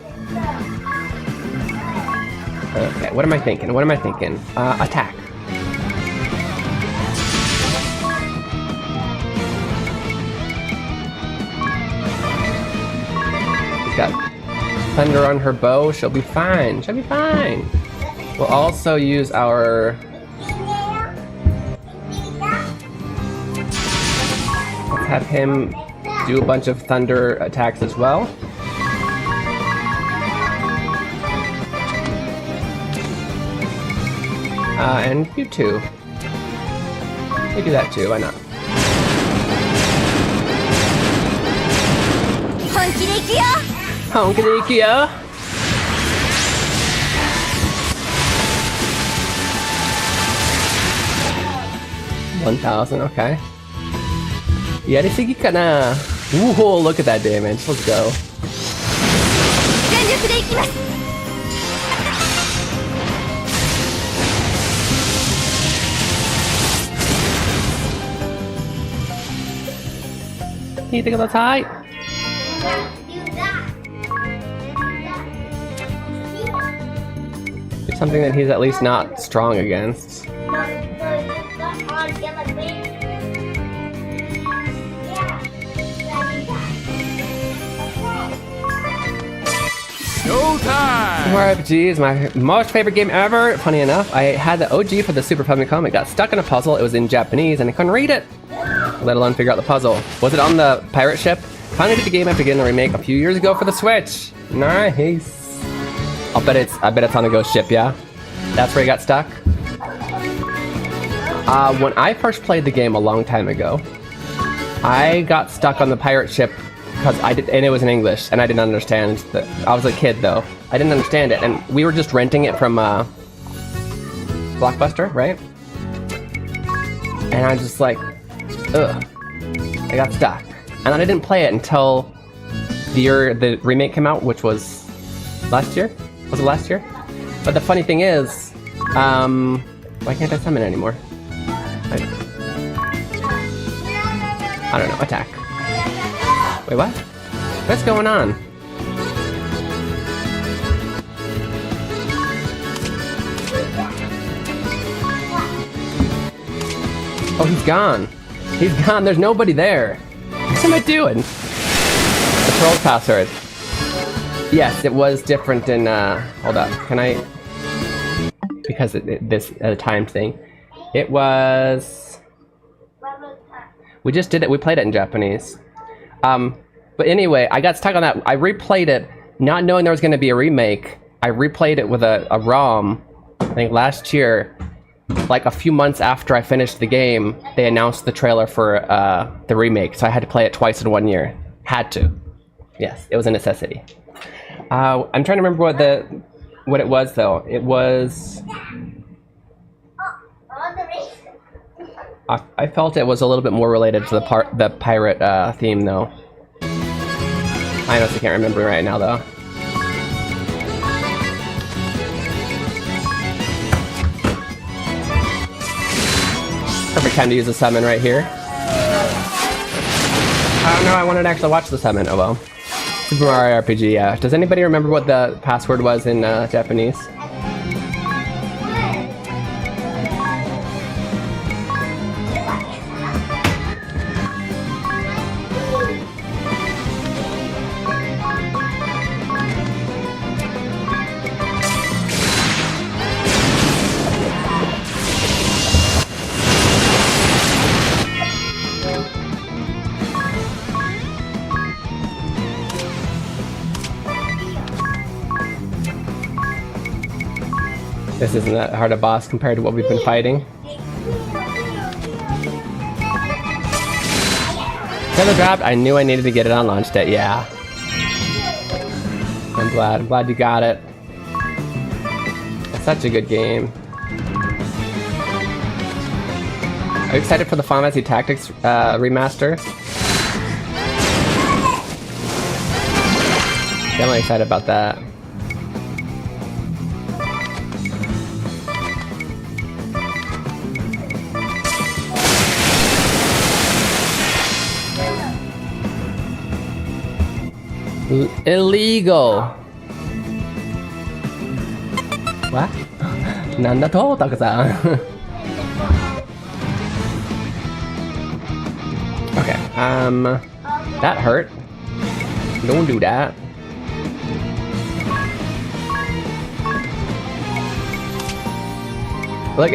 Okay, what am I thinking? Attack. She's got thunder on her bow. She'll be fine. We'll also use our... Let's have him do a bunch of thunder attacks as well. And you too. You do that too, why not? Honky-dekey-ya! 1,000, okay. やりすぎかな? Whoa, look at that damage. Let's go. 全力でいきます。聞いてください。It's something that he's at least not strong against. Super RPG is my most favorite game ever. Funny enough, I had the OG for the Super Famicom. It got stuck in a puzzle. It was in Japanese and I couldn't read it, let alone figure out the puzzle. Was it on the pirate ship? Finally beat the game after getting a remake a few years ago for the Switch. Nice. I bet it's on the ghost ship, yeah? That's where he got stuck? When I first played the game a long time ago, I got stuck on the pirate ship because and it was in English, and I didn't understand. I was a kid though. I didn't understand it, and we were just renting it from Blockbuster, right? And I was just like, ugh. I got stuck, and then I didn't play it until the year the remake came out, which was last year. Was it last year? But the funny thing is, why can't I summon anymore? I don't know. Attack. Wait, what? What's going on? Oh, he's gone. He's gone. There's nobody there. What am I doing? The troll password. Yes, it was different in, hold up. Can I... Because this time thing. It was... We just did it. We played it in Japanese. But anyway, I got stuck on that. I replayed it, not knowing there was going to be a remake. I replayed it with a ROM, I think last year. Like a few months after I finished the game, they announced the trailer for the remake, so I had to play it twice in 1 year. Had to. Yes, it was a necessity. I'm trying to remember what it was though. It was... I felt it was a little bit more related to the pirate theme though. I honestly can't remember right now though. Perfect time to use the summon right here. Oh no, I wanted to actually watch the summon. Oh well. Super Mario RPG, yeah. Does anybody remember what the password was in Japanese? This isn't that hard a boss compared to what we've been fighting. Feather dropped. I knew I needed to get it on launch day. Yeah. I'm glad you got it. It's such a good game. Are you excited for the Final Fantasy Tactics remaster? Definitely excited about that. Illegal. What? なんだと、たくさん。Okay, that hurt. Don't do that. Look,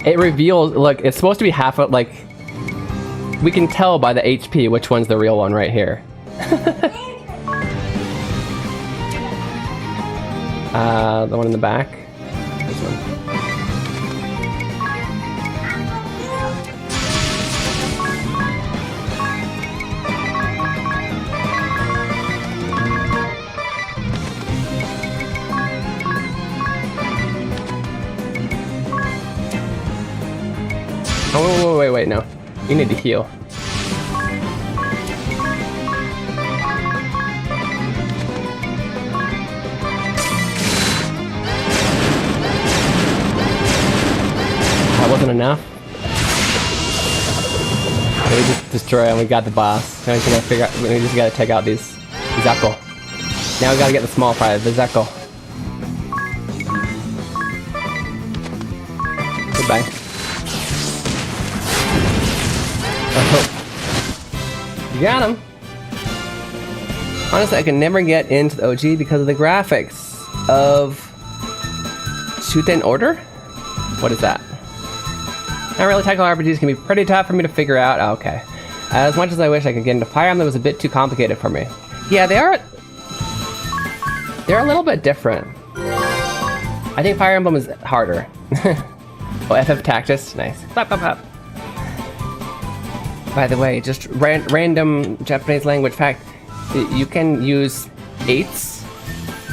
it reveals, look, it's supposed to be half of, like, we can tell by the HP which one's the real one right here. The one in the back. This one. Oh, wait, no. You need to heal. That wasn't enough. We just destroy him. We got the boss. Now we just gotta figure out. We just gotta take out these Zekko. Now we gotta get the small fry, the Zekko. Goodbye. Oh. Got him. Honestly, I can never get into the OG because of the graphics of Shuten Order. What is that? Not really. Technical RPGs can be pretty tough for me to figure out. Oh, okay. As much as I wish I could get into Fire Emblem, it was a bit too complicated for me. Yeah, they are. They're a little bit different. I think Fire Emblem is harder. Oh, FF Tactus, nice. Clap, clap, clap. By the way, just random Japanese language fact: you can use 8s,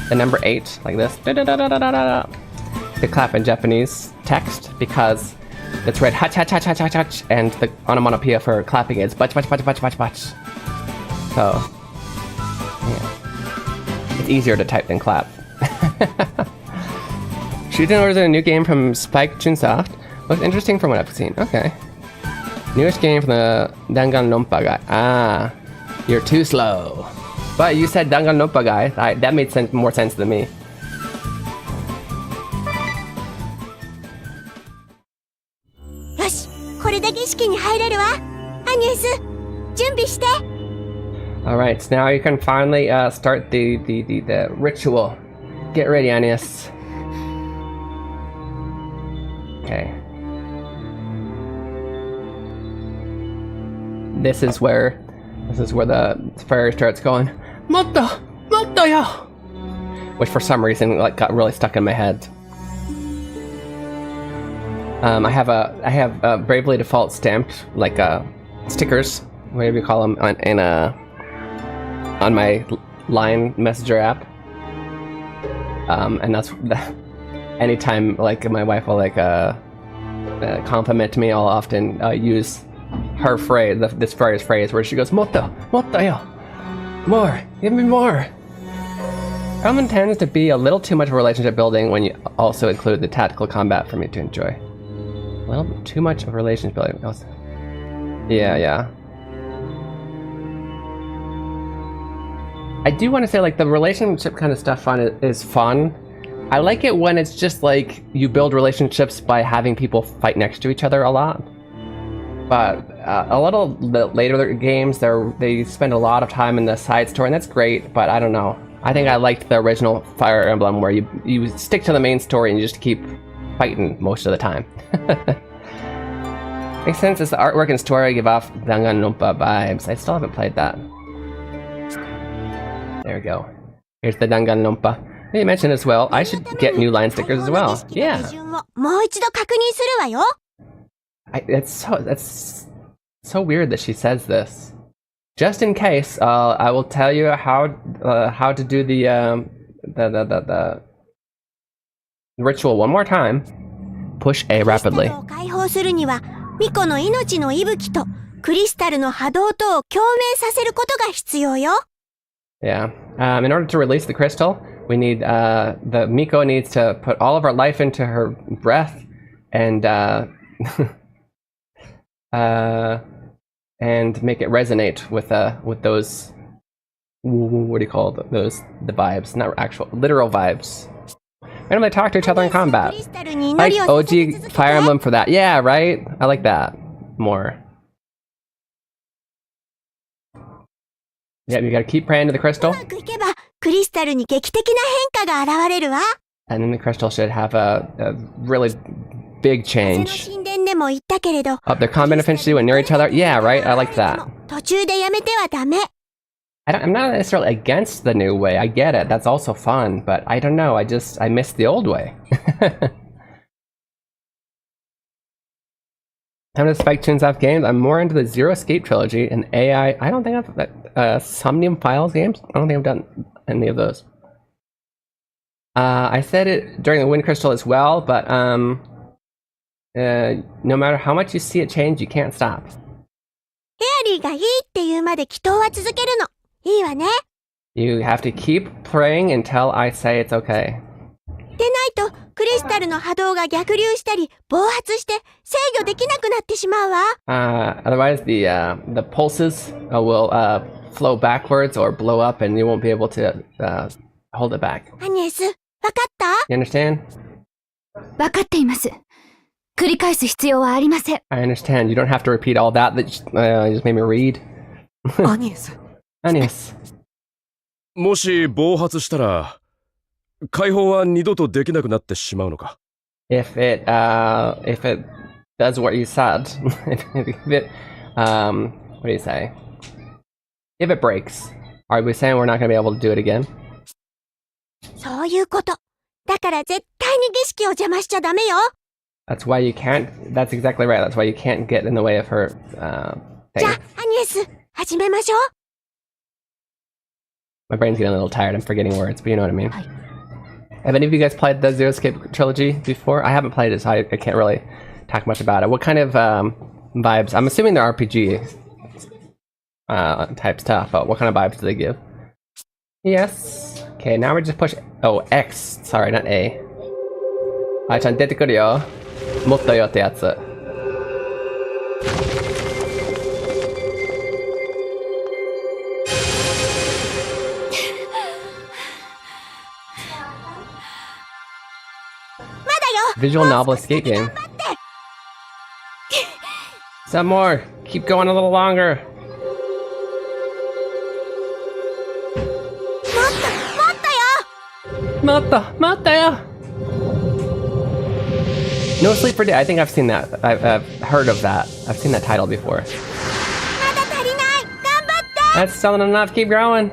the number 8, like this, to clap in Japanese text because it's read hach hach hach hach hach hach, and the onomatopoeia for clapping is bach bach bach bach bach bach. So, yeah, it's easier to type than clap. Shooting Orders is a new game from Spike Chunsoft. Looks interesting from what I've seen. Okay. Newest game from the Danganronpa guy. Ah, you're too slow. But you said Danganronpa guy. That made more sense than me. Alright, so now you can finally start the ritual. Get ready, Agnes. Okay. This is where the fairy starts going, Motto! Motto yo! Which for some reason like got really stuck in my head. I have Bravely Default stamped like stickers, whatever you call them, on my Line Messenger app. And that's anytime like my wife will like compliment me, I'll often use her phrase, this phrase where she goes, Motto, motto yo, more, give me more. Ramen tends to be a little too much of a relationship building when you also include the tactical combat for me to enjoy. A little bit too much of a relationship building. Yeah. I do want to say like the relationship kind of stuff is fun. I like it when it's just like you build relationships by having people fight next to each other a lot. But a little later games, they spend a lot of time in the side story, and that's great, but I don't know. I think I liked the original Fire Emblem where you stick to the main story and you just keep fighting most of the time. Makes sense, as the artwork and story give off Danganronpa vibes. I still haven't played that. There we go. Here's the Danganronpa. You mentioned as well, I should get new line stickers as well. Yeah. That's so weird that she says this. Just in case, I will tell you how to do the ritual one more time. Push A rapidly. Yeah. In order to release the crystal, we need the Miko needs to put all of our life into her breath, and and make it resonate with those. What do you call those? The vibes, not actual literal vibes. Randomly talk to each other in combat. Like OG Fire Emblem for that. Yeah, right. I like that more. Yeah, you gotta keep praying to the crystal. And then the crystal should have a really big change. Up their combat efficiency when near each other. Yeah, right. I like that. I'm not necessarily against the new way. I get it. That's also fun, but I don't know. I miss the old way. Time to spike tunes off games. I'm more into the Zero Escape trilogy and AI. I don't think I've Somnium Files games. I don't think I've done any of those. I said it during the Wind Crystal as well, but no matter how much you see it change, you can't stop. You have to keep praying until I say it's okay. Otherwise, the pulses will flow backwards or blow up, and you won't be able to hold it back. You understand? I understand. You don't have to repeat all that you just made me read. Agnes. もし暴発したら、解放は二度とできなくなってしまうのか? If it does what you said, if it what do you say? If it breaks, are we saying we're not going to be able to do it again? That's why you can't. That's exactly right. That's why you can't get in the way of her thing. My brain's getting a little tired. I'm forgetting words, but you know what I mean. Have any of you guys played the Zero Escape trilogy before? I haven't played it, so I can't really talk much about it. What kind of vibes? I'm assuming they're RPG type stuff, but what kind of vibes do they give? Yes. Okay, now we're just pushing. Oh, X. Sorry, not A. Ai-chan, 出てくるよ。もっとよってやつ。Visual novel escape game. Some more. Keep going a little longer. Motta. No Sleep for Day. I think I've seen that. I've heard of that. I've seen that title before. That's still not enough. Keep growing.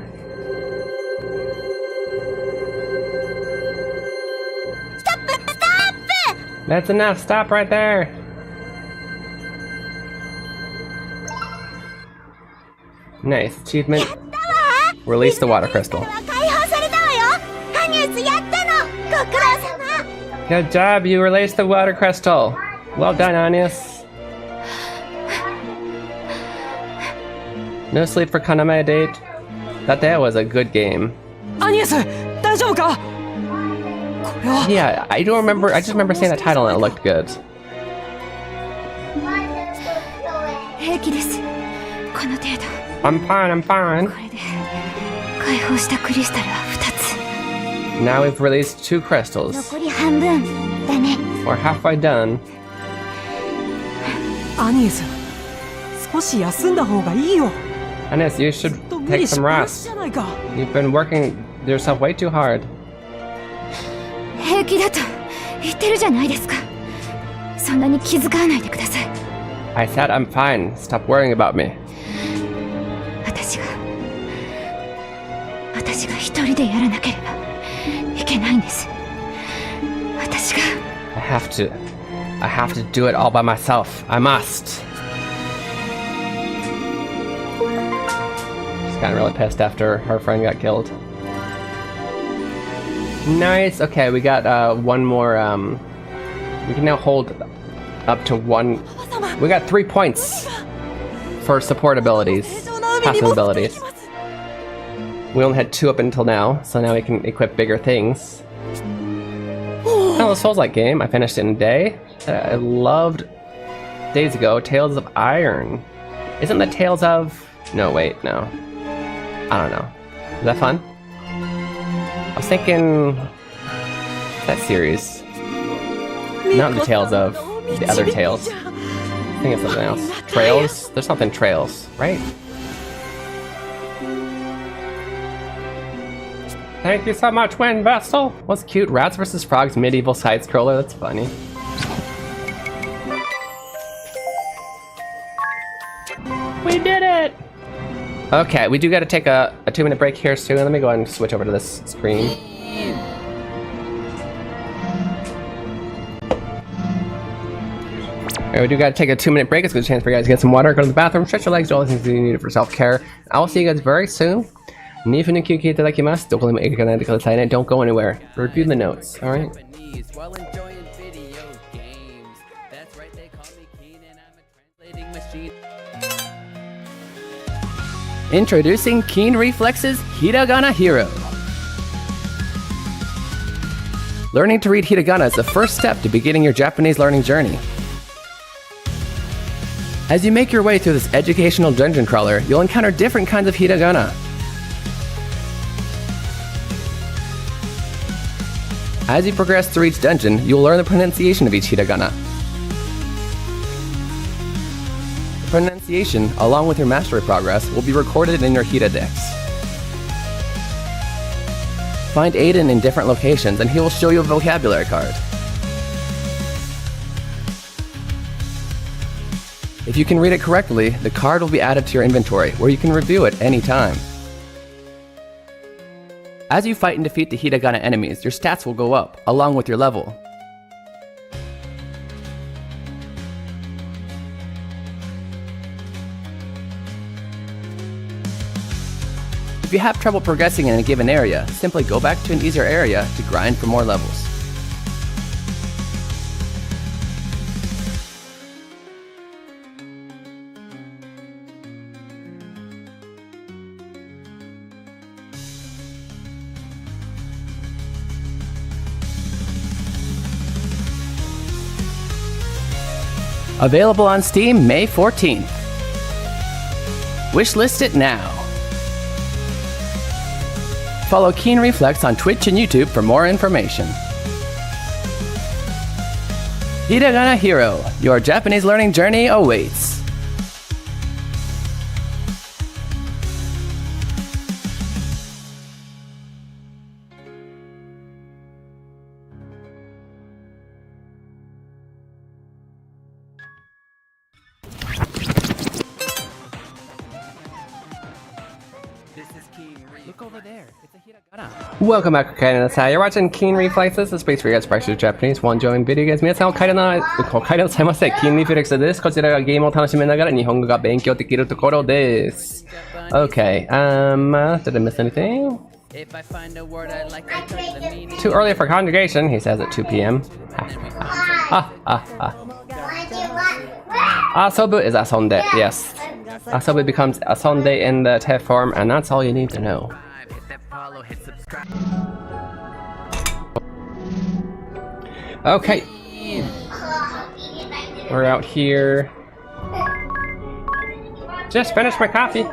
That's enough. Stop right there. Nice. Achievement. Release the water crystal. Good job. You released the water crystal. Well done, Agnes. No Sleep for Kaname date. That was a good game. Agnes, 大丈夫か? Yeah, I don't remember. I just remember seeing the title and it looked good. I'm fine. Now we've released 2 crystals. We're halfway done. Agnes, 少し休んだ方がいいよ. Agnes, you should take some rest. You've been working yourself way too hard. I said I'm fine. Stop worrying about me. I have to do it all by myself. I must. She's gotten really pissed after her friend got killed. Nice. Okay, we got one more. We can now hold up to 1. We got 3 points for support abilities, passive abilities. We only had 2 up until now, so now we can equip bigger things. Oh, the Souls-like game. I finished it in a day. I loved days ago. Tales of Iron. Isn't the Tales of... No, wait, no. I don't know. Is that fun? I was thinking... that series. Not the Tales of... the other Tales. I think it's something else. Trails? There's something Trails, right? Thank you so much, Wind Vessel! What's cute? Rats vs. Frogs medieval side-scroller. That's funny. We did it! Okay, we do gotta take a 2-minute break here soon. Let me go ahead and switch over to this screen. Alright, we do gotta take a 2-minute break. It's a good chance for you guys to get some water, go to the bathroom, stretch your legs, do all the things you need for self-care. I will see you guys very soon. Don't go anywhere. Review the notes, alright? Introducing Keen Reflex's Hiragana Hero. Learning to read hiragana is the first step to beginning your Japanese learning journey. As you make your way through this educational dungeon crawler, you'll encounter different kinds of hiragana. As you progress through each dungeon, you'll learn the pronunciation of each hiragana. The pronunciation, along with your mastery progress, will be recorded in your Hiradex. Find Aiden in different locations and he will show you a vocabulary card. If you can read it correctly, the card will be added to your inventory, where you can review it anytime. As you fight and defeat the hiragana enemies, your stats will go up, along with your level. If you have trouble progressing in a given area, simply go back to an easier area to grind for more levels. Available on Steam May 14th. Wishlist it now. Follow Keen Reflex on Twitch and YouTube for more information. Hiragana Hero, your Japanese learning journey awaits. Look over there. It's a hiragana. Welcome back, Kaiden-san. You're watching Keen Reflex. This is a space for you guys to practice Japanese while enjoying video games. 皆さん、Kaiden-san、Keen Reflex です。こちらがゲームを楽しみながら日本語が勉強できるところです。Okay, did I miss anything? Too early for conjugation, he says at 2 p.m. Asobu is asonde, yes. Asobu becomes asonde in the te form, and that's all you need to know. Okay. We're out here. Just finished my coffee.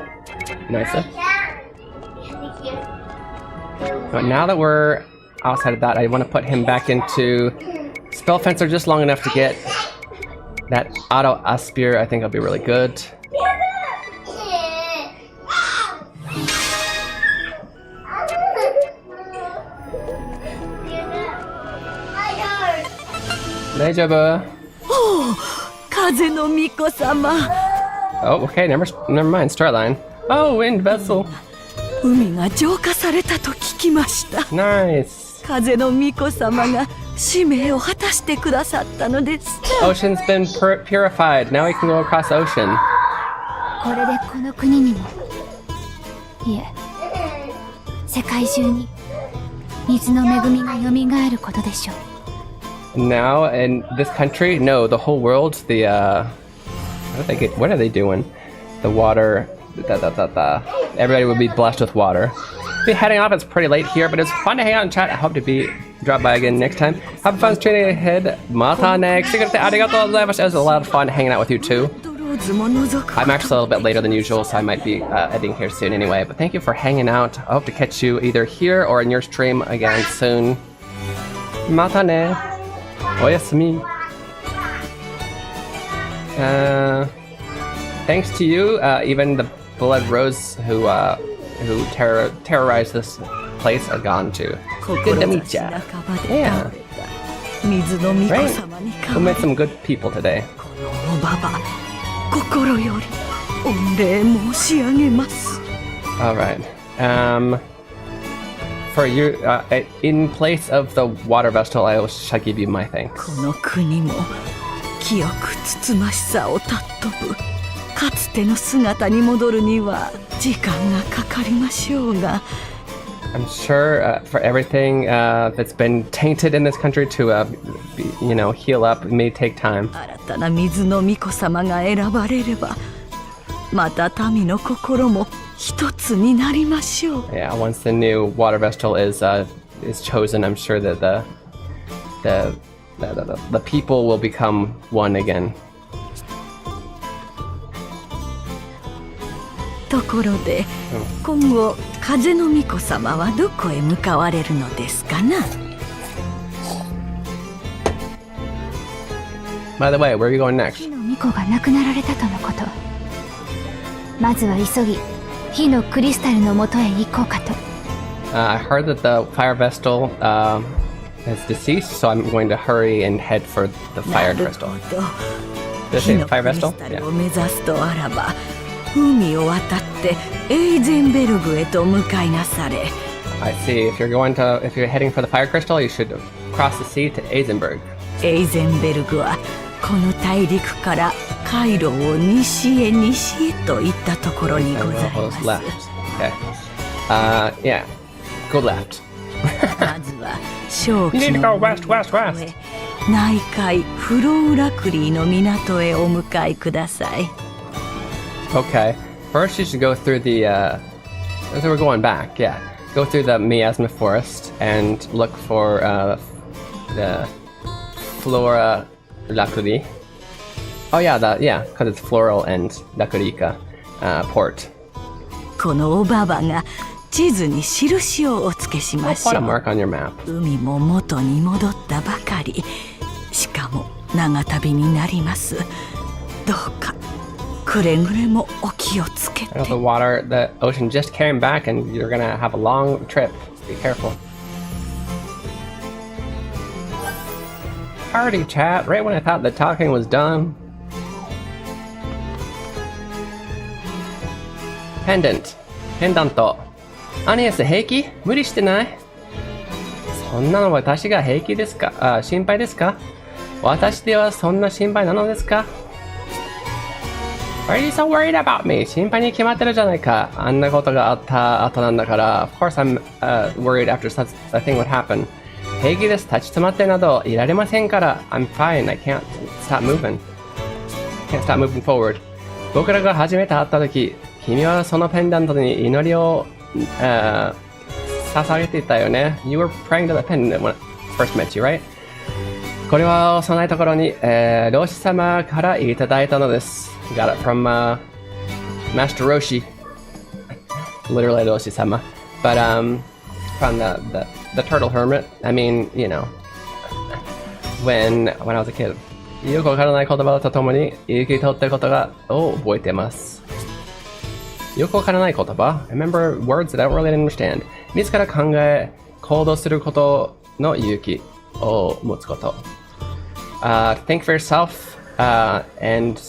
Nice. But now that we're outside of that, I want to put him back into Spell Fencer just long enough to get that auto Aspire. I think it'll be really good. Oh, okay, never mind, Starline. Oh, Wind Vessel. Nice. Ocean's been purified. Now we can go across ocean. Now in this country, no, the whole world, the what are they doing? The water, everybody would be blessed with water. Be heading off. It's pretty late here, but it's fun to hang out and chat. I hope to drop by again next time. Have fun training ahead. Mata next. Arigatou gozaimasu. It was a lot of fun hanging out with you too. I'm actually a little bit later than usual, so I might be editing here soon anyway. But thank you for hanging out. I hope to catch you either here or in your stream again soon. Mata ne. Oyasumi. Thanks to you, even the Blood Rose who terrorized this place are gone too. Good to meet ya. Yeah. Great. We met some good people today. Alright. For you, in place of the water vessel, I shall give you my thanks. I'm sure for everything that's been tainted in this country to, heal up, it may take time. Yeah, once the new water vessel is chosen, I'm sure that the people will become one again. ところで、今後風の巫女様はどこへ向かわれるのですかな? By the way, where are you going next? 火の巫女が亡くなられたとのこと。まずは急ぎ火のクリスタルの元へ行こうかと。I heard that the fire vestal is deceased, so I'm going to hurry and head for the fire crystal. Did I say fire vestal? Yeah. 海を渡ってエイゼンベルグへと向かいなされ。I see. If you're heading for the fire crystal, you should cross the sea to Eisenberg. エイゼンベルグはこの大陸から回路を西へといったところにございます。Left. Okay. Yeah. Go left. まずは正気 You need to の go west, west, west. 内海フローラクリーの港へお向かいください。Okay. First, you should go through the. So we're going back. Yeah. Go through the miasma forest and look for the Flora Lacuri. Oh yeah, because it's floral and Lacurica port. このおばばが地図に印をお付けしましょ Put a う。 mark on your map. 海も元に戻ったばかり。しかも長旅になります。どうかくれぐれもお気をつけて。 The ocean just came back, and you're gonna have a long trip. Be careful. Party chat, right when I thought the talking was done. Pendant. アニエス平気？無理してない？そんなの私が平気ですか？心配ですか？私ではそんな心配なのですか？ Why are you so worried about me? 心配に決まってるじゃないか。あんなことがあった後なんだから。Of course I'm worried after such a thing would happen. 平気です。立ち止まってなどいられませんから。I'm fine. I can't stop moving. Can't stop moving forward. 僕らが初めて会った時、君はそのペンダントに祈りを捧げていたよね。You were praying to the pendant when I first met you, right? これは幼いところに、老師様からいただいたのです。Got it from Master Roshi. Literally Roshi-sama. But from the turtle hermit. I mean, you know, when I was a kid. よくわからない言葉とともに生き取ったことを覚えています。よくわからない言葉 I remember words that I don't really understand. 自ら考え、行動することの勇気を持つこと。Think for yourself and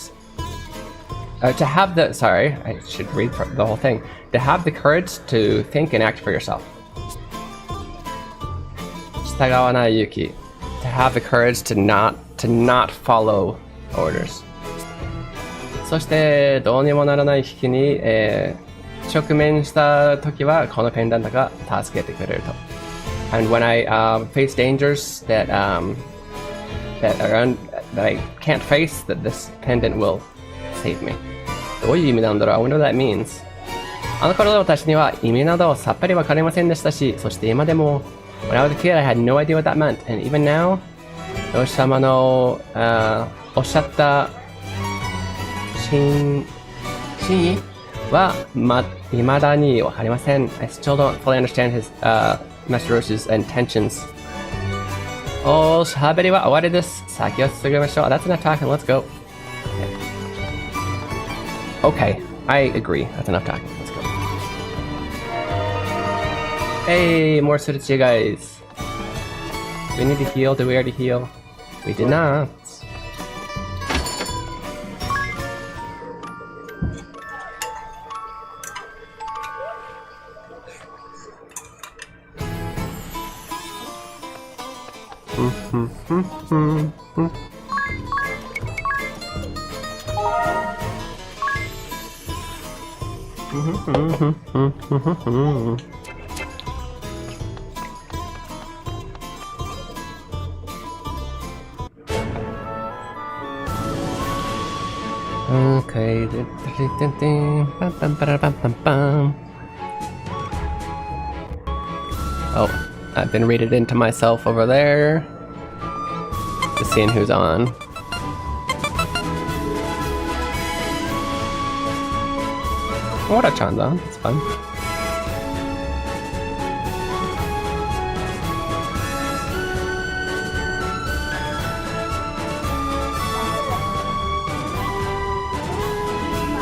to have the, sorry, I should read the whole thing. To have the courage to think and act for yourself. 従わない勇気。To have the courage to not follow orders. そしてどうにもならない危機に、直面した時はこのペンダントが助けてくれると。And when I face dangers that I can't face, that this pendant will save me. どういう意味なんだろう? I wonder what that means. あの頃私には意味などさっぱりわかりませんでしたし、そして今でも When I was a kid, I had no idea what that meant, and even now, お師様の、おっしゃった真意は未だにわかりません。I still don't fully understand his, Master Roshi's intentions. おしゃべりは終わりです。先を進めましょう。That's enough talking. Let's go. Okay, I agree. That's enough talking. Let's go. Hey, more suited to you guys. Do we need to heal? Did we already heal? We did not. Okay. Oh, I've been reading into myself over there. Just seeing who's on. What a Chanda, it's fun.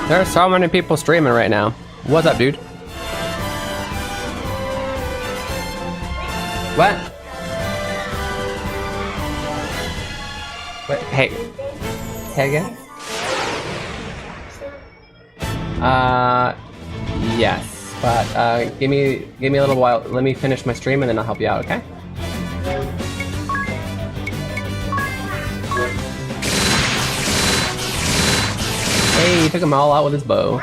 There are so many people streaming right now. What's up, dude? What? What? Hey. Say again? Yes, but give me a little while. Let me finish my stream and then I'll help you out, okay? Hey, he took them all out with his bow.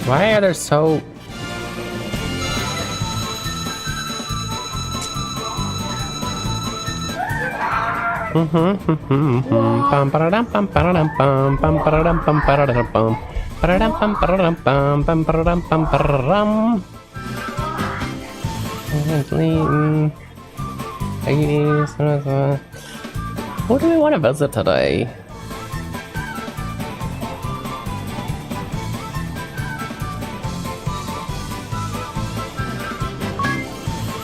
Why are there so... What do we want to visit today?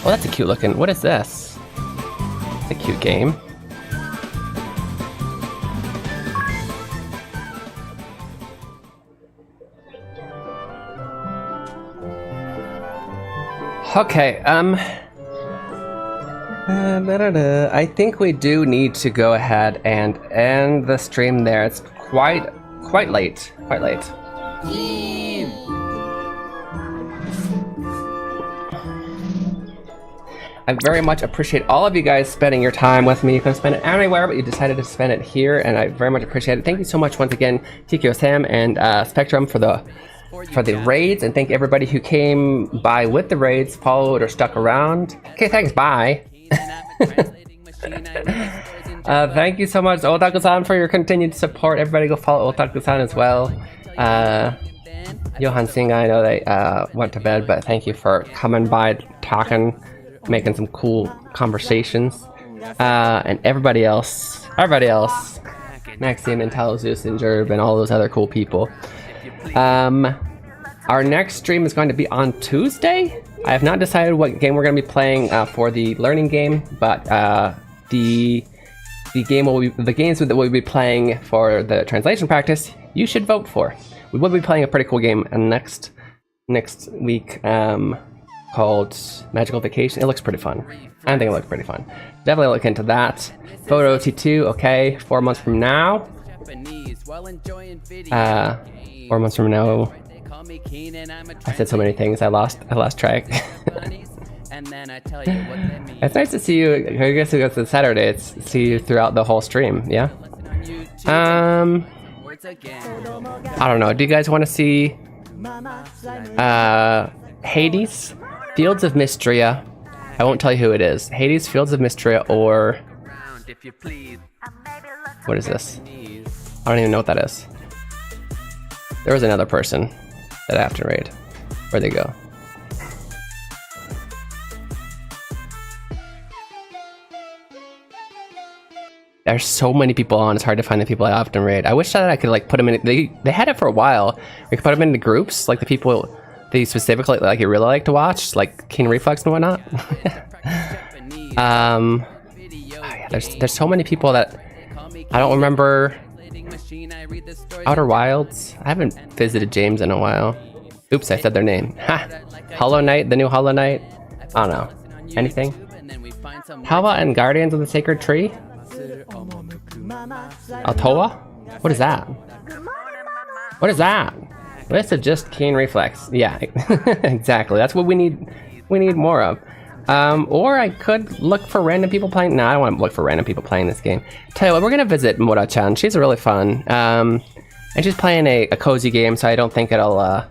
Oh, that's a cute looking. What is this? It's a cute game. Okay, I think we do need to go ahead and end the stream there. It's quite late. Quite late. I very much appreciate all of you guys spending your time with me. You could spend it anywhere, but you decided to spend it here, and I very much appreciate it. Thank you so much once again, Tikio Sam and Spectrum for the raids, and thank everybody who came by with the raids, followed or stuck around. Okay, thanks, bye. Thank you so much, Otaku-san, for your continued support. Everybody go follow Otaku-san as well. Johan Singh, I know they went to bed, but thank you for coming by, talking, making some cool conversations. And everybody else, Maxime and Talazeus and Jerb and all those other cool people. Our next stream is going to be on Tuesday. I have not decided what game we're going to be playing for the learning game, but the games that we'll be playing for the translation practice, you should vote for. We will be playing a pretty cool game next week called Magical Vacation. It looks pretty fun. I think it looks pretty fun. Definitely look into that. Photo T2, okay, 4 months from now. 4 months from now. I said so many things, I lost track. It's nice to see you. I guess it's Saturday. It's see you throughout the whole stream. Yeah. I don't know. Do you guys want to see Hades, Fields of Mystria? I won't tell you who it is. Hades, Fields of Mystria, or what is this? I don't even know what that is. There was another person that I have to raid. Where'd they go? There's so many people on, it's hard to find the people I often raid. I wish that I could like put them in, they had it for a while. We could put them into groups, like the people they specifically like you really like to watch, like Keen Reflex and whatnot. Oh yeah, there's so many people that I don't remember. Outer Wilds? I haven't visited James in a while. Oops, I said their name. Ha! Hollow Knight, the new Hollow Knight? I don't know. Anything? How about in Guardians of the Sacred Tree? Altoa? What is that? What is that? This is just Keen Reflex. Yeah, exactly. That's what we need. We need more of. Or I could look for random people playing. No, I don't want to look for random people playing this game. Tell you what, we're gonna visit Mura-chan. She's really fun. And she's playing a cozy game, so I don't think it'll.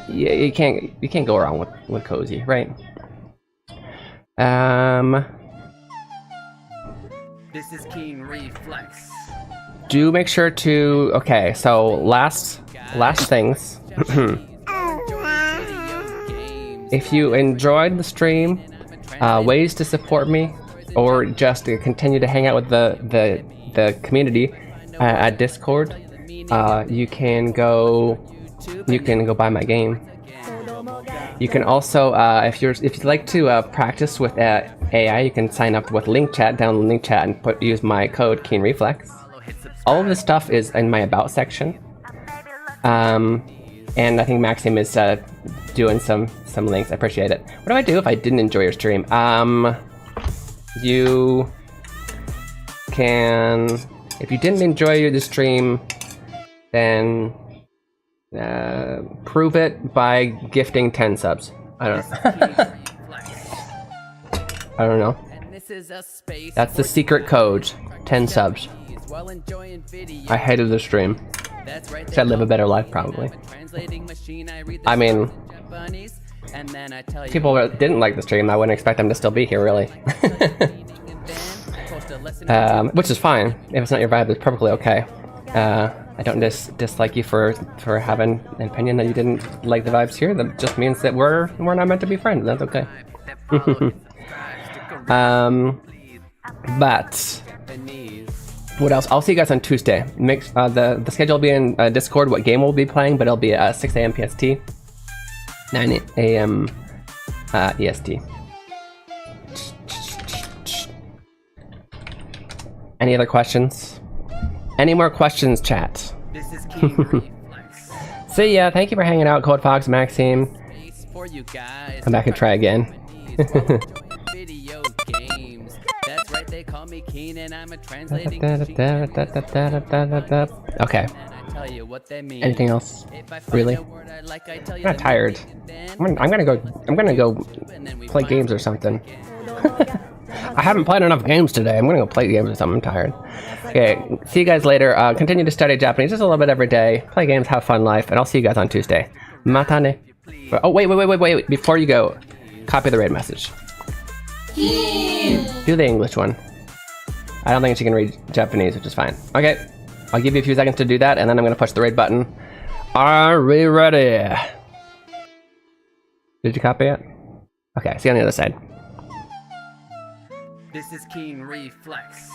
You can't go wrong with cozy, right? This is Keen Reflex. Do make sure to. Okay, so last things. If you enjoyed the stream, ways to support me, or just to continue to hang out with the community at Discord, you can go buy my game. You can also, if you'd like to practice with AI, you can sign up with link chat, download link chat, and use my code Keen Reflex. All of this stuff is in my about section. And I think Maxim is doing some links. I appreciate it. What do I do if I didn't enjoy your stream? You can, if you didn't enjoy the stream, then prove it by gifting 10 subs. I don't know. I don't know. That's the secret code. 10 subs. I hated the stream. Should live a better life, probably. I mean, people that didn't like the stream, I wouldn't expect them to still be here, really. Which is fine. If it's not your vibe, it's perfectly okay. I don't dislike you for having an opinion that you didn't like the vibes here. That just means that we're not meant to be friends. That's okay. But what else? I'll see you guys on Tuesday. The schedule will be in Discord. What game we'll be playing, but it'll be at 6 a.m. PST, 9 a.m. EST. Any other questions? Any more questions, chat? This is Keen Reflex. See ya. Thank you for hanging out, Cold Fox, Maxime. Come back and try again. Video games. That's right, they call me Keen and I'm a translating Okay. Anything else? Really? I'm not tired. I'm gonna go play games or something. I haven't played enough games today. I'm gonna go play games or something. I'm tired. Okay, see you guys later. Continue to study Japanese just a little bit every day. Play games, have fun life, and I'll see you guys on Tuesday. Mata ne. Oh, wait. Before you go, copy the raid message. Do the English one. I don't think she can read Japanese, which is fine. Okay, I'll give you a few seconds to do that, and then I'm gonna push the raid button. Are we ready? Did you copy it? Okay, see you on the other side. This is Keen Reflex.